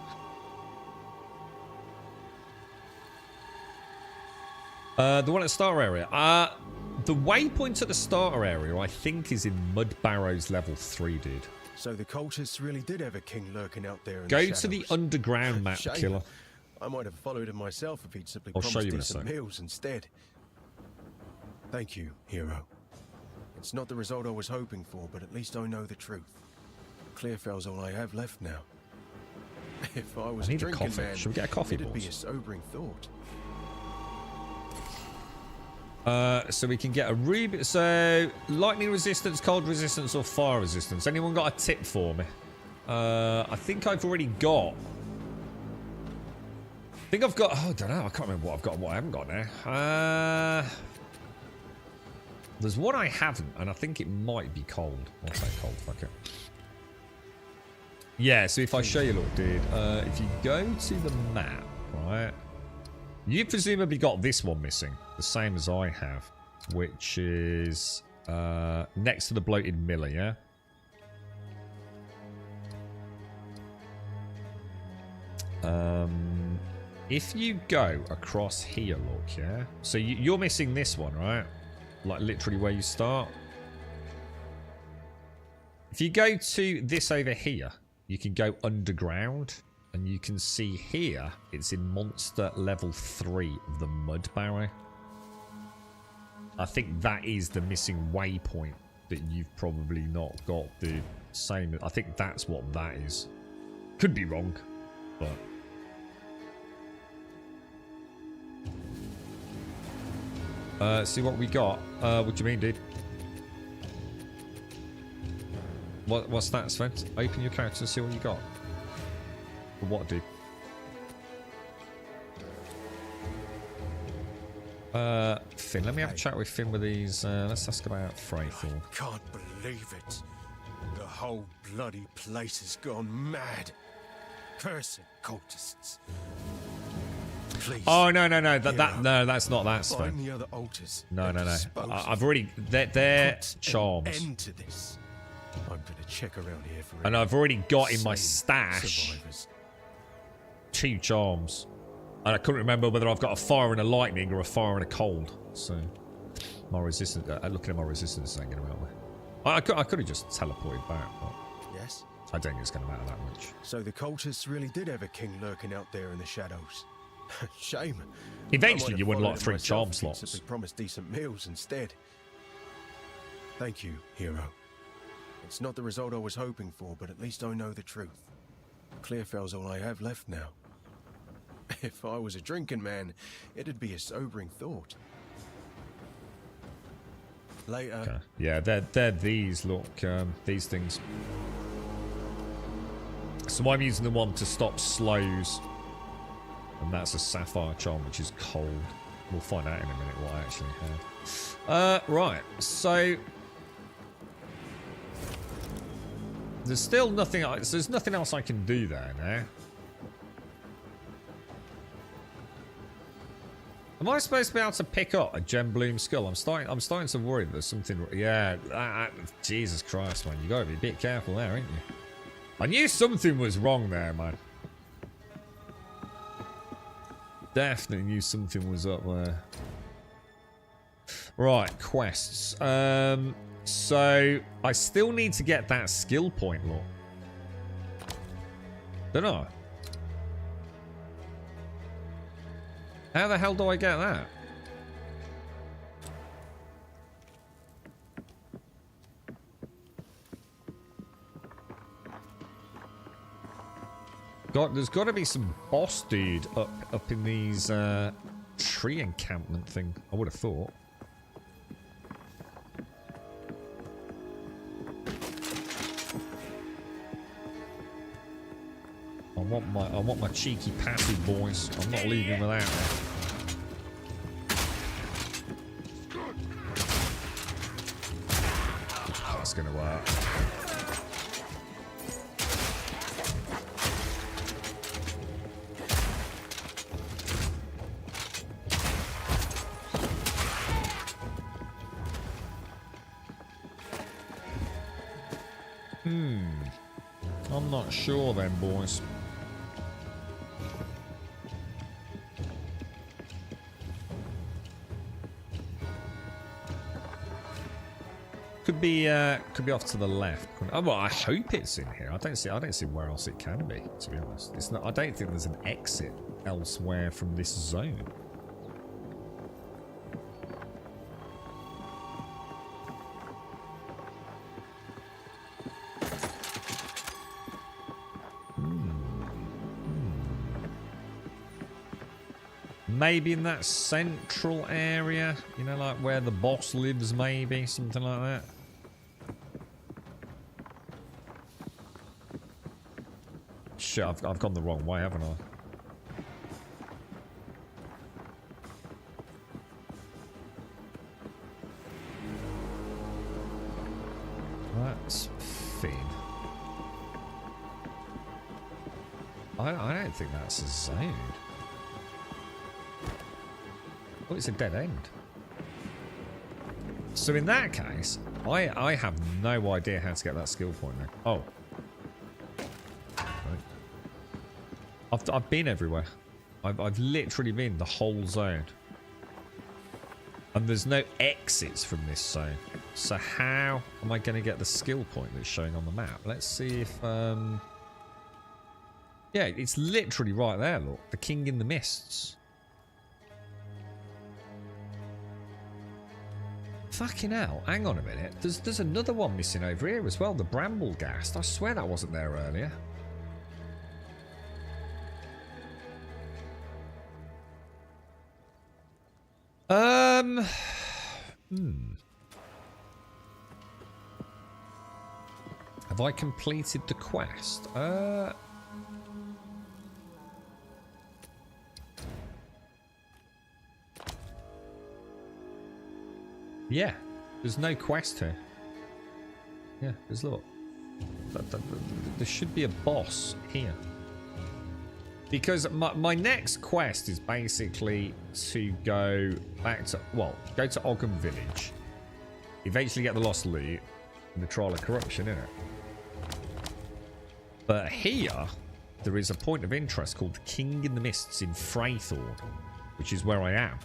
The one at the starter area. The waypoint at the starter area, I think, is in Mudbarrow's level 3, dude. So the cultists really did have a king lurking out there in Go the to the shadows. underground map, Shame. Killer. I might have followed him myself if he'd simply I'll show promised you in a decent sec. meals instead. Thank you, hero. It's not the result I was hoping for, but at least I know the truth. Clearfell's all I have left now. If I was I need a drinking coffee. man, Should we get a coffee, it'd be boys? a sobering thought. So we can get a ruby. So lightning resistance, cold resistance, or fire resistance. Anyone got a tip for me? I think I've already got. I think I've got. Oh, I don't know. I can't remember what I've got and what I haven't got now. There's one I haven't, and I think it might be cold. I'll say cold. Fuck it. Yeah. So if I show you, look, dude. If you go to the map, right? You presumably got this one missing, the same as I have, which is next to the bloated miller, yeah? If you go across here, look, yeah? So you're missing this one, right? Like literally where you start. If you go to this over here, you can go underground. And you can see here, it's in monster level 3 of the Mud Barrow. I think that is the missing waypoint that you've probably not got the same. I think that's what that is. Could be wrong, but... see what we got. What do you mean, dude? What's that, Sven? Open your character and see what you got. What, dude? Finn, let me have a chat with Finn with these. Let's ask about Fraythorn. Can't believe it. The whole bloody place has gone mad. Cursed cultists. Please. Oh no. No, Hero, that's not that find Sven. the other altars. No. and dispose I've of already. They're Put charms, an end to this. I'm gonna check around here for and any I've already got in my sane stash survivors. 2 charms, and I couldn't remember whether I've got a fire and a lightning or a fire and a cold. So my resistance. Looking at my resistance ain't gonna matter. I could have just teleported back, but Yes. I don't think it's gonna matter that much. So the cultists really did have a king lurking out there in the shadows. Shame. Eventually, I might you have would followed like it 3 myself charm if he'd slots. simply promised decent meals instead. Thank you, hero. It's not the result I was hoping for, but at least I know the truth. Clearfell's all I have left now. If I was a drinking man, it'd be a sobering thought. Later. Okay. Yeah, they're these. Look, these things. So I'm using the one to stop slows, and that's a sapphire charm, which is cold. We'll find out in a minute what I actually had. Right. So there's still nothing. There's nothing else I can do there now. Am I supposed to be able to pick up a gem bloom skull? I'm starting to worry that there's something. Yeah, Jesus Christ, man, you gotta be a bit careful there, ain't you? I knew something was wrong there, man. Definitely knew something was up there. Right, quests. So I still need to get that skill point, look. Don't know. How the hell do I get that? There's got to be some boss dude up in these tree encampment thing. I would have thought. I want my cheeky patty, boys. I'm not leaving without it. That's gonna work. I'm not sure then, boys. Could be off to the left. Oh, well, I hope it's in here. I don't see where else it can be, to be honest. It's not. I don't think there's an exit elsewhere from this zone. Maybe in that central area, you know, like where the boss lives, maybe something like that. Shit, I've gone the wrong way, haven't I? That's Finn. I don't think that's a zone. Oh, it's a dead end. So in that case, I have no idea how to get that skill point now. Oh. Right. I've been everywhere. I've literally been the whole zone. And there's no exits from this zone. So how am I going to get the skill point that's showing on the map? Let's see if... Yeah, it's literally right there, look. The King in the Mists. Fucking hell, hang on a minute. There's another one missing over here as well, the Bramblegast. I swear that wasn't there earlier. Have I completed the quest? Yeah, there's no quest here. Yeah, there's look. There should be a boss here. Because my next quest is basically to go back to, well, go to Ogham Village, eventually get the Lost Loot, and the Trial of Corruption, innit? But here, there is a point of interest called the King in the Mists in Freythorn, which is where I am.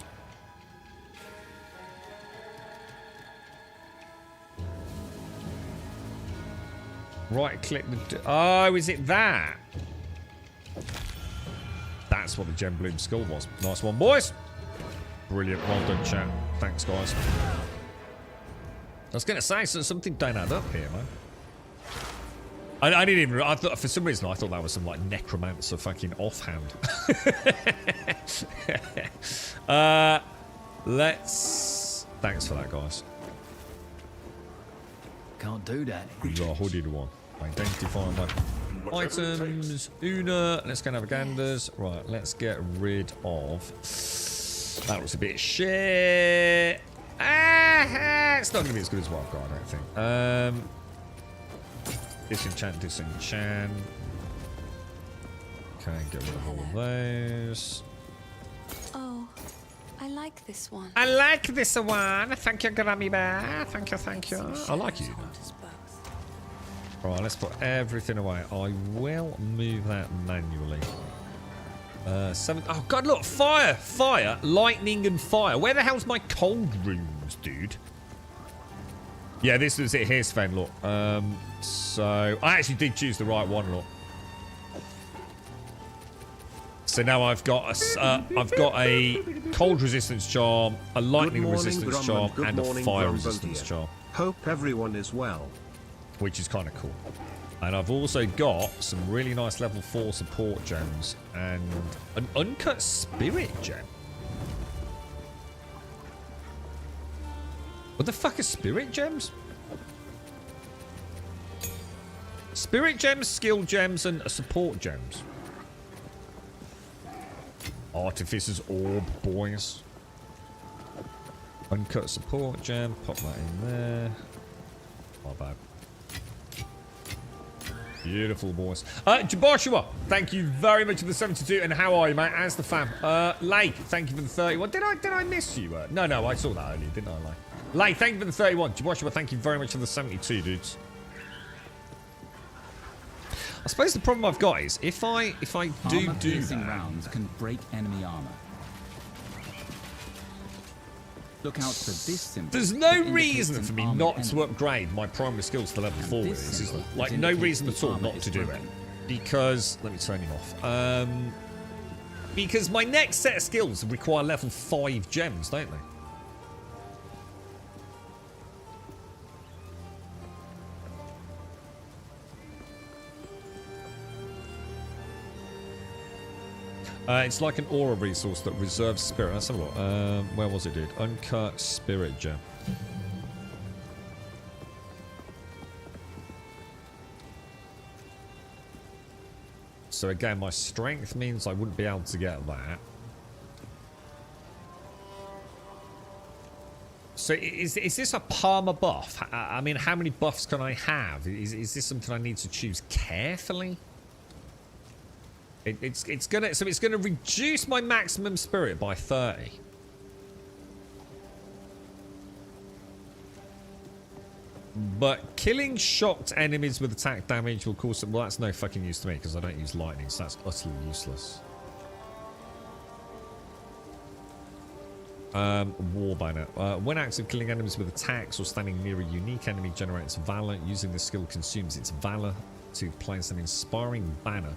Right click the... Oh, is it that? That's what the Gem Bloom skull was. Nice one, boys. Brilliant. Well done, chat. Thanks, guys. I was going to say, so something don't add up here, man. I didn't even... I thought, for some reason, I thought that was some, like, necromancer fucking offhand. Let's... Thanks for that, guys. Can't do that. The hooded one. Identify my items. Una. Let's go naviganders. Right, let's get rid of... That was a bit shit. It's not going to be as good as what I've got, I don't think. Disenchant, disenchant. Okay, get rid of all of those. Oh, I like this one. I like this one. Thank you, Grammy Bear. Thank you, thank you. I like you. Right, let's put everything away. I will move that manually. 7. Oh, God, look. Fire. Fire. Lightning and fire. Where the hell's my cold rooms, dude? Yeah, this was it here, Sven, look. So, I actually did choose the right one, look. So now I've got a cold resistance charm, a lightning resistance charm, and a fire resistance charm. Hope everyone is well. Which is kind of cool. And I've also got some really nice level 4 support gems and an uncut spirit gem. What the fuck are spirit gems? Spirit gems, skill gems, and support gems. Artificer's orb, boys. Uncut support gem. Pop that in there. My bad. Beautiful, boys. Joshua, thank you very much for the 72. And how are you, mate? As the fam. Lake, thank you for the 31. Did I miss you? No, I saw that earlier, didn't I, Lake? Lake, thank you for the 31. Joshua, thank you very much for the 72, dudes. I suppose the problem I've got is if I do that, rounds can break enemy armor. Look out for this symbol. There's no reason for me not to upgrade my primary skills to level 4 with this. Like, no reason at all not to do it. Because, let me turn him off. Because my next set of skills require level 5 gems, don't they? It's like an aura resource that reserves spirit. Let's have a look. Where was it, dude? Uncut spirit gem. So again, my strength means I wouldn't be able to get that. So is this a perma buff? I mean, how many buffs can I have? Is this something I need to choose carefully? It's gonna reduce my maximum spirit by 30. But killing shocked enemies with attack damage will cause them. Well, that's no fucking use to me because I don't use lightning, so that's utterly useless. War banner. When active, killing enemies with attacks or standing near a unique enemy generates valor. Using this skill consumes its valor to place an inspiring banner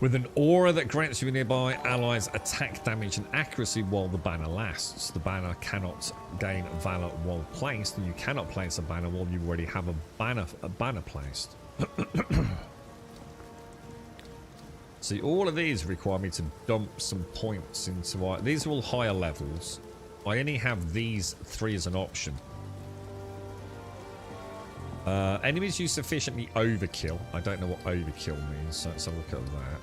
with an aura that grants you nearby allies attack damage and accuracy while the banner lasts. The banner cannot gain valor while placed, and you cannot place a banner while you already have a banner placed. See, all of these require me to dump some points into... These are all higher levels. I only have these 3 as an option. Enemies use sufficiently overkill. I don't know what overkill means, so let's have a look at that.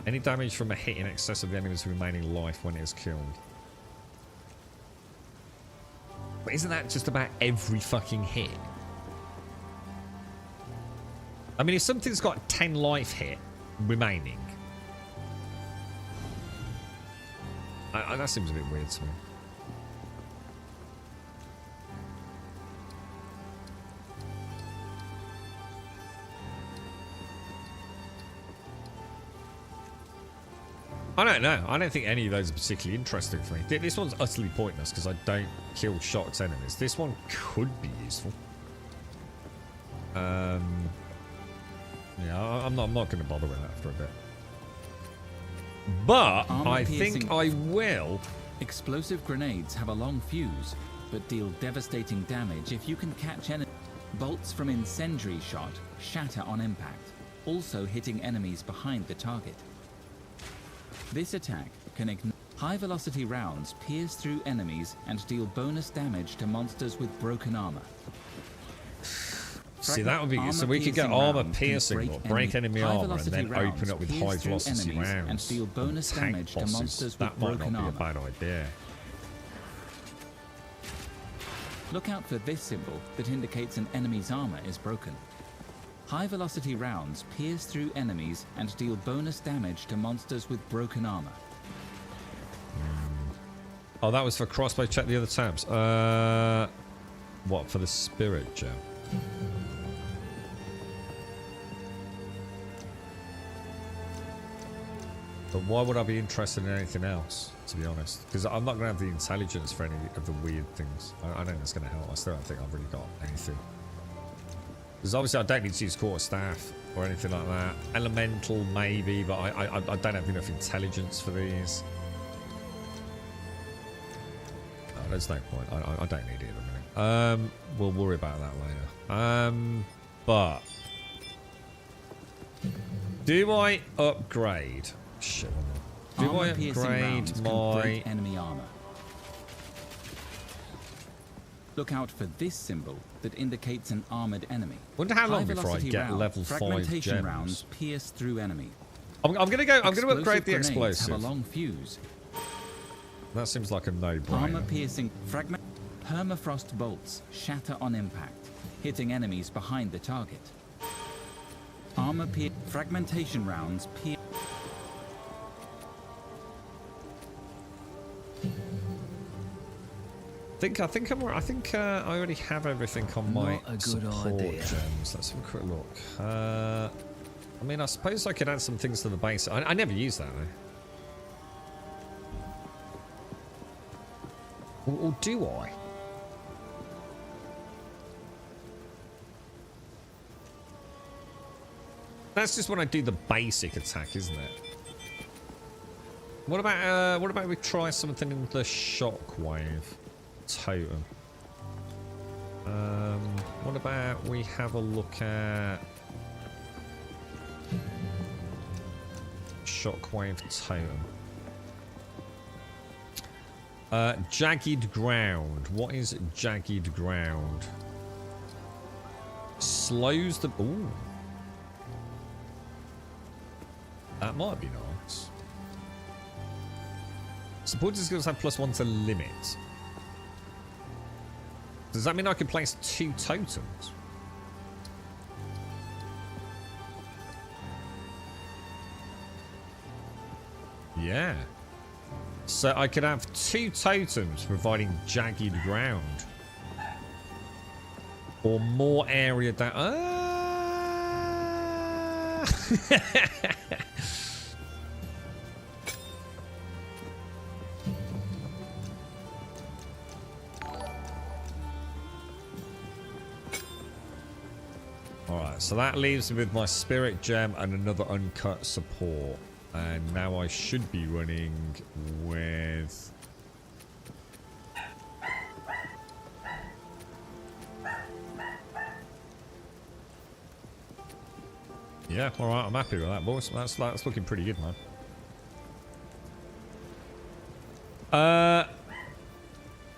Any damage from a hit in excess of the enemy's remaining life when it is killed. But isn't that just about every fucking hit? I mean, if something's got 10 life hit remaining, that seems a bit weird to me. I don't know. I don't think any of those are particularly interesting for me. This one's utterly pointless because I don't kill shocked enemies. This one could be useful. Yeah, I'm not going to bother with that for a bit. But I think I will. Explosive grenades have a long fuse, but deal devastating damage if you can catch enemy. Bolts from incendiary shot shatter on impact, also hitting enemies behind the target. This attack can ignore high-velocity rounds pierce through enemies and deal bonus damage to monsters with broken armor. See, that would be good. So we could get armor piercing or break enemy armor and then open up with high-velocity rounds and deal bonus damage to monsters with broken armor. That might not be a bad idea. Look out for this symbol that indicates an enemy's armor is broken. High-velocity rounds pierce through enemies and deal bonus damage to monsters with broken armor. Oh, that was for crossbow. Check the other tabs. What, for the spirit gem? But why would I be interested in anything else, to be honest? Because I'm not going to have the intelligence for any of the weird things. I don't think that's going to help. I still don't think I've really got anything. Because obviously I don't need to use quarterstaff or anything like that. Elemental maybe, but I don't have enough intelligence for these. No, there's no point. I don't need it at the minute. We'll worry about that later. But do I upgrade? Shit. Do I upgrade my enemy armor? Look out for this symbol that indicates an armored enemy. Wonder how long before I get level 5 gems. Rounds pierce through enemy. I'm gonna go. I'm gonna upgrade the explosive. Have a long fuse. That seems like a no-brainer. Armor piercing fragment. Permafrost bolts shatter on impact, hitting enemies behind the target. Armor fragmentation rounds pierce. I think I already have everything on my support gems. Let's have a quick look. I mean, I suppose I could add some things to the base. I never use that though. Or do I? That's just when I do the basic attack, isn't it? What about we try something in the shockwave totem? What about we have a look at shockwave totem? Jagged ground. What is jagged ground? Slows the... Ooh. That might be nice. Supported skills have +1 to limit. Does that mean I can place 2 totems? Yeah. So I could have 2 totems providing jagged ground. Or more area that... Alright, so that leaves me with my spirit gem and another uncut support. And now I should be running with... Yeah, alright, I'm happy with that, boys. That's looking pretty good, man.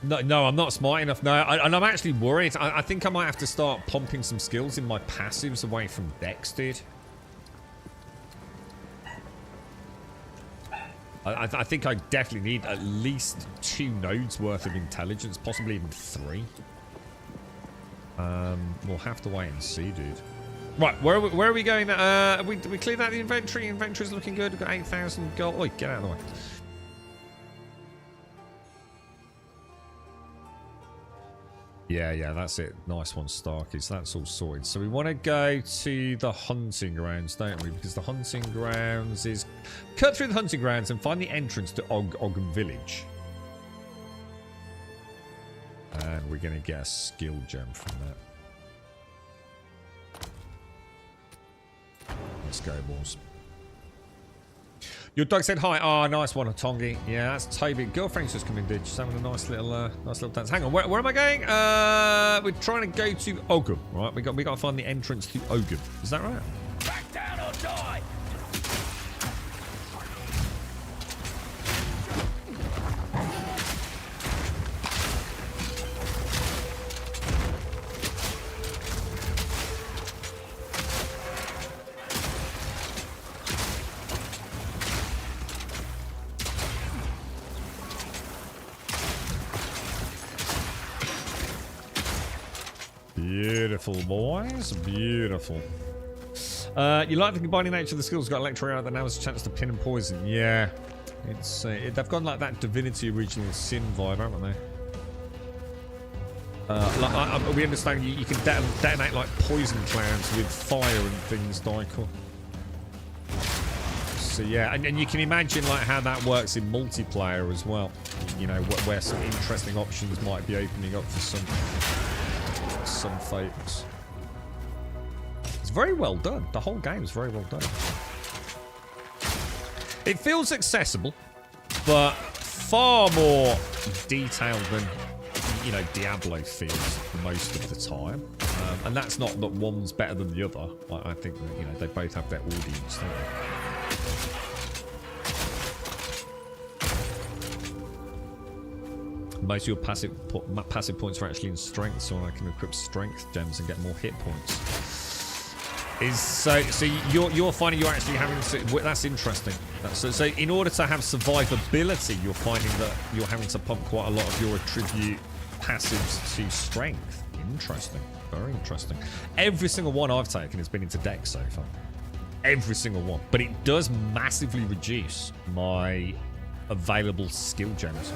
No, I'm not smart enough. No, and I'm actually worried. I think I might have to start pumping some skills in my passives away from Dex, dude. I think I definitely need at least 2 nodes worth of intelligence, possibly even 3. We'll have to wait and see, dude. Right, where are we going? We cleared out the inventory. Inventory's looking good. We've got 8,000 gold. Oh, get out of the way. Yeah, that's it. Nice one, Starkies. That's all sorted. So we want to go to the hunting grounds, don't we? Because the hunting grounds is... Cut through the hunting grounds and find the entrance to Ogden Village. And we're going to get a skill gem from that. Let's go, boys. Your dog said hi. Oh, nice one, Tongi. Yeah, that's Toby. Girlfriend's just come in, dude. She's having a nice little dance. Hang on, where am I going? We're trying to go to Ogum, right? We got to find the entrance to Ogum. Is that right? Back down or die! Beautiful, boys. Beautiful. You like the combining nature of the skills. Got Electro out that now has a chance to pin and poison. Yeah. It's they've gone like that Divinity Original Sin vibe, haven't they? We understand you can detonate like poison clouds with fire and things, Dykel. So yeah, and you can imagine like how that works in multiplayer as well. You know, where some interesting options might be opening up for some folks. It's very well done. The whole game is very well done. It feels accessible, but far more detailed than, you know, Diablo feels most of the time. And that's not that one's better than the other. I think that, you know, they both have their audience, don't they? Most of your passive points are actually in strength, so I can equip strength gems and get more hit points. So you're finding you're actually having to, that's interesting. So in order to have survivability, you're finding that you're having to pump quite a lot of your attribute passives to strength. Interesting, very interesting. Every single one I've taken has been into dex so far. Every single one, but it does massively reduce my available skill gems.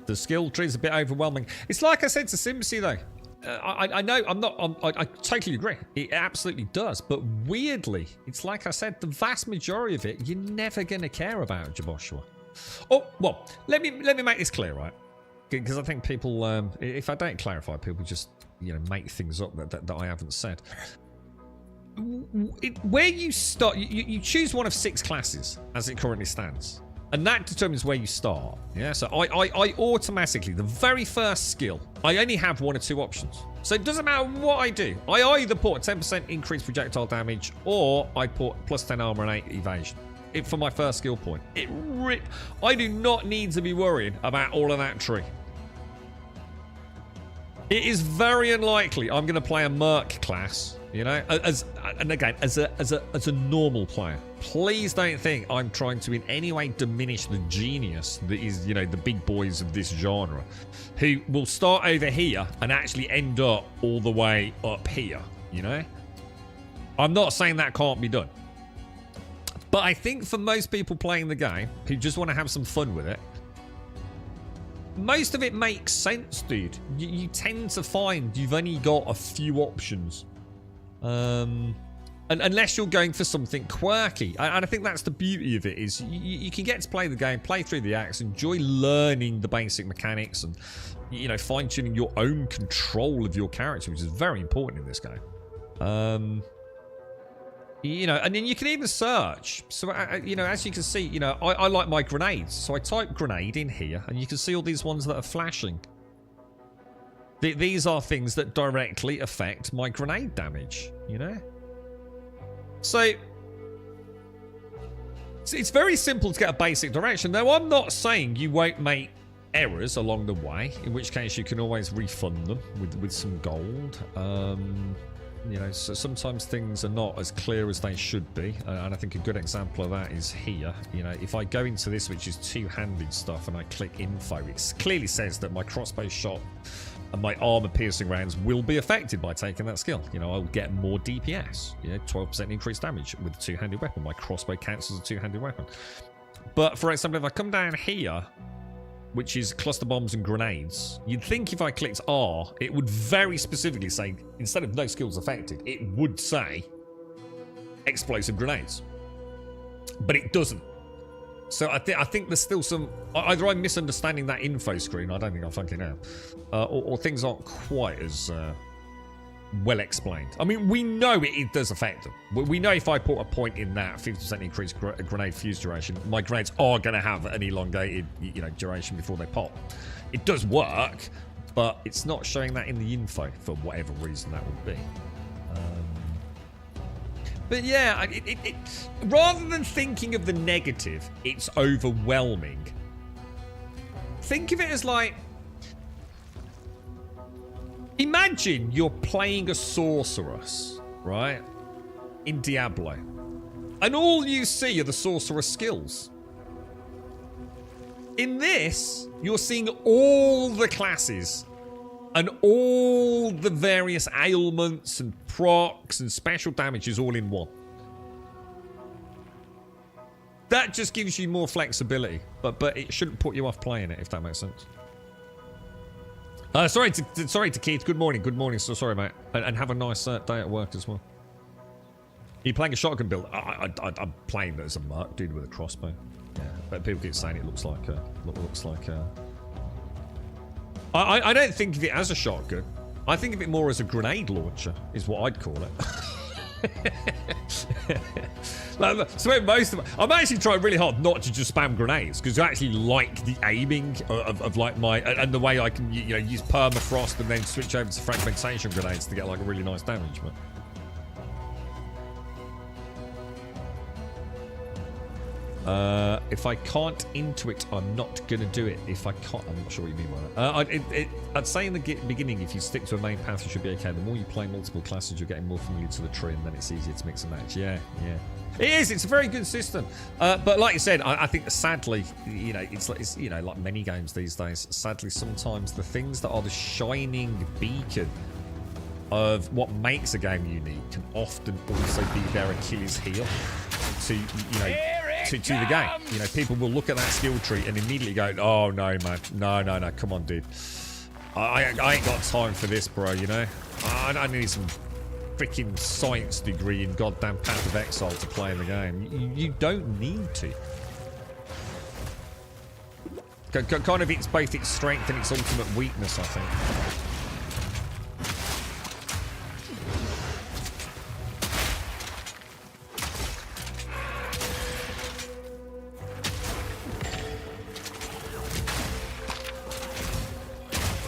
The skill tree is a bit overwhelming. It's like I said to Simsy though. I know I totally agree. It absolutely does. But weirdly, it's like I said, the vast majority of it, you're never going to care about, Jaboshua. Oh, well, let me make this clear, right? Because I think people, if I don't clarify, people just, you know, make things up that I haven't said. Where you start, you choose one of 6 classes as it currently stands. And that determines where you start. Yeah, so I automatically, the very first skill, I only have 1 or 2 options. So it doesn't matter what I do. I either put 10% increased projectile damage, or I put plus 10 armor and 8 evasion. For my first skill point. I do not need to be worrying about all of that tree. It is very unlikely I'm going to play a merc class, you know, as a normal player. Please don't think I'm trying to in any way diminish the genius that is, you know, the big boys of this genre, who will start over here and actually end up all the way up here, you know? I'm not saying that can't be done. But I think for most people playing the game, who just want to have some fun with it, most of it makes sense, dude. You tend to find you've only got a few options. And unless you're going for something quirky. And I think that's the beauty of it, is you can get to play the game, play through the acts, enjoy learning the basic mechanics and, you know, fine-tuning your own control of your character, which is very important in this game. You know, and then you can even search. So, you know, as you can see, you know, I like my grenades. So I type grenade in here, and you can see all these ones that are flashing. These are things that directly affect my grenade damage, you know? So, It's very simple to get a basic direction. Now, I'm not saying you won't make errors along the way, in which case you can always refund them with some gold. You know, so sometimes things are not as clear as they should be, and I think a good example of that is here. You know, if I go into this, which is two-handed stuff, and I click info, it clearly says that my crossbow shot and my armor-piercing rounds will be affected by taking that skill. You know, I'll get more DPS. You know, 12% increased damage with a two-handed weapon. My crossbow counts as a two-handed weapon. But for example, if I come down here, which is cluster bombs and grenades, you'd think if I clicked R, it would very specifically say, instead of no skills affected, it would say explosive grenades. But it doesn't. So I think there's still some... Either I'm misunderstanding that info screen, I don't think I fucking am, or things aren't quite as well explained. I mean, we know it does affect them. We know if I put a point in that 50% increased grenade fuse duration, my grenades are going to have an elongated, you know, duration before they pop. It does work, but it's not showing that in the info for whatever reason that would be. But yeah, rather than thinking of the negative, it's overwhelming. Think of it as like... Imagine you're playing a sorceress, right? In Diablo. And all you see are the sorceress skills. In this, you're seeing all the classes and all the various ailments and procs and special damages all in one. That just gives you more flexibility, but it shouldn't put you off playing it, if that makes sense. Sorry to Keith. Good morning. So sorry, mate. And have a nice day at work as well. Are you playing a shotgun build? I'm playing it as a merc dude with a crossbow. Yeah, but people keep saying it looks like I don't think of it as a shotgun. I think of it more as a grenade launcher, is what I'd call it. So most of I'm actually trying really hard not to just spam grenades, because I actually like the aiming of like my and the way I can, you know, use permafrost and then switch over to fragmentation grenades to get like a really nice damage. But if I can't into it, I'm not gonna do it. If I can't, I'm not sure what you mean by that. I'd say in the beginning, if you stick to a main path, you should be okay. The more you play multiple classes, you're getting more familiar to the tree, and then it's easier to mix and match. Yeah. It is. It's a very good system. But like you said, I think sadly, you know, it's you know, like many games these days. Sadly, sometimes the things that are the shining beacon of what makes a game unique can often also be their Achilles heel to, you know, to the game. You know, people will look at that skill tree and immediately go, "Oh no, man, no, come on, dude. I ain't got time for this, bro. You know, I need some freaking science degree in goddamn Path of Exile to play in the game." You don't need to. Kind of, it's both its strength and its ultimate weakness, I think.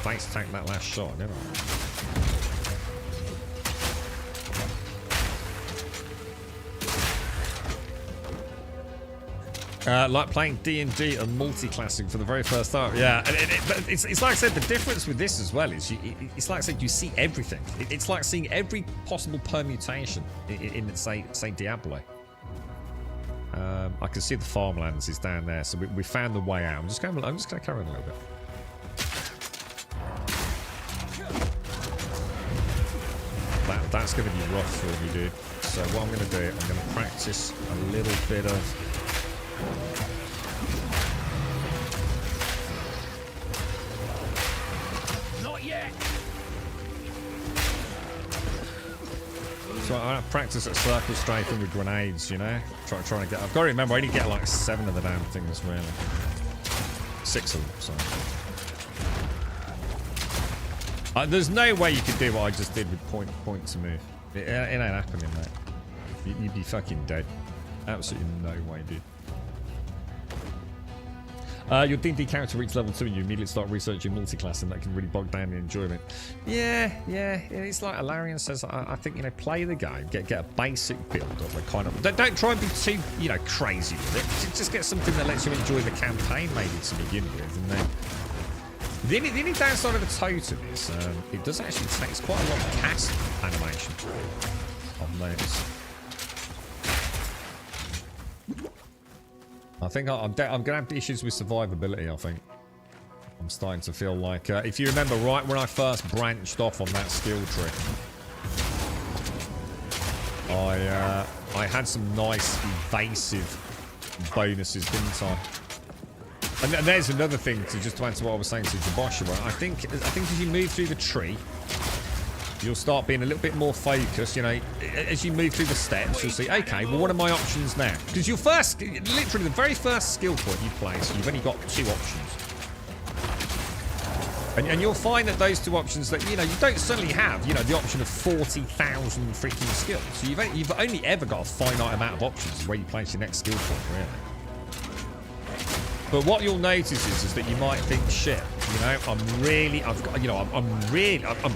Thanks to tank that last shot, didn't I? Like playing D&D and multi-classing for the very first time. Yeah, but it's like I said, the difference with this as well is it's like I said, you see everything. It's like seeing every possible permutation in say Diablo. I can see the farmlands is down there, so we found the way out. I'm just going to carry on a little bit. That's going to be rough for me, dude. So what I'm going to do, I'm going to practice a little bit of... Not yet. So I practice at circle strafing with grenades, you know? Trying to get... I've got to remember, I only get like 7 of the damn things, really. 6 of them, sorry. There's no way you could do what I just did with point to move. It ain't happening, mate. You'd be fucking dead. Absolutely no way, dude. Your D&D character reaches level 2 and you immediately start researching multi-class, and that can really bog down the enjoyment. Yeah. It's like Alarian says, I think, you know, play the game, get a basic build of a kind of... Don't try and be too, you know, crazy with it. Just get something that lets you enjoy the campaign maybe to begin with, and then... The only downside of the totem is it does actually take quite a lot of cast animation on those. I think I'm going to have issues with survivability, I think. I'm starting to feel like... if you remember right when I first branched off on that skill tree, I had some nice evasive bonuses, didn't I? And there's another thing to answer what I was saying to Joshua. I think as you move through the tree, you'll start being a little bit more focused. You know, as you move through the steps, you'll see, okay, well, what are my options now? Because your first, literally the very first skill point you place, you've only got 2 options. And you'll find that those 2 options that, you know, you don't suddenly have, you know, the option of 40,000 freaking skills. So you've only ever got a finite amount of options where you place your next skill point, really. But what you'll notice is that you might think, shit, you know, I'm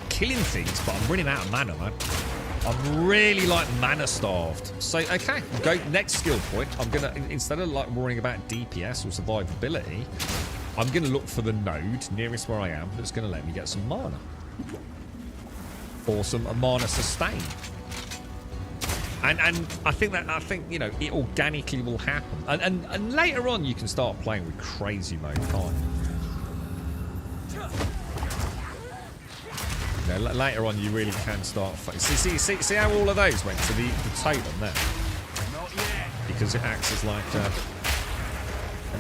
killing things, but I'm running out of mana, man. I'm really, like, mana starved. So, okay, go next skill point. I'm going to, instead of, like, worrying about DPS or survivability, I'm going to look for the node nearest where I am that's going to let me get some mana. Or some mana sustain. And I think you know, it organically will happen. And later on you can start playing with crazy mode, can't you? You know, later on you really can start see how all of those went to the totem there. Because it acts as like an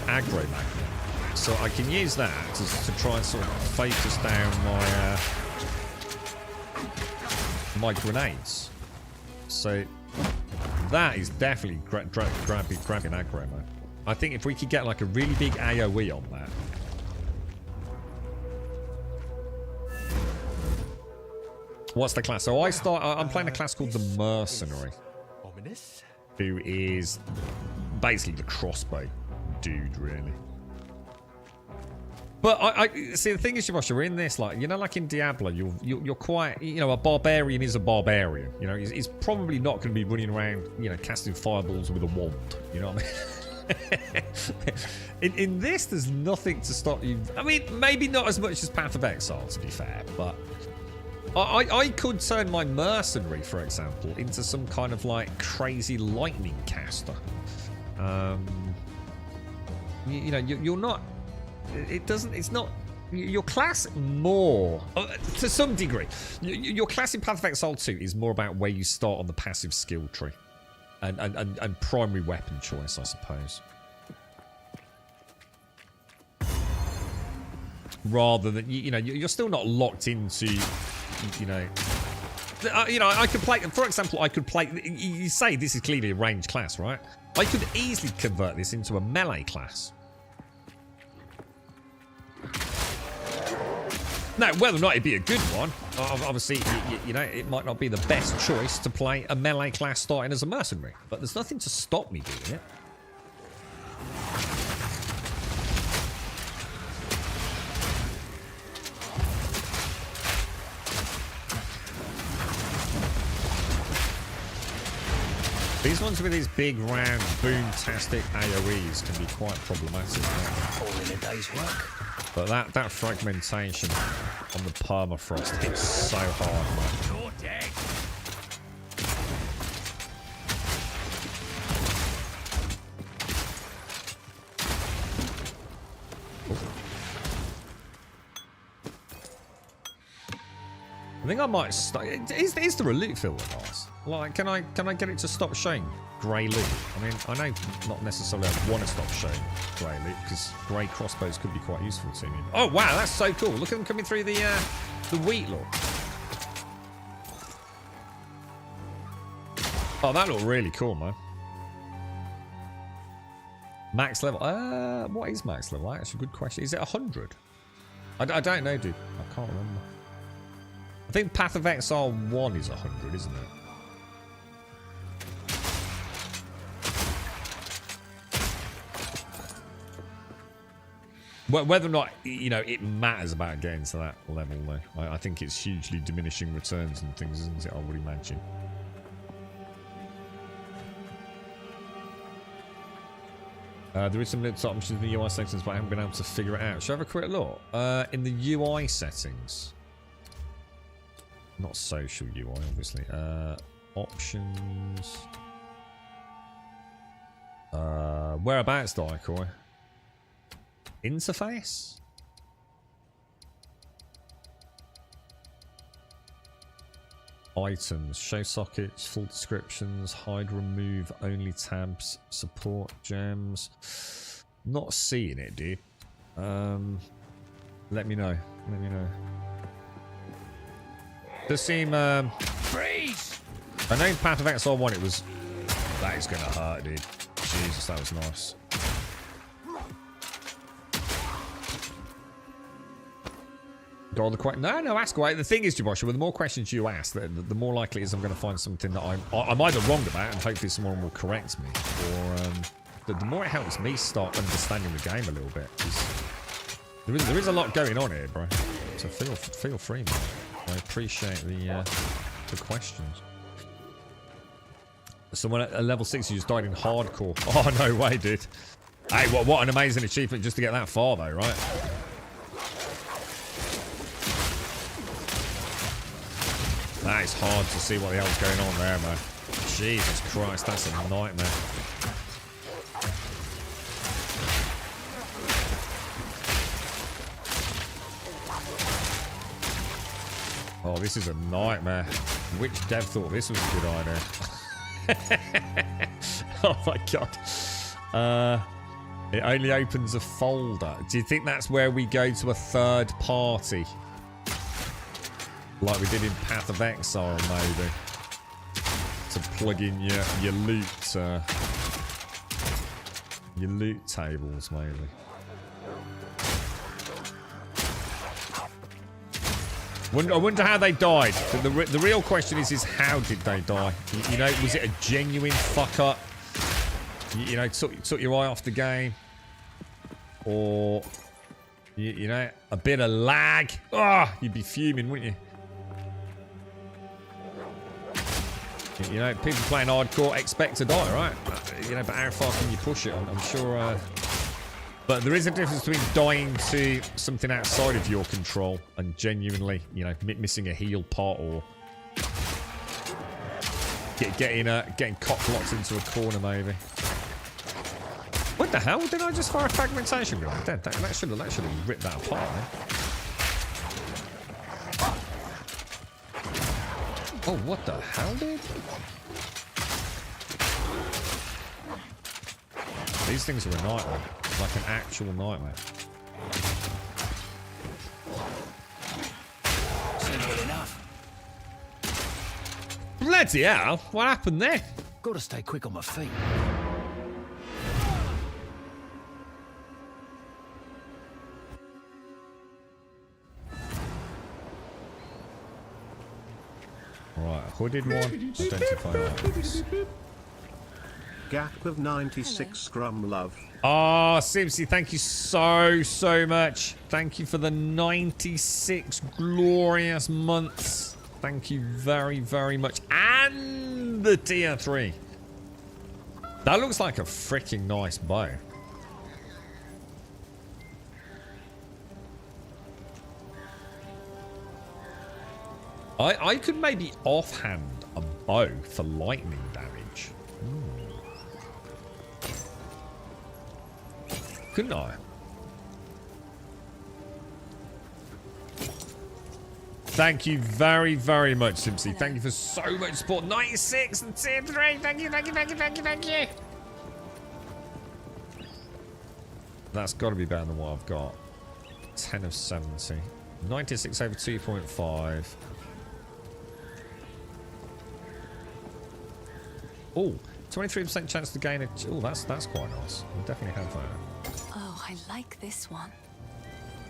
aggro magnet. So I can use that to try and sort of focus down my grenades. So that is definitely grabbing aggro, man. I think if we could get like a really big AoE on that. What's the class? So I'm playing a class called the Mercenary. Who is basically the crossbow dude, really. But I see, the thing is, Joshua, in this, like, you know, like in Diablo, you're quite, you know, a barbarian is a barbarian. You know, he's probably not going to be running around, you know, casting fireballs with a wand. You know what I mean? in this, there's nothing to stop you. I mean, maybe not as much as Path of Exile, to be fair, but I could turn my mercenary, for example, into some kind of like crazy lightning caster. You know, you're not. It's not your class more to some degree. Your class in Path of Exile 2 is more about where you start on the passive skill tree and primary weapon choice, I suppose, rather than you know, you're still not locked into, you know, I could play, for example, I could play, you say this is clearly a ranged class, right? I could easily convert this into a melee class. Now, whether or not it'd be a good one, obviously, you know, it might not be the best choice to play a melee class starting as a mercenary, but there's nothing to stop me doing it. These ones with these big, round, boom-tastic AoEs can be quite problematic. All in a day's work. But that fragmentation on the permafrost hits so hard, man. You're dead. I think I might start. Is there a loot filter, guys? Like, can I get it to stop showing grey loot? I mean, I know not necessarily I want to stop showing grey loot because grey crossbows could be quite useful to me. Oh wow, that's so cool! Look at them coming through the wheat look. Oh, that looked really cool, man. Max level? What is max level? That's a good question. Is it 100? I don't know, dude. I can't remember. I think Path of Exile 1 is 100, isn't it? Whether or not, you know, it matters about getting to that level, though. I think it's hugely diminishing returns and things, isn't it? I would imagine. There is some little options in the UI settings, but I haven't been able to figure it out. Should I have a quick look? In the UI settings. Not social UI, obviously. Options. Whereabouts, Dicor? Interface? Items, show sockets, full descriptions, hide, remove, only tabs, support, gems. Not seeing it, dude. Let me know. Let me know. Does seem Freeze! I know in Path of Exile 1 it was. That is gonna hurt, dude. Jesus, that was nice. Got all the questions? No, ask away. The thing is, Jabosha, the more questions you ask, the more likely it is I'm going to find something that I'm either wrong about, and hopefully someone will correct me, or the more it helps me start understanding the game a little bit. There is a lot going on here, bro. So feel free, man. I appreciate the questions. Someone at level 6 who just died in hardcore. Oh, no way, dude. Hey, what an amazing achievement just to get that far, though, right? That is hard to see what the hell's going on there, man. Jesus Christ, that's a nightmare. Oh, this is a nightmare. Which dev thought this was a good idea? Oh my god. It only opens a folder. Do you think that's where we go to a third party? Like we did in Path of Exile, maybe. To plug in your loot tables, maybe. I wonder how they died. The real question is how did they die? You know, was it a genuine fuck up? You know, took your eye off the game, or you know, a bit of lag? Oh, you'd be fuming, wouldn't you? You know, people playing hardcore expect to die, right? You know, but how far can you push it? I'm sure. But there is a difference between dying to something outside of your control and genuinely, you know, missing a heal part, or getting cock-blocked into a corner, maybe. What the hell? Did I just fire a fragmentation gun? That should have ripped that apart, man. Oh, what the hell, dude? These things are a nightmare. Like an actual nightmare. Simple enough. Bloody hell! What happened there? Gotta stay quick on my feet. Right, hooded one. Identify items. Gap of 96 scrum love. Oh, Simpsy, thank you so much. Thank you for the 96 glorious months. Thank you very, very much. And the tier 3. That looks like a freaking nice bow. I could maybe offhand a bow for lightning damage. Couldn't I? Thank you very, very much, Simpsy. Thank you for so much support. 96 and tier 3. Thank you. That's got to be better than what I've got. 10 of 70. 96 over 2.5. Oh, 23% chance to gain a... Oh, that's quite nice. We'll definitely have that. Oh, I like this one.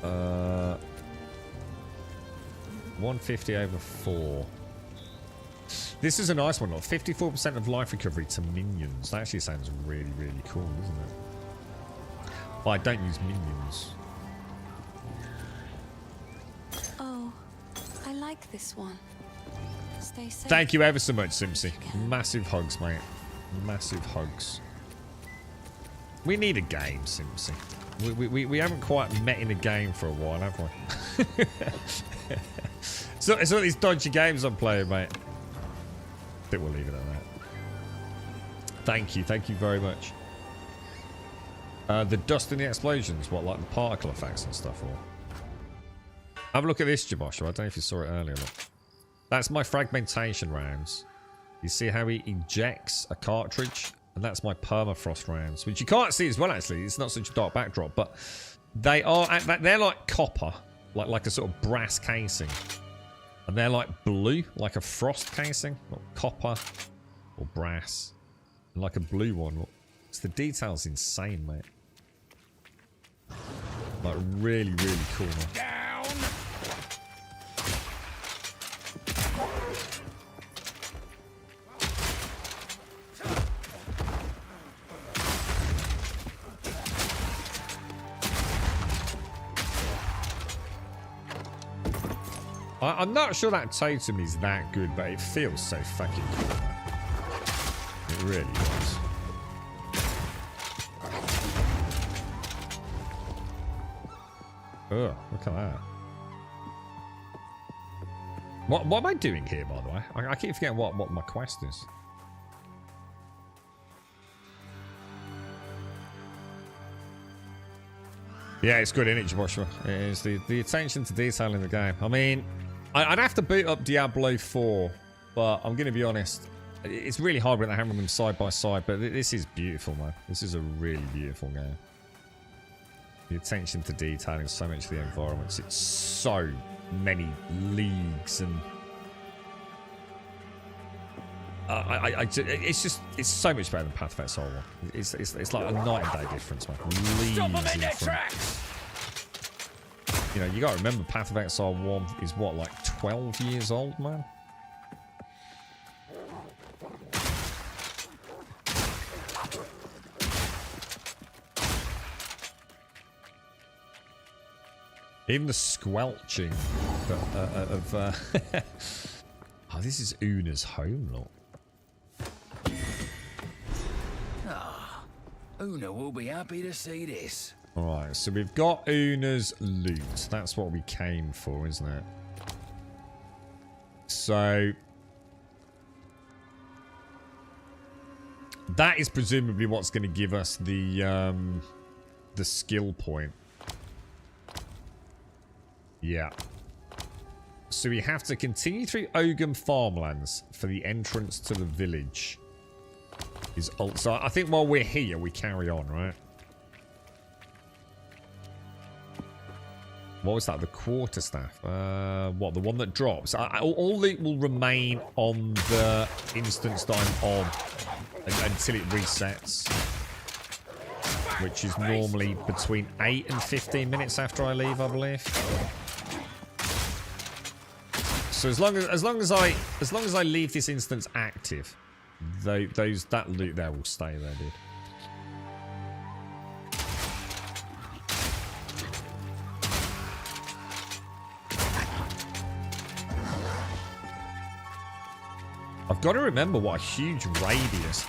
150 over 4. This is a nice one. 54% of life recovery to minions. That actually sounds really, really cool, doesn't it? But I don't use minions. this one. Stay safe. Thank you ever so much, Simpsy. Massive hugs, mate. Massive hugs. We need a game, Simpsy. We haven't quite met in a game for a while, have we? So it's all these dodgy games I'm playing, mate. I think we'll leave it at that. Thank you very much. The dust and the explosions, what, like the particle effects and stuff, or? Have a look at this, Jabosh. I don't know if you saw it earlier. Look. That's my fragmentation rounds. You see how he ejects a cartridge? And that's my permafrost rounds, which you can't see as well, actually. It's not such a dark backdrop, but they're like copper, like a sort of brass casing. And they're like blue, like a frost casing, not copper or brass. And like a blue one. Look. It's the detail's insane, mate. Like really, really cool, man. Down! I'm not sure that totem is that good, but it feels so fucking cool, man. It really does. Ugh, look at that. What am I doing here, by the way? I keep forgetting what my quest is. Yeah, it's good, isn't it, Joshua? It is the attention to detail in the game. I mean, I'd have to boot up Diablo 4, but I'm going to be honest. It's really hard with the hammer them side by side, but this is beautiful, man. This is a really beautiful game. The attention to detailing so much of the environments. It's so many leagues and... it's so much better than Path of Exile 1. It's like a night and day difference, man. Leagues in front. You know, you got to remember Path of Exile 1 is what, like 12 years old, man? Even the squelching of oh, this is Una's home, look. Una will be happy to see this. Alright, so we've got Una's loot. That's what we came for, isn't it? So... that is presumably what's going to give us the skill point. Yeah. So we have to continue through Ogham farmlands for the entrance to the village. So I think while we're here, we carry on, right? What was that? The quarterstaff. What? The one that drops? All it will remain on the instance that I'm on until it resets. Which is normally between 8 and 15 minutes after I leave, I believe. So as long as I leave this instance active, that loot there will stay there, dude. I've got to remember what a huge radius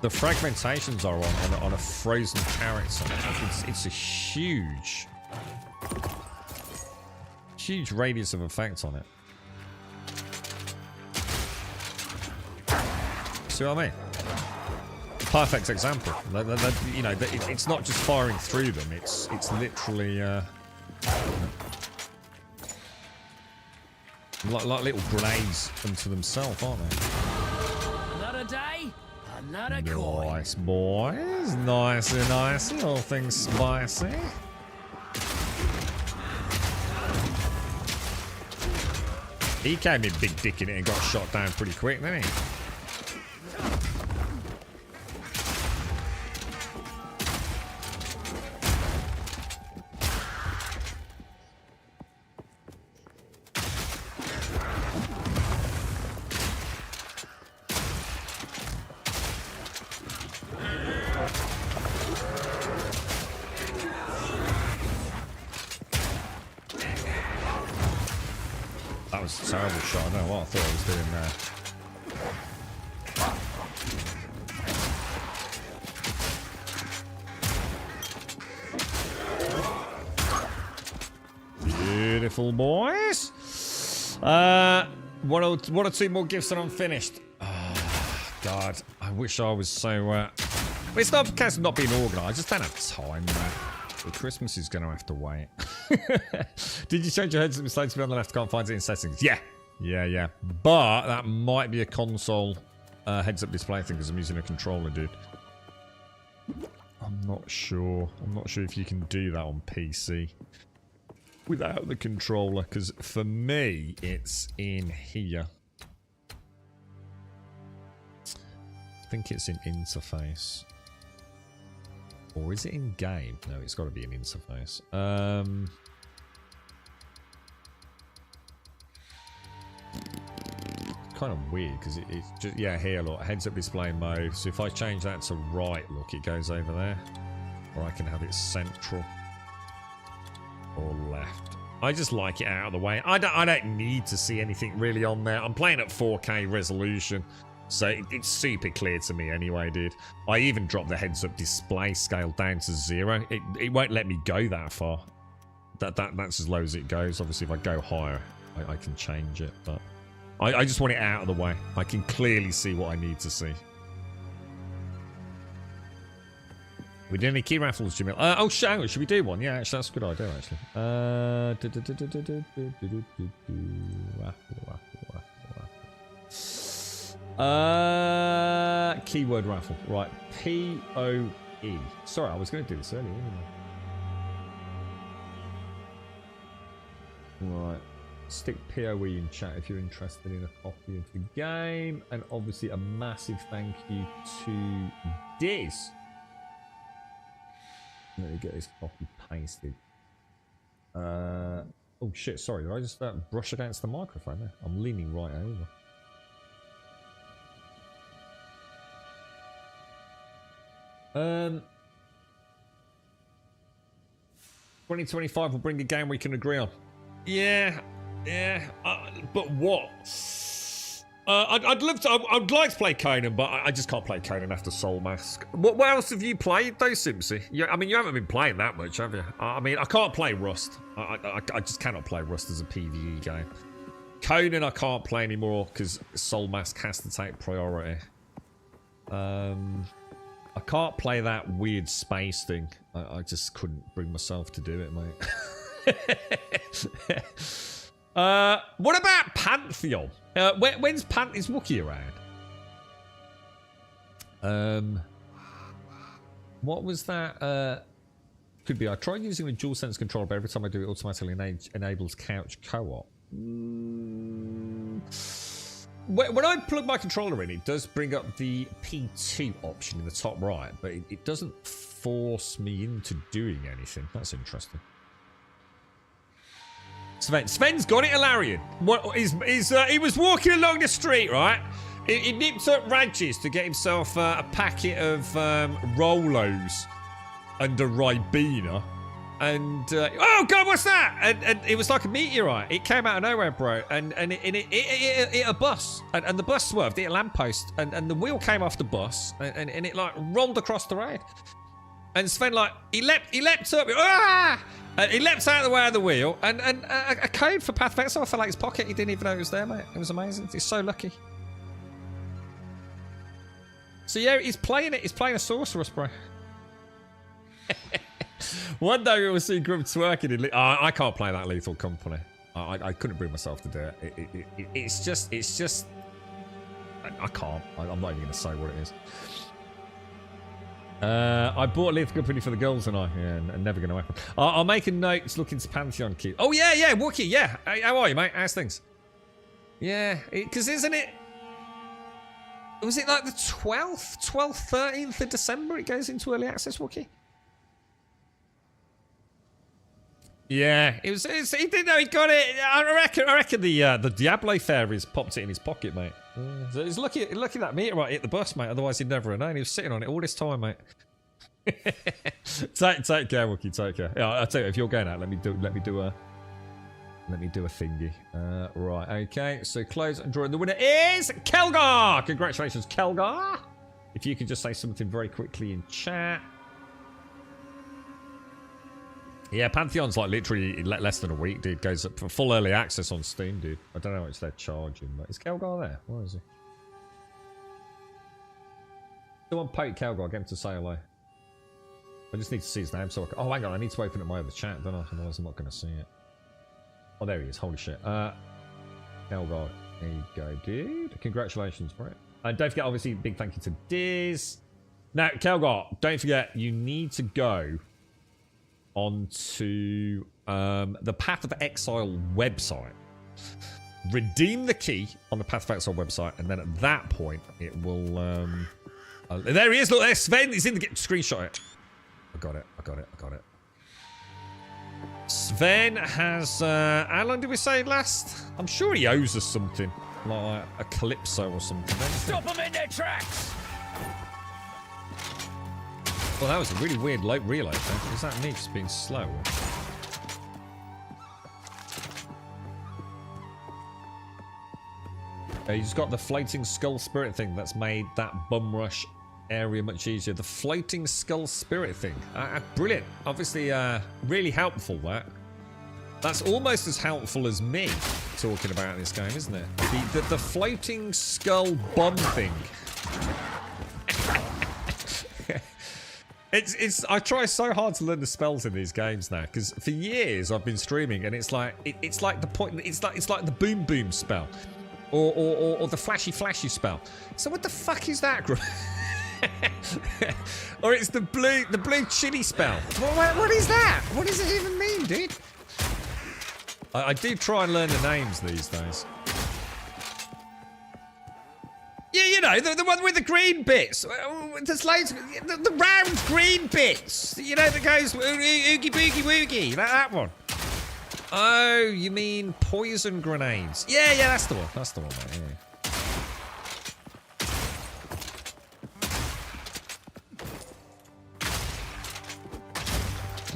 the fragmentations are on a frozen character. It's a huge radius of effect on it. See what I mean? Perfect example. You know, it's not just firing through them. It's literally like little grenades unto themselves, aren't they? Another day, another coin. Nice, boys. Nicey. All things spicy. He came in big dick in it and got shot down pretty quick, didn't he? That was a terrible shot. I don't know what I thought I was doing there. Beautiful, boys. One or two more gifts and I'm finished. Oh, God. I wish I was so... Well, it's not because of not being organised. I just don't have time, man. But Christmas is going to have to wait. Did you change your headset mistake to be on the left? Can't find it in settings. Yeah. Yeah. But that might be a console heads-up display thing because I'm using a controller, dude. I'm not sure. I'm not sure if you can do that on PC without the controller, because for me, it's in here. I think it's in interface. Or is it in game? No, it's got to be in interface. Kind of weird because it's just, yeah, here, look, heads up display mode. So if I change that to right, look, it goes over there. Or I can have it central or left. I just like it out of the way. I don't need to see anything really on there. I'm playing at 4K resolution. So it's super clear to me anyway, dude. I even dropped the heads-up display scale down to 0. It won't let me go that far. That's as low as it goes. Obviously, if I go higher, I can change it. But I just want it out of the way. I can clearly see what I need to see. We do any key raffles, Jamil? Oh, should we do one? Yeah, actually, that's a good idea, actually. Keyword raffle. Right. P-O-E. Sorry, I was going to do this earlier, anyway. Right. Stick PoE in chat if you're interested in a copy of the game. And obviously a massive thank you to Diz. Let me get this copy pasted. Oh shit, sorry, did I just brush against the microphone there? I'm leaning right over. Um, 2025 will bring a game we can agree on. Yeah. But what? I'd love to. I'd like to play Conan, but I just can't play Conan after Soul Mask. What else have you played, though, Simpsy? I mean, you haven't been playing that much, have you? I mean, I can't play Rust. I just cannot play Rust as a PvE game. Conan, I can't play anymore because Soul Mask has to take priority. I can't play that weird space thing. I just couldn't bring myself to do it, mate. What about Pantheon? When's is Wookiee around? What was that? Could be. I tried using the DualSense controller, but every time I do it, automatically enables couch co-op. When I plug my controller in, it does bring up the P2 option in the top right, but it doesn't force me into doing anything. That's interesting. Sven's got it, Hilarion. He was walking along the street, right? He nipped up Radges to get himself a packet of Rolos under Ribena. And, oh God, what's that? And it was like a meteorite. It came out of nowhere, bro. And it hit a bus. And the bus swerved, hit a lamppost. And the wheel came off the bus. And it, like, rolled across the road. And Sven, like, he leapt up. Ah! And he leapt out of the way of the wheel, and a code for Path of Exile fell out his pocket. He didn't even know it was there, mate. It was amazing. He's so lucky. So yeah, he's playing it. He's playing a sorceress, bro. One day we will see Grim twerking in. I can't play that Lethal Company. I couldn't bring myself to do it. It's just. I can't. I'm not even going to say what it is. I bought Lethal Company for the girls and never going to happen. I'll make a note to look into Pantheon Key. Oh, yeah, Wookie, yeah. How are you, mate? How's things? Yeah, because isn't it... Was it like the 12th, 13th of December it goes into early access, Wookie? Yeah, he didn't know he got it. I reckon the Diablo fairies popped it in his pocket, mate. Yeah. So he's lucky that meteorite hit the bus, mate. Otherwise, he'd never have known. He was sitting on it all this time, mate. take care, Wookie. Take care. Yeah, I'll tell you, if you're going out, let me do a. Let me do a thingy. Right, okay. So close and draw. The winner is Kelgar! Congratulations, Kelgar! If you could just say something very quickly in chat. Yeah, Pantheon's like literally less than a week, dude. Goes up for full early access on Steam, dude. I don't know how much they're charging, but is Kelgar there? Where is he? Someone poke Kelgar, get him to say hello. I just need to see his name so I can... Oh, hang on, I need to open up my other chat, don't I? Otherwise I'm not going to see it. Oh, there he is. Holy shit. Kelgar. There you go, dude. Congratulations for it. And don't forget, obviously, big thank you to Diz. Now, Kelgar, don't forget, you need to go onto the Path of Exile website. Redeem the key on the Path of Exile website, and then at that point, it will... there he is. Look, there's Sven. He's in the... Screenshot it. I got it. Sven has... how long did we say last? I'm sure he owes us something. Like a Calypso or something. Stop them in their tracks! Well, that was a really weird relay. Is that me just being slow? He's got the floating skull spirit thing that's made that bum rush area much easier. The floating skull spirit thing. Brilliant. Obviously, really helpful, that. That's almost as helpful as me talking about this game, isn't it? The floating skull bomb thing. I try so hard to learn the spells in these games now, because for years I've been streaming and it's like the boom boom spell. Or the flashy spell. So what the fuck is that? Or it's the blue chili spell. What is that? What does it even mean, dude? I do try and learn the names these days. Yeah, you know, the one with the green bits. There's loads of, the round green bits. You know, that goes oogie boogie woogie. That one. Oh, you mean poison grenades? Yeah, that's the one. That's the one, mate. Yeah.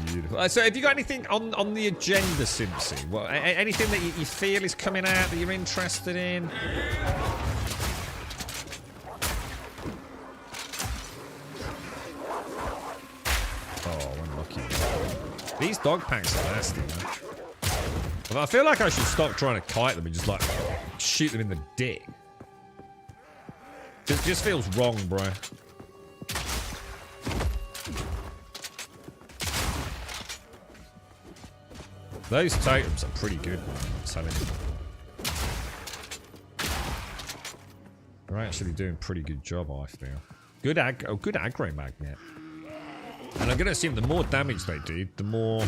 Beautiful. So have you got anything on the agenda, Simpsy? What, anything that you feel is coming out that you're interested in? Oh, unlucky. These dog packs are nasty, man. I feel like I should stop trying to kite them and just like shoot them in the dick. It just feels wrong, bro. Those totems are pretty good, man, I'm telling you. They're actually doing a pretty good job, I feel. Good aggro magnet. And I'm going to assume the more damage they do, the more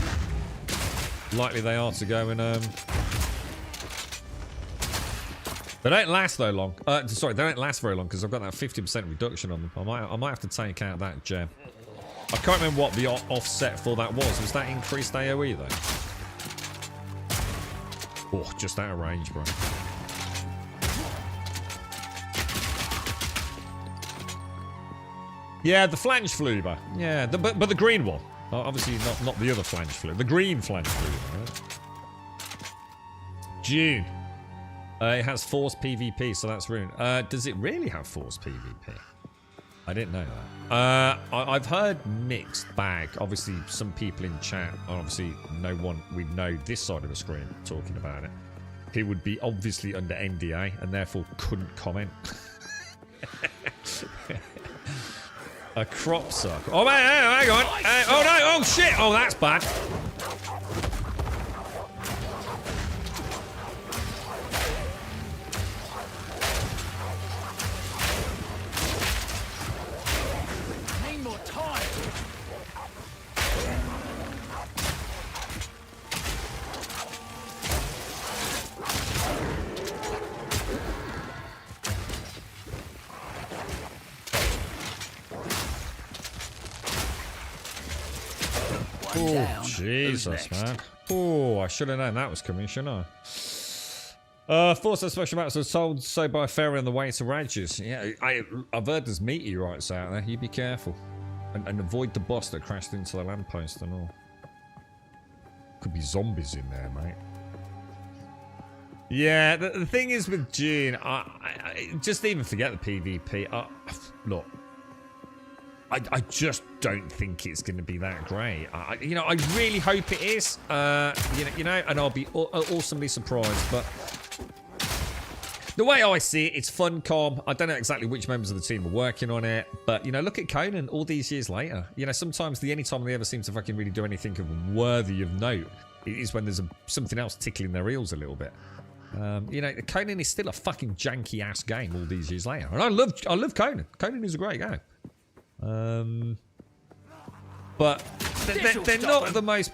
likely they are to go and they don't last though long. Sorry, they don't last very long because I've got that 50% reduction on them. I might have to take out that gem. I can't remember what the offset for that was. Was that increased AoE though? Oh, just out of range, bro. Yeah, the flange fluber. Yeah, but the green one. Obviously not the other flange fluber. The green flange fluber. Right? June. It has force PvP, so that's ruined. Does it really have force PvP? I didn't know that. I've heard mixed bag. Obviously, some people in chat, obviously no one we know this side of the screen talking about it. He would be obviously under NDA and therefore couldn't comment. A crop circle. Oh, man, hang on. Oh, no. Oh, shit. Oh, that's bad. Need more time. Oh, Jesus, man. Oh, I should have known that was coming, shouldn't I? Force of special maps are told so by a ferry on the way to Radges. Yeah, I've heard there's meteorites out there. You be careful. And avoid the boss that crashed into the lamppost and all. Could be zombies in there, mate. Yeah, the thing is with Dune, I just even forget the PvP. Look, I just don't think it's going to be that great. You know, I really hope it is. You know, and I'll be awesomely surprised. But the way I see it, it's Funcom. I don't know exactly which members of the team are working on it, but you know, look at Conan all these years later. You know, sometimes the only time they ever seem to fucking really do anything worthy of note is when there's something else tickling their heels a little bit. You know, Conan is still a fucking janky ass game all these years later, and I love Conan. Conan is a great game. But they're not the most.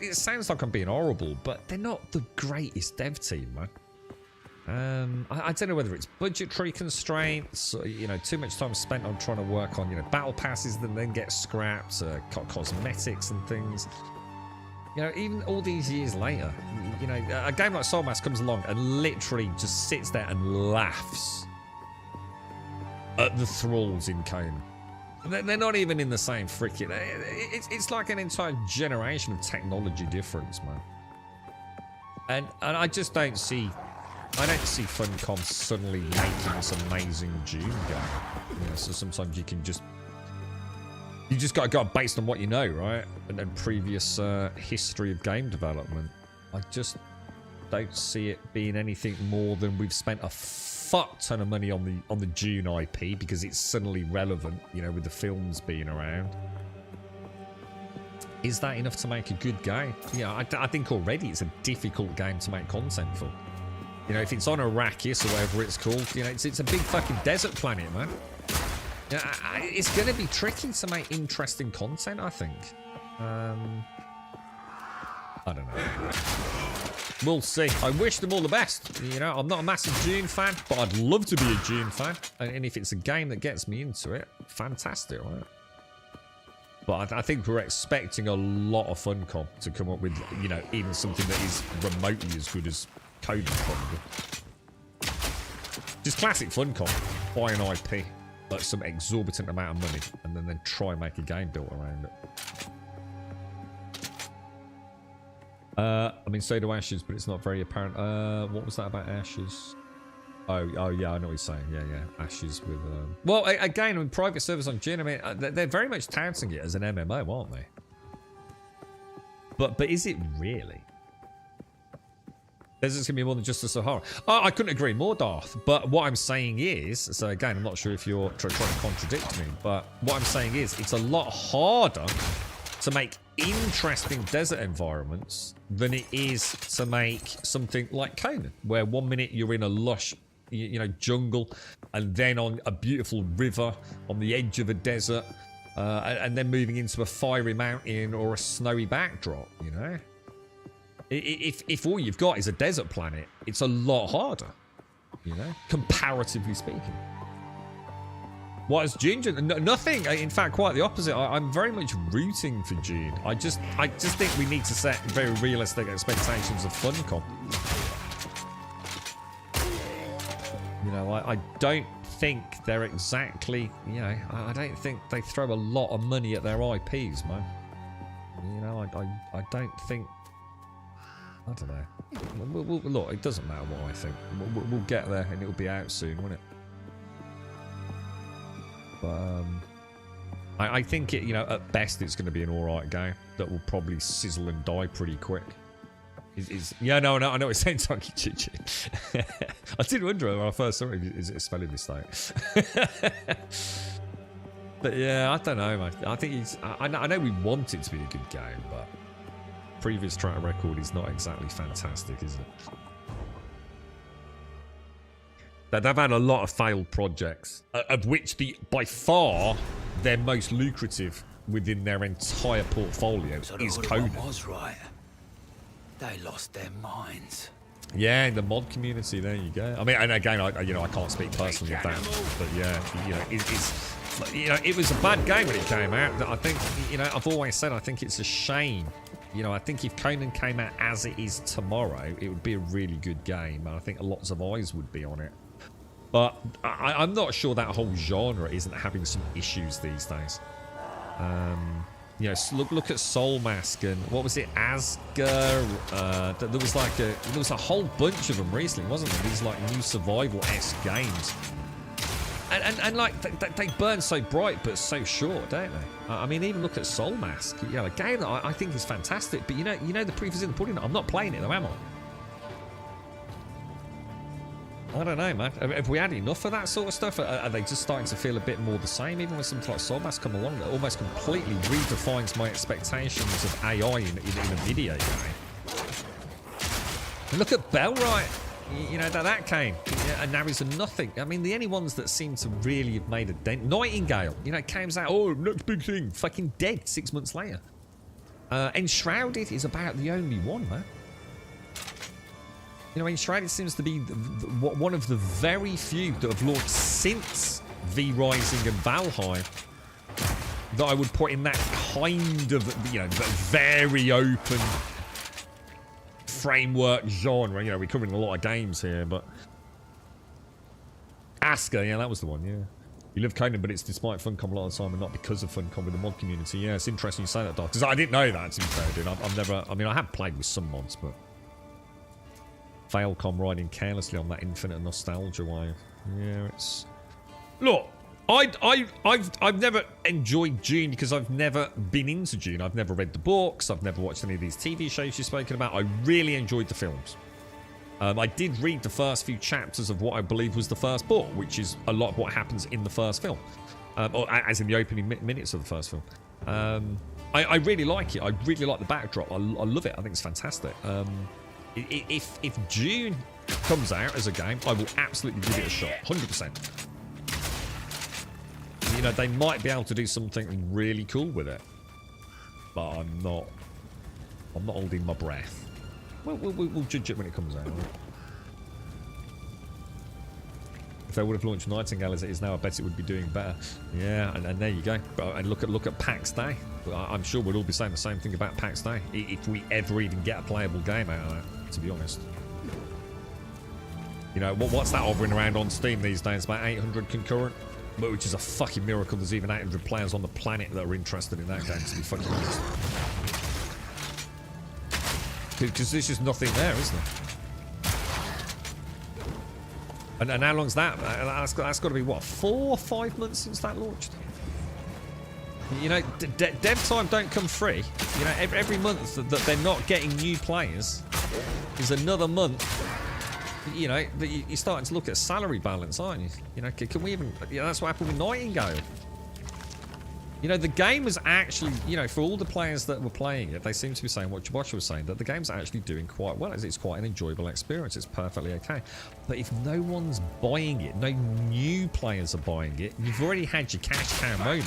It sounds like I'm being horrible, but they're not the greatest dev team, man. I don't know whether it's budgetary constraints, or, you know, too much time spent on trying to work on, you know, battle passes that then get scrapped, cosmetics and things. You know, even all these years later, you know, a game like Soulmass comes along and literally just sits there and laughs at the thralls in Conan. They're not even in the same freaking... It's like an entire generation of technology difference, man. And I just don't see... I don't see Funcom suddenly making this amazing Dune game. You know, so sometimes you can just... You just got to go based on what you know, right? And previous history of game development. I just don't see it being anything more than we've spent a fuck ton of money on the Dune IP because it's suddenly relevant, you know, with the films being around. Is that enough to make a good game? Yeah, I think already it's a difficult game to make content for. You know, if it's on Arrakis or whatever it's called, you know, it's a big fucking desert planet, man. Yeah, it's going to be tricky to make interesting content, I think. I don't know. We'll see. I wish them all the best. You know, I'm not a massive Dune fan, but I'd love to be a Dune fan. And if it's a game that gets me into it, fantastic, right? But I think we're expecting a lot of Funcom to come up with, you know, even something that is remotely as good as Conan, probably. Just classic Funcom. Buy an IP. Like some exorbitant amount of money, and then try and make a game built around it. I mean, so do Ashes, but it's not very apparent. What was that about Ashes? Oh yeah, I know what he's saying. Yeah, Ashes with. Well, again, with private servers on Dune, I mean, they're very much touting it as an MMO, aren't they? But is it really? There's going to be more than just the Sahara. Oh, I couldn't agree more, Darth. But what I'm saying is, so again, I'm not sure if you're trying to contradict me, but what I'm saying is it's a lot harder to make interesting desert environments than it is to make something like Conan, where 1 minute you're in a lush, you know, jungle, and then on a beautiful river on the edge of a desert, and then moving into a fiery mountain or a snowy backdrop, you know? If all you've got is a desert planet, it's a lot harder, you know, comparatively speaking. What has Dune done? Nothing. In fact, quite the opposite. I'm very much rooting for Dune. I just think we need to set very realistic expectations of Funcom. You know, I don't think they're exactly, you know, I don't think they throw a lot of money at their IPs, man. You know, I don't think... I don't know. Look, it doesn't matter what I think. We'll get there, and it'll be out soon, won't it? But I think it, you know, at best it's going to be an alright game that will probably sizzle and die pretty quick. Yeah, no, I know it's saying Donkey Chichi. I did wonder when I first saw it, is it a spelling mistake? But yeah, I don't know, man. I think I know we want it to be a good game, but previous track record is not exactly fantastic, is it? They've had a lot of failed projects, of which by far their most lucrative within their entire portfolio is Conan. Was right. They lost their minds. Yeah, in the mod community, there you go. I mean, and again, I can't speak personally of that, but yeah, you know, it was a bad game when it came out. I think, you know, I've always said I think it's a shame. You know, I think if Conan came out as it is tomorrow, it would be a really good game, and I think lots of eyes would be on it. But I'm not sure that whole genre isn't having some issues these days. you know, look at Soul Mask and what was it, Asger? There was a whole bunch of them recently, wasn't there? These like new survival-esque games, and like they burn so bright but so short, don't they? I mean, even look at Soul Mask. You know, a game that I think is fantastic, but you know the proof is in the pudding. I'm not playing it though, am I? I don't know, man. Have we had enough of that sort of stuff? Are they just starting to feel a bit more the same? Even when something like Soul Mask come along, that almost completely redefines my expectations of AI in a video game. And look at Bellright. You know, that came. And now he's a nothing. I mean, the only ones that seem to really have made a dent. Nightingale. You know, it came out, oh, next big thing. Fucking dead 6 months later. Enshrouded is about the only one, man. You know, Enshrouded seems to be one of the very few that have launched since V-Rising and Valheim that I would put in that kind of, you know, very open framework genre. You know, we're covering a lot of games here, but Asker, yeah, that was the one, yeah. You love Conan, but it's despite Funcom a lot of the time and not because of Funcom with the mod community. Yeah, it's interesting you say that, Doc, because I didn't know that, to be fair, dude. I've never, I mean, I have played with some mods, but Failcom riding carelessly on that infinite nostalgia wave. Yeah, it's... Look, I've never enjoyed Dune because I've never been into Dune. I've never read the books. I've never watched any of these TV shows you've spoken about. I really enjoyed the films. I did read the first few chapters of what I believe was the first book, which is a lot of what happens in the first film. Or as in the opening minutes of the first film. I really like it. I really like the backdrop. I love it. I think it's fantastic. If Dune comes out as a game, I will absolutely give it a shot, 100%. You know, they might be able to do something really cool with it, but I'm not holding my breath. We'll judge it when it comes out. If they would have launched Nightingale as it is now, I bet it would be doing better. Yeah, and there you go. And look at PAX Day. I'm sure we'll all be saying the same thing about PAX Day if we ever even get a playable game out of that. To be honest, you know what's that hovering around on Steam these days? About 800 concurrent, which is a fucking miracle. There's even 800 players on the planet that are interested in that game. To be fucking honest, because there's just nothing there, isn't there? And how long's that? That's got to be what, 4 or 5 months since that launched. You know, dev time don't come free. You know, every month that they're not getting new players is another month. You know, that you're starting to look at salary balance, aren't you? You know, can we even? You know, that's what happened with Nightingale. You know, the game was actually, you know, for all the players that were playing it, they seem to be saying what Josh was saying, that the game's actually doing quite well. It's quite an enjoyable experience. It's perfectly okay. But if no one's buying it, no new players are buying it, you've already had your cash cow moment.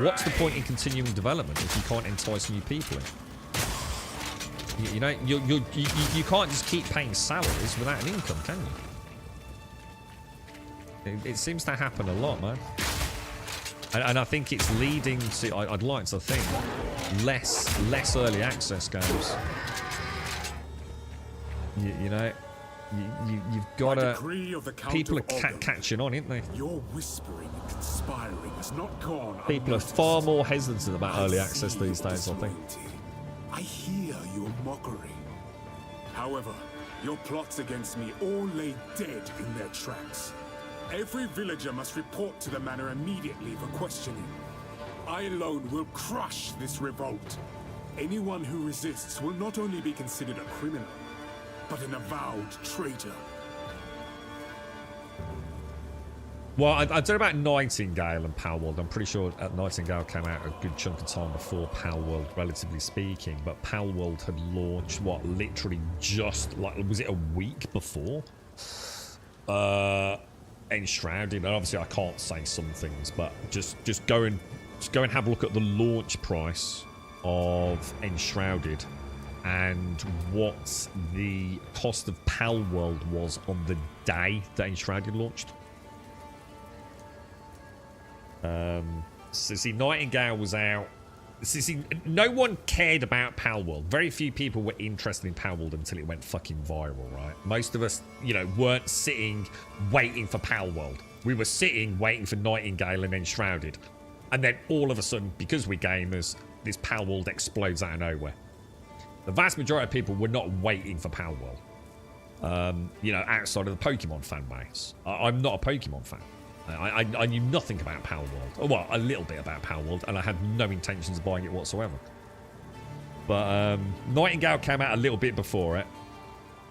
What's the point in continuing development if you can't entice new people in? You know, you can't just keep paying salaries without an income, can you? It seems to happen a lot, man. And I think it's leading to, I'd like to think, less early access games. You know, you've got to... People are catching on, aren't they? Your whispering and conspiring has not gone. People are far more hesitant about early access these days, I think. I hear your mockery. However, your plots against me all lay dead in their tracks. Every villager must report to the manor immediately for questioning. I alone will crush this revolt. Anyone who resists will not only be considered a criminal, but an avowed traitor. Well, I don't know about Nightingale and Palworld. I'm pretty sure Nightingale came out a good chunk of time before Palworld, relatively speaking. But Palworld had launched, what, literally just, like, was it a week before? Enshrouded. And obviously I can't say some things, but just go and have a look at the launch price of Enshrouded and what the cost of Palworld was on the day that Enshrouded launched. So see, Nightingale was out. See, no one cared about Palworld. Very few people were interested in Palworld until it went fucking viral, right? Most of us, you know, weren't sitting waiting for Palworld. We were sitting waiting for Nightingale and Enshrouded. And then all of a sudden, because we're gamers, this Power World explodes out of nowhere. The vast majority of people were not waiting for Power World. You know, outside of the Pokemon fan base. I'm not a Pokemon fan. I knew nothing about Power World. Well, a little bit about Power World, and I had no intentions of buying it whatsoever. But Nightingale came out a little bit before it,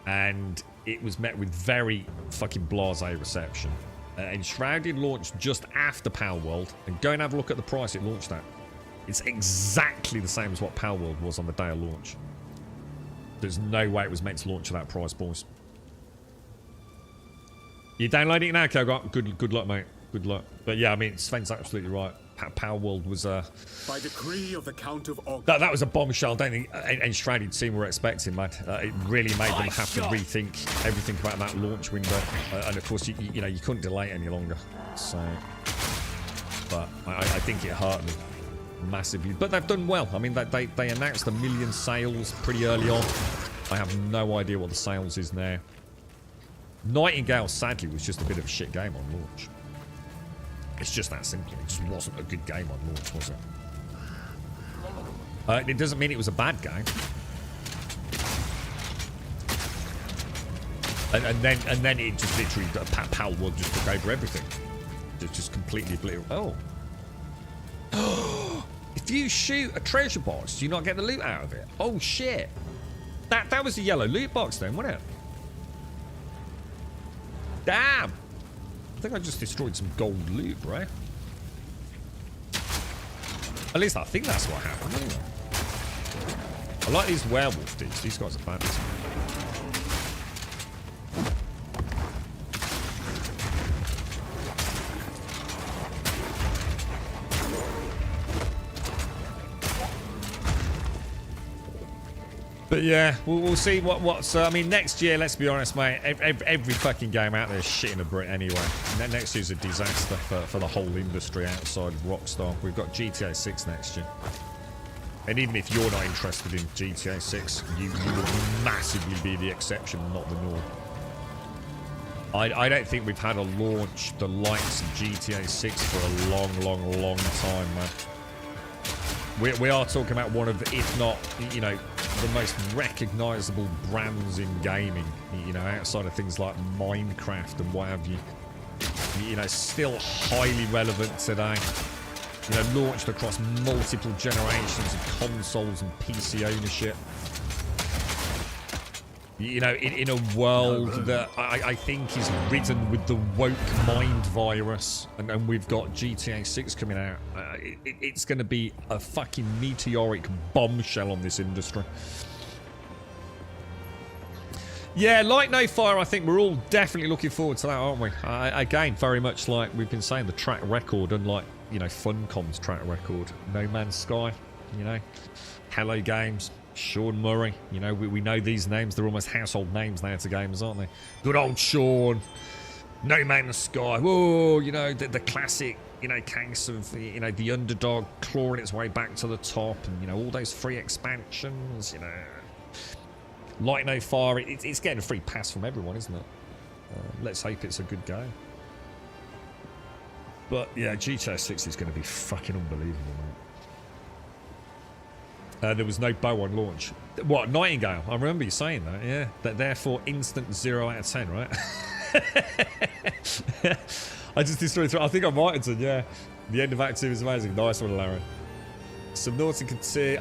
and it was met with very fucking blasé reception. Enshrouded launched just after Power World, and go and have a look at the price it launched at. It's exactly the same as what Power World was on the day of launch. There's no way it was meant to launch at that price, boys. You downloading it now, Kelgar? Good luck, mate. Good luck. But yeah, I mean, Sven's absolutely right. Power World was by decree of the Count of Og. That was a bombshell. I don't think Enshrouded team were expecting, man. It really made them have to rethink everything about that launch window. And of course, you know, you couldn't delay it any longer. So, but I think it hurt them massively. But they've done well. I mean, they announced 1 million sales pretty early on. I have no idea what the sales is now. Nightingale, sadly, was just a bit of a shit game on launch. It's just that simple. It just wasn't a good game on launch, was it? It doesn't mean it was a bad game. And then it just literally, Power World just took over everything. Just completely obliterated. Oh. If you shoot a treasure box, do you not get the loot out of it? Oh shit. That was a yellow loot box then, wasn't it? Damn. I think I just destroyed some gold loot, bro. At least I think that's what happened, anyway. I like these werewolf dudes. These guys are bandits. But yeah, we'll see what's... I mean, next year, let's be honest, mate, every fucking game out there is shitting a brick anyway. Next year's a disaster for the whole industry outside of Rockstar. We've got GTA 6 next year. And even if you're not interested in GTA 6, you will massively be the exception, not the norm. I don't think we've had a launch the likes of GTA 6 for a long time, man. We are talking about one of, if not, you know, the most recognisable brands in gaming, you know, outside of things like Minecraft and what have you. You know, still highly relevant today. You know, launched across multiple generations of consoles and PC ownership. You know, in a world that I think is ridden with the woke mind virus, and we've got GTA 6 coming out. It's going to be a fucking meteoric bombshell on this industry. Yeah, Light No Fire, I think we're all definitely looking forward to that, aren't we? Again, very much like we've been saying, the track record, unlike, you know, Funcom's track record. No Man's Sky, you know, Hello Games, Sean Murray, you know, we know these names. They're almost household names now to gamers, aren't they? Good old Sean, No Man's Sky, whoa, you know, the classic, you know, case of, you know, the underdog clawing its way back to the top, and, you know, all those free expansions, you know. Light No Fire, it's getting a free pass from everyone, isn't it? Let's hope it's a good game. But, yeah, GTA 6 is going to be fucking unbelievable, mate. There was no bow on launch. What, Nightingale? I remember you saying that, yeah. Therefore, instant 0 out of 10, right? I just destroyed 3. I think I might have done, yeah. The end of Act 2 is amazing. Nice one, Larry. Subnautica T.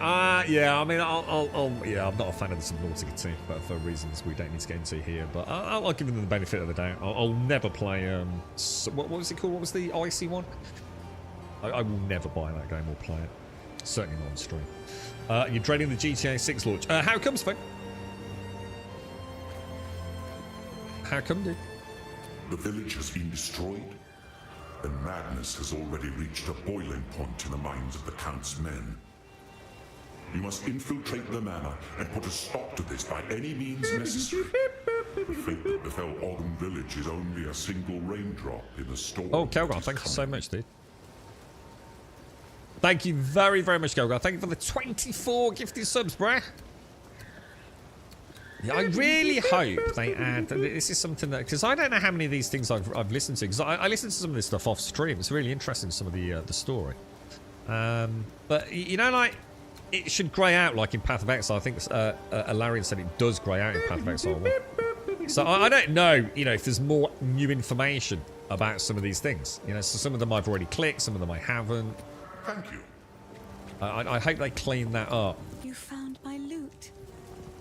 Yeah, I mean, yeah, I'm not a fan of the Subnautica T, but for reasons we don't need to get into here. But I'll give them the benefit of the doubt. I'll never play, what was it called? What was the icy one? I will never buy that game or play it. Certainly not on stream. You're dreading the GTA 6 launch. How come, Sven? How come, dude? The village has been destroyed, and madness has already reached a boiling point in the minds of the Count's men. You must infiltrate the manor and put a stop to this by any means necessary. The fate that befell Ogden Village is only a single raindrop in the storm. Oh, Kelgar, thank you so much, dude. Thank you very, very much, Kelgar. Thank you for the 24 gifted subs, bruh. Yeah, I really hope they add... This is something that... Because I don't know how many of these things I've listened to. Because I listened to some of this stuff off stream. It's really interesting, some of the story. But, you know, like... it should grey out like in Path of Exile. I think Alarian said it does grey out in Path of Exile. So I don't know, you know, if there's more new information about some of these things. You know, so some of them I've already clicked, some of them I haven't. Thank you. I hope they clean that up. You found my loot.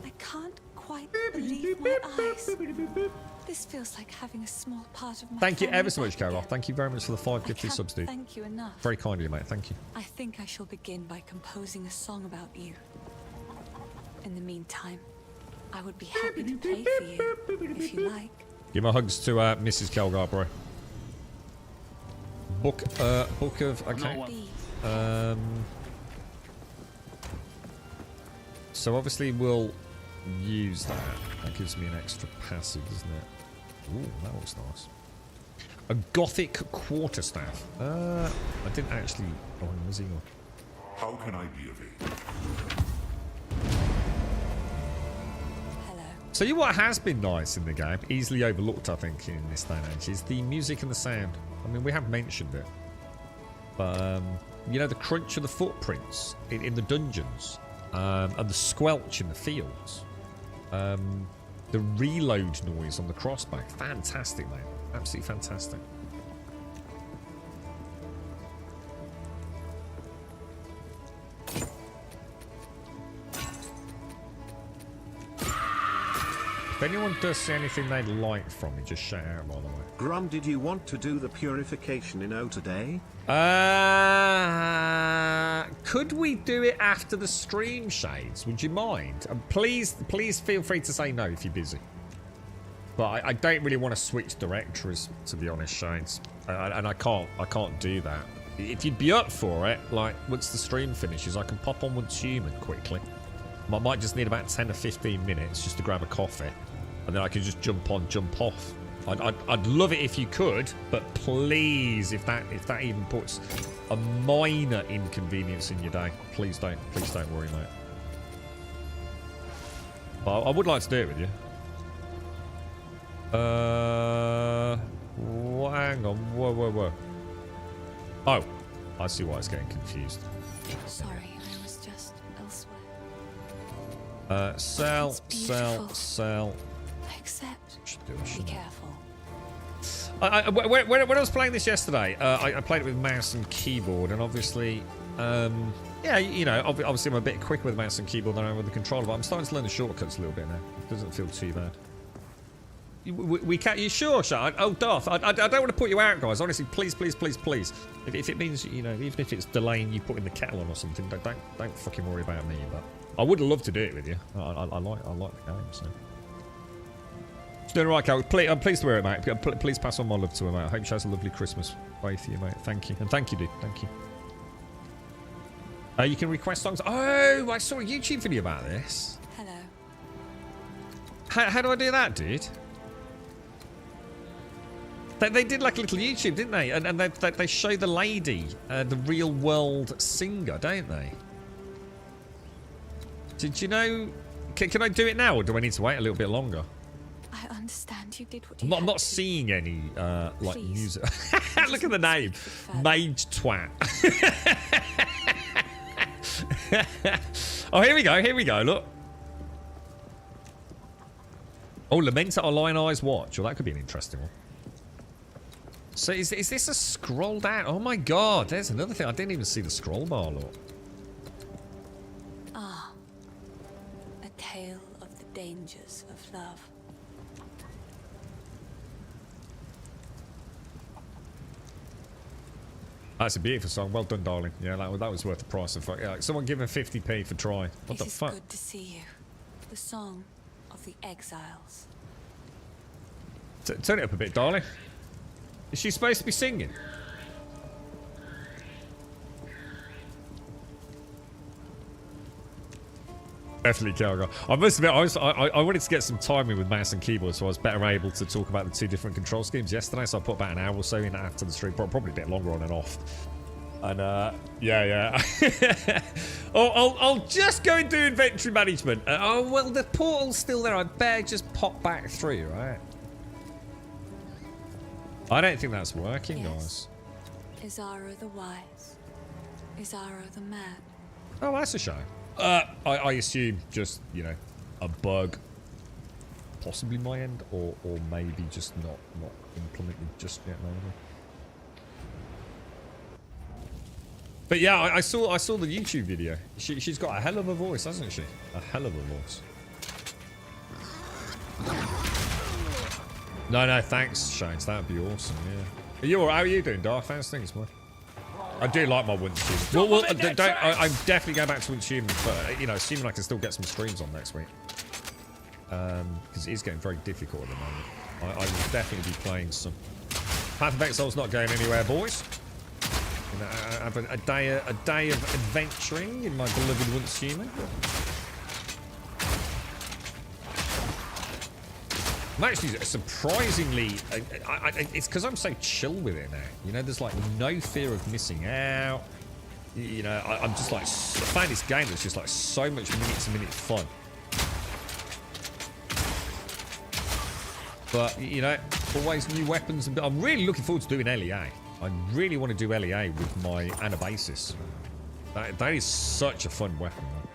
I can't quite believe my eyes. This feels like having a small part of my Thank you family ever so much, back Carol. again. Thank you very much for the 5 I gifted can't subs, dude. thank you enough. Very kind of you, mate. Thank you. I think I shall begin by composing a song about you. In the meantime, I would be happy to play for you, if you like. Give my hugs to Mrs. Kelgar, bro. Book of... Okay. So obviously we'll use that. That gives me an extra passive, doesn't it? Ooh, that looks nice. A Gothic quarterstaff. I didn't actually... Oh, was he on? How can I be of aid? Hello. So you know what has been nice in the game, easily overlooked I think in this day and age, is the music and the sound. I mean, we have mentioned it. But, you know, the crunch of the footprints in the dungeons. And the squelch in the fields. The reload noise on the crossbow. Fantastic, mate. Absolutely fantastic. If anyone does see anything they'd like from me, just shout out, by the way. Grum, did you want to do the purification in O today? Could we do it after the stream, Shades? Would you mind? And please feel free to say no if you're busy. But I don't really want to switch directories, to be honest, Shades. And I can't do that. If you'd be up for it, like, once the stream finishes, I can pop on Once Human quickly. I might just need about 10 or 15 minutes just to grab a coffee. And then I can just jump on, jump off. I'd love it if you could, but please, if that even puts a minor inconvenience in your day, please don't worry, mate. But I would like to do it with you. Hang on, whoa. Oh, I see why it's getting confused. Sorry, I was just elsewhere. Sell. Except, Should do it, be shouldn't I? careful. When I was playing this yesterday, I played it with mouse and keyboard, and obviously, yeah, you know, obviously I'm a bit quicker with mouse and keyboard than I am with the controller, but I'm starting to learn the shortcuts a little bit now. It doesn't feel too bad. We can't. You sure, Sean? Oh, Darth, I don't want to put you out, guys. Honestly, please. If it means, you know, even if it's delaying you putting the kettle on or something, don't fucking worry about me. But I would love to do it with you. I like the game, so. Doing right, Cal. I'm pleased to hear it, mate. Please pass on my love to her, mate. I hope she has a lovely Christmas. Both of you, mate. Thank you. And thank you, dude. Thank you. You can request songs. Oh, I saw a YouTube video about this. Hello. How do I do that, dude? They did like a little YouTube, didn't they? And they show the lady, the real world singer, don't they? Did you know? Can I do it now, or do I need to wait a little bit longer? I understand you did what you I'm not seeing any like music. Look at the name, Mage Twat. Oh, here we go. Look. Oh, Lament at a Lionized Watch. Well, that could be an interesting one. So is this a scroll down? Oh my god, there's another thing. I didn't even see the scroll bar, look. Ah, a tale of the dangers of love. That's a beautiful song. Well done, darling. Yeah, that was worth the price of. Yeah, someone give him 50p for try. What the fuck? It is good to see you. The song of the exiles. Turn it up a bit, darling. Is she supposed to be singing? Definitely Calgar. I must admit, I wanted to get some time in with mouse and keyboard, so I was better able to talk about the two different control schemes yesterday. So I put about an hour or so in after the stream, probably a bit longer on and off. And yeah. I'll just go and do inventory management. Oh well, the portal's still there. I better just pop back through, right? I don't think that's working, Yes. guys. Izara the wise. Izara the mad. Oh, that's a shame. I assume just, you know, a bug. Possibly my end, or maybe just not implemented just yet, maybe. But yeah, I saw the YouTube video. She's got a hell of a voice, hasn't she? A hell of a voice. No, thanks, Shanes. That'd be awesome. Yeah. How are you doing, Dark Fans? Thanks, man. I do like my Once Human. Well, I'm definitely going back to Once Human, but you know, assuming I can still get some streams on next week, because it is getting very difficult at the moment. I will definitely be playing some. Path of Exile's not going anywhere, boys. You know, I have a day of adventuring in my beloved Once Human. I'm actually surprisingly, it's because I'm so chill with it now. You know, there's like no fear of missing out. You know, I'm just like, I find this game that's just like so much minute-to-minute fun. But, you know, always new weapons. And I'm really looking forward to doing LEA. I really want to do LEA with my Anabasis. That is such a fun weapon, man.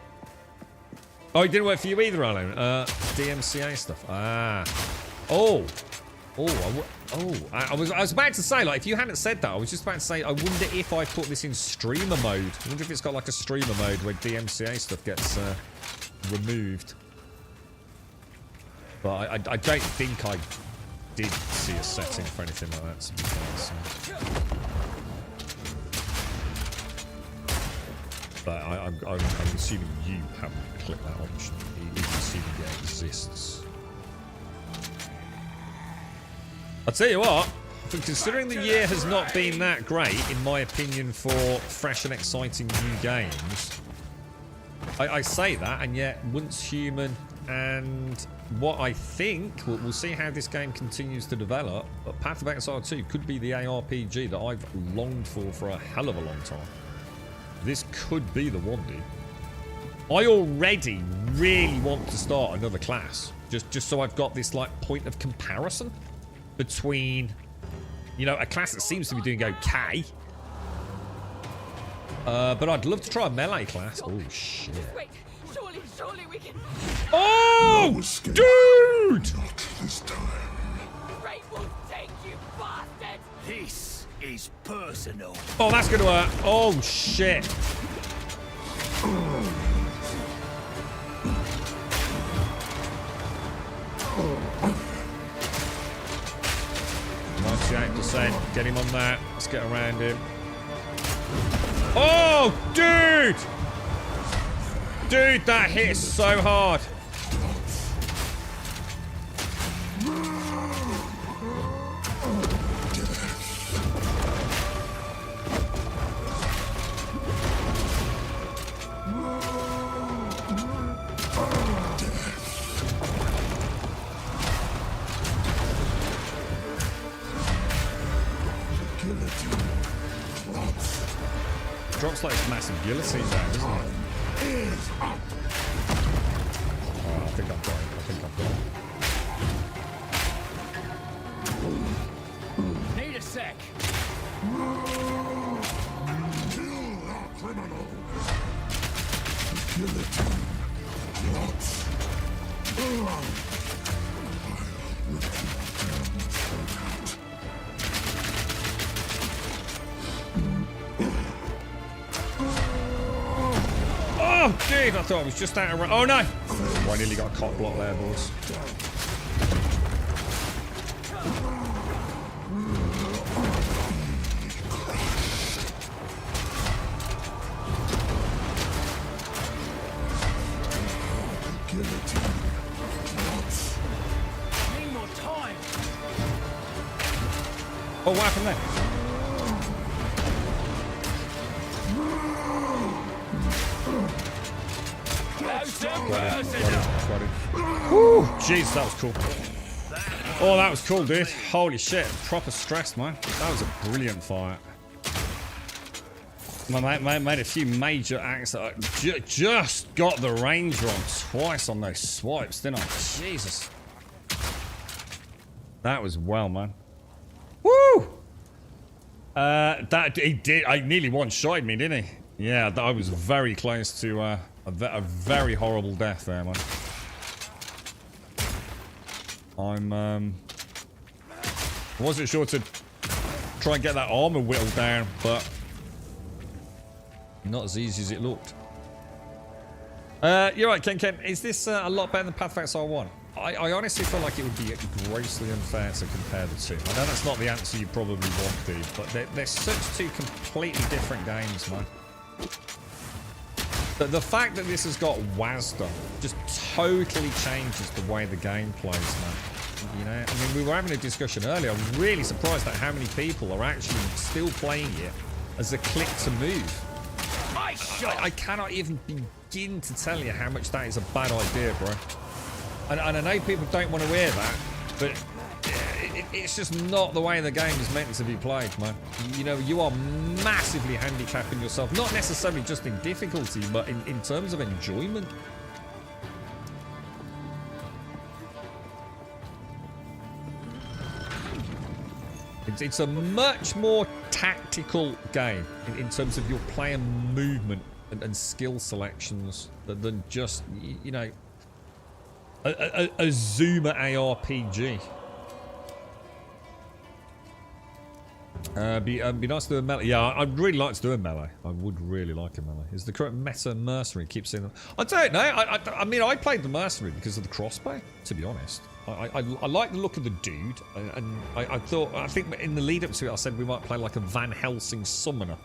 Oh, it didn't work for you either, Alan. DMCA stuff. I was about to say, like, if you hadn't said that, I was just about to say, I wonder if I put this in streamer mode. I wonder if it's got like a streamer mode where DMCA stuff gets removed. But I don't think I did see a setting for anything like that, to be fair, so. But I'm assuming you haven't clicked that option, even assuming it exists. I'll tell you what, considering the year has not been that great, in my opinion, for fresh and exciting new games, I say that, and yet Once Human and what I think, we'll see how this game continues to develop, but Path of Exile 2 could be the ARPG that I've longed for a hell of a long time. This could be the one, dude. I already really want to start another class. Just so I've got this, like, point of comparison between, you know, a class that seems to be doing okay. But I'd love to try a melee class. Oh, shit. Wait, surely we can... Oh, No escape. dude! Not this time. Great will take you, bastard! This is personal. Oh, that's gonna hurt. Oh, shit. %. Get him on that. Let's get around him. Oh, dude! Dude, that hits so hard. Drops like massive guillotine down, doesn't it? Oh, I think I've got it. Need a sec. Kill that criminal. Guillotine. Lots. Oh, dude, I thought I was just out of... Oh, no! Oh, I nearly got a cock block there, boys. Need more time. Oh, what happened there? Whew, jeez, that was cool. Oh, that was cool, dude. Holy shit, proper stressed, man. That was a brilliant fight. My mate made a few major acts that I just got the range wrong twice on those swipes, didn't I? Jesus. That was well, man. Woo! He did. I nearly one-shotted me, didn't he? Yeah, I was very close to A very horrible death there, man. I wasn't sure to try and get that armor whittled down, but not as easy as it looked. You're right, Ken. Is this a lot better than Path of Exile 1? I honestly feel like it would be grossly unfair to compare the two. I know that's not the answer you probably want, dude, but they're such two completely different games, man. The fact that this has got WASD just totally changes the way the game plays, man. You know, I mean, we were having a discussion earlier. I'm really surprised at how many people are actually still playing it as a click to move. I cannot even begin to tell you how much that is a bad idea, bro. And I know people don't want to hear that, but it's just not the way the game is meant to be played, man. You know, you are massively handicapping yourself, not necessarily just in difficulty, but in terms of enjoyment. It's a much more tactical game in terms of your player movement and skill selections than just, you know, a Zoomer ARPG. Be nice to do a melee. Yeah, I'd really like to do a melee. I would really like a melee. Is the current meta mercenary? Keep seeing them. I don't know. I mean, I played the mercenary because of the crossbow, to be honest. I like the look of the dude, and I think in the lead up to it, I said we might play like a Van Helsing summoner.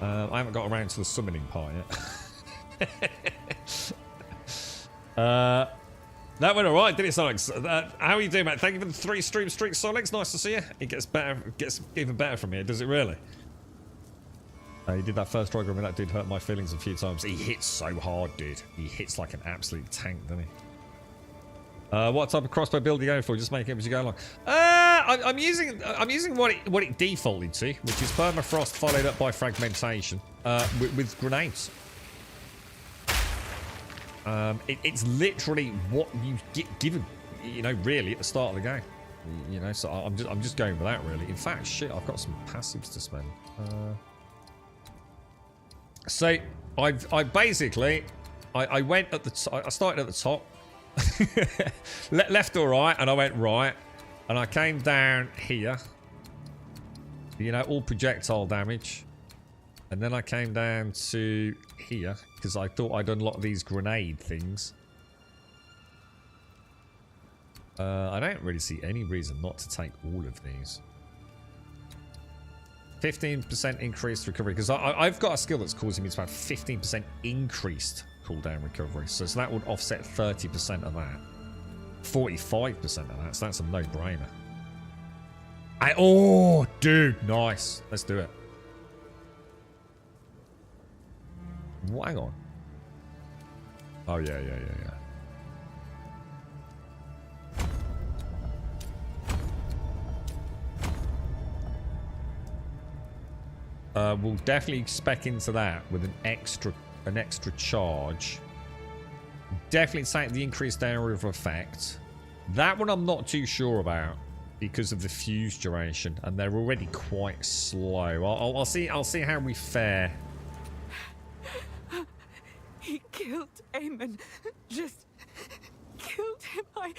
I haven't got around to the summoning part yet. That went alright, didn't it, Solix? How are you doing, mate? Thank you for the 3 stream streak, Solix. Nice to see you. It gets better, gets even better from here, does it really? You did that first try, and that did hurt my feelings a few times. He hits so hard, dude. He hits like an absolute tank, doesn't he? What type of crossbow build are you going for? Just make it as you go along. I'm using what it defaulted to, which is permafrost followed up by fragmentation with grenades. It's literally what you get given, you know, really at the start of the game. You know, so I'm just going with that, really. In fact, shit, I've got some passives to spend. So I basically went at the I started at the top, left or right, and I went right, and I came down here. You know, all projectile damage. And then I came down to here, because I thought I'd unlock these grenade things. I don't really see any reason not to take all of these. 15% increased recovery, because I've got a skill that's causing me to have 15% increased cooldown recovery. So that would offset 30% of that. 45% of that, so that's a no-brainer. Oh, dude, nice. Let's do it. Hang on. Oh, yeah. We'll definitely spec into that with an extra charge. Definitely take the increased area of effect. That one I'm not too sure about because of the fuse duration, and they're already quite slow. I'll see how we fare. He killed Eamon. Just killed him. I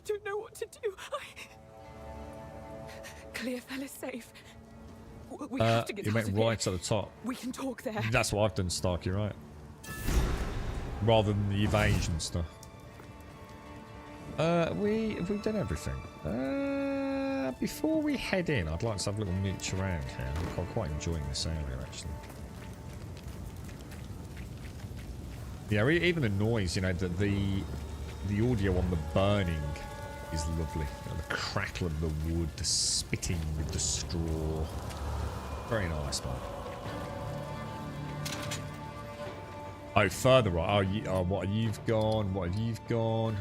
don't know what to do. Clearfell is safe. We have to get you out went of right here. at the top. We can talk there. That's what I've done, Stark, you're right. Rather than the evasion stuff. Have we done everything? Before we head in, I'd like to have a little mooch around here. I'm quite enjoying this area, actually. Yeah, even the noise, you know, the audio on the burning is lovely. You know, the crackle of the wood, the spitting with the straw. Very nice, man. Oh, further right. What have you gone? What have you gone?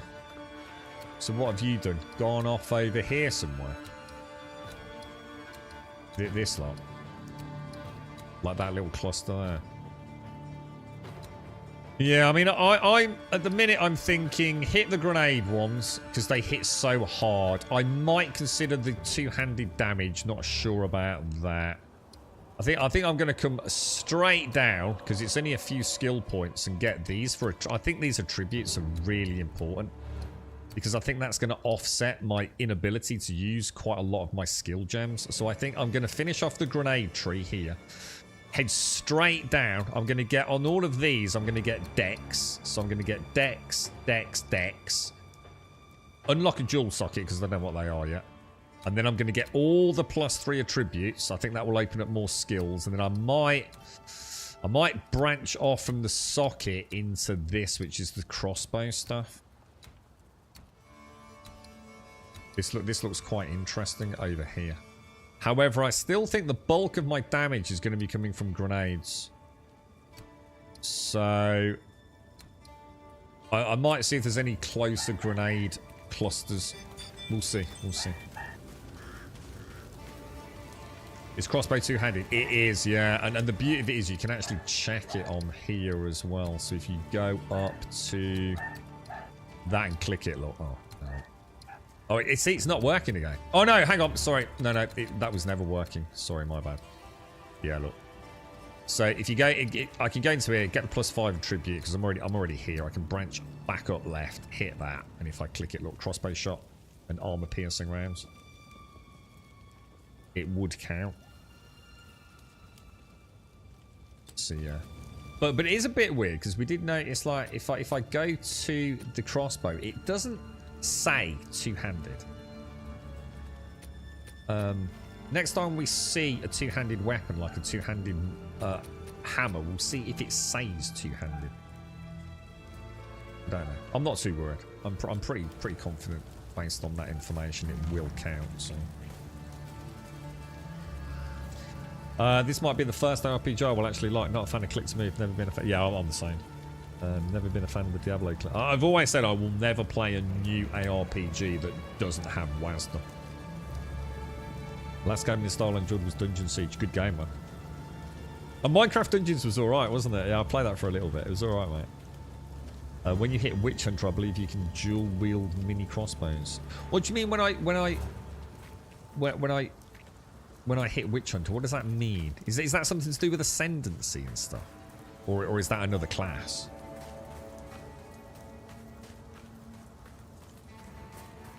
So what have you done? Gone off over here somewhere? This lot. Like that little cluster there. Yeah, I mean, I'm at the minute I'm thinking hit the grenade ones because they hit so hard. I might consider the two-handed damage. Not sure about that. I think I'm going to come straight down because it's only a few skill points and get these for. I think these attributes are really important because I think that's going to offset my inability to use quite a lot of my skill gems. So I think I'm going to finish off the grenade tree here. Head straight down. I'm going to get on all of these. I'm going to get Dex. So I'm going to get Dex, Dex, Dex. Unlock a jewel socket because I don't know what they are yet. And then I'm going to get all the +3 attributes. I think that will open up more skills. And then I might branch off from the socket into this, which is the crossbow stuff. This looks quite interesting over here. However, I still think the bulk of my damage is going to be coming from grenades. So I might see if there's any closer grenade clusters. We'll see. We'll see. Is crossbow two-handed? It is, yeah. And the beauty of it is you can actually check it on here as well. So if you go up to that and click it, look. Oh, no. Oh, see, it's not working again. Oh, no, hang on. Sorry. No, that was never working. Sorry, my bad. Yeah, look. So if you go, I can go into here, get the +5 attribute because I'm already here. I can branch back up left, hit that, and if I click it, look, crossbow shot and armor piercing rounds. It would count. So yeah, but it is a bit weird because we did notice like if I go to the crossbow, it doesn't say two-handed. Next time we see a two-handed weapon like a two-handed hammer, we'll see if it says two-handed. I don't know. I'm not too worried. I'm pretty confident based on that information it will count. So. This might be the first RPG I will actually like. Not a fan of click to move. Never been a fan. Yeah, I'm the same. Never been a fan of the Diablo click. I've always said I will never play a new ARPG that doesn't have WoW stuff. Last game in this style I enjoyed was Dungeon Siege. Good game, man. And Minecraft Dungeons was alright, wasn't it? Yeah, I played that for a little bit. It was alright, mate. When you hit Witch Hunter, I believe you can dual wield mini crossbows. What do you mean when I hit Witch Hunter? What does that mean? Is that something to do with ascendancy and stuff, or is that another class?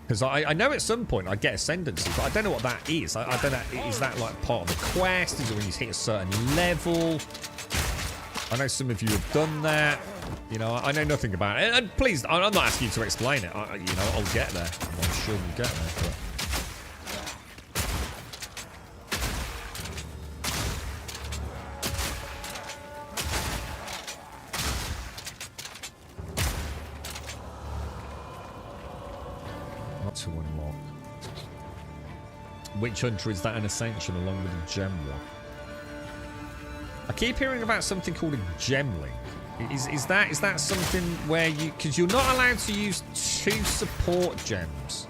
Because I know at some point I get ascendancy, but I don't know what that is. I don't know. Is that like part of the quest? Is it when you hit a certain level? I know some of you have done that. You know, I know nothing about it. And please, I'm not asking you to explain it. You know, I'll get there. I'm sure we'll get there. But... to unlock. Witch Hunter, is that an ascension along with a gem one? I keep hearing about something called a gemling. Is that something where you, because you're not allowed to use 2 support gems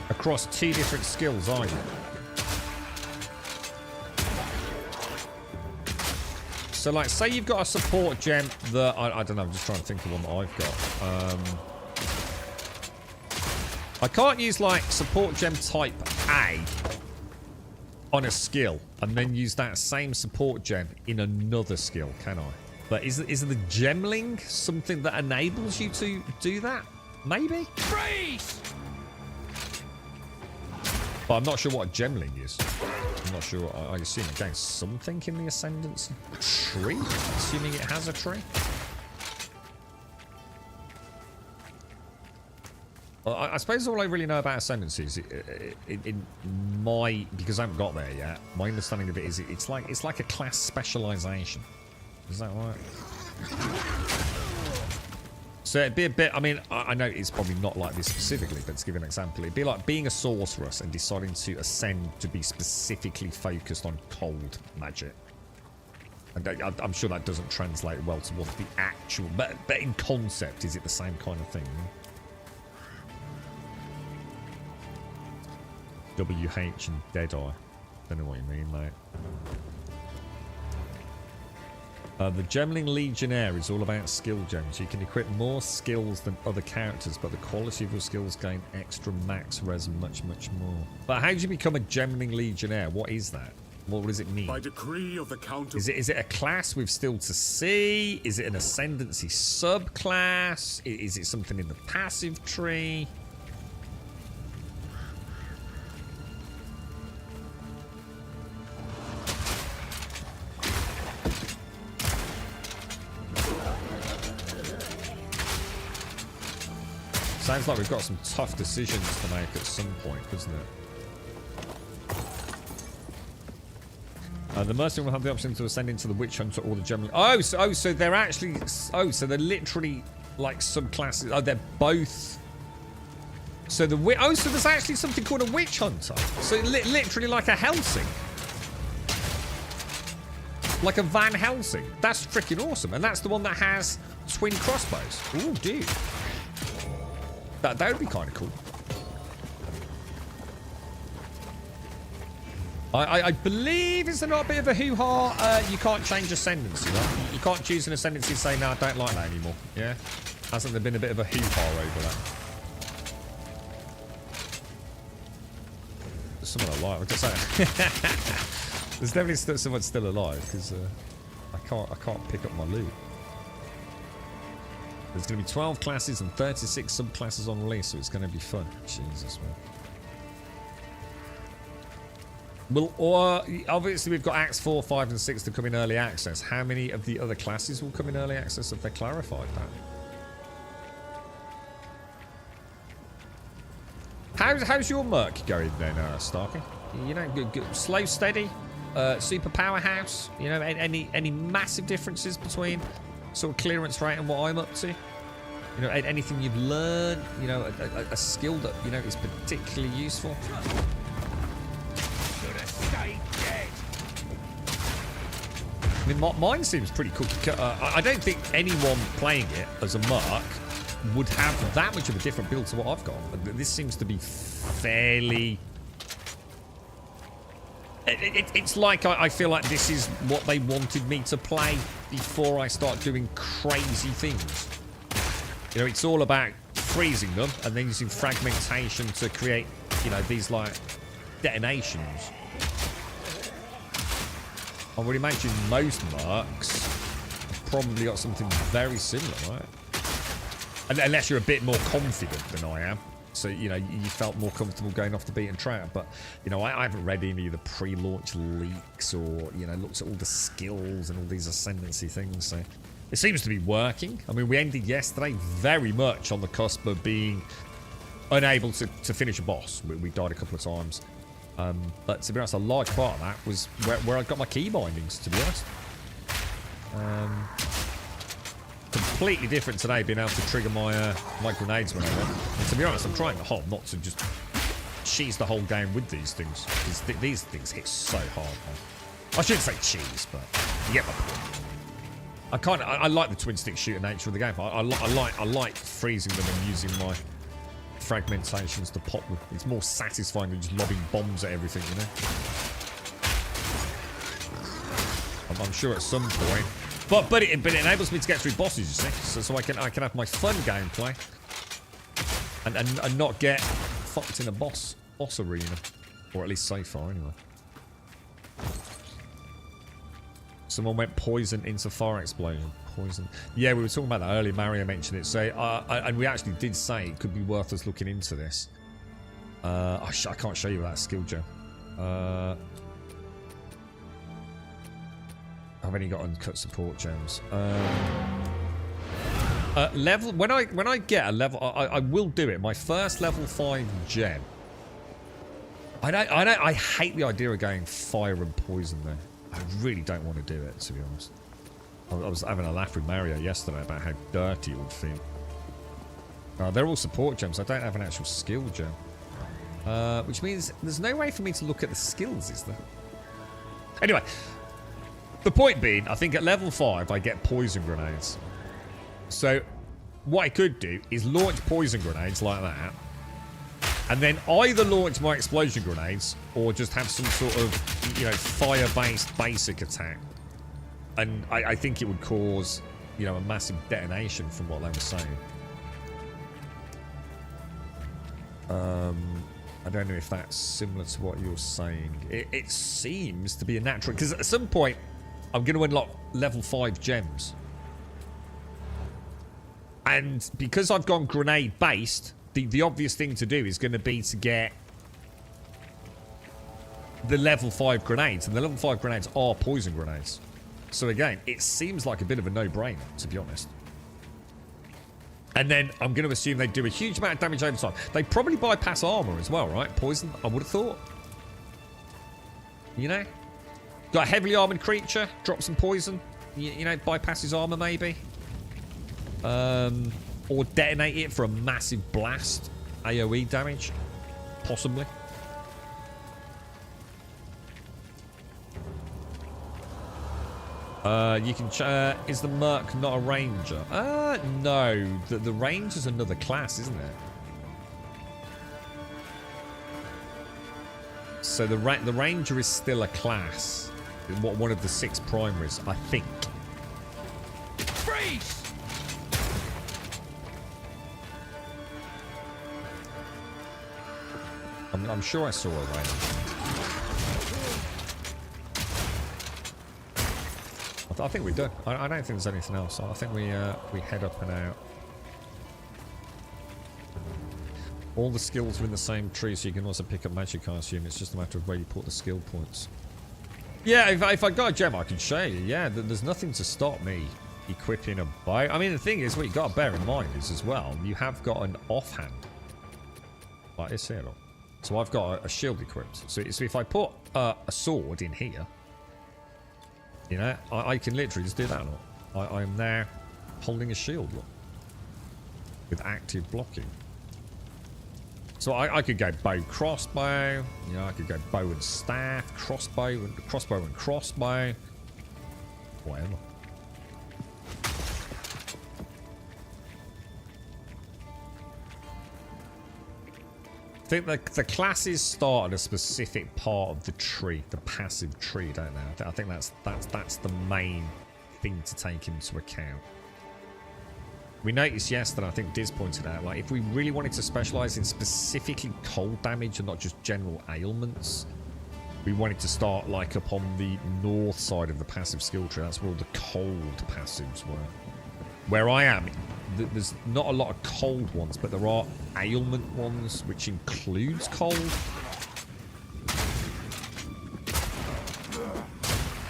across 2 different skills, are you? So like, say you've got a support gem that I don't know, I'm just trying to think of one that I've got. I can't use like support gem type A on a skill and then use that same support gem in another skill, can I? But is the gemling something that enables you to do that? Maybe? Freeze! But I'm not sure what a gemling is. I'm not sure. I assume it gains something in the Ascendancy tree? Assuming it has a tree? I suppose all I really know about Ascendancy is because I haven't got there yet. My understanding of it is it's like a class specialization. Is that right? So it'd be a bit. I mean, I know it's probably not like this specifically, but to give an example, it'd be like being a sorceress and deciding to ascend to be specifically focused on cold magic. And I'm sure that doesn't translate well to what the actual. But in concept, is it the same kind of thing? WH and Deadeye. Don't know what you mean, mate. The Gemling Legionnaire is all about skill gems. You can equip more skills than other characters, but the quality of your skills gain extra max res and much, much more. But how do you become a Gemling Legionnaire? What is that? What does it mean? By decree of the Count of... Is it a class we've still to see? Is it an ascendancy subclass? Is it something in the passive tree? Sounds like we've got some tough decisions to make at some point, doesn't it? The mercenary will have the option to ascend into the witch hunter or the general. Oh, so they're actually. Oh, so they're literally like subclasses. Oh, they're both. So the so there's actually something called a witch hunter. So literally like a Helsing, like a Van Helsing. That's freaking awesome, and that's the one that has twin crossbows. Oh, dude, that would be kind of cool. I believe, is there not a bit of a hoo-ha? You can't change ascendancy, right? You can't choose an ascendancy and say, no, I don't like that anymore. Yeah? Hasn't there been a bit of a hoo-ha over that? There's someone alive. I just say. There's definitely still someone still alive, because I can't pick up my loot. There's going to be 12 classes and 36 subclasses on release, so it's going to be fun. Jesus, man. Well, or obviously we've got Acts 4, 5, and 6 to come in early access. How many of the other classes will come in early access? Have they clarified that? How's your merc going then, Starkey? You know, good, slow, steady, super powerhouse. You know, any massive differences between sort of clearance rate and what I'm up to? You know, anything you've learned? You know, a skill that you know is particularly useful. I mean, mine seems pretty cool. I don't think anyone playing it as a merc would have that much of a different build to what I've got. This seems to be fairly... It's like I feel like this is what they wanted me to play before I start doing crazy things. You know, it's all about freezing them and then using fragmentation to create, you know, these like detonations. I would imagine most mercs have probably got something very similar, right? And unless you're a bit more confident than I am. So, you know, you felt more comfortable going off the beaten track. But, you know, I haven't read any of the pre-launch leaks or, you know, looked at all the skills and all these ascendancy things. So it seems to be working. I mean, we ended yesterday very much on the cusp of being unable to finish a boss. We died a couple of times. But to be honest, a large part of that was where I got my key bindings, to be honest. Completely different today, being able to trigger my my grenades when I run. And to be honest, I'm trying hard not to just cheese the whole game with these things. Because these things hit so hard, man. I shouldn't say cheese, but you get my point. I like the twin stick shooter nature of the game. I like freezing them and using my fragmentations to pop them. It's more satisfying than just lobbing bombs at everything, you know. I'm sure at some point, but it enables me to get through bosses, you see, so I can have my fun gameplay and not get fucked in a boss arena, or at least so far anyway. Someone went poison into fire explosion. Poison. Yeah, we were talking about that earlier. Mario mentioned it. So, and we actually did say it could be worth us looking into this. I can't show you that skill, Joe. I've only got uncut support gems. Level when I get a level, I will do it. My first level 5 gem. I hate the idea of going fire and poison though. I really don't want to do it, to be honest. I was having a laugh with Mario yesterday about how dirty it would feel. They're all support gems. I don't have an actual skill gem. Which means there's no way for me to look at the skills, is there? Anyway, the point being, I think at level 5 I get poison grenades. So what I could do is launch poison grenades like that, and then either launch my explosion grenades or just have some sort of, you know, fire-based basic attack. And I think it would cause, you know, a massive detonation from what they were saying. I don't know if that's similar to what you're saying. It seems to be a natural, because at some point I'm going to unlock level 5 gems. And because I've gone grenade based, the obvious thing to do is going to be to get the level 5 grenades. And the level 5 grenades are poison grenades. So again, it seems like a bit of a no-brainer, to be honest. And then I'm going to assume they do a huge amount of damage over time. They probably bypass armor as well, right? Poison, I would have thought. You know? Got a heavily armored creature, drop some poison. You know, bypasses armor maybe. Or detonate it for a massive blast. AoE damage. Possibly. You can... is the Merc not a ranger? No. The ranger's another class, isn't it? So the ranger is still a class. One of the 6 primaries, I think. Freeze! I'm sure I saw a ranger. I think we're done. I don't think there's anything else. I think we head up and out. All the skills are in the same tree, so you can also pick up magic, I assume. It's just a matter of where you put the skill points. Yeah, if I got a gem, I can show you. Yeah, there's nothing to stop me equipping a bow. I mean, the thing is, what you got to bear in mind is as well, you have got an offhand. Like this here, look. So I've got a shield equipped. So if I put a sword in here, you know, I can literally just do that. Look. I'm now holding a shield, look, with active blocking. So I could go bow, crossbow. You know, I could go bow and staff, crossbow and crossbow. Whatever. I think the classes start at a specific part of the tree, the passive tree, don't they? I think that's the main thing to take into account. We noticed yesterday, I think Diz pointed out, like if we really wanted to specialize in specifically cold damage and not just general ailments, we wanted to start like up on the north side of the passive skill tree. That's where all the cold passives were. Where I am, there's not a lot of cold ones, but there are ailment ones, which includes cold.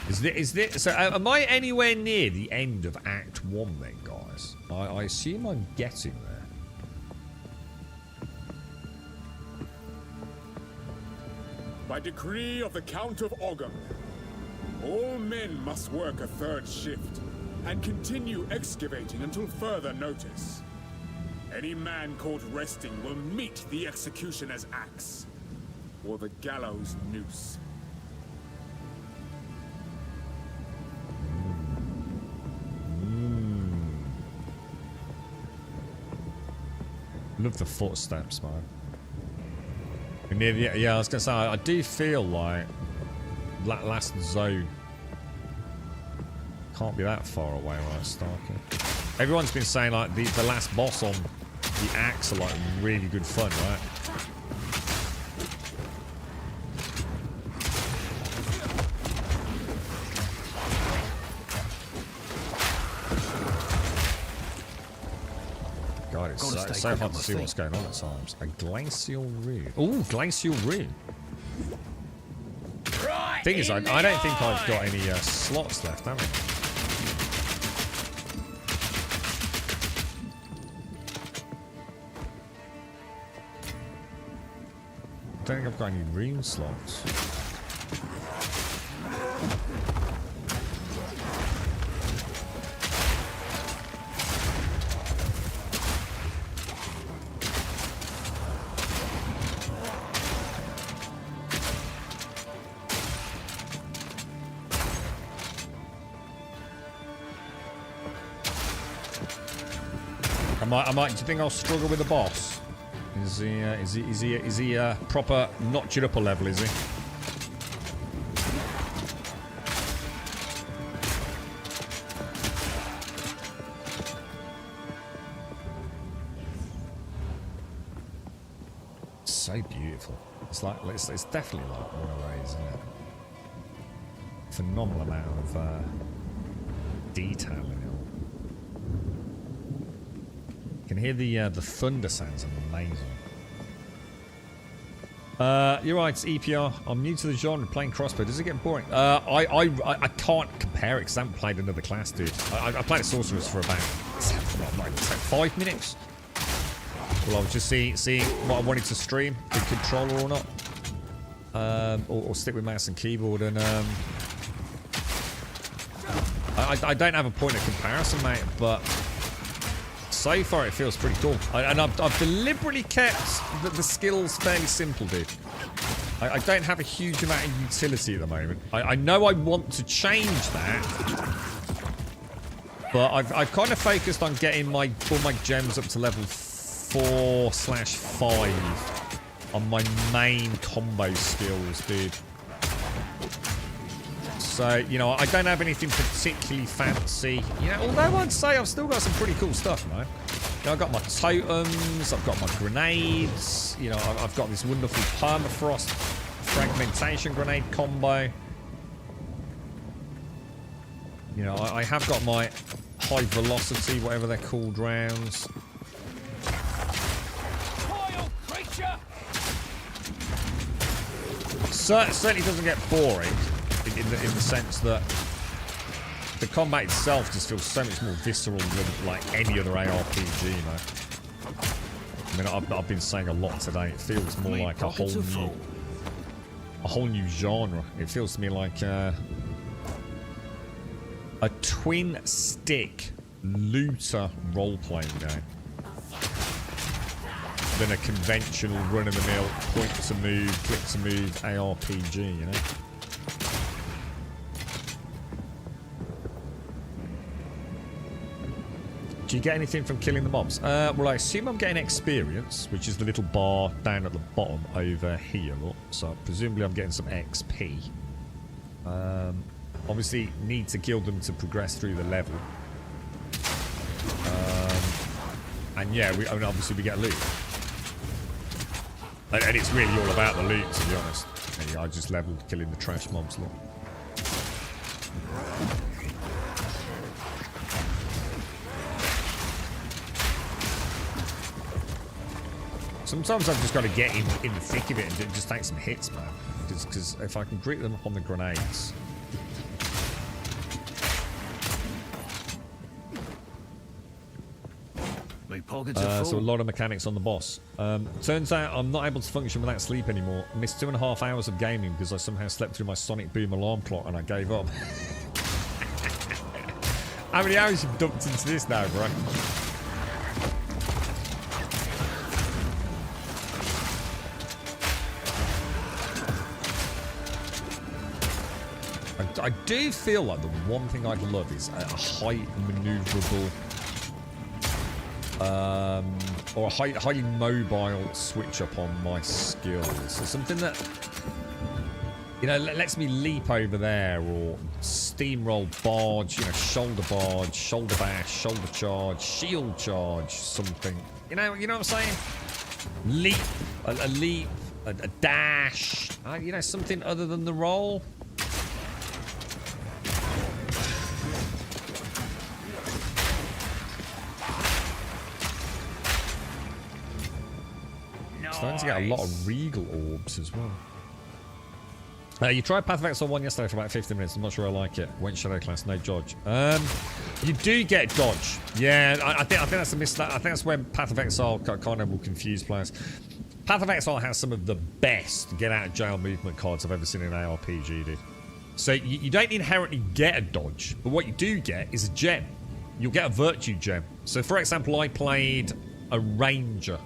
Is this so? Am I anywhere near the end of Act 1 then, guys? I assume I'm getting there. By decree of the Count of Ogham, all men must work a 3rd shift and continue excavating until further notice. Any man caught resting will meet the executioner's axe or the gallows noose. Love the footsteps, man. Near the, yeah, I was gonna say, I do feel like that last zone can't be that far away, right, Starker? Everyone's been saying like the last boss on the axe are like really good fun, right? God, it's so hard to see what's going on at times. A glacial rune. Ooh, glacial rune. Right, Thing is, I don't think I've got any slots left, have I? I don't think I've got any rune slots. I might. Do you think I'll struggle with the boss? Is he proper notch it up a level? Is he? So beautiful. It's like it's definitely like one of those, isn't it? Phenomenal amount of detail in it all. You can hear the thunder sounds are amazing. You're right, it's EPR. I'm new to the genre, playing crossbow. Does it get boring? I can't compare it because I haven't played another class, dude. I played a sorceress for about like 5 minutes. Well, I was just seeing what I wanted to stream, the controller or not, or stick with mouse and keyboard. And I don't have a point of comparison, mate, but so far it feels pretty cool. And I've deliberately kept the skills fairly simple, dude. I don't have a huge amount of utility at the moment. I know I want to change that, but I've kind of focused on getting all my gems up to level 4/5 on my main combo skills, dude. So, you know, I don't have anything particularly fancy. You know, although I'd say I've still got some pretty cool stuff, you know. You know, I've got my totems, I've got my grenades, you know, I've got this wonderful permafrost fragmentation grenade combo. You know, I have got my high velocity, whatever they're called, rounds. Certainly doesn't get boring in the sense that the combat itself just feels so much more visceral than like any other ARPG, you know. I mean, I've been saying a lot today. It feels more like a whole new genre. It feels to me like a twin stick looter role-playing game than a conventional run-of-the-mill point to move, click to move ARPG, you know. Do you get anything from killing the mobs? Well, I assume I'm getting experience, which is the little bar down at the bottom over here, look. So presumably I'm getting some XP. Obviously need to kill them to progress through the level. And yeah, obviously we get loot. And it's really all about the loot, to be honest. I just leveled killing the trash mobs, look. Sometimes I've just got to get in the thick of it and just take some hits, man. Because if I can grip them up on the grenades... So a lot of mechanics on the boss. Turns out I'm not able to function without sleep anymore. Missed 2.5 hours of gaming because I somehow slept through my Sonic Boom alarm clock and I gave up. How many hours you've dumped into this now, bro? I do feel like the one thing I'd love is a high maneuverable or a highly mobile switch up on my skills. So something that, you know, lets me leap over there or steamroll barge, you know, shoulder barge, shoulder bash, shoulder charge, shield charge, something. You know what I'm saying? Leap, a leap, a dash, you know, something other than the roll. Starting to get a lot of regal orbs as well. You tried Path of Exile 1 yesterday for about 15 minutes. I'm not sure I like it. Went Shadow class, no dodge. You do get dodge. Yeah, I think that's a miss. I think that's where Path of Exile kind of will confuse players. Path of Exile has some of the best get out of jail movement cards I've ever seen in an ARPG, dude. So you don't inherently get a dodge, but what you do get is a gem. You'll get a virtue gem. So for example, I played a ranger.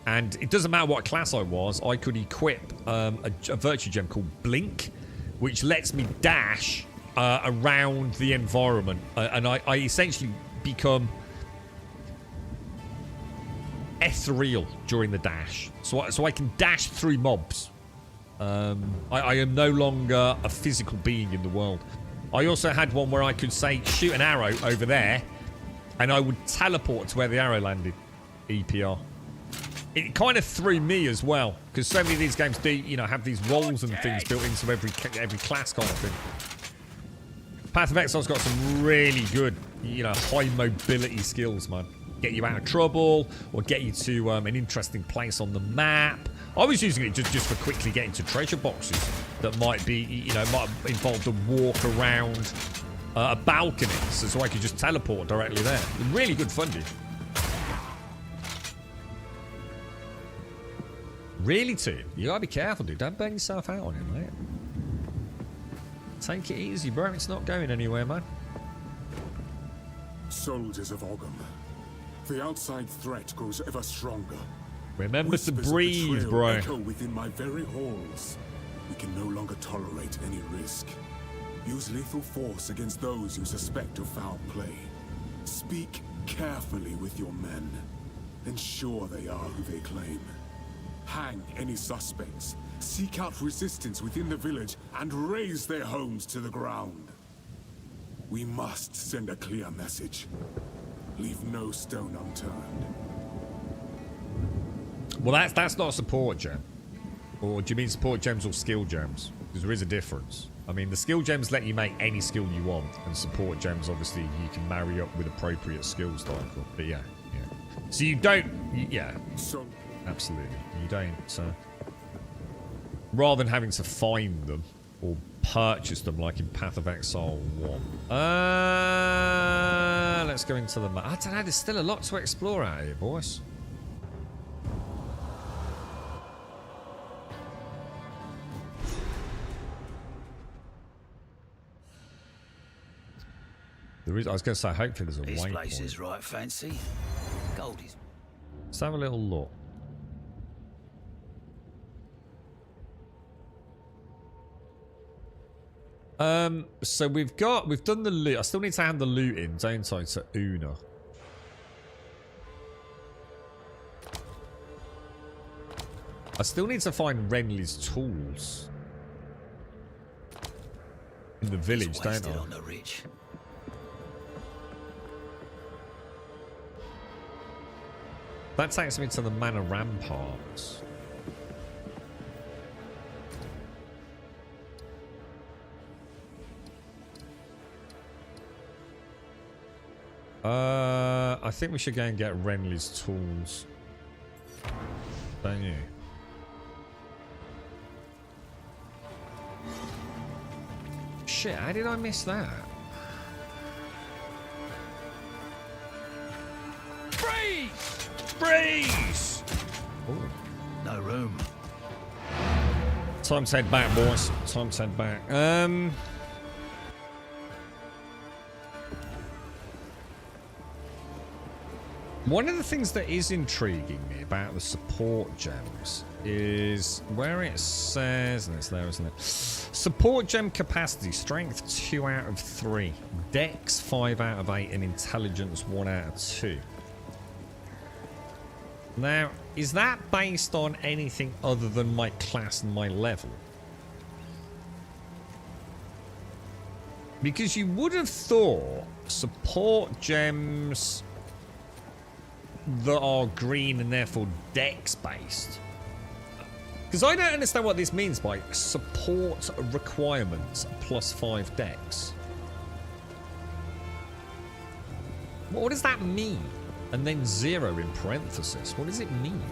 And it doesn't matter what class I was, I could equip a virtue gem called Blink, which lets me dash around the environment. And I essentially become ethereal during the dash. So I can dash through mobs. I am no longer a physical being in the world. I also had one where I could, say, shoot an arrow over there, and I would teleport to where the arrow landed. EPR. it kind of threw me as well, because so many of these games do, you know, have these roles and things built into every class kind of thing. Path of Exile's got some really good, you know, high mobility skills, man. Get you out of trouble, or get you to an interesting place on the map. I was using it just for quickly getting to treasure boxes that might be, you know, might involve a walk around a balcony, so I could just teleport directly there. Really good fun, dude. Really, too. You gotta be careful, dude. Don't burn yourself out on it, mate. Take it easy, bro. It's not going anywhere, man. Soldiers of Ogham, the outside threat grows ever stronger. Remember to Whispers of breathe, betrayal bro. echo within my very halls. We can no longer tolerate any risk. Use lethal force against those you suspect of foul play. Speak carefully with your men. Ensure they are who they claim. Hang any suspects. Seek out resistance within the village and raze their homes to the ground. We must send a clear message. Leave no stone unturned. Well, that's not a support gem. Or do you mean support gems or skill gems? Because there is a difference. I mean, the skill gems let you make any skill you want, and support gems, obviously, you can marry up with appropriate skills, cycle. But yeah. So you don't, yeah. So, absolutely. You don't, rather than having to find them or purchase them like in Path of Exile 1. Let's go into the map. I don't know, there's still a lot to explore out here, boys. There is, I was going to say, hopefully there's a This waypoint. place is right fancy. Gold is. Let's have a little look. So we've done the loot. I still need to hand the loot in, don't I, to Una. I still need to find Renly's tools in the village, don't I? On the rich. That takes me to the Manor Ramparts. I think we should go and get Renly's tools. Don't you? Shit, how did I miss that? Freeze! Freeze! Ooh. No room. Time to head back, boys. Time to head back. One of the things that is intriguing me about the support gems is where it says, and it's there, isn't it? Support gem capacity, strength 2 out of 3, dex 5 out of 8, and intelligence 1 out of 2. Now, is that based on anything other than my class and my level? Because you would have thought support gems that are green and therefore dex based. Because I don't understand what this means by support requirements plus 5 dex. What does that mean? And then 0 in parenthesis. What does it mean?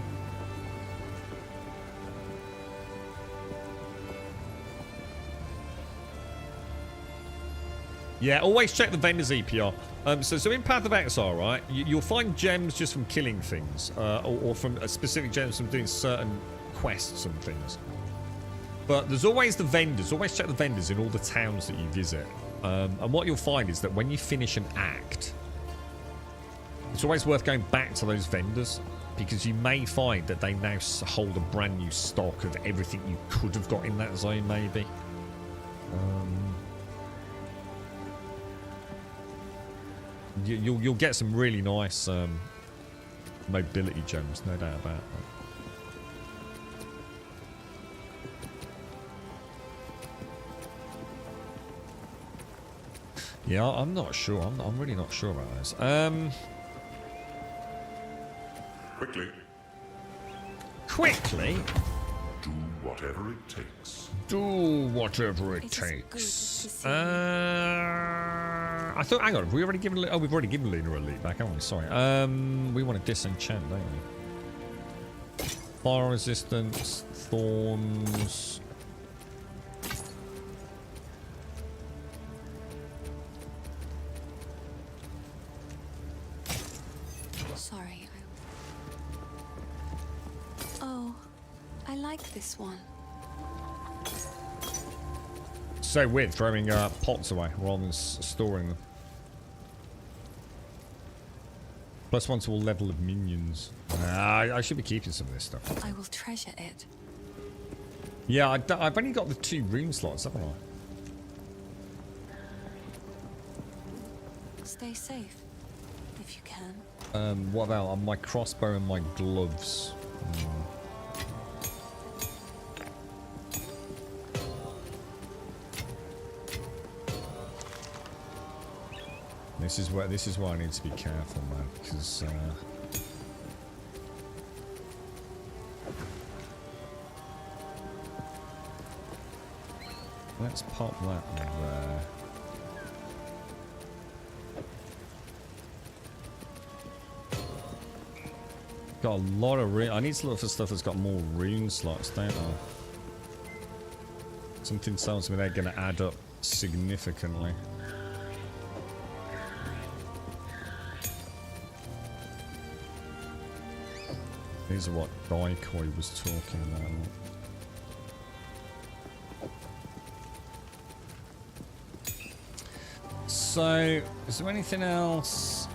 Yeah, always check the vendor's EPR. So in Path of Exile, right, you'll find gems just from killing things, or from specific gems from doing certain quests and things. But there's always the vendors. Always check the vendors in all the towns that you visit. And what you'll find is that when you finish an act, it's always worth going back to those vendors, because you may find that they now hold a brand new stock of everything you could have got in that zone, maybe. You'll get some really nice mobility gems, no doubt about that. Yeah, I'm not sure. I'm really not sure about this. Quickly. quickly. Do whatever it takes. Do whatever it It is good to takes. see. I thought, hang on, have we already given? Oh, we've already given Luna a lead back, haven't we? Sorry. We want to disenchant, don't we? Fire resistance, thorns. Sorry. Oh, I like this one. So weird throwing pots away rather than storing them. +1 to all level of minions. I should be keeping some of this stuff. I will treasure it. Yeah, I've only got the 2 rune slots, haven't I? Stay safe, if you can. What about my crossbow and my gloves? This is where I need to be careful, man, because let's pop that there. Got a lot of rune. I need to look for stuff that's got more rune slots, don't I? Something tells me they're going to add up significantly. These are what Daikoi was talking about. So, is there anything else?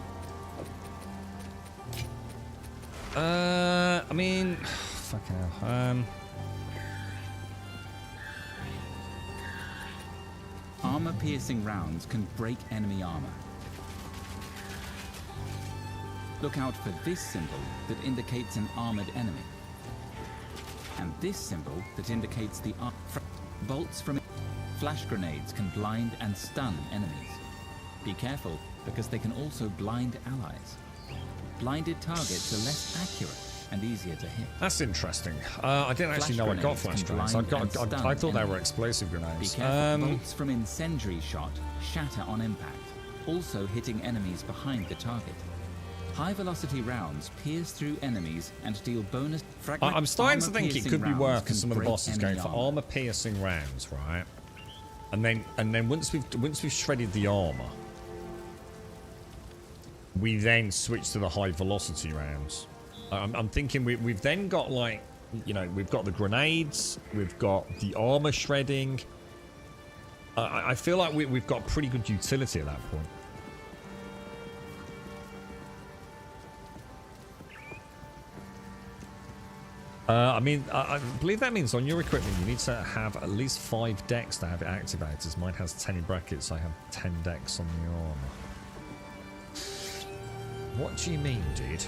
I mean, fuck hell. Armor-piercing rounds can break enemy armor. Look out for this symbol that indicates an armored enemy. And this symbol that indicates the bolts from flash grenades can blind and stun enemies. Be careful, because they can also blind allies. Blinded targets are less accurate and easier to hit. That's interesting. I didn't actually know I got flash grenades. I thought they were explosive Be grenades. careful, bolts from incendiary shot shatter on impact, also hitting enemies behind the target. High-velocity rounds pierce through enemies and deal bonus fragment. I'm starting to think it could be worth for can some of the break bosses enemy going for armor. armor-piercing rounds, right? And then once we've shredded the armor, we then switch to the high-velocity rounds. I'm thinking we've then got, like, you know, we've got the grenades, we've got the armor shredding. I feel like we've got pretty good utility at that point. I mean, I believe that means on your equipment you need to have at least 5 decks to have it activated. Mine has 10 in brackets. I have 10 decks on the armor. What do you mean, dude?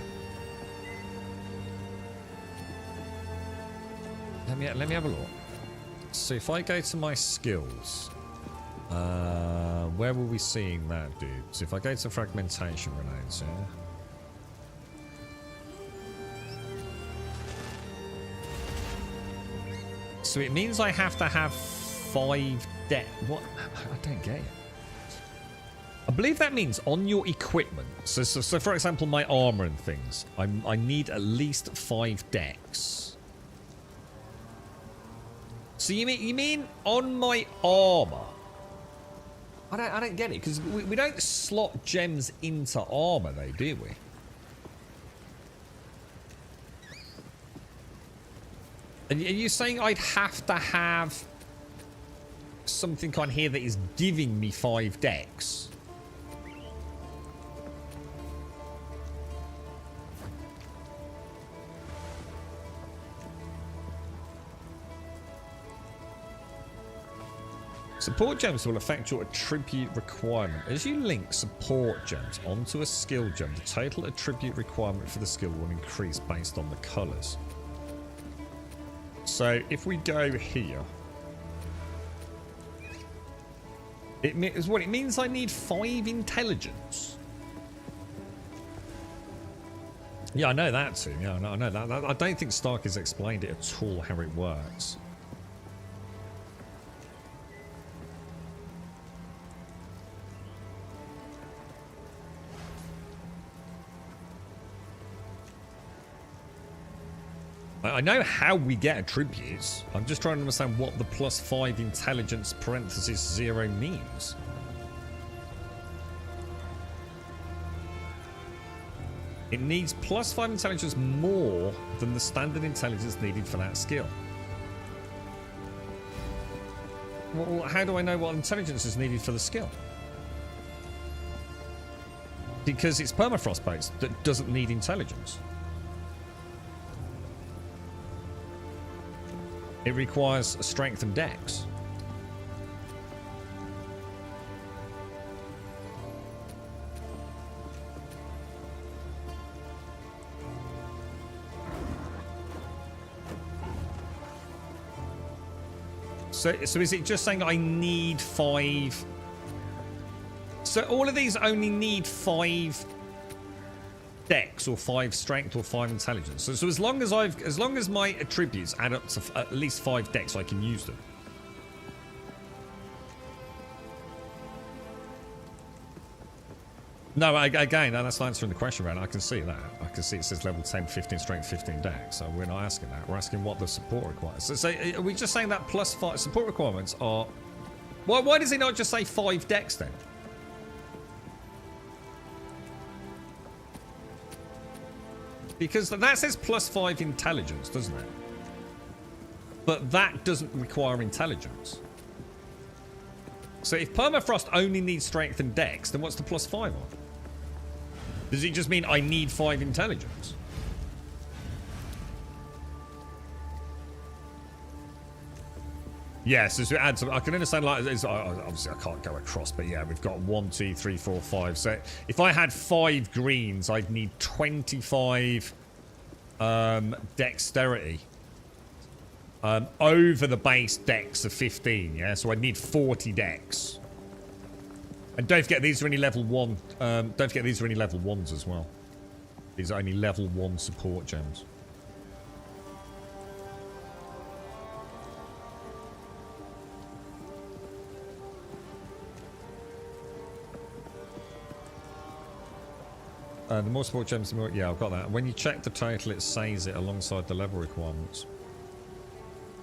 Let me have a look. So if I go to my skills, where were we seeing that, dude? So if I go to fragmentation grenades, yeah. So it means I have to have 5 deck. What? I don't get it. I believe that means on your equipment. So for example, my armor and things. I need at least 5 decks. So you mean on my armor? I don't get it, because we don't slot gems into armor, though, do we? And are you saying I'd have to have something on here that is giving me 5 decks? Support gems will affect your attribute requirement. As you link support gems onto a skill gem, the total attribute requirement for the skill will increase based on the colours. So if we go here, it means I need 5 intelligence. Yeah, I know that too. Yeah, I know that. I don't think Stark has explained it at all how it works. I know how we get attributes. I'm just trying to understand what the +5 intelligence parenthesis 0 means. It needs +5 intelligence more than the standard intelligence needed for that skill. Well, how do I know what intelligence is needed for the skill? Because it's permafrost based that doesn't need intelligence. It requires strength and dex. So is it just saying I need 5? So all of these only need 5 dex or 5 strength or 5 intelligence. So as long as my attributes add up to at least 5 dex, I can use them. No, again, that's not answering the question, Ren. I can see that. I can see it says level 10, 15 strength, 15 dex. So we're not asking that. We're asking what the support requires. So are we just saying that +5 support requirements are... Why does it not just say 5 dex then? Because that says +5 intelligence, doesn't it? But that doesn't require intelligence. So if permafrost only needs strength and dex, then what's the +5 on? Does it just mean I need 5 intelligence? Yes, yeah, so it adds. I can understand. Like, obviously, I can't go across, but yeah, we've got 1, 2, 3, 4, 5. So if I had 5 greens, I'd need 25 dexterity over the base dex of 15. Yeah, so I'd need 40 dex. And don't forget, these are only level 1. Don't forget, these are only level 1s as well. These are only level 1 support gems. The more support gems, the more... Yeah, I've got that. When you check the total, it says it alongside the level requirements.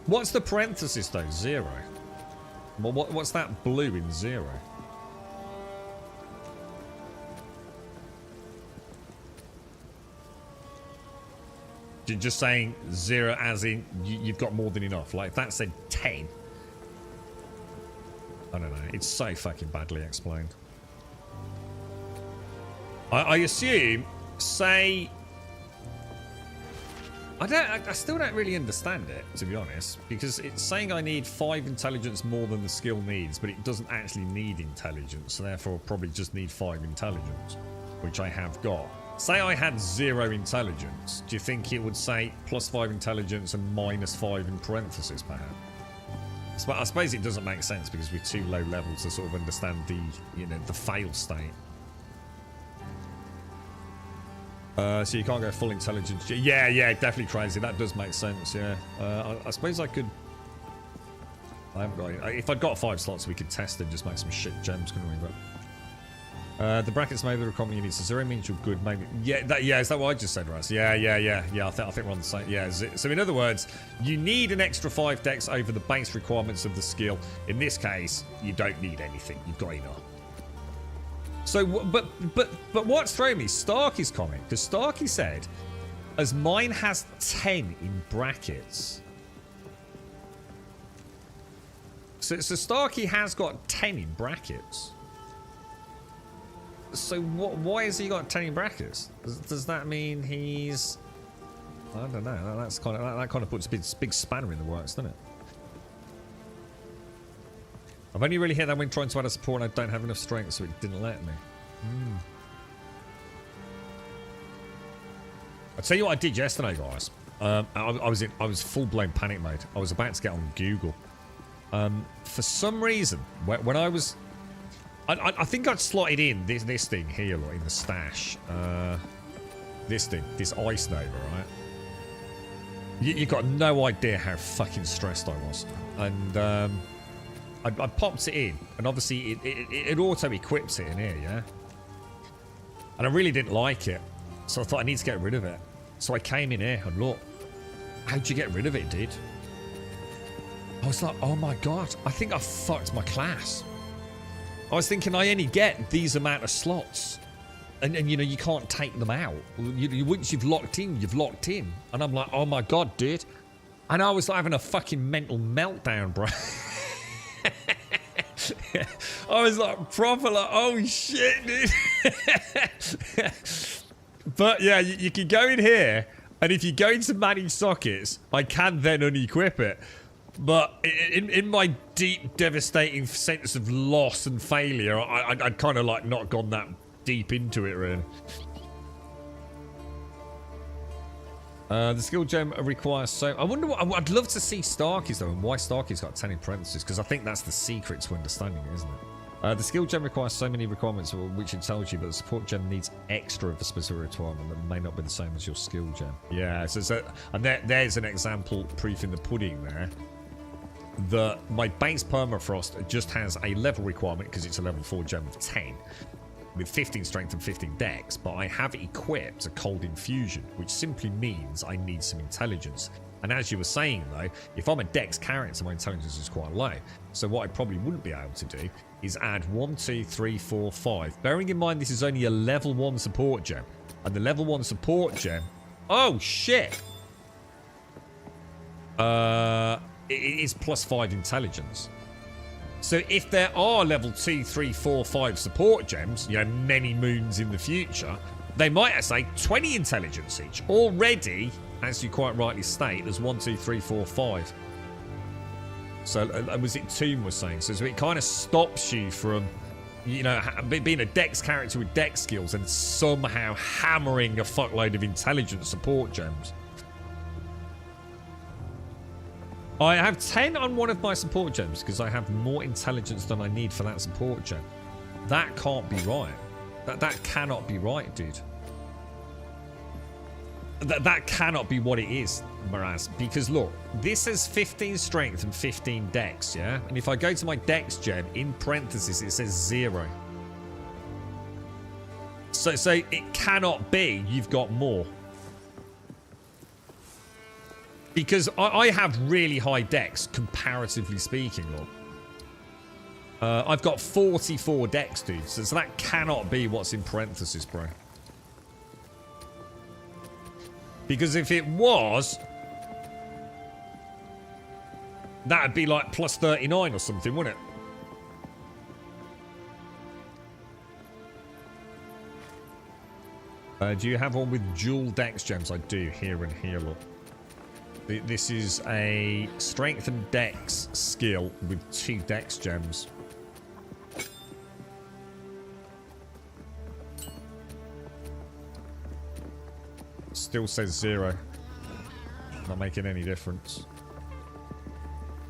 What's the parenthesis, though? 0. Well, what's that blue in 0? You're just saying 0 as in you've got more than enough. Like, if that said 10... I don't know. It's so fucking badly explained. I assume, say... I still don't really understand it, to be honest, because it's saying I need 5 intelligence more than the skill needs, but it doesn't actually need intelligence, so therefore I'll probably just need 5 intelligence, which I have got. Say I had 0 intelligence, do you think it would say +5 intelligence and -5 in parentheses, perhaps? I suppose it doesn't make sense because we're too low level to sort of understand the, the fail state. So you can't go full intelligence. Yeah, definitely crazy. That does make sense, yeah. I suppose I could... I haven't got any. If I'd got 5 slots, we could test and just make some shit gems, couldn't we? But the brackets made the requirement you need. So 0 means you're good, maybe. Yeah, is that what I just said, Russ? Yeah. I think we're on the same. Yeah, so in other words, you need an extra 5 dex over the base requirements of the skill. In this case, you don't need anything. You've got enough. So, but what's throwing me? Starky's comment, because Starky said, as mine has 10 in brackets. So Starky has got 10 in brackets. So why has he got 10 in brackets? Does that mean he's... I don't know. That kind of puts a big spanner in the works, doesn't it? I've only really hit that when trying to add a support and I don't have enough strength, so it didn't let me. I'll tell you what I did yesterday, guys. I was full-blown panic mode. I was about to get on Google. For some reason, when I was... I think I'd slotted in this thing here, like, in the stash. This thing, this ice nova, right? You got no idea how fucking stressed I was. And I popped it in, and obviously it auto-equips it in here, yeah? And I really didn't like it, so I thought I need to get rid of it. So I came in here, and look, how'd you get rid of it, dude? I was like, oh my god, I think I fucked my class. I was thinking I only get these amount of slots. And you know, you can't take them out. Once you've locked in, you've locked in. And I'm like, oh my god, dude. And I was like, having a fucking mental meltdown, bro. I was like, proper like, oh shit, dude. But yeah, you can go in here, and if you go into manage sockets, I can then unequip it. But in my deep, devastating sense of loss and failure, I'd kind of like not gone that deep into it, really. The skill gem requires so... I wonder what... I'd love to see Starky's, though, and why Starky's got 10 in parentheses, because I think that's the secret to understanding it, isn't it? The skill gem requires so many requirements, which it tells you, but the support gem needs extra of a specific requirement that may not be the same as your skill gem. Yeah, so and there's an example proof in the pudding there. My base permafrost just has a level requirement, because it's a level 4 gem of 10. With 15 strength and 15 dex, but I have equipped a cold infusion, which simply means I need some intelligence. And as you were saying though, if I'm a dex character, my intelligence is quite low. So what I probably wouldn't be able to do is add 1, 2, 3, 4, 5. Bearing in mind this is only a level 1 support gem. And the level 1 support gem... Oh shit! It is plus 5 intelligence. So if there are level 2, 3, 4, 5 support gems, you know, many moons in the future, they might say 20 intelligence each. Already, as you quite rightly state, there's 1, 2, 3, 4, 5. So, was it Tomb was saying? So it kind of stops you from, you know, being a dex character with dex skills and somehow hammering a fuckload of intelligence support gems. I have 10 on one of my support gems because I have more intelligence than I need for that support gem. That can't be right. That cannot be right, dude. That cannot be what it is, Miraz. Because look, this has 15 strength and 15 dex, yeah? And if I go to my dex gem, in parentheses, it says 0. So it cannot be you've got more. Because I have really high dex, comparatively speaking, look. I've got 44 dex, dude. So that cannot be what's in parentheses, bro. Because if it was... that'd be like plus 39 or something, wouldn't it? Do you have one with dual dex gems? I do, here and here, look. This is a strength and dex skill with 2 dex gems. Still says 0. Not making any difference.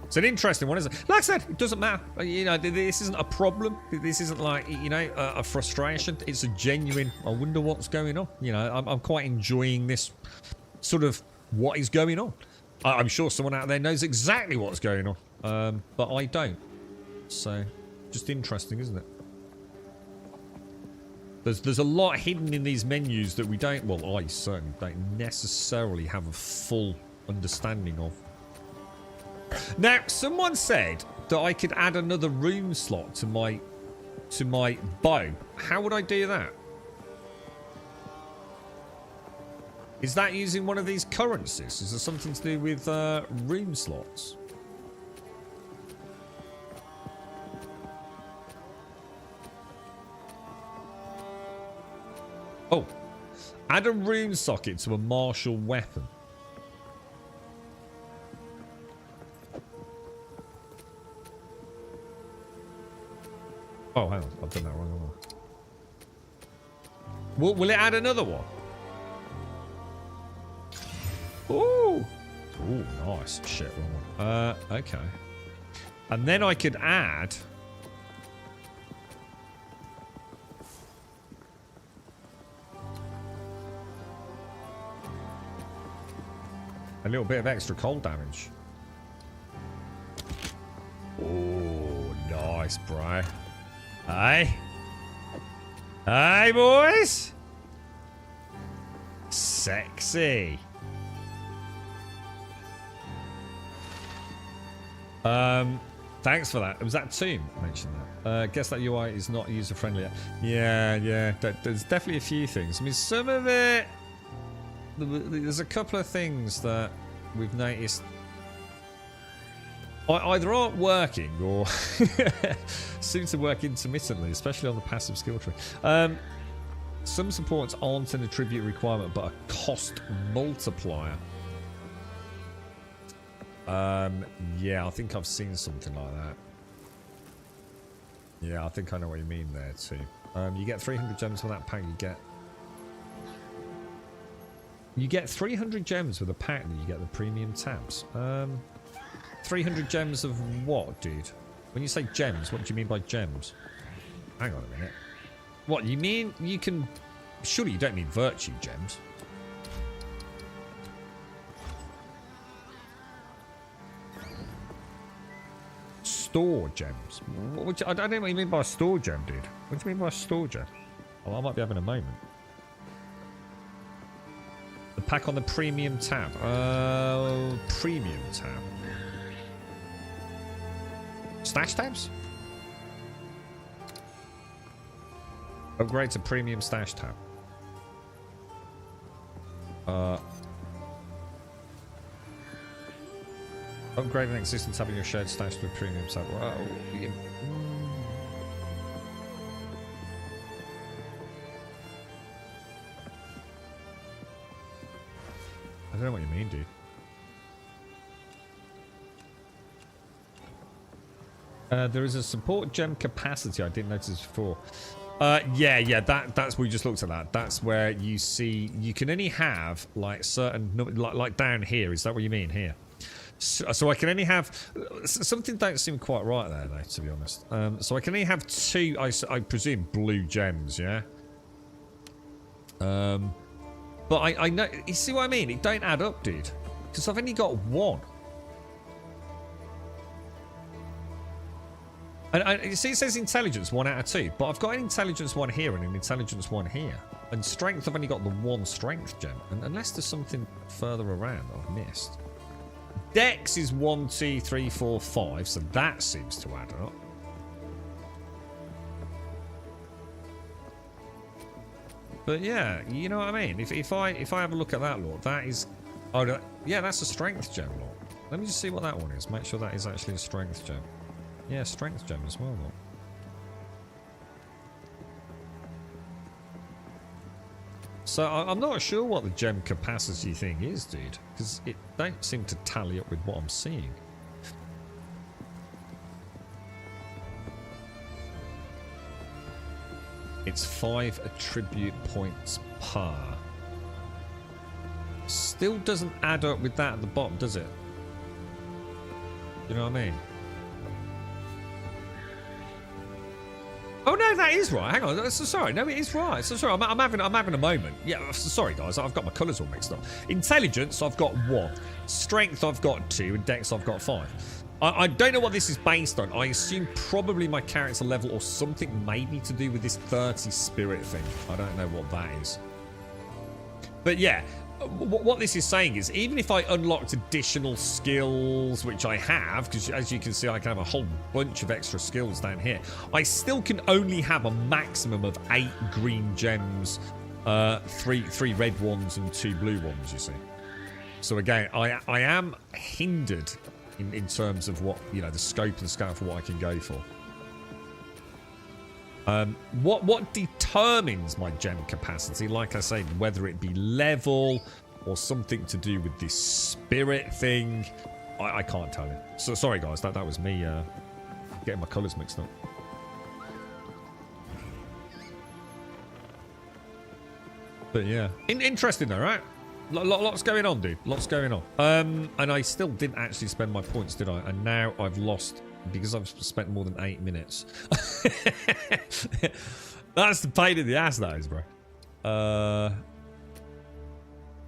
It's an interesting one, isn't it? Like I said, it doesn't matter. You know, this isn't a problem. This isn't like, you know, a frustration. It's a genuine, I wonder what's going on. You know, I'm quite enjoying this sort of what is going on. I'm sure someone out there knows exactly what's going on, but I don't. So, just interesting, isn't it? There's a lot hidden in these menus that we don't, well, I certainly don't necessarily have a full understanding of. Now, someone said that I could add another rune slot to my bow. How would I do that? Is that using one of these currencies? Is there something to do with rune slots? Oh, add a rune socket to a martial weapon. Oh, hang on, I've done that wrong. Will it add another one? Ooh. Ooh, nice. Shit, wrong one. Okay. And then I could add... A little bit of extra cold damage. Oh, nice, bro. Hey. Hey, boys. Sexy. Thanks for that. Was that Tomb mentioned that? Guess that UI is not user friendly. Yeah. There's definitely a few things. I mean, some of it. There's a couple of things that we've noticed either aren't working or seem to work intermittently, especially on the passive skill tree. Some supports aren't an attribute requirement, but a cost multiplier. Yeah, I think I've seen something like that. Yeah, I think I know what you mean there too. You get 300 gems for that pack. You get 300 gems with a pack that you get the premium tabs. 300 gems of what, dude? When you say gems, what do you mean by gems? Hang on a minute. What, you mean you can... Surely you don't mean virtue gems. Store gems. I don't know what you mean by a store gem, dude. What do you mean by a store gem? Oh, I might be having a moment. The pack on the premium tab. Premium tab. Stash tabs? Upgrade to premium stash tab. Upgrade an existing tab in your shared stash to a premium tab. Well, yeah. I don't know what you mean, dude. There is a support gem capacity. I didn't notice before. Yeah, that's we just looked at that. That's where you see you can only have like certain like down here. Is that what you mean here? So I can only have something don't seem quite right there though, to be honest. So I can only have two. I presume blue gems, yeah. But I know you see what I mean. It don't add up, dude, because I've only got one. And you see, it says intelligence 1 out of 2, but I've got an intelligence 1 here and an intelligence 1 here. And strength, I've only got the 1 strength gem. And unless there's something further around that I've missed. Dex is 1, 2, 3, 4, 5, so that seems to add up. But yeah, you know what I mean? If I have a look at that, Lord, that is... Oh, no, yeah, that's a strength gem, Lord. Let me just see what that one is. Make sure that is actually a strength gem. Yeah, strength gem as well, Lord. So I'm not sure what the gem capacity thing is, dude, because it don't seem to tally up with what I'm seeing. It's 5 attribute points per. Still doesn't add up with that at the bottom, does it? You know what I mean? Oh no, that is right. Hang on. So sorry. No, it is right. So sorry. I'm having a moment. Yeah. Sorry, guys. I've got my colours all mixed up. Intelligence, I've got 1. Strength, I've got 2, and Dex, I've got 5. I don't know what this is based on. I assume probably my character level or something maybe to do with this 30 spirit thing. I don't know what that is. But yeah. What this is saying is, even if I unlocked additional skills, which I have, because as you can see, I can have a whole bunch of extra skills down here, I still can only have a maximum of 8 green gems, 3 red ones, and 2 blue ones, you see. So again, I am hindered in terms of what, you know, the scope and scale for what I can go for. What determines my gem capacity? Like I say, whether it be level or something to do with this spirit thing, I can't tell you. So sorry, guys, that was me getting my colours mixed up. But yeah, interesting though, right? Lots going on, dude. Lots going on. And I still didn't actually spend my points, did I? And now I've lost. Because I've spent more than 8 minutes. That's the pain in the ass, that is, bro.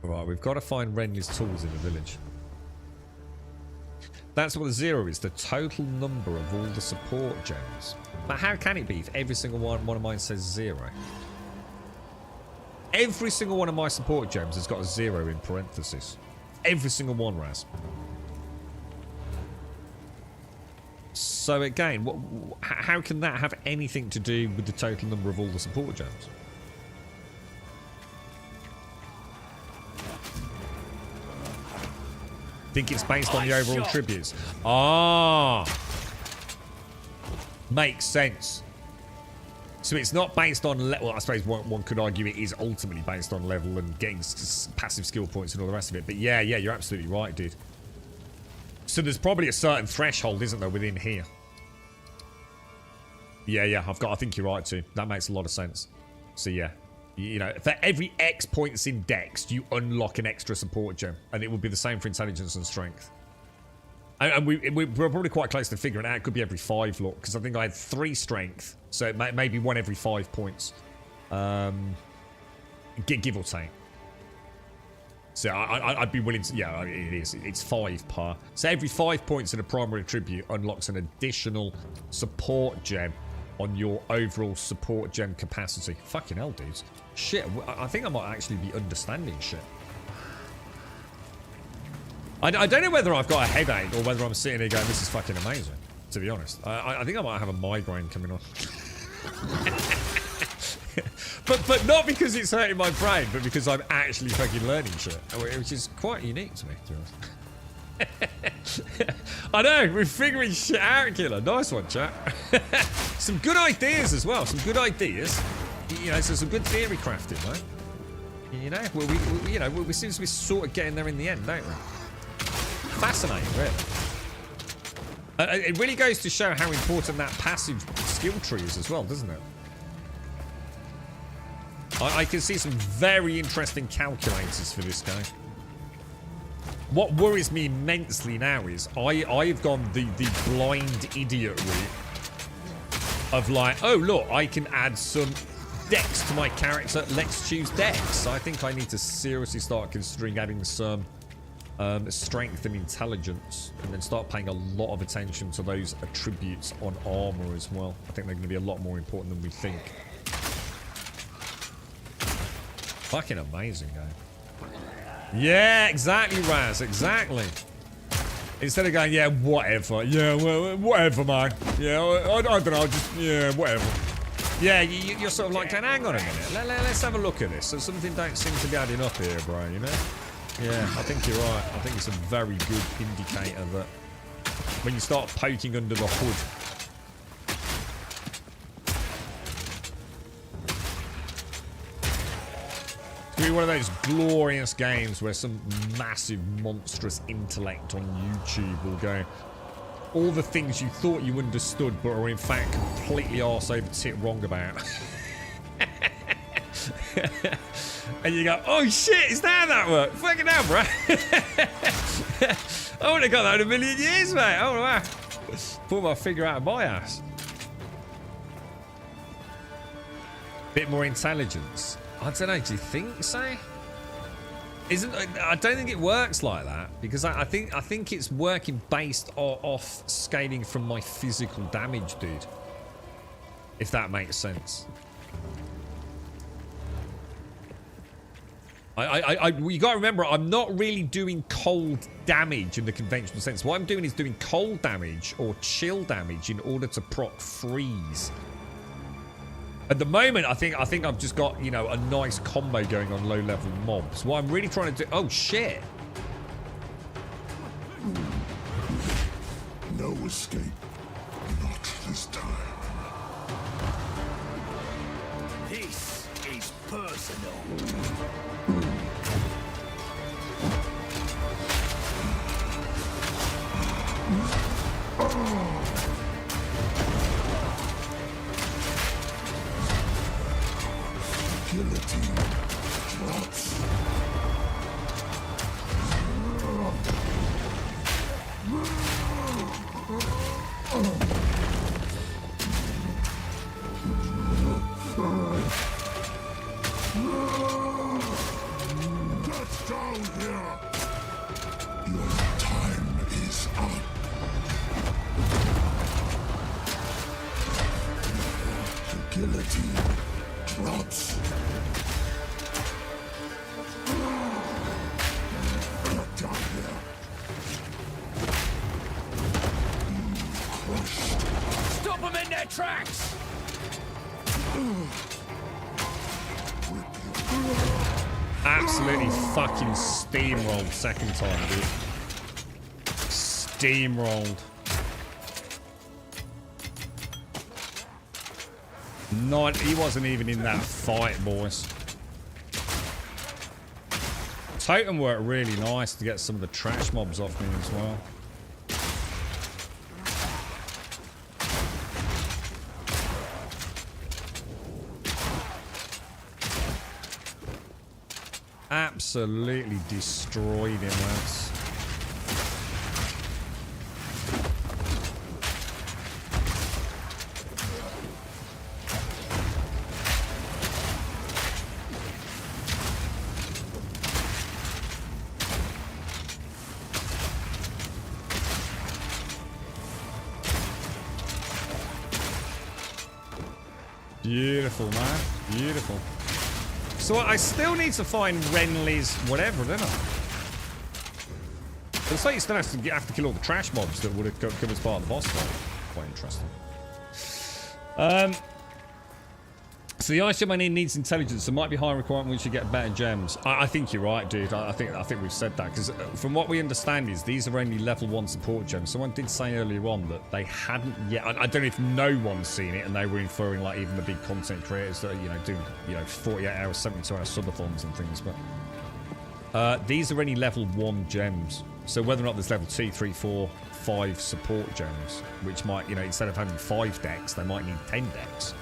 Right, we've got to find Renly's tools in the village. That's what the 0 is, the total number of all the support gems. But how can it be if every single one of mine says 0? Every single one of my support gems has got a 0 in parentheses. Every single one, Raz. So again, how can that have anything to do with the total number of all the support gems? Think it's based on the overall tributes. Ah, makes sense. So it's not based on well, I suppose one could argue it is ultimately based on level and getting passive skill points and all the rest of it. But yeah, you're absolutely right, dude. So there's probably a certain threshold, isn't there, within here? Yeah, I think you're right too. That makes a lot of sense. So yeah. You know, for every X points in Dex, you unlock an extra support gem. And it would be the same for intelligence and strength. And we're probably quite close to figuring it out. It could be every 5, look. Because I think I had 3 strength. So it may be 1 every 5 points. Give or take. So I'd be willing to... Yeah, it is. It's 5 per. So every 5 points in a primary attribute unlocks an additional support gem on your overall support gem capacity. Fucking hell, dudes. Shit, I think I might actually be understanding shit. I don't know whether I've got a headache or whether I'm sitting here going, this is fucking amazing, to be honest. I think I might have a migraine coming on. but not because it's hurting my brain, but because I'm actually fucking learning shit, which is quite unique to me, to be honest. I know, we're figuring shit out, Killer. Nice one, chat. Some good ideas as well. Some good ideas. You know, so some good theory crafting, right? You know, we seem to be sort of getting there in the end, don't we? Fascinating, really. It really goes to show how important that passive skill tree is as well, doesn't it? I can see some very interesting calculators for this guy. What worries me immensely now is I've gone the blind idiot route of like, oh look, I can add some Dex to my character. Let's choose Dex. I think I need to seriously start considering adding some strength and intelligence, and then start paying a lot of attention to those attributes on armor as well. I think they're going to be a lot more important than we think. Fucking amazing game. Yeah, exactly, Raz, exactly. Instead of going, yeah, whatever. Yeah, well, whatever, man. Yeah, I don't know, just, yeah, whatever. Yeah, you're sort of like going, hang on a minute. Let's have a look at this. So something don't seem to be adding up here, bro, you know? Yeah, I think you're right. I think it's a very good indicator that when you start poking under the hood, it's gonna be one of those glorious games where some massive, monstrous intellect on YouTube will go, all the things you thought you understood but are in fact completely arse over tit wrong about. And you go, oh shit, is that how that worked? Fucking hell, bro. I would have got that in a million years, mate. Oh, wow. Pull my figure out of my ass. Bit more intelligence. I don't know, do you think so? I don't think it works like that, because I think it's working based off scaling from my physical damage, dude. If that makes sense. You gotta remember, I'm not really doing cold damage in the conventional sense. What I'm doing is doing cold damage or chill damage in order to proc freeze. At the moment, I think I've just got, you know, a nice combo going on low-level mobs. What I'm really trying to do... Oh, shit. No escape. Not this time. This is personal. Guillotine drops. Get down here! Your time is up. their tracks! Absolutely fucking steamrolled second time, dude. Steamrolled. Not, he wasn't even in that fight, boys. Totem worked really nice to get some of the trash mobs off me as well. Absolutely destroyed him, lads. Beautiful, man. Beautiful. So I still need to find Renly's whatever, don't I? Looks like you still have to kill all the trash mobs that would have come as part of the boss fight. Quite interesting. So the ice gem I need needs intelligence. There might be higher requirement we should get better gems. I think you're right, dude. I think we've said that because from what we understand is these are only level 1 support gems. Someone did say earlier on that they hadn't yet. I don't know if no one's seen it, and they were inferring like even the big content creators that do 48 hours, 72 hours subathons and things. But these are only level 1 gems. So whether or not there's level 2, 3, 4, 5 support gems, which might instead of having 5 decks, they might need 10 decks.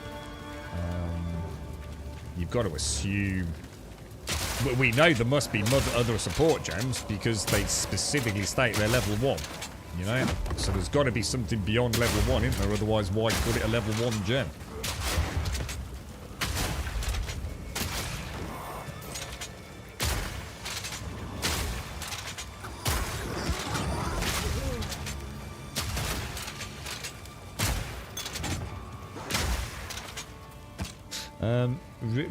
You've got to assume... We know there must be other support gems because they specifically state they're level 1. So there's got to be something beyond level 1, isn't there? Otherwise, why put it a level 1 gem?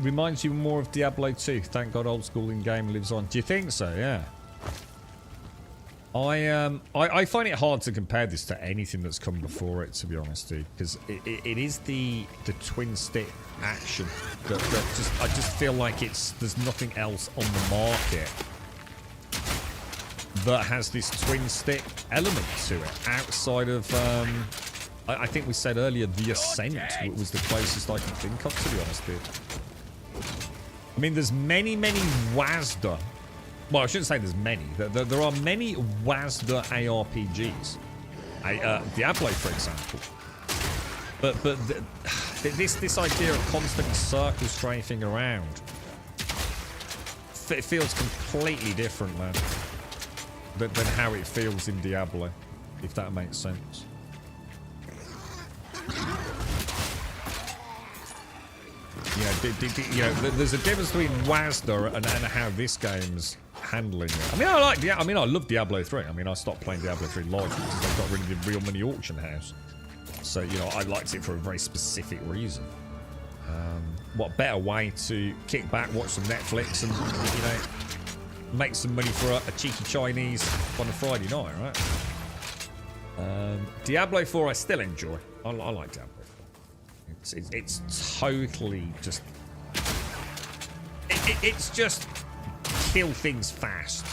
Reminds you more of Diablo 2. Thank God old school in game lives on. Do you think so? Yeah. I find it hard to compare this to anything that's come before it, to be honest, dude, because it is the twin stick action that I just feel like there's nothing else on the market that has this twin stick element to it outside of I think we said earlier the Ascent was the closest I can think of, to be honest, dude. I mean, there's many WASD. Well, I shouldn't say there's many. There are many WASD ARPGs. Diablo, for example. But this idea of constant circle strafing around, it feels completely different, man, than how it feels in Diablo, if that makes sense. There's a difference between WASD and how this game's handling it. I mean, I love Diablo 3. I mean, I stopped playing Diablo 3 live because they got rid of the real money auction house. So, I liked it for a very specific reason. What better way to kick back, watch some Netflix, and make some money for a cheeky Chinese on a Friday night, right? Diablo 4 I still enjoy. I like Diablo 4. It's totally just... It's just kill things fast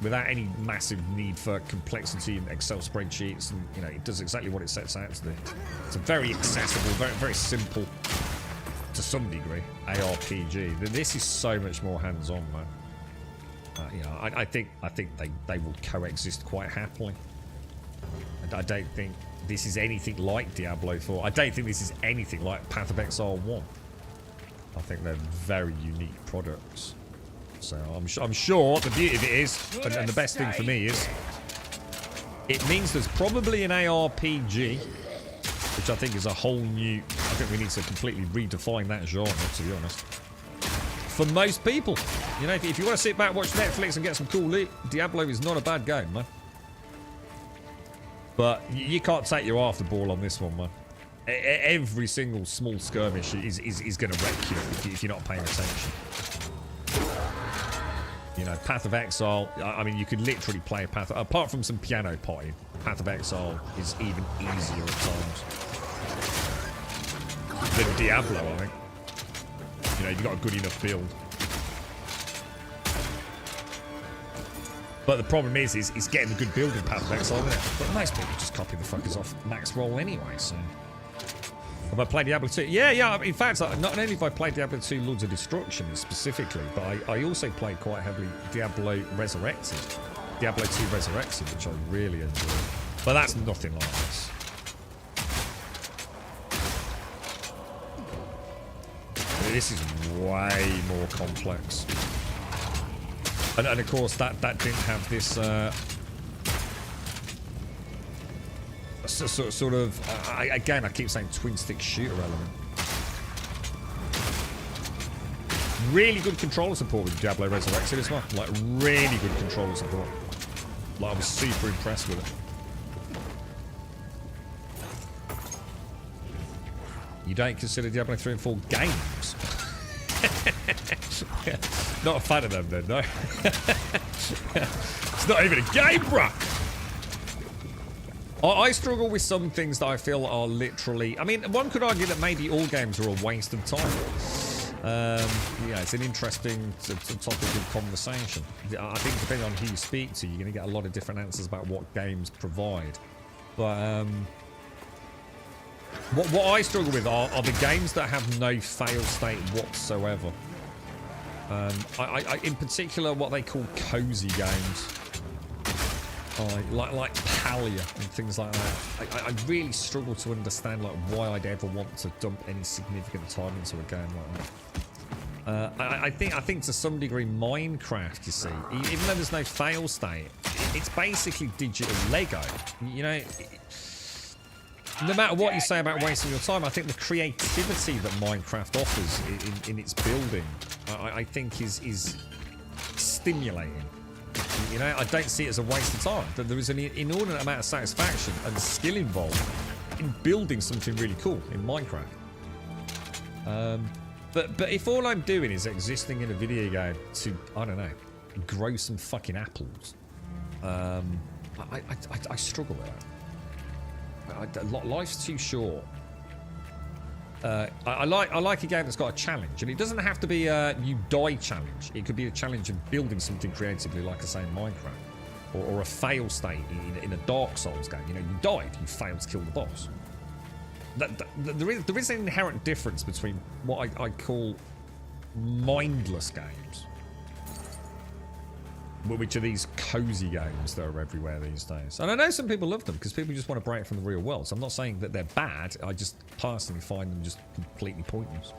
without any massive need for complexity and Excel spreadsheets, and it does exactly what it sets out to do. It's a very accessible, very simple, to some degree, ARPG. This is so much more hands-on, man. I think they will coexist quite happily. I don't think this is anything like Diablo 4. I don't think this is anything like Path of Exile 1. I think they're very unique products. So I'm sure the beauty of it is, and the best thing for me is, it means there's probably an ARPG, which I think is a whole new... I think we need to completely redefine that genre, to be honest. For most people. If you want to sit back, watch Netflix and get some cool loot, Diablo is not a bad game, man. But you can't take your half the ball on this one, man. Every single small skirmish is going to wreck you if you're not paying attention. Path of Exile, I mean, you could literally play apart from some piano potting, Path of Exile is even easier at times. than Diablo, I think. You know, you've got a good enough build. But the problem is getting the good build in Path of Exile, isn't it? But most people just copy the fuckers off max roll anyway, so... Have I played Diablo 2? Yeah. In fact, not only have I played Diablo 2 Lords of Destruction specifically, but I also played quite heavily Diablo Resurrected. Diablo 2 Resurrected, which I really enjoyed. But that's nothing like this. This is way more complex. And of course, that didn't have this sort of... again, I keep saying twin-stick shooter element. Really good controller support with Diablo Resurrected as well. Like, really good controller support. Like, I was super impressed with it. You don't consider Diablo 3 and 4 games? Not a fan of them then, no. It's not even a game, bruh! I struggle with some things that I feel are literally... I mean, one could argue that maybe all games are a waste of time. Yeah, it's an interesting topic of conversation. I think depending on who you speak to, you're going to get a lot of different answers about what games provide. But what I struggle with are the games that have no fail state whatsoever. In particular, what they call cozy games. Like Palia and things like that. I really struggle to understand like why I'd ever want to dump any significant time into a game like that. I think to some degree Minecraft, you see, even though there's no fail state, it's basically digital Lego. You know, no matter what you say about wasting your time, I think the creativity that Minecraft offers in its building, I think is stimulating. You know, I don't see it as a waste of time. There is an inordinate amount of satisfaction and skill involved in building something really cool in Minecraft. But if all I'm doing is existing in a video game to, I don't know, grow some fucking apples, I struggle with that. Life's too short. I like a game that's got a challenge, and it doesn't have to be a you die challenge. It could be a challenge of building something creatively, like I say in Minecraft, or a fail state in a Dark Souls game. You know, you died, you failed to kill the boss. There is an inherent difference between what I call mindless games, which are these cozy games that are everywhere these days. And I know some people love them because people just want to break from the real world. So I'm not saying that they're bad. I just personally find them just completely pointless.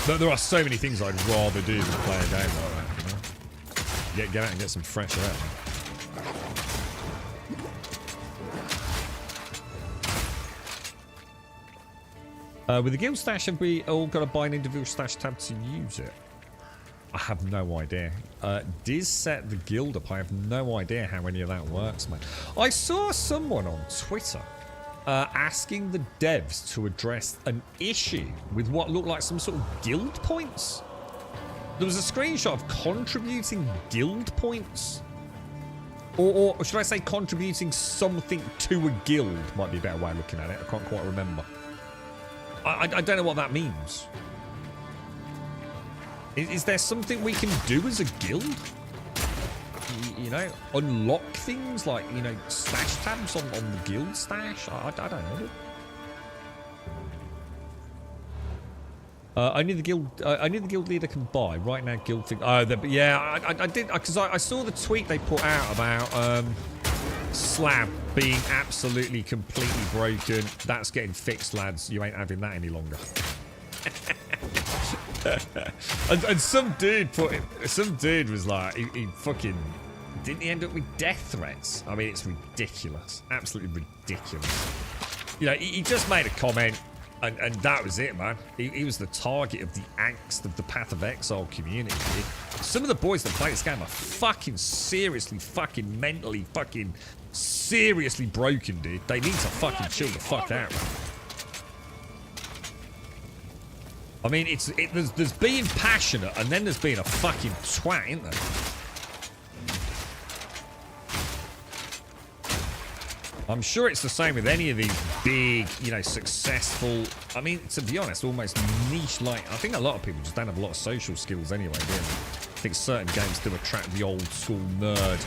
But there are so many things I'd rather do than play a game like that, you know? Get out and get some fresh air. With the guild stash, have we all got to buy an individual stash tab to use it? I have no idea. Diz set the guild up. I have no idea how any of that works, man. I saw someone on Twitter asking the devs to address an issue with what looked like some sort of guild points. There was a screenshot of contributing guild points. Or should I say contributing something to a guild? Might be a better way of looking at it. I can't quite remember. I don't know what that means. Is there something we can do as a guild? You know, unlock things like, you know, stash tabs on the guild stash? I don't know. Only the guild leader can buy. Right now, guild thing. Oh, yeah, I did, because I saw the tweet they put out about Slab being absolutely completely broken. That's getting fixed, lads. You ain't having that any longer. and some dude was like, he fucking, didn't he end up with death threats? I mean, it's ridiculous. Absolutely ridiculous. You know, he just made a comment, and that was it, man. He was the target of the angst of the Path of Exile community, dude. Some of the boys that play this game are fucking seriously, fucking mentally, fucking seriously broken, dude. They need to fucking chill the fuck out, man. I mean, there's being passionate, and then there's being a fucking twat, isn't there? I'm sure it's the same with any of these big, you know, successful, I mean, to be honest, almost niche, like, I think a lot of people just don't have a lot of social skills anyway, do they? I think certain games do attract the old school nerd.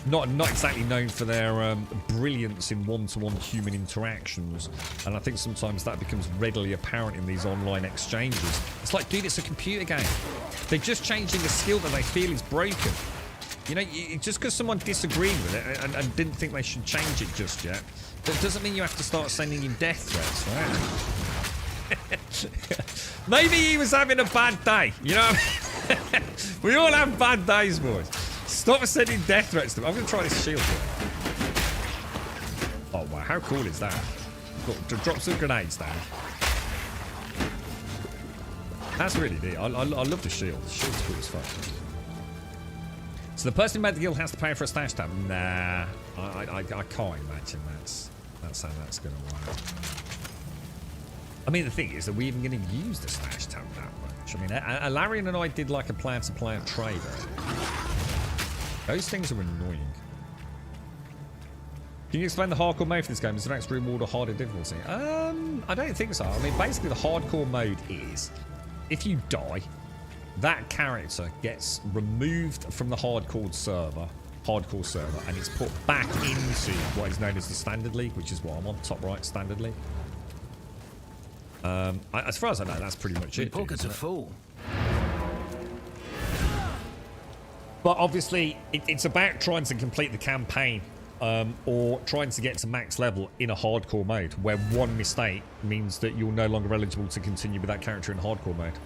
Not exactly known for their brilliance in one-to-one human interactions. And I think sometimes that becomes readily apparent in these online exchanges. It's like, dude, it's a computer game. They're just changing a skill that they feel is broken. You know, just because someone disagreed with it and didn't think they should change it just yet, that doesn't mean you have to start sending him death threats, right? Maybe he was having a bad day, you know what I mean? We all have bad days, boys. Stop sending death threats to him. I'm going to try this shield here. Oh, wow. How cool is that? Got to drop some grenades down. That's really neat. I love the shield. The shield's cool as fuck. So the person who made the guild has to pay for a stash tab? Nah, I can't imagine that's how that's going to work. I mean, the thing is, are we even going to use the stash tab that much? I mean, Alarion and I did like a player-to-player trade. Those things are annoying. Can you explain the hardcore mode for this game? Is the next reward a harder difficulty? I don't think so. I mean, basically the hardcore mode is, if you die, that character gets removed from the hardcore server, and it's put back into what is known as the standard league, which is what I'm on, top right, standard league. As far as I know, that's pretty much it. Pockets are full. But obviously, it's about trying to complete the campaign, or trying to get to max level in a hardcore mode, where one mistake means that you're no longer eligible to continue with that character in hardcore mode.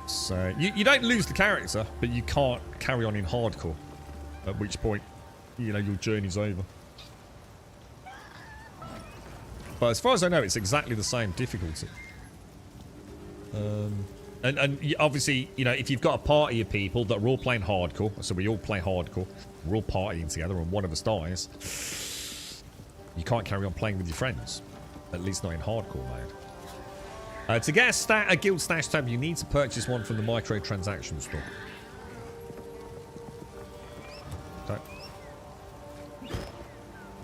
So, you don't lose the character, but you can't carry on in hardcore. At which point, you know, your journey's over. But as far as I know, it's exactly the same difficulty. And obviously, you know, if you've got a party of people that are all playing hardcore, so we all play hardcore, we're all partying together and one of us dies, you can't carry on playing with your friends. At least not in hardcore mode. To get a guild stash tab, you need to purchase one from the microtransaction store.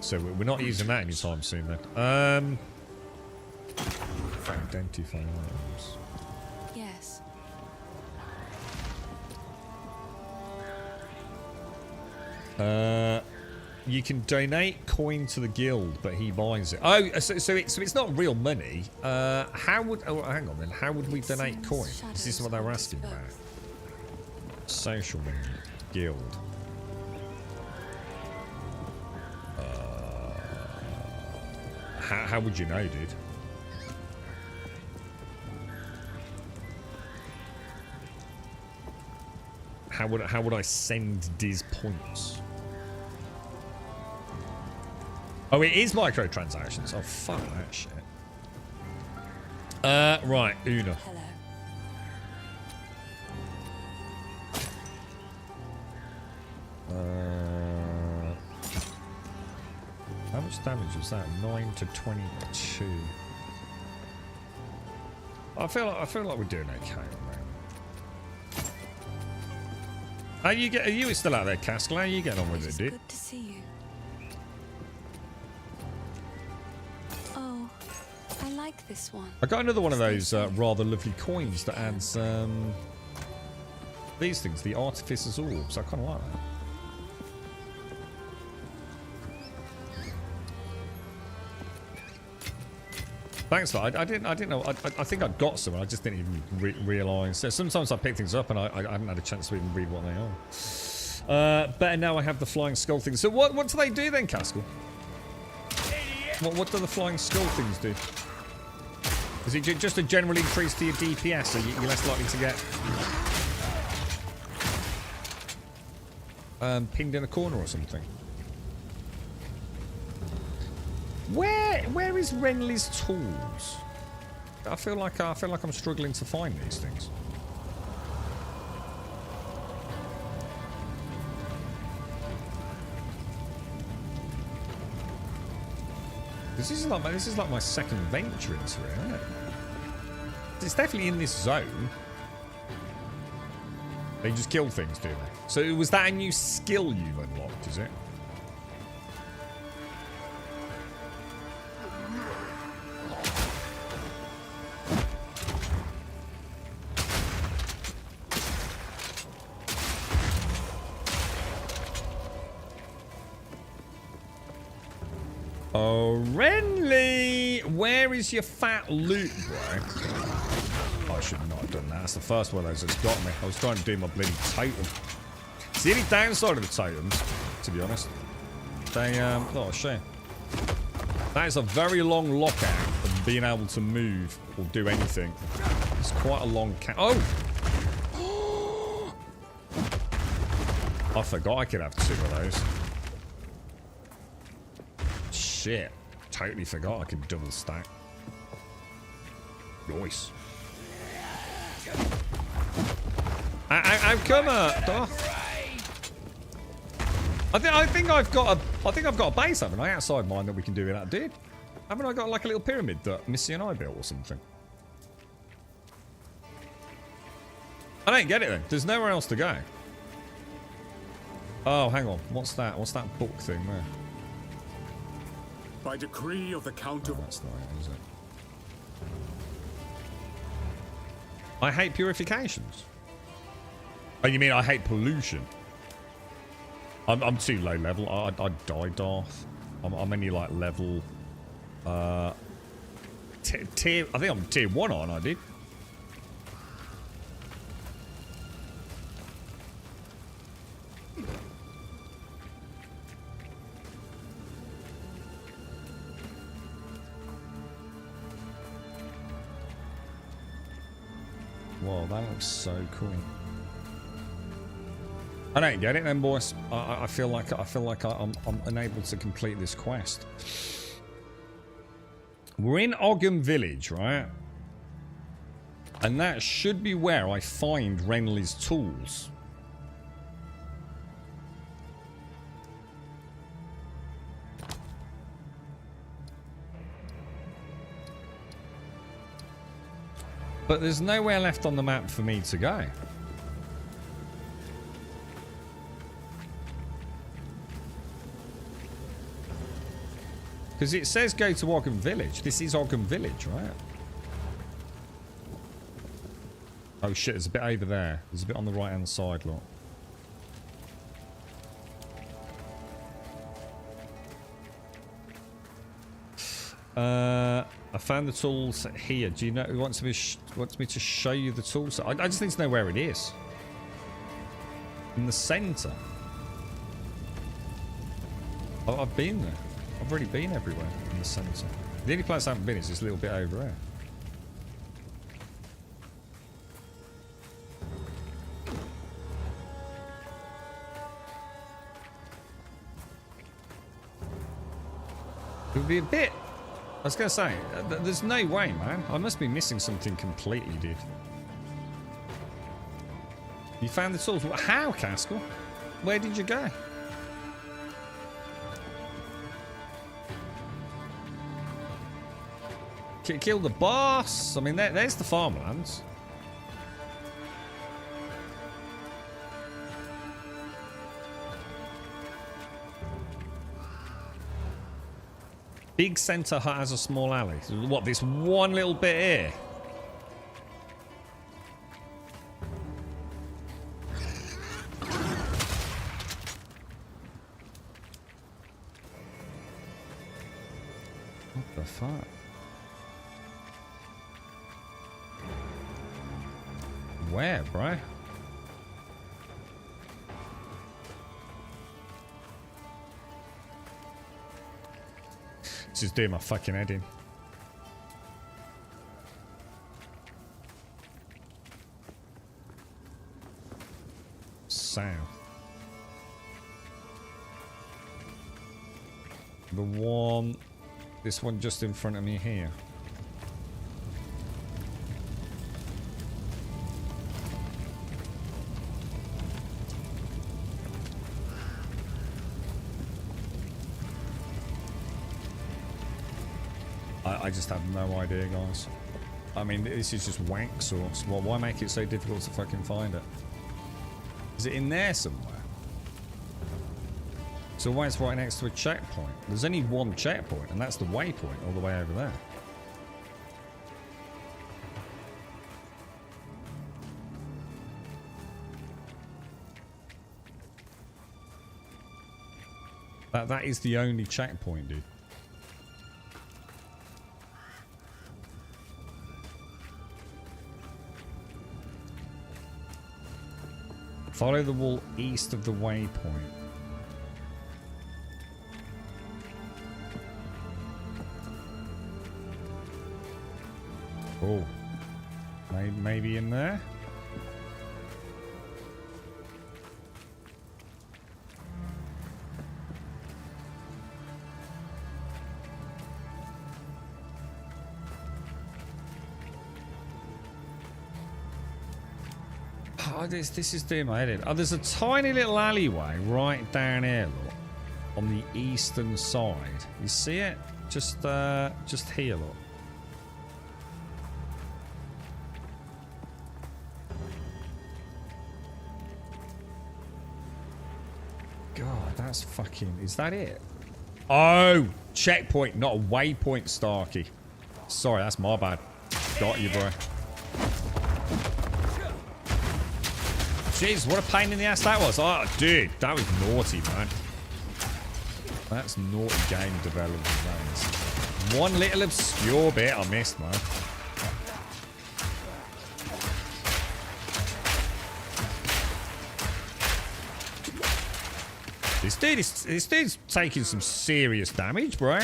So we're not using that anytime soon then. Identify items. Yes. You can donate coin to the guild, but he buys it. Oh, so it's not real money. How would... Oh, hang on then. How would we donate coin? This is what they were asking about. Social media. Guild. How would you know, dude? How would I send Diz points? Oh, it is microtransactions. Oh, fuck that shit. Right, Una. Hello. How much damage was that? 9 to 22. I feel like we're doing okay, man. Are you still out there, Caskell? How are you getting on with it, dude? Good to see you. Oh, I like this one. I got another one of those rather lovely coins that adds these things, the Artificer's Orbs. I kind of like that. Thanks for that. I didn't know. I think I'd got some. I just didn't even realise. So sometimes I pick things up and I haven't had a chance to even read what they are. Better now I have the flying skull things. So what do they do then, Caskell? What do the flying skull things do? Is it just a general increase to your DPS, so you're less likely to get pinned in a corner or something? Where is Renly's tools? I feel like I'm struggling to find these things. This is like my second venture into it, isn't it? It's definitely in this zone. They just kill things, do they? So was that a new skill you've unlocked, is it? Oh, Renly! Where is your fat loot, bro? I should not have done that. That's the first one of those that's got me. I was trying to do my bloody totem. It's the only downside of the totems, to be honest. They, oh, shame. That is a very long lockout of being able to move or do anything. It's quite a long Oh! I forgot I could have 2 of those. Shit. Totally forgot I could double stack. Nice. How come I think I've got a base, haven't I, outside mine that we can do that, dude? Haven't I got like a little pyramid that Missy and I built or something? I don't get it then. There's nowhere else to go. Oh, hang on. What's that? What's that book thing there? By decree of the Count of... That's not it, is it? I hate purifications. Oh, you mean I hate pollution? I'm too low level. I died, Darth. I'm only like level... tier... I think I'm tier 1 on, I did. Whoa, that looks so cool. I don't get it then, boys. I feel like I'm unable to complete this quest. We're in Ogham Village, right? And that should be where I find Renly's tools. But there's nowhere left on the map for me to go. Because it says go to Ogham Village. This is Ogham Village, right? Oh shit, there's a bit over there. There's a bit on the right hand side, look. I found the tools here. Do you know who wants me to show you the tools? I just need to know where it is. In the center. Oh, I've been there. I've already been everywhere in the center. The only place I haven't been is this little bit over there. It would be a bit... I was going to say, there's no way, man. I must be missing something completely, dude. You found the tools? How, Caskell? Where did you go? Kill the boss. I mean, there's the farmlands. Big center hut has a small alley. What, this one little bit here? What the fuck? Where, bro? Just doing my fucking head in. South. The one... This one just in front of me here. I just have no idea, guys. I mean, this is just wank sauce. Well, why make it so difficult to fucking find it? Is it in there somewhere? So why it's right next to a checkpoint? There's only one checkpoint, and that's the waypoint all the way over there. That is the only checkpoint, dude. Follow the wall east of the waypoint. Oh. Maybe in there? Oh, this is doing my head in. Oh, there's a tiny little alleyway right down here, look, on the eastern side. You see it? Just here, look. God, that's fucking... Is that it? Oh! Checkpoint, not a waypoint, Starkey. Sorry, that's my bad. Got you, bro. Jeez, what a pain in the ass that was. Oh, dude, that was naughty, man. That's naughty game development, that is. One little obscure bit I missed, man. This dude's taking some serious damage, bro.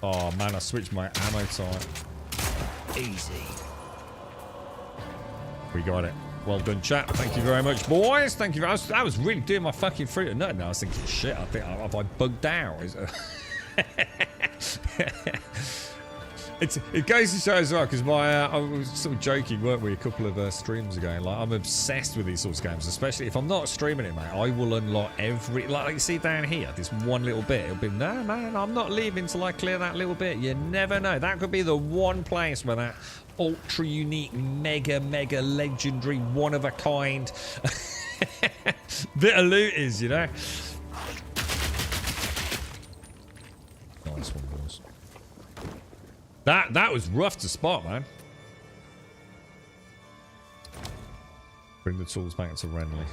Oh man, I switched my ammo type. Easy. We got it. Well done, chat. Thank you very much, boys. Thank you. I was really doing my fucking fruit and nut. Now I was thinking, shit. I think have I bugged out? It goes to show as well, because I was sort of joking, weren't we, a couple of streams ago. Like, I'm obsessed with these sorts of games, especially if I'm not streaming it, mate. I will unlock every, like you see down here, this one little bit. It'll be, no, man, I'm not leaving till I clear that little bit. You never know. That could be the one place where that ultra unique, mega legendary, one of a kind bit of loot is, you know. Nice one, boys. That was rough to spot, man. Bring the tools back to Renly.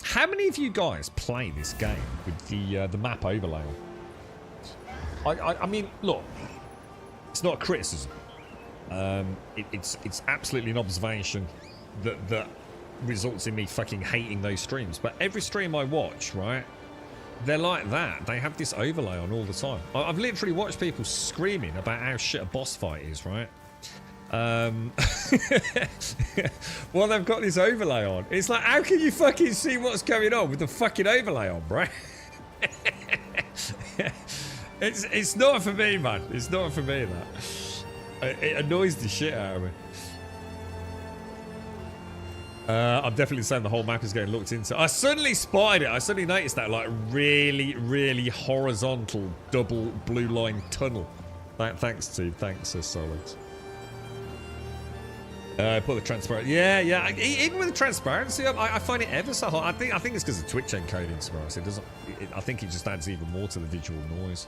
How many of you guys play this game with the map overlay on? I mean, look, it's not a criticism. It's absolutely an observation that results in me fucking hating those streams. But every stream I watch, right? They're like that. They have this overlay on all the time. I've literally watched people screaming about how shit a boss fight is, right? Well, they've got this overlay on. It's like, how can you fucking see what's going on with the fucking overlay on, bro? It's not for me, man. It's not for me, that. It annoys the shit out of me. I'm definitely saying the whole map is getting looked into. I suddenly spotted it. I suddenly noticed that, like, really horizontal double blue line tunnel. Thanks, Solid. Put the transparent. Yeah. Even with the transparency up, I find it ever so hard. I think it's because of Twitch encoding, to be honest. It doesn't. I think it just adds even more to the visual noise.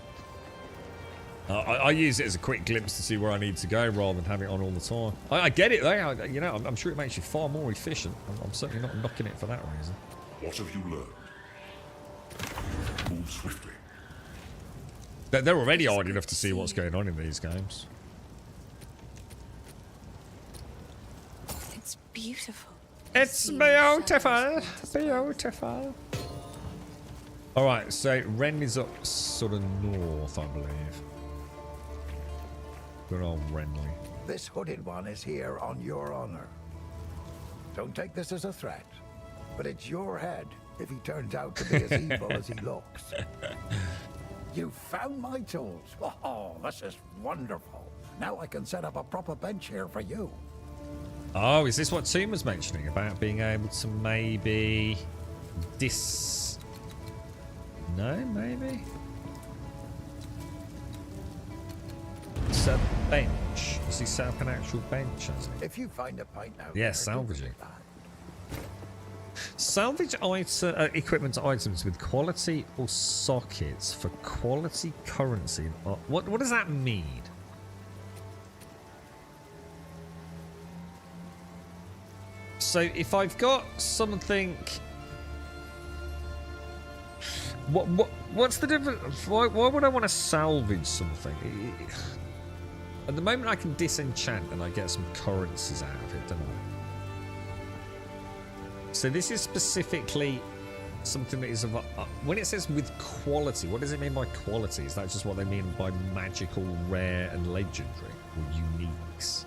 I use it as a quick glimpse to see where I need to go rather than having it on all the time. I get it though. You know, I'm sure it makes you far more efficient. I'm certainly not knocking it for that reason. What have you learned? Move swiftly. They're already hard enough to see what's going on in these games. It's beautiful. It's beautiful. Beautiful. Alright, so Ren is up sort of north, I believe. Good old Renly. This hooded one is here on your honor. Don't take this as a threat, but it's your head if he turns out to be as evil as he looks. You found my tools. Oh, this is wonderful. Now I can set up a proper bench here for you. Oh, is this what Toon was mentioning about being able to maybe No, maybe? Set up a bench. Does he set up an actual bench, has he? If you find a pint now. Yeah, salvaging. Salvage equipment items with quality or sockets for quality currency. What does that mean? So if I've got something, what's the difference? Why would I want to salvage something? At the moment, I can disenchant and I get some currencies out of it, don't I? So this is specifically something that is of when it says with quality, what does it mean by quality? Is that just what they mean by magical, rare, and legendary, or uniques?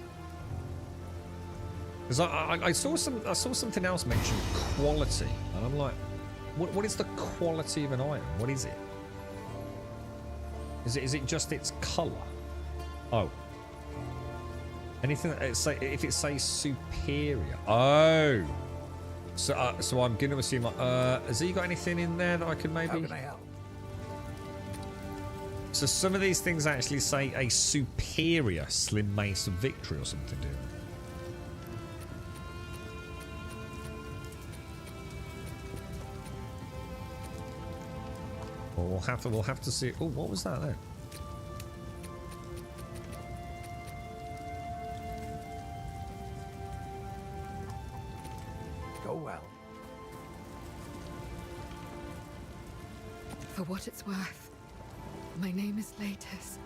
Because I saw something else mention quality, and I'm like, what is the quality of an item? What is it? Is it just its color? Oh, anything that if it says superior. Oh. So I'm going to assume, has he got anything in there that I could maybe... How can I help? So some of these things actually say a superior slim mace of victory or something, do they? Well, we'll have to see... Oh, what was that then? Well. For what it's worth, my name is Latus.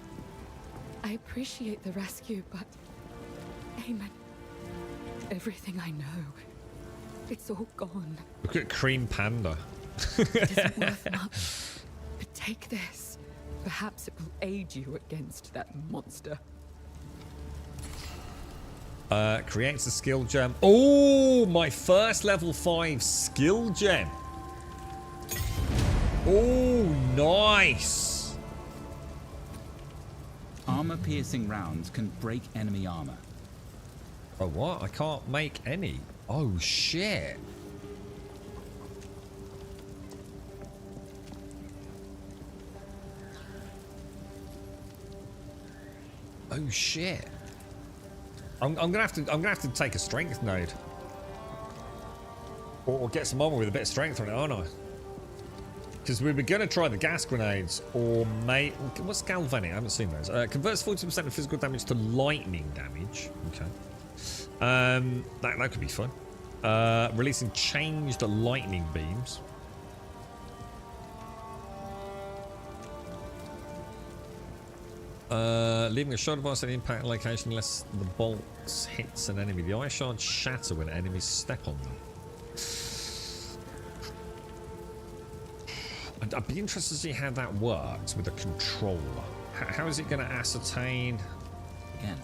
I appreciate the rescue, but... Aemon, everything I know, it's all gone. Look at Cream Panda. It isn't worth much. But take this. Perhaps it will aid you against that monster. Creates a skill gem. Oh, my first level 5 skill gem. Oh, nice. Armor-piercing rounds can break enemy armor. Oh, what? I can't make any. Oh, shit. Oh, shit. I'm gonna have to take a strength node, or get some armor with a bit of strength on it, aren't I? Because we were gonna try the gas grenades, or what's galvanic? I haven't seen those. Converts 40% of physical damage to lightning damage. Okay, that could be fun. Releasing changed lightning beams. Leaving a shard of ice at the impact location unless the bolts hits an enemy. The ice shards shatter when enemies step on them. I'd be interested to see how that works with a controller. How is it going to ascertain? Again.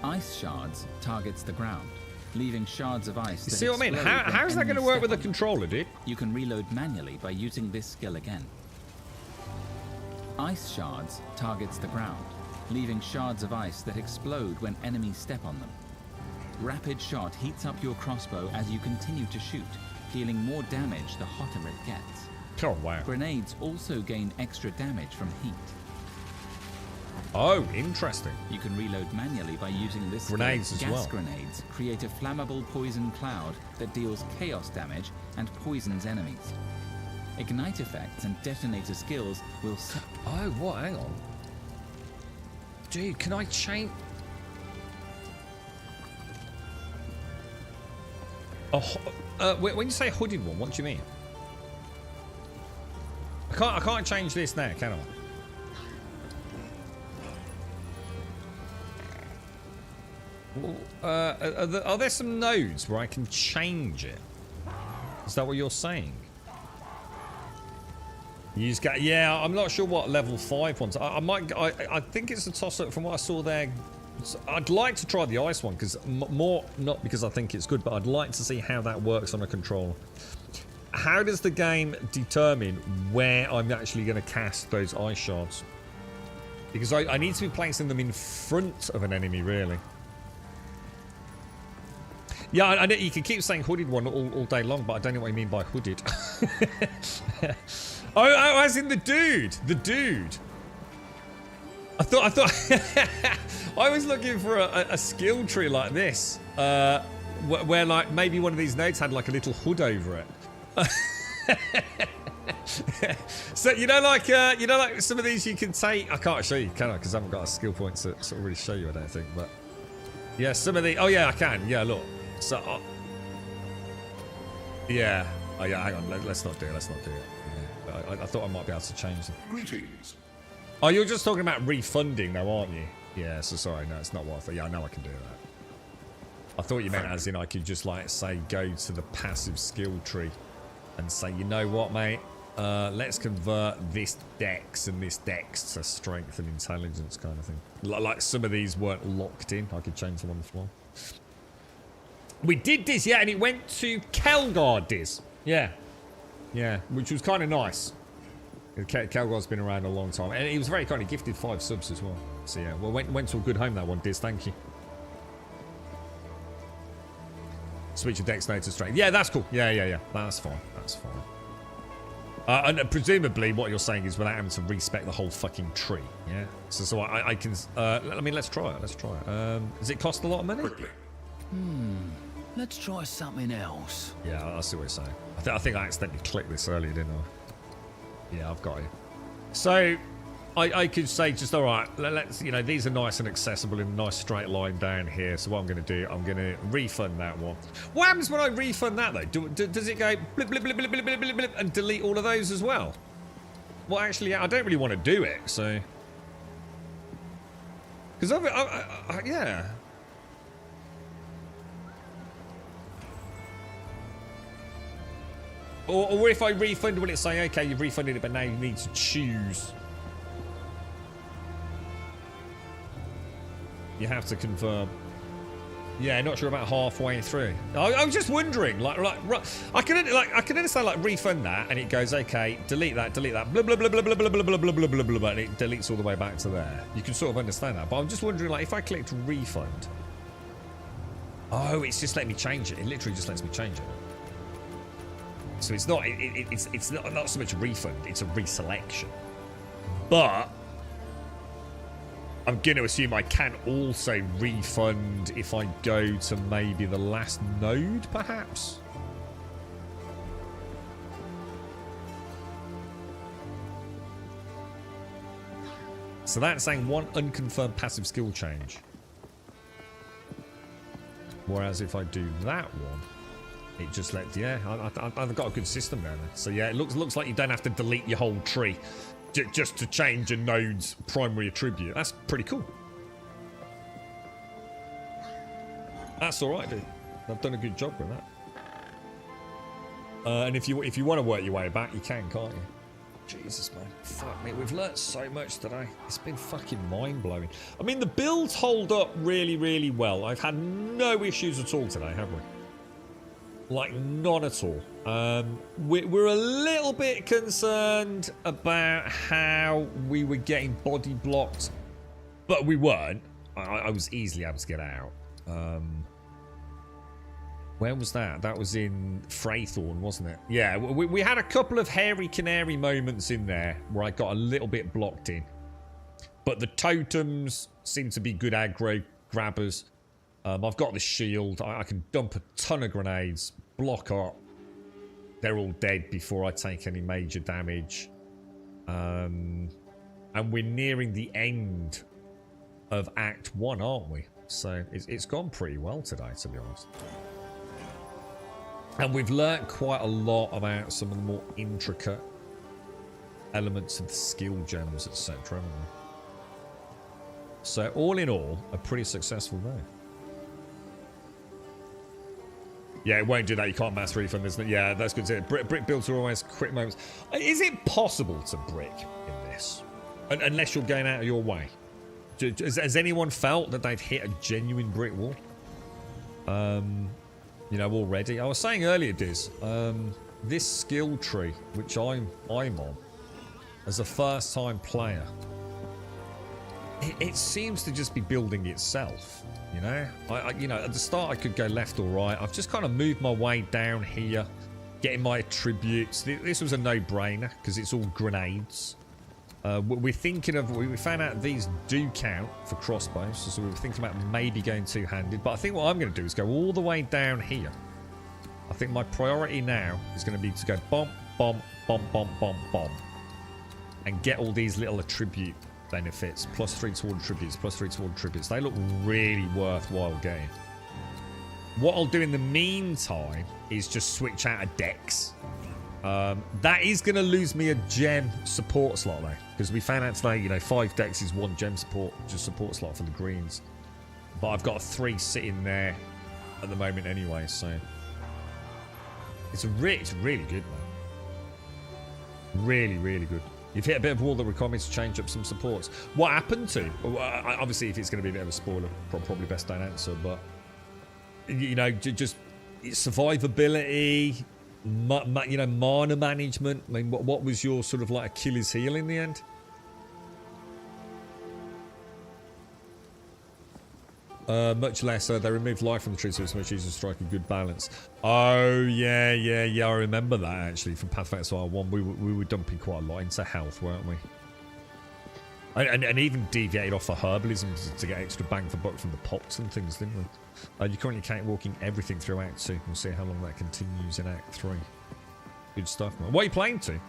Ice shards targets the ground, leaving shards of ice. You see what I mean? How is that going to work with a controller, dude? You can reload manually by using this skill again. Ice shards targets the ground, leaving shards of ice that explode when enemies step on them. Rapid shot heats up your crossbow as you continue to shoot, dealing more damage the hotter it gets. Oh, wow. Grenades also gain extra damage from heat. Oh, interesting. You can reload manually by using this grenades as well. Gas grenades create a flammable poison cloud that deals chaos damage and poisons enemies. Ignite effects and detonator skills will set... Oh, what? Hang on. Dude, can I change... Oh, when you say hooded one, what do you mean? I can't change this now, can I? Are there some nodes where I can change it? Is that what you're saying? You just get, yeah, I'm not sure what level 5 ones. I think it's a toss-up from what I saw there. I'd like to try the ice one, because more, not because I think it's good, but I'd like to see how that works on a controller. How does the game determine where I'm actually going to cast those ice shards? Because I need to be placing them in front of an enemy, really. Yeah, I know you can keep saying hooded one all day long, but I don't know what you mean by hooded. Oh, as in the dude. The dude. I thought I was looking for a skill tree like this, where like maybe one of these nodes had like a little hood over it. So you know, like some of these you can take. I can't show you, can I? Because I haven't got a skill point to sort of really show you. I don't think, but yeah, some of the. Oh yeah, I can. Yeah, look. So yeah. Oh yeah. Hang on. Let's not do it. Let's not do it. Yeah. I thought I might be able to change them. Greetings. Oh, you're just talking about refunding though, aren't you? Yeah, so sorry, no, it's not what I thought. Yeah, I know I can do that. I thought you meant as in I could just, like, say, go to the passive skill tree and say, you know what, mate? Let's convert this dex and this dex to strength and intelligence kind of thing. Like some of these weren't locked in. I could change them on the fly. We did this, yeah, and it went to Kelgar, Diz. Yeah. Yeah, which was kind of nice. Kelgar's been around a long time. And he was very kind. He gifted 5 subs as well. So, yeah, well, went to a good home, that one, Diz. Thank you. Switch your dex now to strength. Yeah, that's cool. Yeah. That's fine. That's fine. And presumably what you're saying is without having to respec the whole fucking tree. Yeah. So I can... I mean, let's try it. Let's try it. Does it cost a lot of money? Let's try something else. Yeah, I see what you're saying. I think I accidentally clicked this earlier, didn't I? Yeah, I've got it. So... I could say just, all right, let's, you know, these are nice and accessible in a nice straight line down here. So what I'm going to do, I'm going to refund that one. What happens when I refund that, though? Does it go blip, blip, blip, blip, blip, blip, blip, blip, and delete all of those as well? Well, actually, I don't really want to do it, so... Because yeah. Or if I refund, will it say, okay, you've refunded it, but now you need to choose... You have to confirm. Yeah, not sure about halfway through. I was just wondering, like, I can understand, like, refund that, and it goes, okay, delete that, blah blah blah blah blah blah blah blah blah blah blah blah, and it deletes all the way back to there. You can sort of understand that, but I'm just wondering, like, if I clicked refund, oh, it's just letting me change it. It literally just lets me change it. So it's not, it's not so much a refund, it's a reselection, but. I'm going to assume I can also refund if I go to maybe the last node, perhaps? So that's saying one unconfirmed passive skill change. Whereas if I do that one, it just lets... Yeah, I've got a good system there. So yeah, it looks like you don't have to delete your whole tree. Just to change a node's primary attribute. That's pretty cool. That's alright, dude. I've done a good job with that. And if you want to work your way back, you can, can't you? Jesus, man. Fuck me. We've learnt so much today. It's been fucking mind-blowing. I mean, the builds hold up really, really well. I've had no issues at all today, have we? Like, none at all. We're a little bit concerned about how we were getting body blocked, but we weren't. I was easily able to get out. Where was that? That was in Freythorn, wasn't it? Yeah, we had a couple of hairy canary moments in there where I got a little bit blocked in. But the totems seem to be good aggro grabbers. I've got the shield. I can dump a ton of grenades, block up. They're all dead before I take any major damage. And we're nearing the end of Act 1, aren't we? So it's gone pretty well today, to be honest. And we've learnt quite a lot about some of the more intricate elements of the skill gems, etc. haven't we? So all in all, a pretty successful day. Yeah, it won't do that. You can't mass refund, isn't it? Yeah, that's good to hear. Brick builds are always quick moments. Is it possible to brick in this? Unless you're going out of your way. Has anyone felt that they've hit a genuine brick wall? You know, already. I was saying earlier, Diz, this skill tree, which I'm on, as a first-time player, it seems to just be building itself. You know, you know, at the start I could go left or right. I've just kind of moved my way down here, getting my attributes. This was a no-brainer because it's all grenades. We're thinking of, we found out these do count for crossbows, so we were thinking about maybe going two-handed. But I think what I'm going to do is go all the way down here. I think my priority now is going to be to go bomb, bomb, bomb, bomb, bomb, bomb, and get all these little attribute benefits. +3 toward attributes, +3 toward attributes. They look really worthwhile getting. What I'll do in the meantime is just switch out a dex That is going to lose me a gem support slot, though. Because we found out today, you know, 5 decks is 1 gem support slot for the greens. But I've got 3 sitting there at the moment anyway, so... It's really good, man. Really, really good. You've hit a bit of wall that required me to change up some supports. What happened to? Well, obviously, if it's going to be a bit of a spoiler, probably best don't answer. But you know, just survivability, you know, mana management. I mean, what was your sort of like Achilles heel in the end? Much less. They removed life from the tree, so it's much easier to strike a good balance. Oh yeah. I remember that actually from Pathfinder R1. We were dumping quite a lot into health, weren't we? And even deviated off of herbalism to get extra bang for buck from the pots and things, didn't we? You're currently walking everything through Act 2. We'll see how long that continues in Act 3. Good stuff, man. What are you playing to?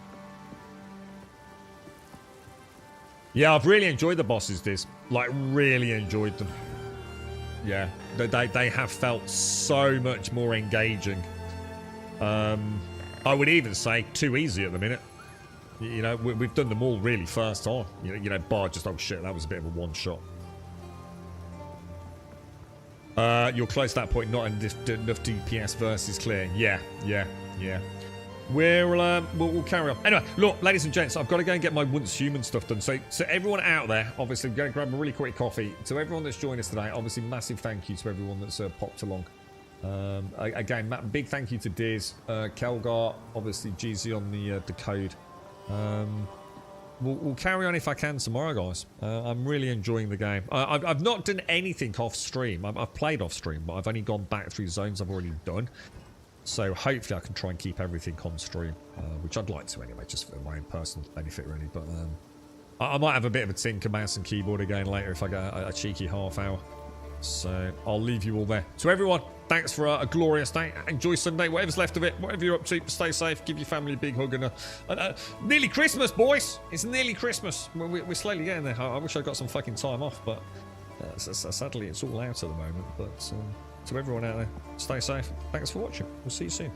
Yeah, I've really enjoyed the bosses, Diz. Like, really enjoyed them. Yeah, they have felt so much more engaging. I would even say too easy at the minute. You know, we've done them all really first time. You know, bar just, oh shit, that was a bit of a one-shot. You're close to that point, not enough DPS versus clear. Yeah. We'll carry on. Anyway, look, ladies and gents, I've got to go and get my once human stuff done. So everyone out there, obviously, go grab a really quick coffee. To everyone that's joined us today, obviously, massive thank you to everyone that's popped along. Again, big thank you to Diz, Kelgar, obviously, GZ on the code. We'll carry on if I can tomorrow, guys. I'm really enjoying the game. I've not done anything off stream. I've played off stream, but I've only gone back through zones I've already done. So hopefully I can try and keep everything on stream, which I'd like to anyway, just for my own personal benefit really. But I might have a bit of a tinker mouse and keyboard again later if I get a cheeky half hour. So I'll leave you all there. To everyone, thanks for a glorious day. Enjoy Sunday, whatever's left of it, whatever you're up to. Stay safe, give your family a big hug and nearly Christmas, boys. It's nearly Christmas. We're slowly getting there. I wish I got some fucking time off, but sadly it's all out at the moment. But to everyone out there, stay safe. Thanks for watching. We'll see you soon.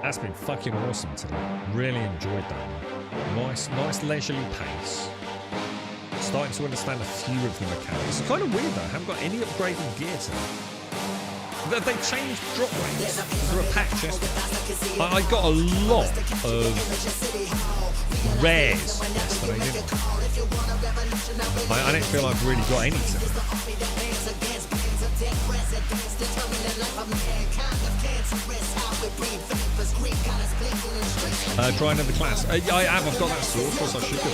That's been fucking awesome today. Really enjoyed that. Nice leisurely pace. Starting to understand a few of the mechanics. It's kind of weird though. I haven't got any upgraded gear today. They changed drop rates for a patch yesterday. I got a lot of rares yesterday, didn't I? I don't feel I've really got anything. Try another class. I have. I've got that sword. Of course I should do.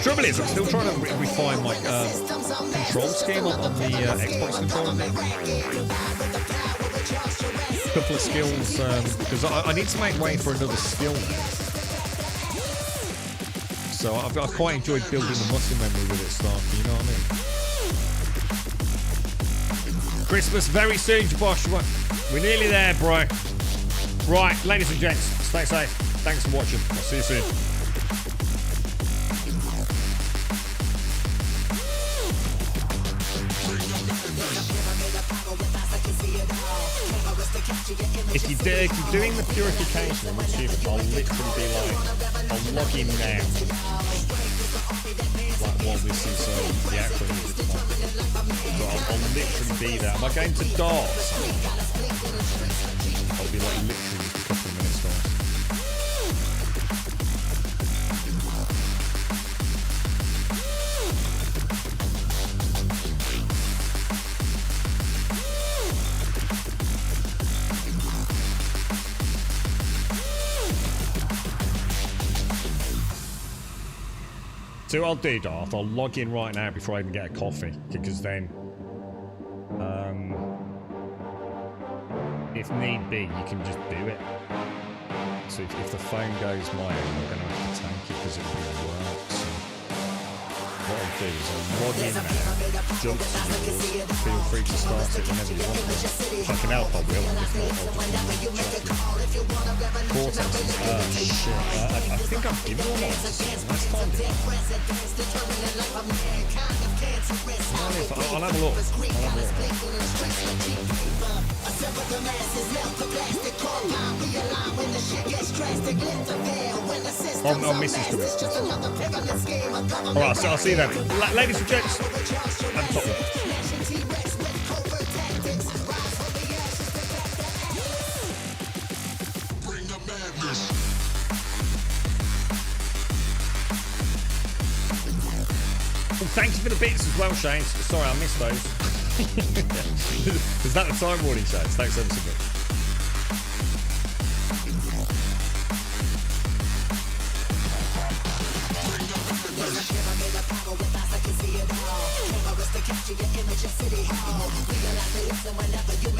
Trouble is, I'm still trying to refine my control scheme on the Xbox controller. A couple of skills, because I need to make way for another skill now. So I've quite enjoyed building the muscle memory with it, stuff. You know what I mean? Christmas very soon, Joshua. We're nearly there, bro. Right, ladies and gents, stay safe. Thanks for watching. I'll see you soon. If you're doing the purification on YouTube, I'll literally be like, I'll log in now. Like while this is the actual music. So I'll literally be there. Am I going to dance? I'll be like literally a couple of minutes long. So what I'll do, Darth, I'll log in right now before I even get a coffee, because then if need be, you can just do it. So if the phone goes my end, I'm going to have to tank it because it'll be at work. So what I'll do is log in now, jump to yours, feel free to start it whenever you want. If I can help, I will. If not, I'll just Cortex is, shit. I think I've given one last time. I'll have a look. I'm missing to it. Alright, so I'll see you then. Ladies and gents, I'm Tottenham. Thank you for the bits as well, Shane. Sorry, I missed those. Is that the time warning, Shane? Thanks ever so much. Capture your image in City Hall. Realize they listen whenever you